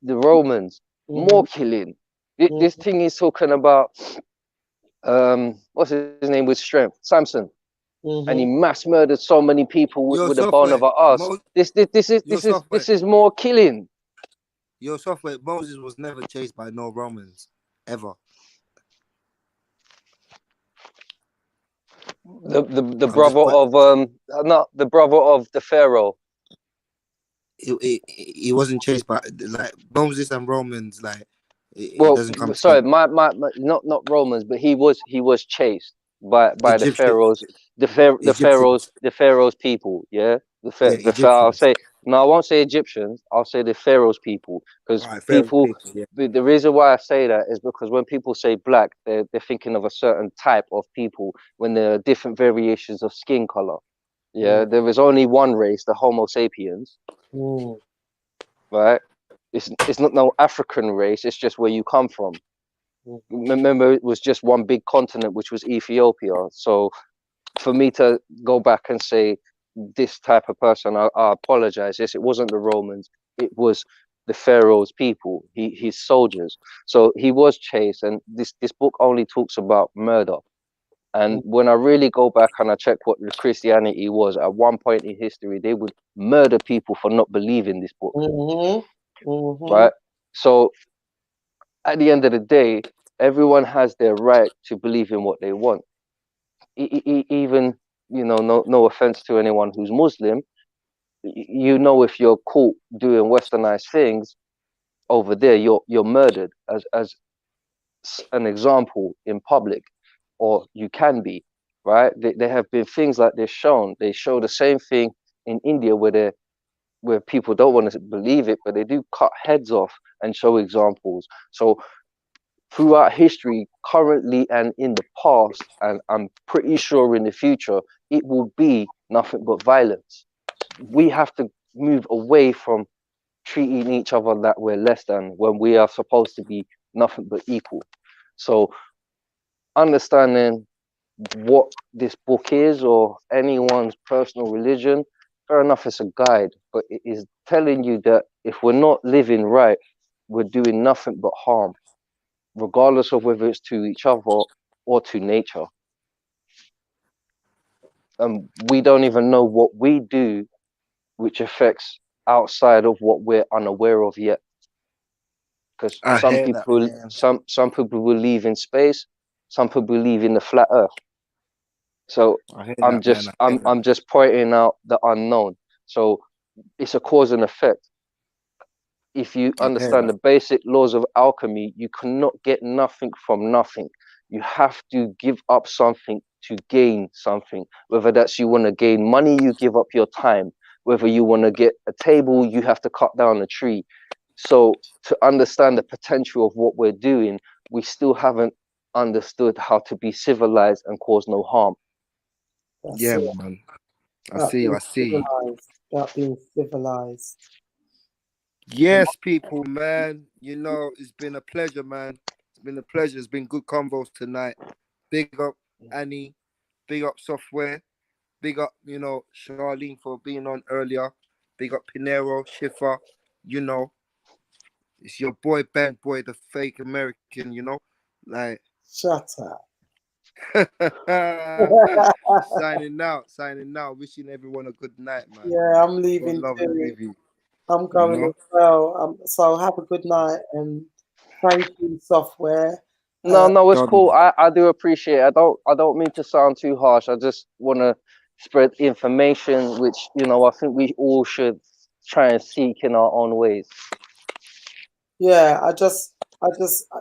the Romans, more killing. This thing is talking about what's his name with strength, Samson, and he mass murdered so many people with a bone of an ass. This is more killing. Your software, Moses was never chased by no Romans, ever. The brother of not the brother of the Pharaoh. He wasn't chased by, like, Moses and Romans, like, it Well, doesn't come. sorry, my not Romans, but he was chased by the Pharaohs, the Pharaoh's people. Yeah, I'll say no, I won't say Egyptians. I'll say the Pharaoh's people, because people. The reason why I say that is because when people say black, they're thinking of a certain type of people when there are different variations of skin color. Yeah, there is only one race, the Homo sapiens. Right? It's not no African race. It's just where you come from. Remember, it was just one big continent, which was Ethiopia. So for me to go back and say this type of person, I apologize. Yes, it wasn't the Romans. It was the Pharaoh's people, his soldiers. So he was chased, and this book only talks about murder. And when I really go back and I check what the Christianity was, at one point in history, they would murder people for not believing this book. Right? So at the end of the day, everyone has their right to believe in what they want. Even, you know, no offense to anyone who's Muslim, you know, if you're caught doing westernized things over there, you're murdered as an example in public, or you can be, right? There have been things like this shown. They show the same thing in India where people don't want to believe it, but they do cut heads off and show examples. So throughout history, currently and in the past, and I'm pretty sure in the future, it will be nothing but violence. We have to move away from treating each other that we're less than, when we are supposed to be nothing but equal. So understanding what this book is or anyone's personal religion, fair enough, it's a guide, but it is telling you that if we're not living right, we're doing nothing but harm, regardless of whether it's to each other or to nature. And we don't even know what we do which affects outside of what we're unaware of yet. Because I some hear that, people, man. some people believe in space, some people believe in the flat Earth. So I hear I'm that, man. just I hear that. I'm just pointing out the unknown. So it's a cause and effect. If you I hear understand that. the basic laws of alchemy, you cannot get nothing from nothing. You have to give up something to gain something. Whether that's you want to gain money, you give up your time. Whether you want to get a table, you have to cut down a tree. So to understand the potential of what we're doing, we still haven't understood how to be civilized and cause no harm. That's Yeah, it. man. I About see you. being I see you. civilized. About being civilized. Yes, people, man. You know, it's been a pleasure, man. It's been a pleasure. It's been good convos tonight. Big up Annie. Big up Software. Big up, you know, Charlene for being on earlier. Big up Pinero, Shiffa. You know, it's your boy Bang Boy, the fake American. You know, like Shut up. signing out, signing out. Wishing everyone a good night, man. Yeah, I'm God leaving love and too. leave you. I'm You going know. as well. So have a good night and thank you, Software. No, it's Done. cool. I do appreciate it. I don't mean to sound too harsh. I just want to spread information, which, you know, I think we all should try and seek in our own ways. Yeah, I just,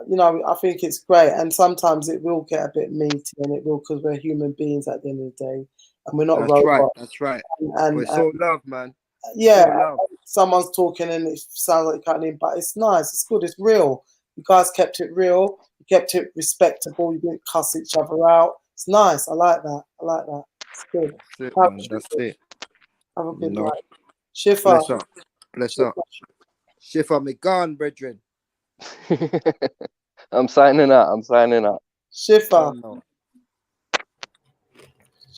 you know, I think it's great, and sometimes it will get a bit meaty, and it will because we're human beings at the end of the day, and we're not That's right. robots. That's right. And But it's all love, man. yeah, It's all love. someone's talking and it sounds like cutting in, but it's nice. It's good. It's real. You guys kept it real. You kept it respectable. You didn't cuss each other out. It's nice. I like that. I like that. It's good. That's it, Have, man. That's it. have a You good know. night. Shiffa. Bless up. Bless up. Shiffa. Shiffa me gone, brethren. I'm signing out. I'm signing out. Shiffa. Don't know.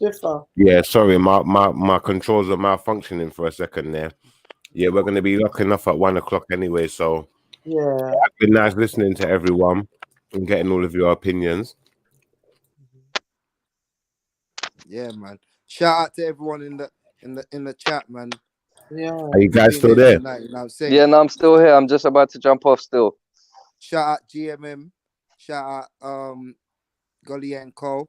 Shiffa. Yeah, sorry, my controls are malfunctioning for a second there. Yeah, we're gonna be locking off at 1 o'clock anyway, so Yeah. it's been nice listening to everyone and getting all of your opinions. Yeah, man. Shout out to everyone in the chat, man. Yeah. Are you guys Been still here there? tonight, you know what I'm saying? Yeah, no, I'm still here. I'm just about to jump off still. Shout out GMM. Shout out Gully and Co.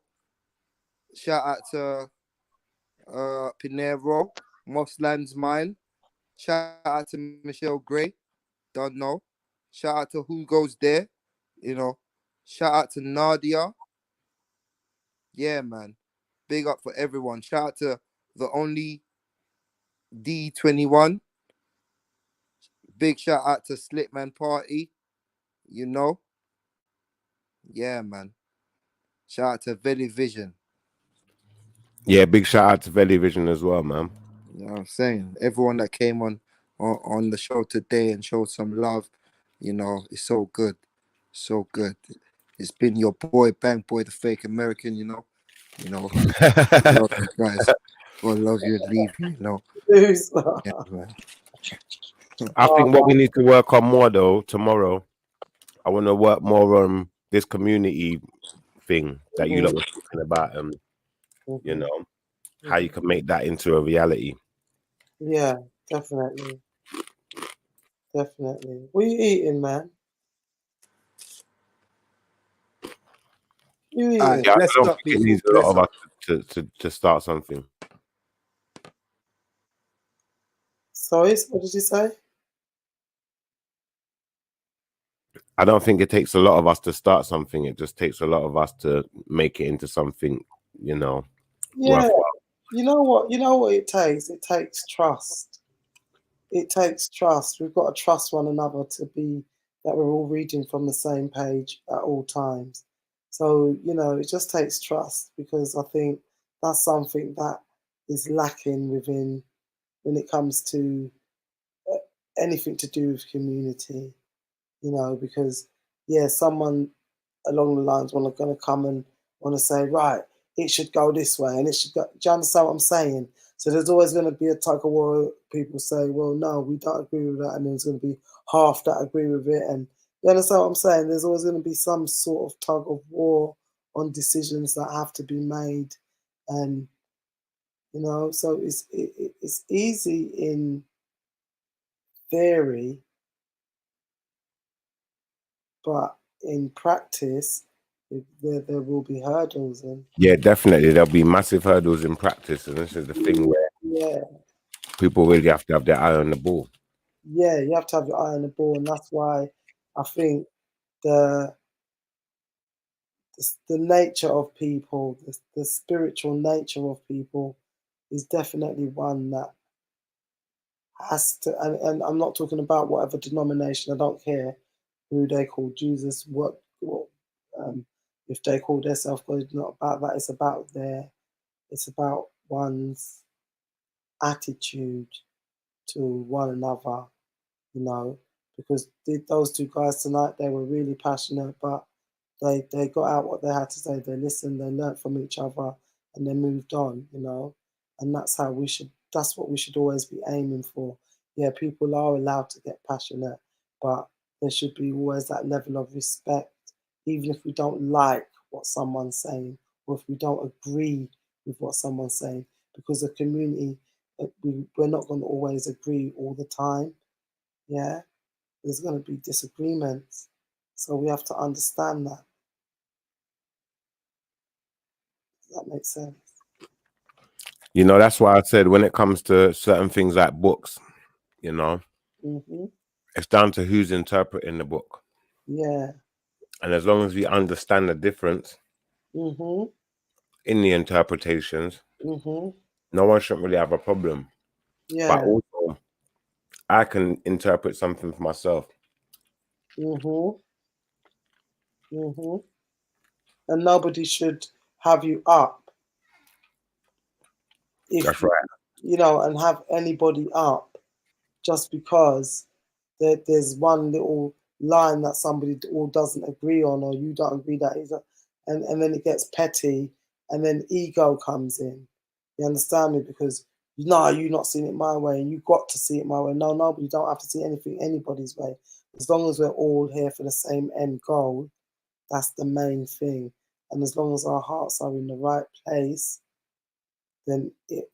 Shout out to Pinero, Moss Land's Mine. Shout out to Michelle Gray. Don't know. Shout out to Who Goes There. You know. Shout out to Nadia. Yeah, man. Big up for everyone. Shout out to the only D21. Big shout out to Slipman Party. You know. Yeah, man. Shout out to Veli Vision. Yeah, big shout out to Veli Vision as well, man. You know what I'm saying? Everyone that came on the show today and showed some love, you know, it's so good. So good. It's been your boy, Bang Boy, the fake American, you know. You know, love you guys. God love you and leave you, you know. Yeah, man. I think what we need to work on more though tomorrow, I want to work more on this community thing that you lot were talking about, you know, how you can make that into a reality. Yeah, definitely. Definitely. What are you eating, man? You eating? Alright, Yeah, I bless don't up, think it people. needs a lot Bless of up. us to start something. Sorry, what did you say? I don't think it takes a lot of us to start something. It just takes a lot of us to make it into something, you know, Yeah. worthwhile. You know what? You know what it takes? It takes trust. It takes trust. We've got to trust one another to be that we're all reading from the same page at all times. So, you know, it just takes trust because I think that's something that is lacking within when it comes to anything to do with community, you know, because, yeah, someone along the lines going to come and want to say, right, it should go this way and it should go. Do you understand what I'm saying? So there's always going to be a tug of war. People say, well, no, we don't agree with that. And there's going to be half that agree with it. And you understand what I'm saying? There's always going to be some sort of tug of war on decisions that have to be made. And, you know, so it's easy in theory, but in practice, there will be hurdles. And Yeah, definitely. There'll be massive hurdles in practice. And this is the thing where yeah, people really have to have their eye on the ball. yeah, you have to have your eye on the ball. And that's why I think the nature of people, the spiritual nature of people is definitely one that has to, and I'm not talking about whatever denomination, I don't care who they call Jesus, if they call themselves God, it's not about that, it's about one's attitude to one another, you know, because those two guys tonight, they were really passionate, but they got out what they had to say. They listened, they learnt from each other, and they moved on, you know. And that's what we should always be aiming for. Yeah, people are allowed to get passionate, but there should be always that level of respect, even if we don't like what someone's saying, or if we don't agree with what someone's saying, because the community, we're not going to always agree all the time. Yeah, there's going to be disagreements. So we have to understand that. Does that make sense? You know, that's why I said when it comes to certain things like books, you know, it's down to who's interpreting the book. Yeah. And as long as we understand the difference in the interpretations, no one shouldn't really have a problem. Yeah. But also, I can interpret something for myself. And nobody should have you up. That's right. You know, and have anybody up just because there's one little line that somebody all doesn't agree on, or you don't agree that is, and then it gets petty, and then ego comes in. You understand me? Because no, you're not seeing it my way, and you got to see it my way. No, but you don't have to see anything anybody's way. As long as we're all here for the same end goal, that's the main thing. And as long as our hearts are in the right place, then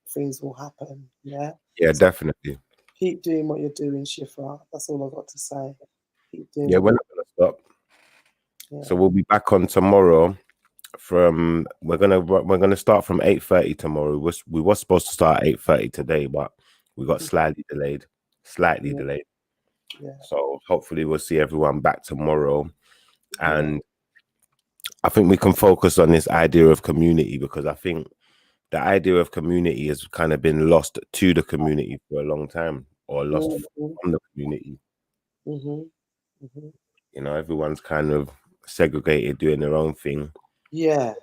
things will happen. Yeah. Yeah, So definitely. keep doing what you're doing, Shiffa. That's all I've got to say. Keep doing. Yeah, we're not gonna stop. Yeah. So we'll be back on tomorrow. We're gonna start from 8:30 tomorrow. We was supposed to start at 8:30 today, but we got slightly delayed. Yeah. So hopefully we'll see everyone back tomorrow. And I think we can focus on this idea of community, because I think the idea of community has kind of been lost to the community for a long time, or lost from the community. You know, everyone's kind of segregated, doing their own thing. Yeah.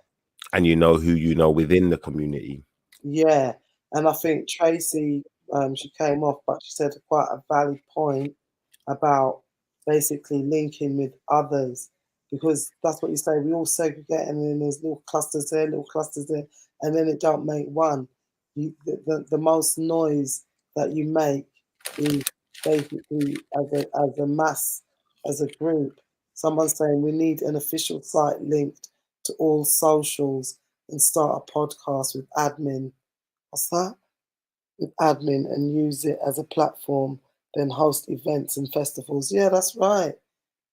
And you know who you know within the community. Yeah. And I think Tracy, she came off, but she said quite a valid point about basically linking with others, because that's what you say, we all segregate, and then there's little clusters there, and then it don't make one. The most noise that you make is basically as a mass, as a group. Someone's saying we need an official site linked to all socials and start a podcast with admin. What's that? With admin, and use it as a platform, then host events and festivals. Yeah, that's right.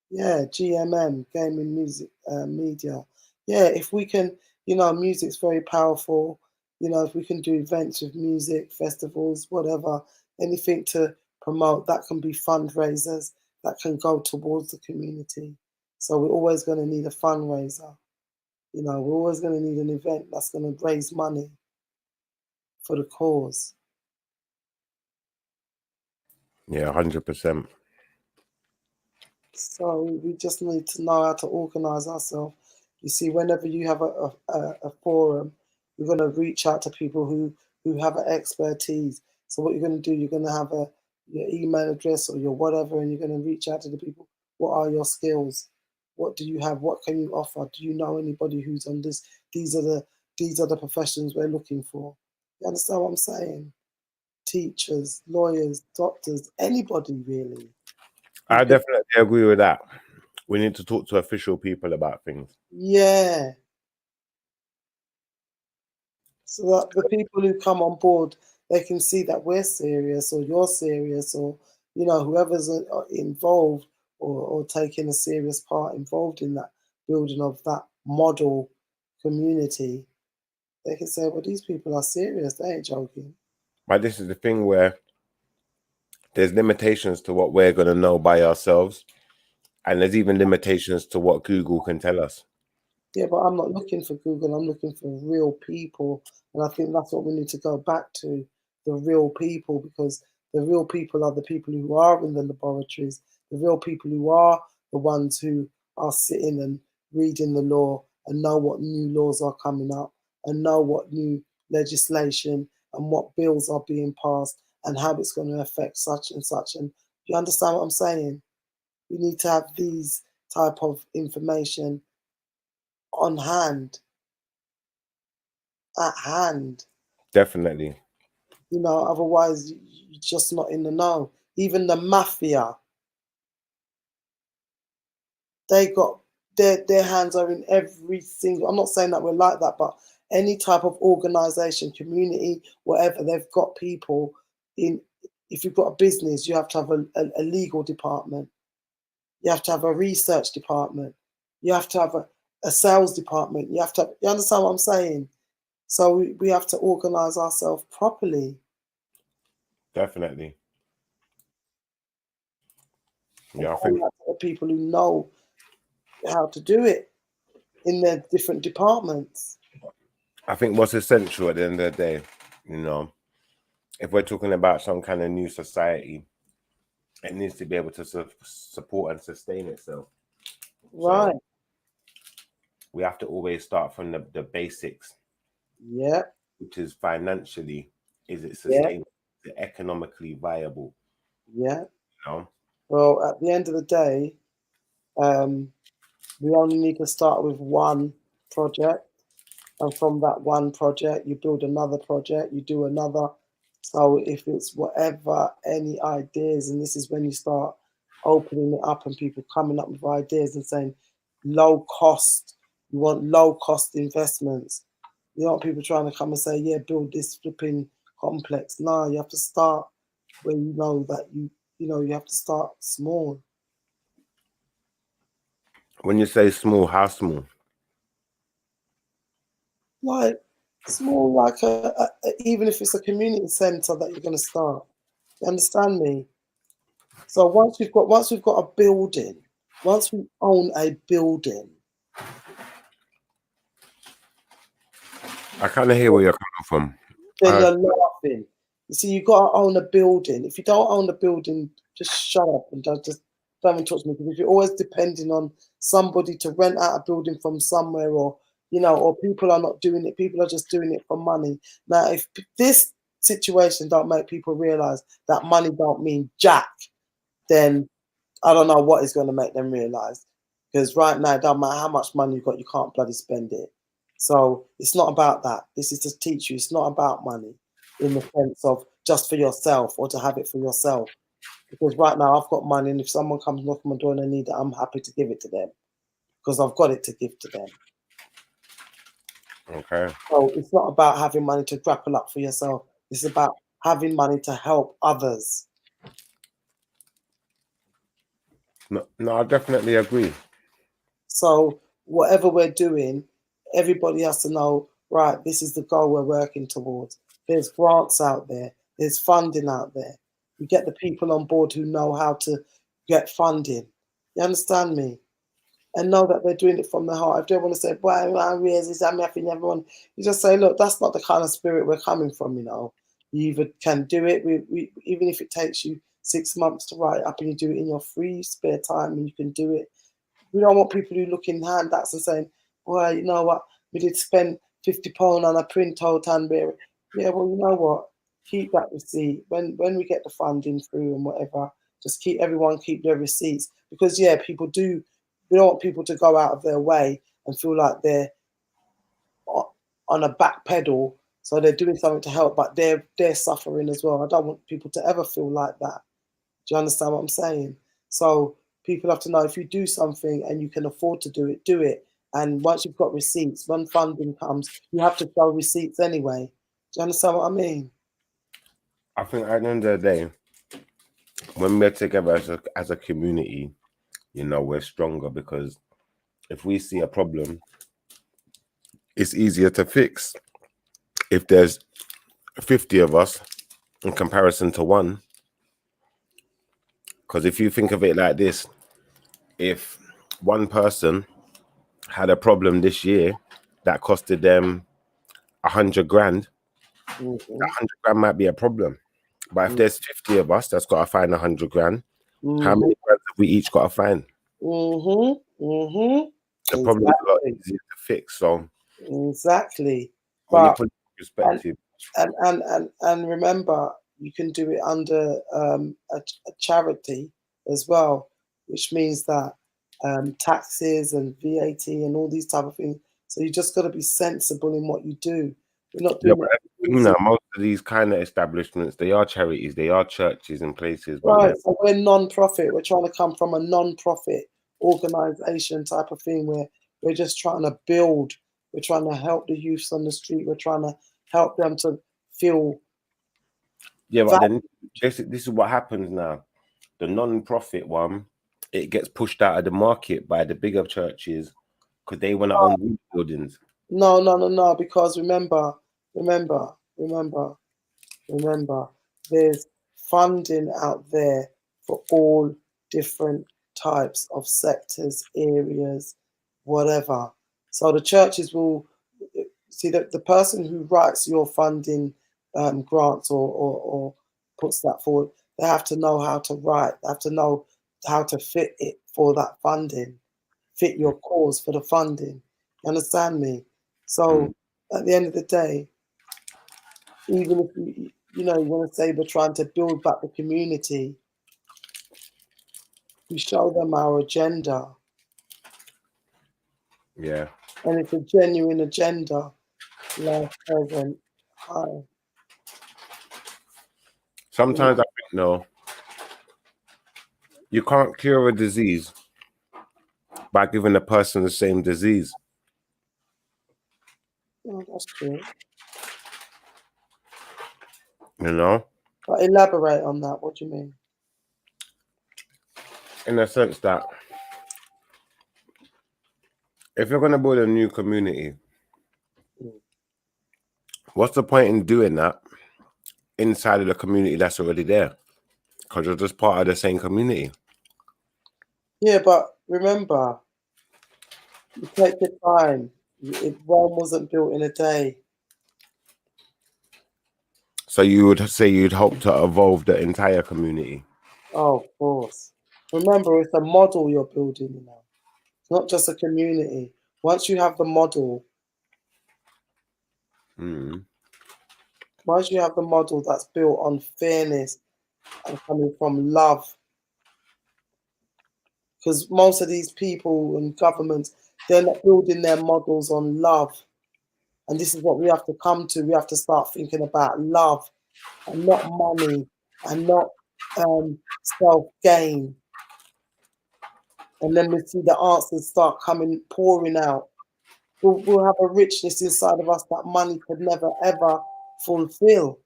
Yeah, GMM, gaming, music, media. Yeah, if we can, you know, music's very powerful. You know, if we can do events with music, festivals, whatever, anything to promote, that can be fundraisers that can go towards the community. So we're always going to need a fundraiser. You know, we're always going to need an event that's going to raise money for the cause. Yeah, 100%. So we just need to know how to organize ourselves. You see, whenever you have a forum, you're going to reach out to people who have an expertise. So what you're going to do, you're going to have your email address or your whatever, and you're going to reach out to the people. What are your skills? What do you have? What can you offer? Do you know anybody who's on this? These are the professions we're looking for. You understand what I'm saying? Teachers, lawyers, doctors, anybody really. I definitely agree with that. We need to talk to official people about things. Yeah. So that the people who come on board, they can see that we're serious, or you're serious, or whoever's involved or taking a serious part involved in that building of that model community. They can say, well, these people are serious. They ain't joking. But this is the thing where there's limitations to what we're going to know by ourselves. And there's even limitations to what Google can tell us. Yeah, but I'm not looking for Google. I'm looking for real people. And I think that's what we need to go back to, the real people, because the real people are the people who are in the laboratories, the real people who are the ones who are sitting and reading the law and know what new laws are coming up and know what new legislation and what bills are being passed and how it's going to affect such and such. And you understand what I'm saying? We need to have these type of information on hand, at hand. Definitely. Otherwise you're just not in the know. Even the mafia, they got their hands are in every single. I'm not saying that we're like that, but any type of organization, community, whatever, they've got people in. If you've got a business, you have to have a legal department. You have to have a research department. You have to have a sales department. You understand what I'm saying? So we have to organize ourselves properly. Definitely. Yeah, I think the people who know how to do it in their different departments. I think what's essential at the end of the day, if we're talking about some kind of new society, it needs to be able to support and sustain itself. Right. So we have to always start from the basics. Yeah. Which is financially, is it sustainable? Is it economically viable? Yeah. No. Well, at the end of the day, we only need to start with one project. And from that one project, you build another project, you do another. So if it's whatever, any ideas, and this is when you start opening it up and people coming up with ideas and saying low cost, you want low cost investments. You don't want people trying to come and say, yeah, build this flipping complex. No, you have to start where you know that you have to start small. When you say small, how small? Like small, like even if it's a community center that you're going to start. You understand me? So once we've got a building, once we own a building, I kind of hear where you're coming from. then you're laughing. You see, you've got to own a building. If you don't own a building, just shut up and don't even talk to me. Because if you're always depending on somebody to rent out a building from somewhere, or people are not doing it, people are just doing it for money. Now, if this situation don't make people realize that money don't mean jack, then I don't know what is going to make them realize. Because right now, it don't matter how much money you've got, you can't bloody spend it. So it's not about that. This is to teach you. It's not about money in the sense of just for yourself or to have it for yourself. Because right now I've got money, and if someone comes knocking my door and they need it, I'm happy to give it to them because I've got it to give to them. Okay. So it's not about having money to grapple up for yourself. It's about having money to help others. No, I definitely agree. So whatever we're doing, everybody has to know, right, this is the goal we're working towards. There's grants out there. There's funding out there. We get the people on board who know how to get funding. You understand me? And know that they're doing it from the heart. If they want to say, boy, everyone, you just say, look, that's not the kind of spirit we're coming from, You either can do it, we even if it takes you 6 months to write up and you do it in your free spare time and you can do it. We don't want people who look in handouts and saying, well, you know what, we did spend £50 on a printout and bear. Yeah, well, you know what? Keep that receipt. When we get the funding through and whatever, just keep their receipts. Because, yeah, people do we don't want people to go out of their way and feel like they're on a back pedal, so they're doing something to help, but they're suffering as well. I don't want people to ever feel like that. Do you understand what I'm saying? So people have to know, if you do something and you can afford to do it, do it. And once you've got receipts, when funding comes, you have to show receipts anyway. Do you understand what I mean? I think at the end of the day, when we're together as a community, you know, we're stronger, because if we see a problem, it's easier to fix. If there's 50 of us in comparison to one, because if you think of it like this, if one person had a problem this year that costed them 100 grand, that 100 grand might be a problem. But if there's 50 of us that's got to find 100 grand, how many grand have we each got to find? The problem is a lot easier to fix. So exactly. when you But put it in perspective, and remember, you can do it under a charity as well, which means that taxes and VAT and all these type of things. So you just got to be sensible in what you do. You're not doing it. you know, most of these kind of establishments, they are charities, they are churches and places. But Right, so we're non-profit. We're trying to come from a non-profit organization type of thing where we're just trying to build. We're trying to help the youths on the street. We're trying to help them to feel. yeah, but then this is what happens now. The non-profit one, it gets pushed out of the market by the bigger churches because they want to own buildings. No, because remember, there's funding out there for all different types of sectors, areas, whatever. So the churches will see that the person who writes your funding grants or puts that forward, they have to know how to write, they have to know how to fit it for that funding, fit your cause for the funding. You understand me? So at the end of the day, even if you want to say we're trying to build back the community, we show them our agenda. Yeah. And it's a genuine agenda. Life present. Hi. Sometimes I think, no, you can't cure a disease by giving a person the same disease. Oh, that's true. You know? But elaborate on that. What do you mean? In the sense that if you're going to build a new community, what's the point in doing that inside of the community that's already there? Because you're just part of the same community. Yeah, but remember, you take your time. Rome wasn't built in a day. So you would say you'd hope to evolve the entire community? Oh, of course. Remember, it's a model you're building, you know. It's not just a community. Once you have the model, once you have the model that's built on fairness and coming from love, because most of these people and governments, they're not building their models on love. And this is what we have to come to. We have to start thinking about love and not money and not self-gain. And then we see the answers start pouring out. We'll have a richness inside of us that money could never, ever fulfill.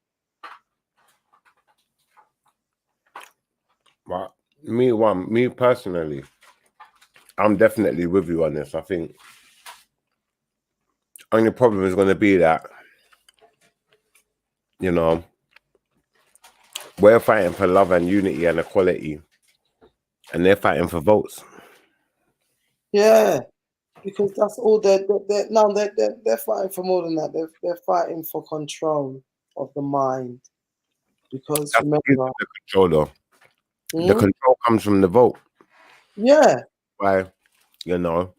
But me personally, I'm definitely with you on this. I think only problem is going to be that, you know, we're fighting for love and unity and equality, and they're fighting for votes. Yeah, because that's all they're fighting for more than that. They're fighting for control of the mind. Because That's remember, the control, though. The control comes from the vote. Yeah. Why, you know,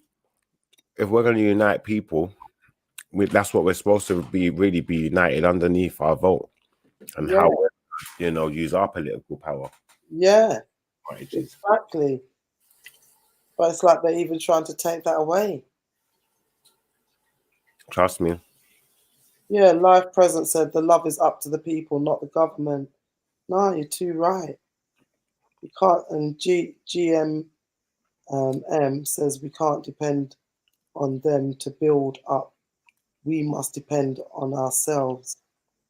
if we're going to unite people, that's what we're supposed to really be united underneath our vote, and how we, you know, use our political power. Yeah, exactly. But it's like they're even trying to take that away. Trust me. Yeah, Live Present said the love is up to the people, not the government. No, you're too right. You can't. And GM M says we can't depend on them to build up. We must depend on ourselves,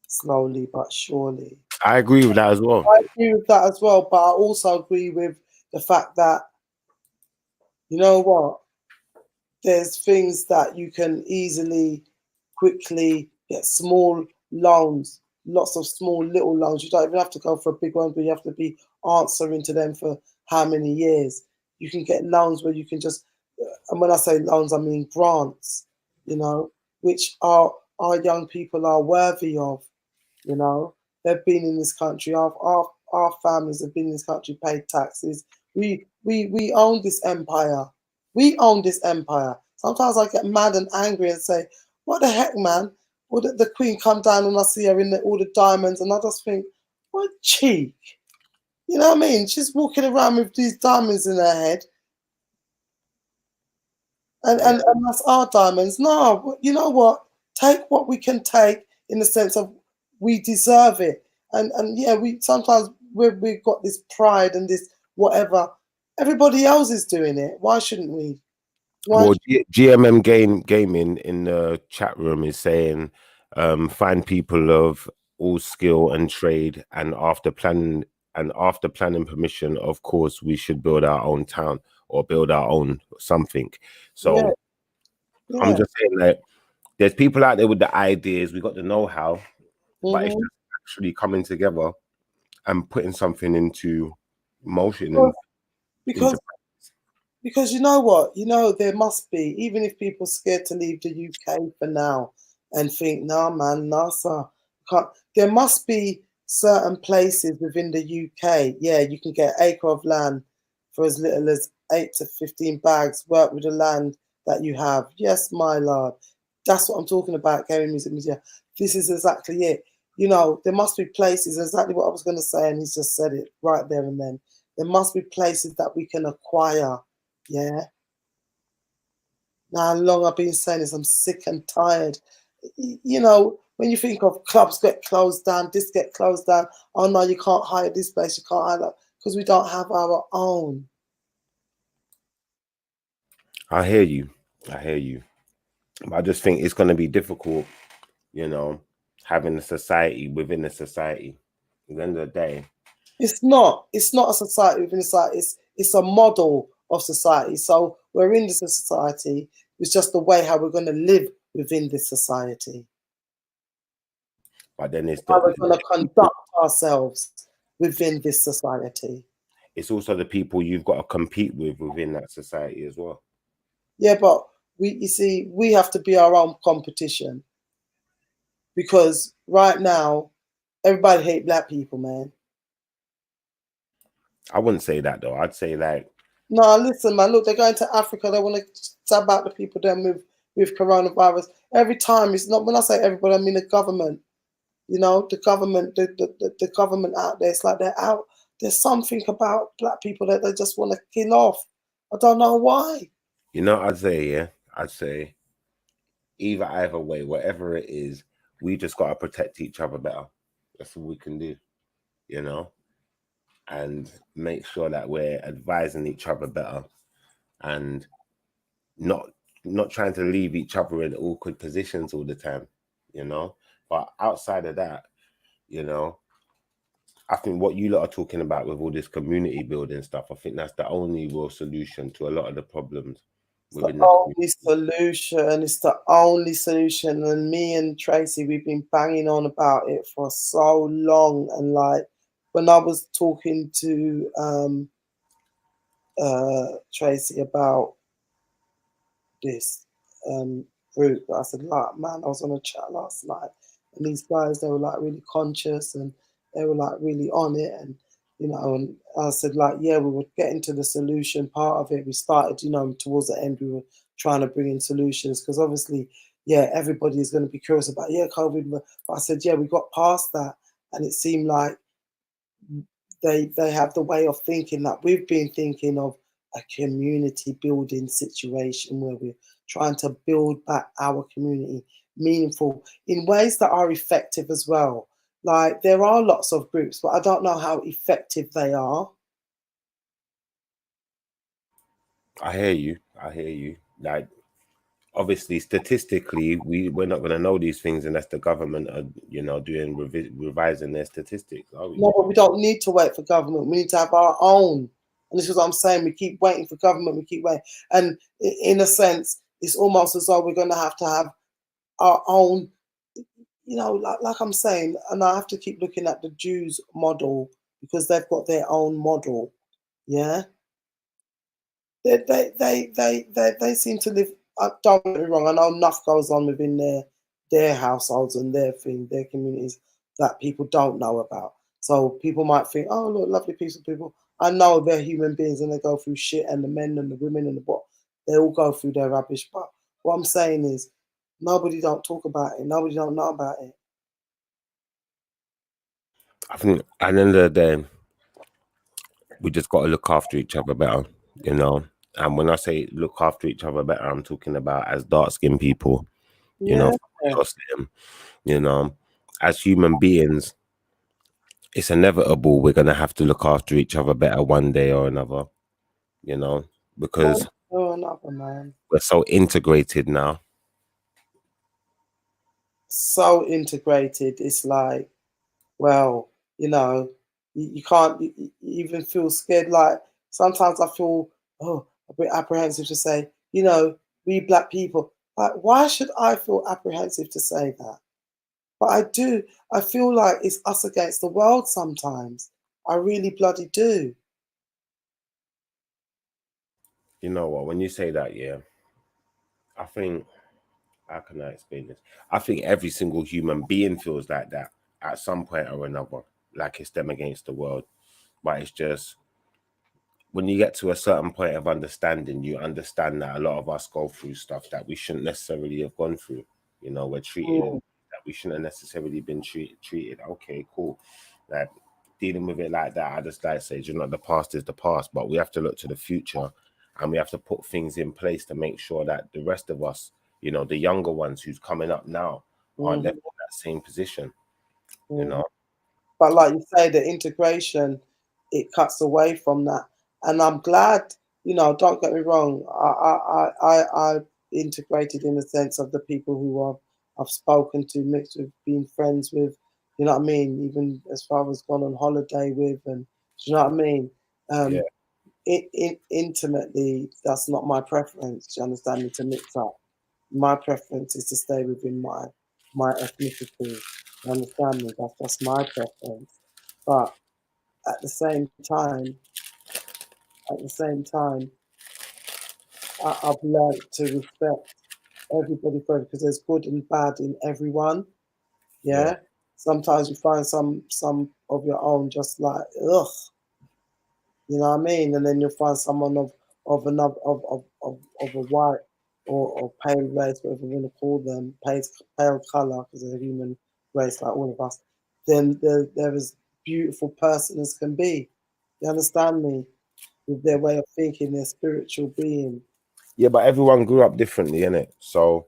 slowly but surely. I agree with that as well. I agree with that as well, but I also agree with the fact that, you know what, there's things that you can easily, quickly get small loans, lots of small little loans. You don't even have to go for a big one, but you have to be answering to them for how many years. You can get loans where you can just, and when I say loans, I mean grants, you know, which our young people are worthy of, you know. They've been in this country, our families have been in this country, paid taxes. We own this empire. We own this empire. Sometimes I get mad and angry and say, what the heck, man? Would the Queen come down and I see her in all the diamonds, and I just think, what cheek. You know what I mean? She's walking around with these diamonds in her head. And that's our diamonds. No, you know what? Take what we can take in the sense of we deserve it. And yeah, we sometimes we've got this pride and this whatever. Everybody else is doing it. Why shouldn't we? Well, GMM Gaming in the chat room is saying, find people of all skill and trade, and after planning permission, of course, we should build our own town or build our own something. So Yeah. I'm just saying that there's people out there with the ideas, we got the know-how, but it's just actually coming together and putting something into motion. Because you know what? You know, there must be, even if people are scared to leave the UK for now and think, nah, man, NASA can't. There must be certain places within the UK. Yeah, you can get an acre of land for as little as 8 to 15 bags, work with the land that you have. Yes, my lord. That's what I'm talking about, Gaming Music Media. This is exactly it. You know, there must be places, exactly what I was going to say, and he's just said it right there and then. There must be places that we can acquire. Yeah. Now, how long I've been saying this, I'm sick and tired. You know, when you think of clubs get closed down, this get closed down, oh no, you can't hire this place, you can't hire that, because we don't have our own. I hear you. But I just think it's going to be difficult, you know, having a society within a society. At the end of the day, It's not a society within a society. It's a model of society. So we're in this society. It's just the way how we're going to live within this society. but then it's how we're going to conduct ourselves within this society. It's also the people you've got to compete with within that society as well. Yeah, but we have to be our own competition, because right now everybody hate black people, man. I wouldn't say that though. I'd say like, no, listen, man. Look, they're going to Africa. They want to stab out the people there with coronavirus. Every time, it's not, when I say everybody, I mean the government. You know, the government, the government out there. It's like they're out. There's something about black people that they just want to kill off. I don't know why. You know, I'd say either way, whatever it is, we just got to protect each other better. That's all we can do, you know, and make sure that we're advising each other better and not trying to leave each other in awkward positions all the time, you know. But outside of that, you know, I think what you lot are talking about with all this community building stuff, I think that's the only real solution to a lot of the problems. It's the only solution. It's the only solution. And me and Tracy, we've been banging on about it for so long. And like when I was talking to Tracy about this group, I said, like, man, I was on a chat last night, and these guys, they were like really conscious and they were like really on it. And you know, and I said, like, yeah, we were getting to the solution part of it. We started, you know, towards the end, we were trying to bring in solutions, because obviously, yeah, everybody is going to be curious about, yeah, COVID. But I said, yeah, we got past that. And it seemed like they have the way of thinking that we've been thinking of a community building situation where we're trying to build back our community meaningful in ways that are effective as well. Like, there are lots of groups, but I don't know how effective they are. I hear you. Like, obviously, statistically, we're not going to know these things unless the government are, doing revising their statistics, are we? No, but we don't need to wait for government. We need to have our own. And this is what I'm saying. We keep waiting for government. We keep waiting. And in a sense, it's almost as though we're going to have our own, like I'm saying, and I have to keep looking at the Jews model because they've got their own model. Yeah. They seem to live, don't get me wrong, I know enough goes on within their households and their communities that people don't know about. So people might think, oh, look, lovely peaceful people. I know they're human beings and they go through shit, and the men and the women and the boy, they all go through their rubbish. But what I'm saying is, nobody don't talk about it. Nobody don't know about it. I think at the end of the day, we just got to look after each other better, And when I say look after each other better, I'm talking about as dark-skinned people, as human beings. It's inevitable we're going to have to look after each other better one day or another, because we're so integrated now. So integrated. It's like, well, you can't you even feel scared. Like, sometimes I feel a bit apprehensive to say, we black people. Like, why should I feel apprehensive to say that? But I do. I feel like it's us against the world sometimes. I really bloody do. You know what? When you say that, yeah, I think, how can I explain this? I think every single human being feels like that at some point or another, like it's them against the world. But it's just, when you get to a certain point of understanding, you understand that a lot of us go through stuff that we shouldn't necessarily have gone through. We're treated that we shouldn't have necessarily been treated. Okay, cool. Like, dealing with it like that, I just like say, the past is the past, but we have to look to the future, and we have to put things in place to make sure that the rest of us, the younger ones who's coming up now, aren't left in that same position. But like you say, the integration, it cuts away from that. And I'm glad, don't get me wrong, I integrated in the sense of the people who I've spoken to, mixed with, being friends with, you know what I mean? Even as far as gone on holiday with, and do you know what I mean? Intimately, that's not my preference. Do you understand me? To mix up. My preference is to stay within my ethnicity. You understand me? That's my preference. But at the same time, I've learned to respect everybody because there's good and bad in everyone. Yeah. Sometimes you find some of your own just like, ugh. You know what I mean? And then you'll find someone of another of a white or pale race, whatever you want to call them, pale color, because they're a human race like all of us. Then they're as beautiful person as can be. You understand me? With their way of thinking, their spiritual being. Yeah, but everyone grew up differently, innit? So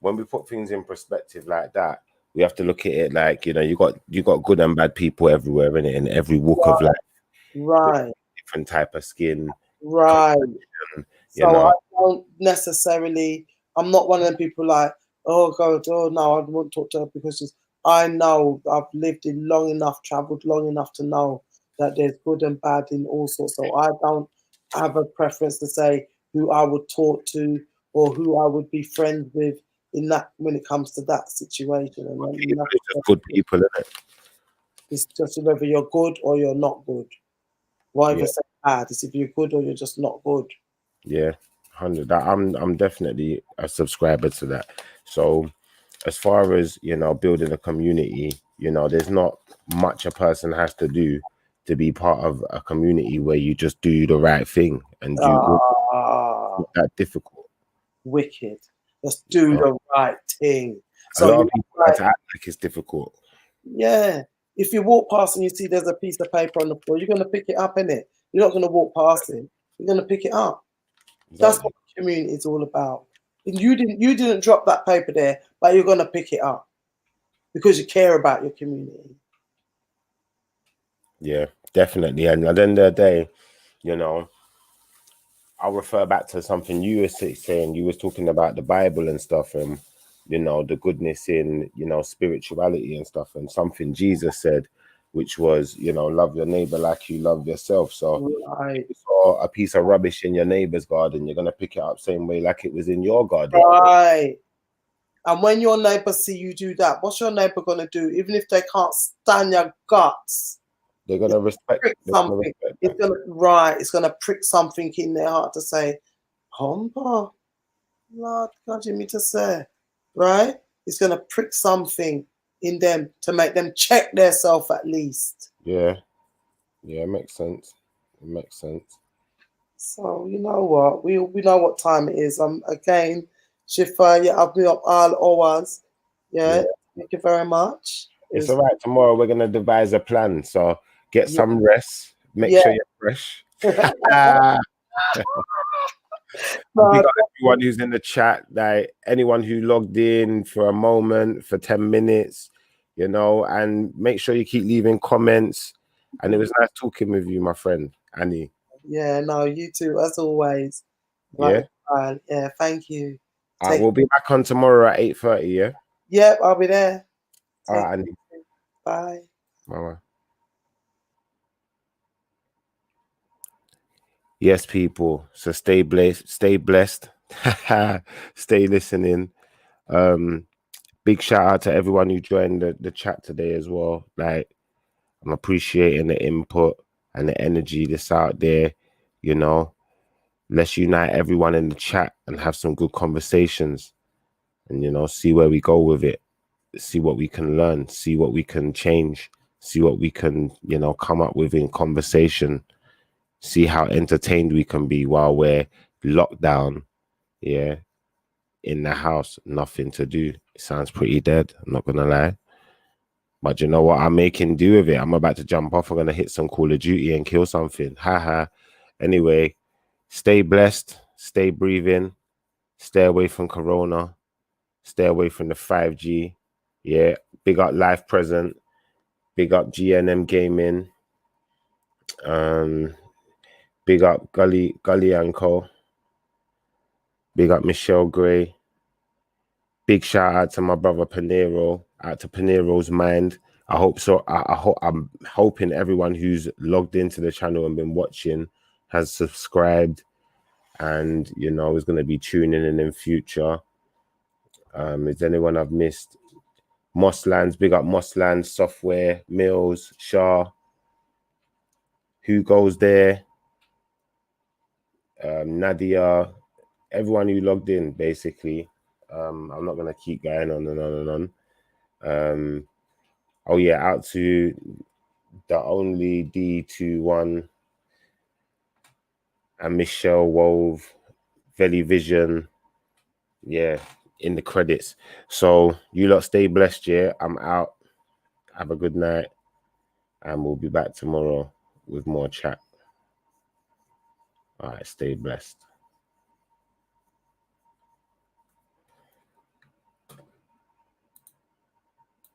when we put things in perspective like that, we have to look at it like, you got good and bad people everywhere, innit? In every walk of life. Right. Different type of skin. Right. So I don't necessarily, I'm not one of them people like, oh God, oh no, I won't talk to her because I know I've lived in long enough, traveled long enough to know that there's good and bad in all sorts. So I don't have a preference to say who I would talk to or who I would be friends with in that when it comes to that situation. And it's just good people, isn't it? It's just whether you're good or you're not good. Why even say bad? It's if you're good or you're just not good. Yeah, 100. I'm definitely a subscriber to that. So as far as building a community, there's not much a person has to do to be part of a community where you just do the right thing and do good. It's not that difficult. Wicked. Just do the right thing. So a lot of people like to act like it's difficult. Yeah. If you walk past and you see there's a piece of paper on the floor, you're going to pick it up, innit? You're not going to walk past it. You're gonna pick it up. That's what the community is all about. And you didn't drop that paper there, but you're gonna pick it up because you care about your community. Yeah, definitely. And at the end of the day, you know, I'll refer back to something you were saying. You was talking about the Bible and stuff, and you know the goodness in spirituality and stuff, and something Jesus said, which was love your neighbor like you love yourself. So right. if you saw a piece of rubbish in your neighbor's garden, you're gonna pick it up same way like it was in your garden. Right. And when your neighbor see you do that, what's your neighbor gonna do? Even if they can't stand your guts, they're gonna respect something. It's gonna prick something in their heart to say, "Humba, Lord God, you mean to say," right? It's gonna prick something in them to make them check themselves at least. Yeah, it makes sense. It makes sense. So you know what? We know what time it is. Again, Shiffa, yeah, I've been up all hours. Yeah, thank you very much. It's all right. Tomorrow we're gonna devise a plan. So get some rest. Make sure you're fresh. Big up everyone who's in the chat. Like anyone who logged in for a moment, for 10 minutes, and make sure you keep leaving comments. And it was nice talking with you, my friend Annie. Yeah, no, you too, as always. Yeah. Yeah, thank you. We'll be back on tomorrow at 8:30. Yeah. Yep, I'll be there. All right, Annie. Bye. Bye. Yes, people. So stay blessed. Stay blessed. Stay listening. Big shout out to everyone who joined the chat today as well. Like, I'm appreciating the input and the energy that's out there. Let's unite everyone in the chat and have some good conversations, and see where we go with it. See what we can learn. See what we can change. See what we can come up with in conversation. See how entertained we can be while we're locked down. Yeah. In the house, nothing to do. It sounds pretty dead, I'm not gonna lie. But you know what? I'm making do with it. I'm about to jump off. I'm gonna hit some Call of Duty and kill something. Haha. Anyway, stay blessed, stay breathing, stay away from Corona, stay away from the 5G. Yeah, big up Life Present, big up GNM Gaming, big up Gully and Co. Big up Michelle Gray. Big shout out to my brother Panero, out to Panero's Mind. I hope so. I'm hoping everyone who's logged into the channel and been watching has subscribed and is going to be tuning in future. Is anyone I've missed? Mosslands, big up Mosslands, Software, Mills, Shah. Who goes there? Nadia, everyone who logged in, basically. I'm not going to keep going on and on and on. Oh yeah, out to the only D21 and Michelle Wove, Veli Vision. Yeah, in the credits. So you lot stay blessed, yeah. I'm out. Have a good night. And we'll be back tomorrow with more chat. All right, stay blessed.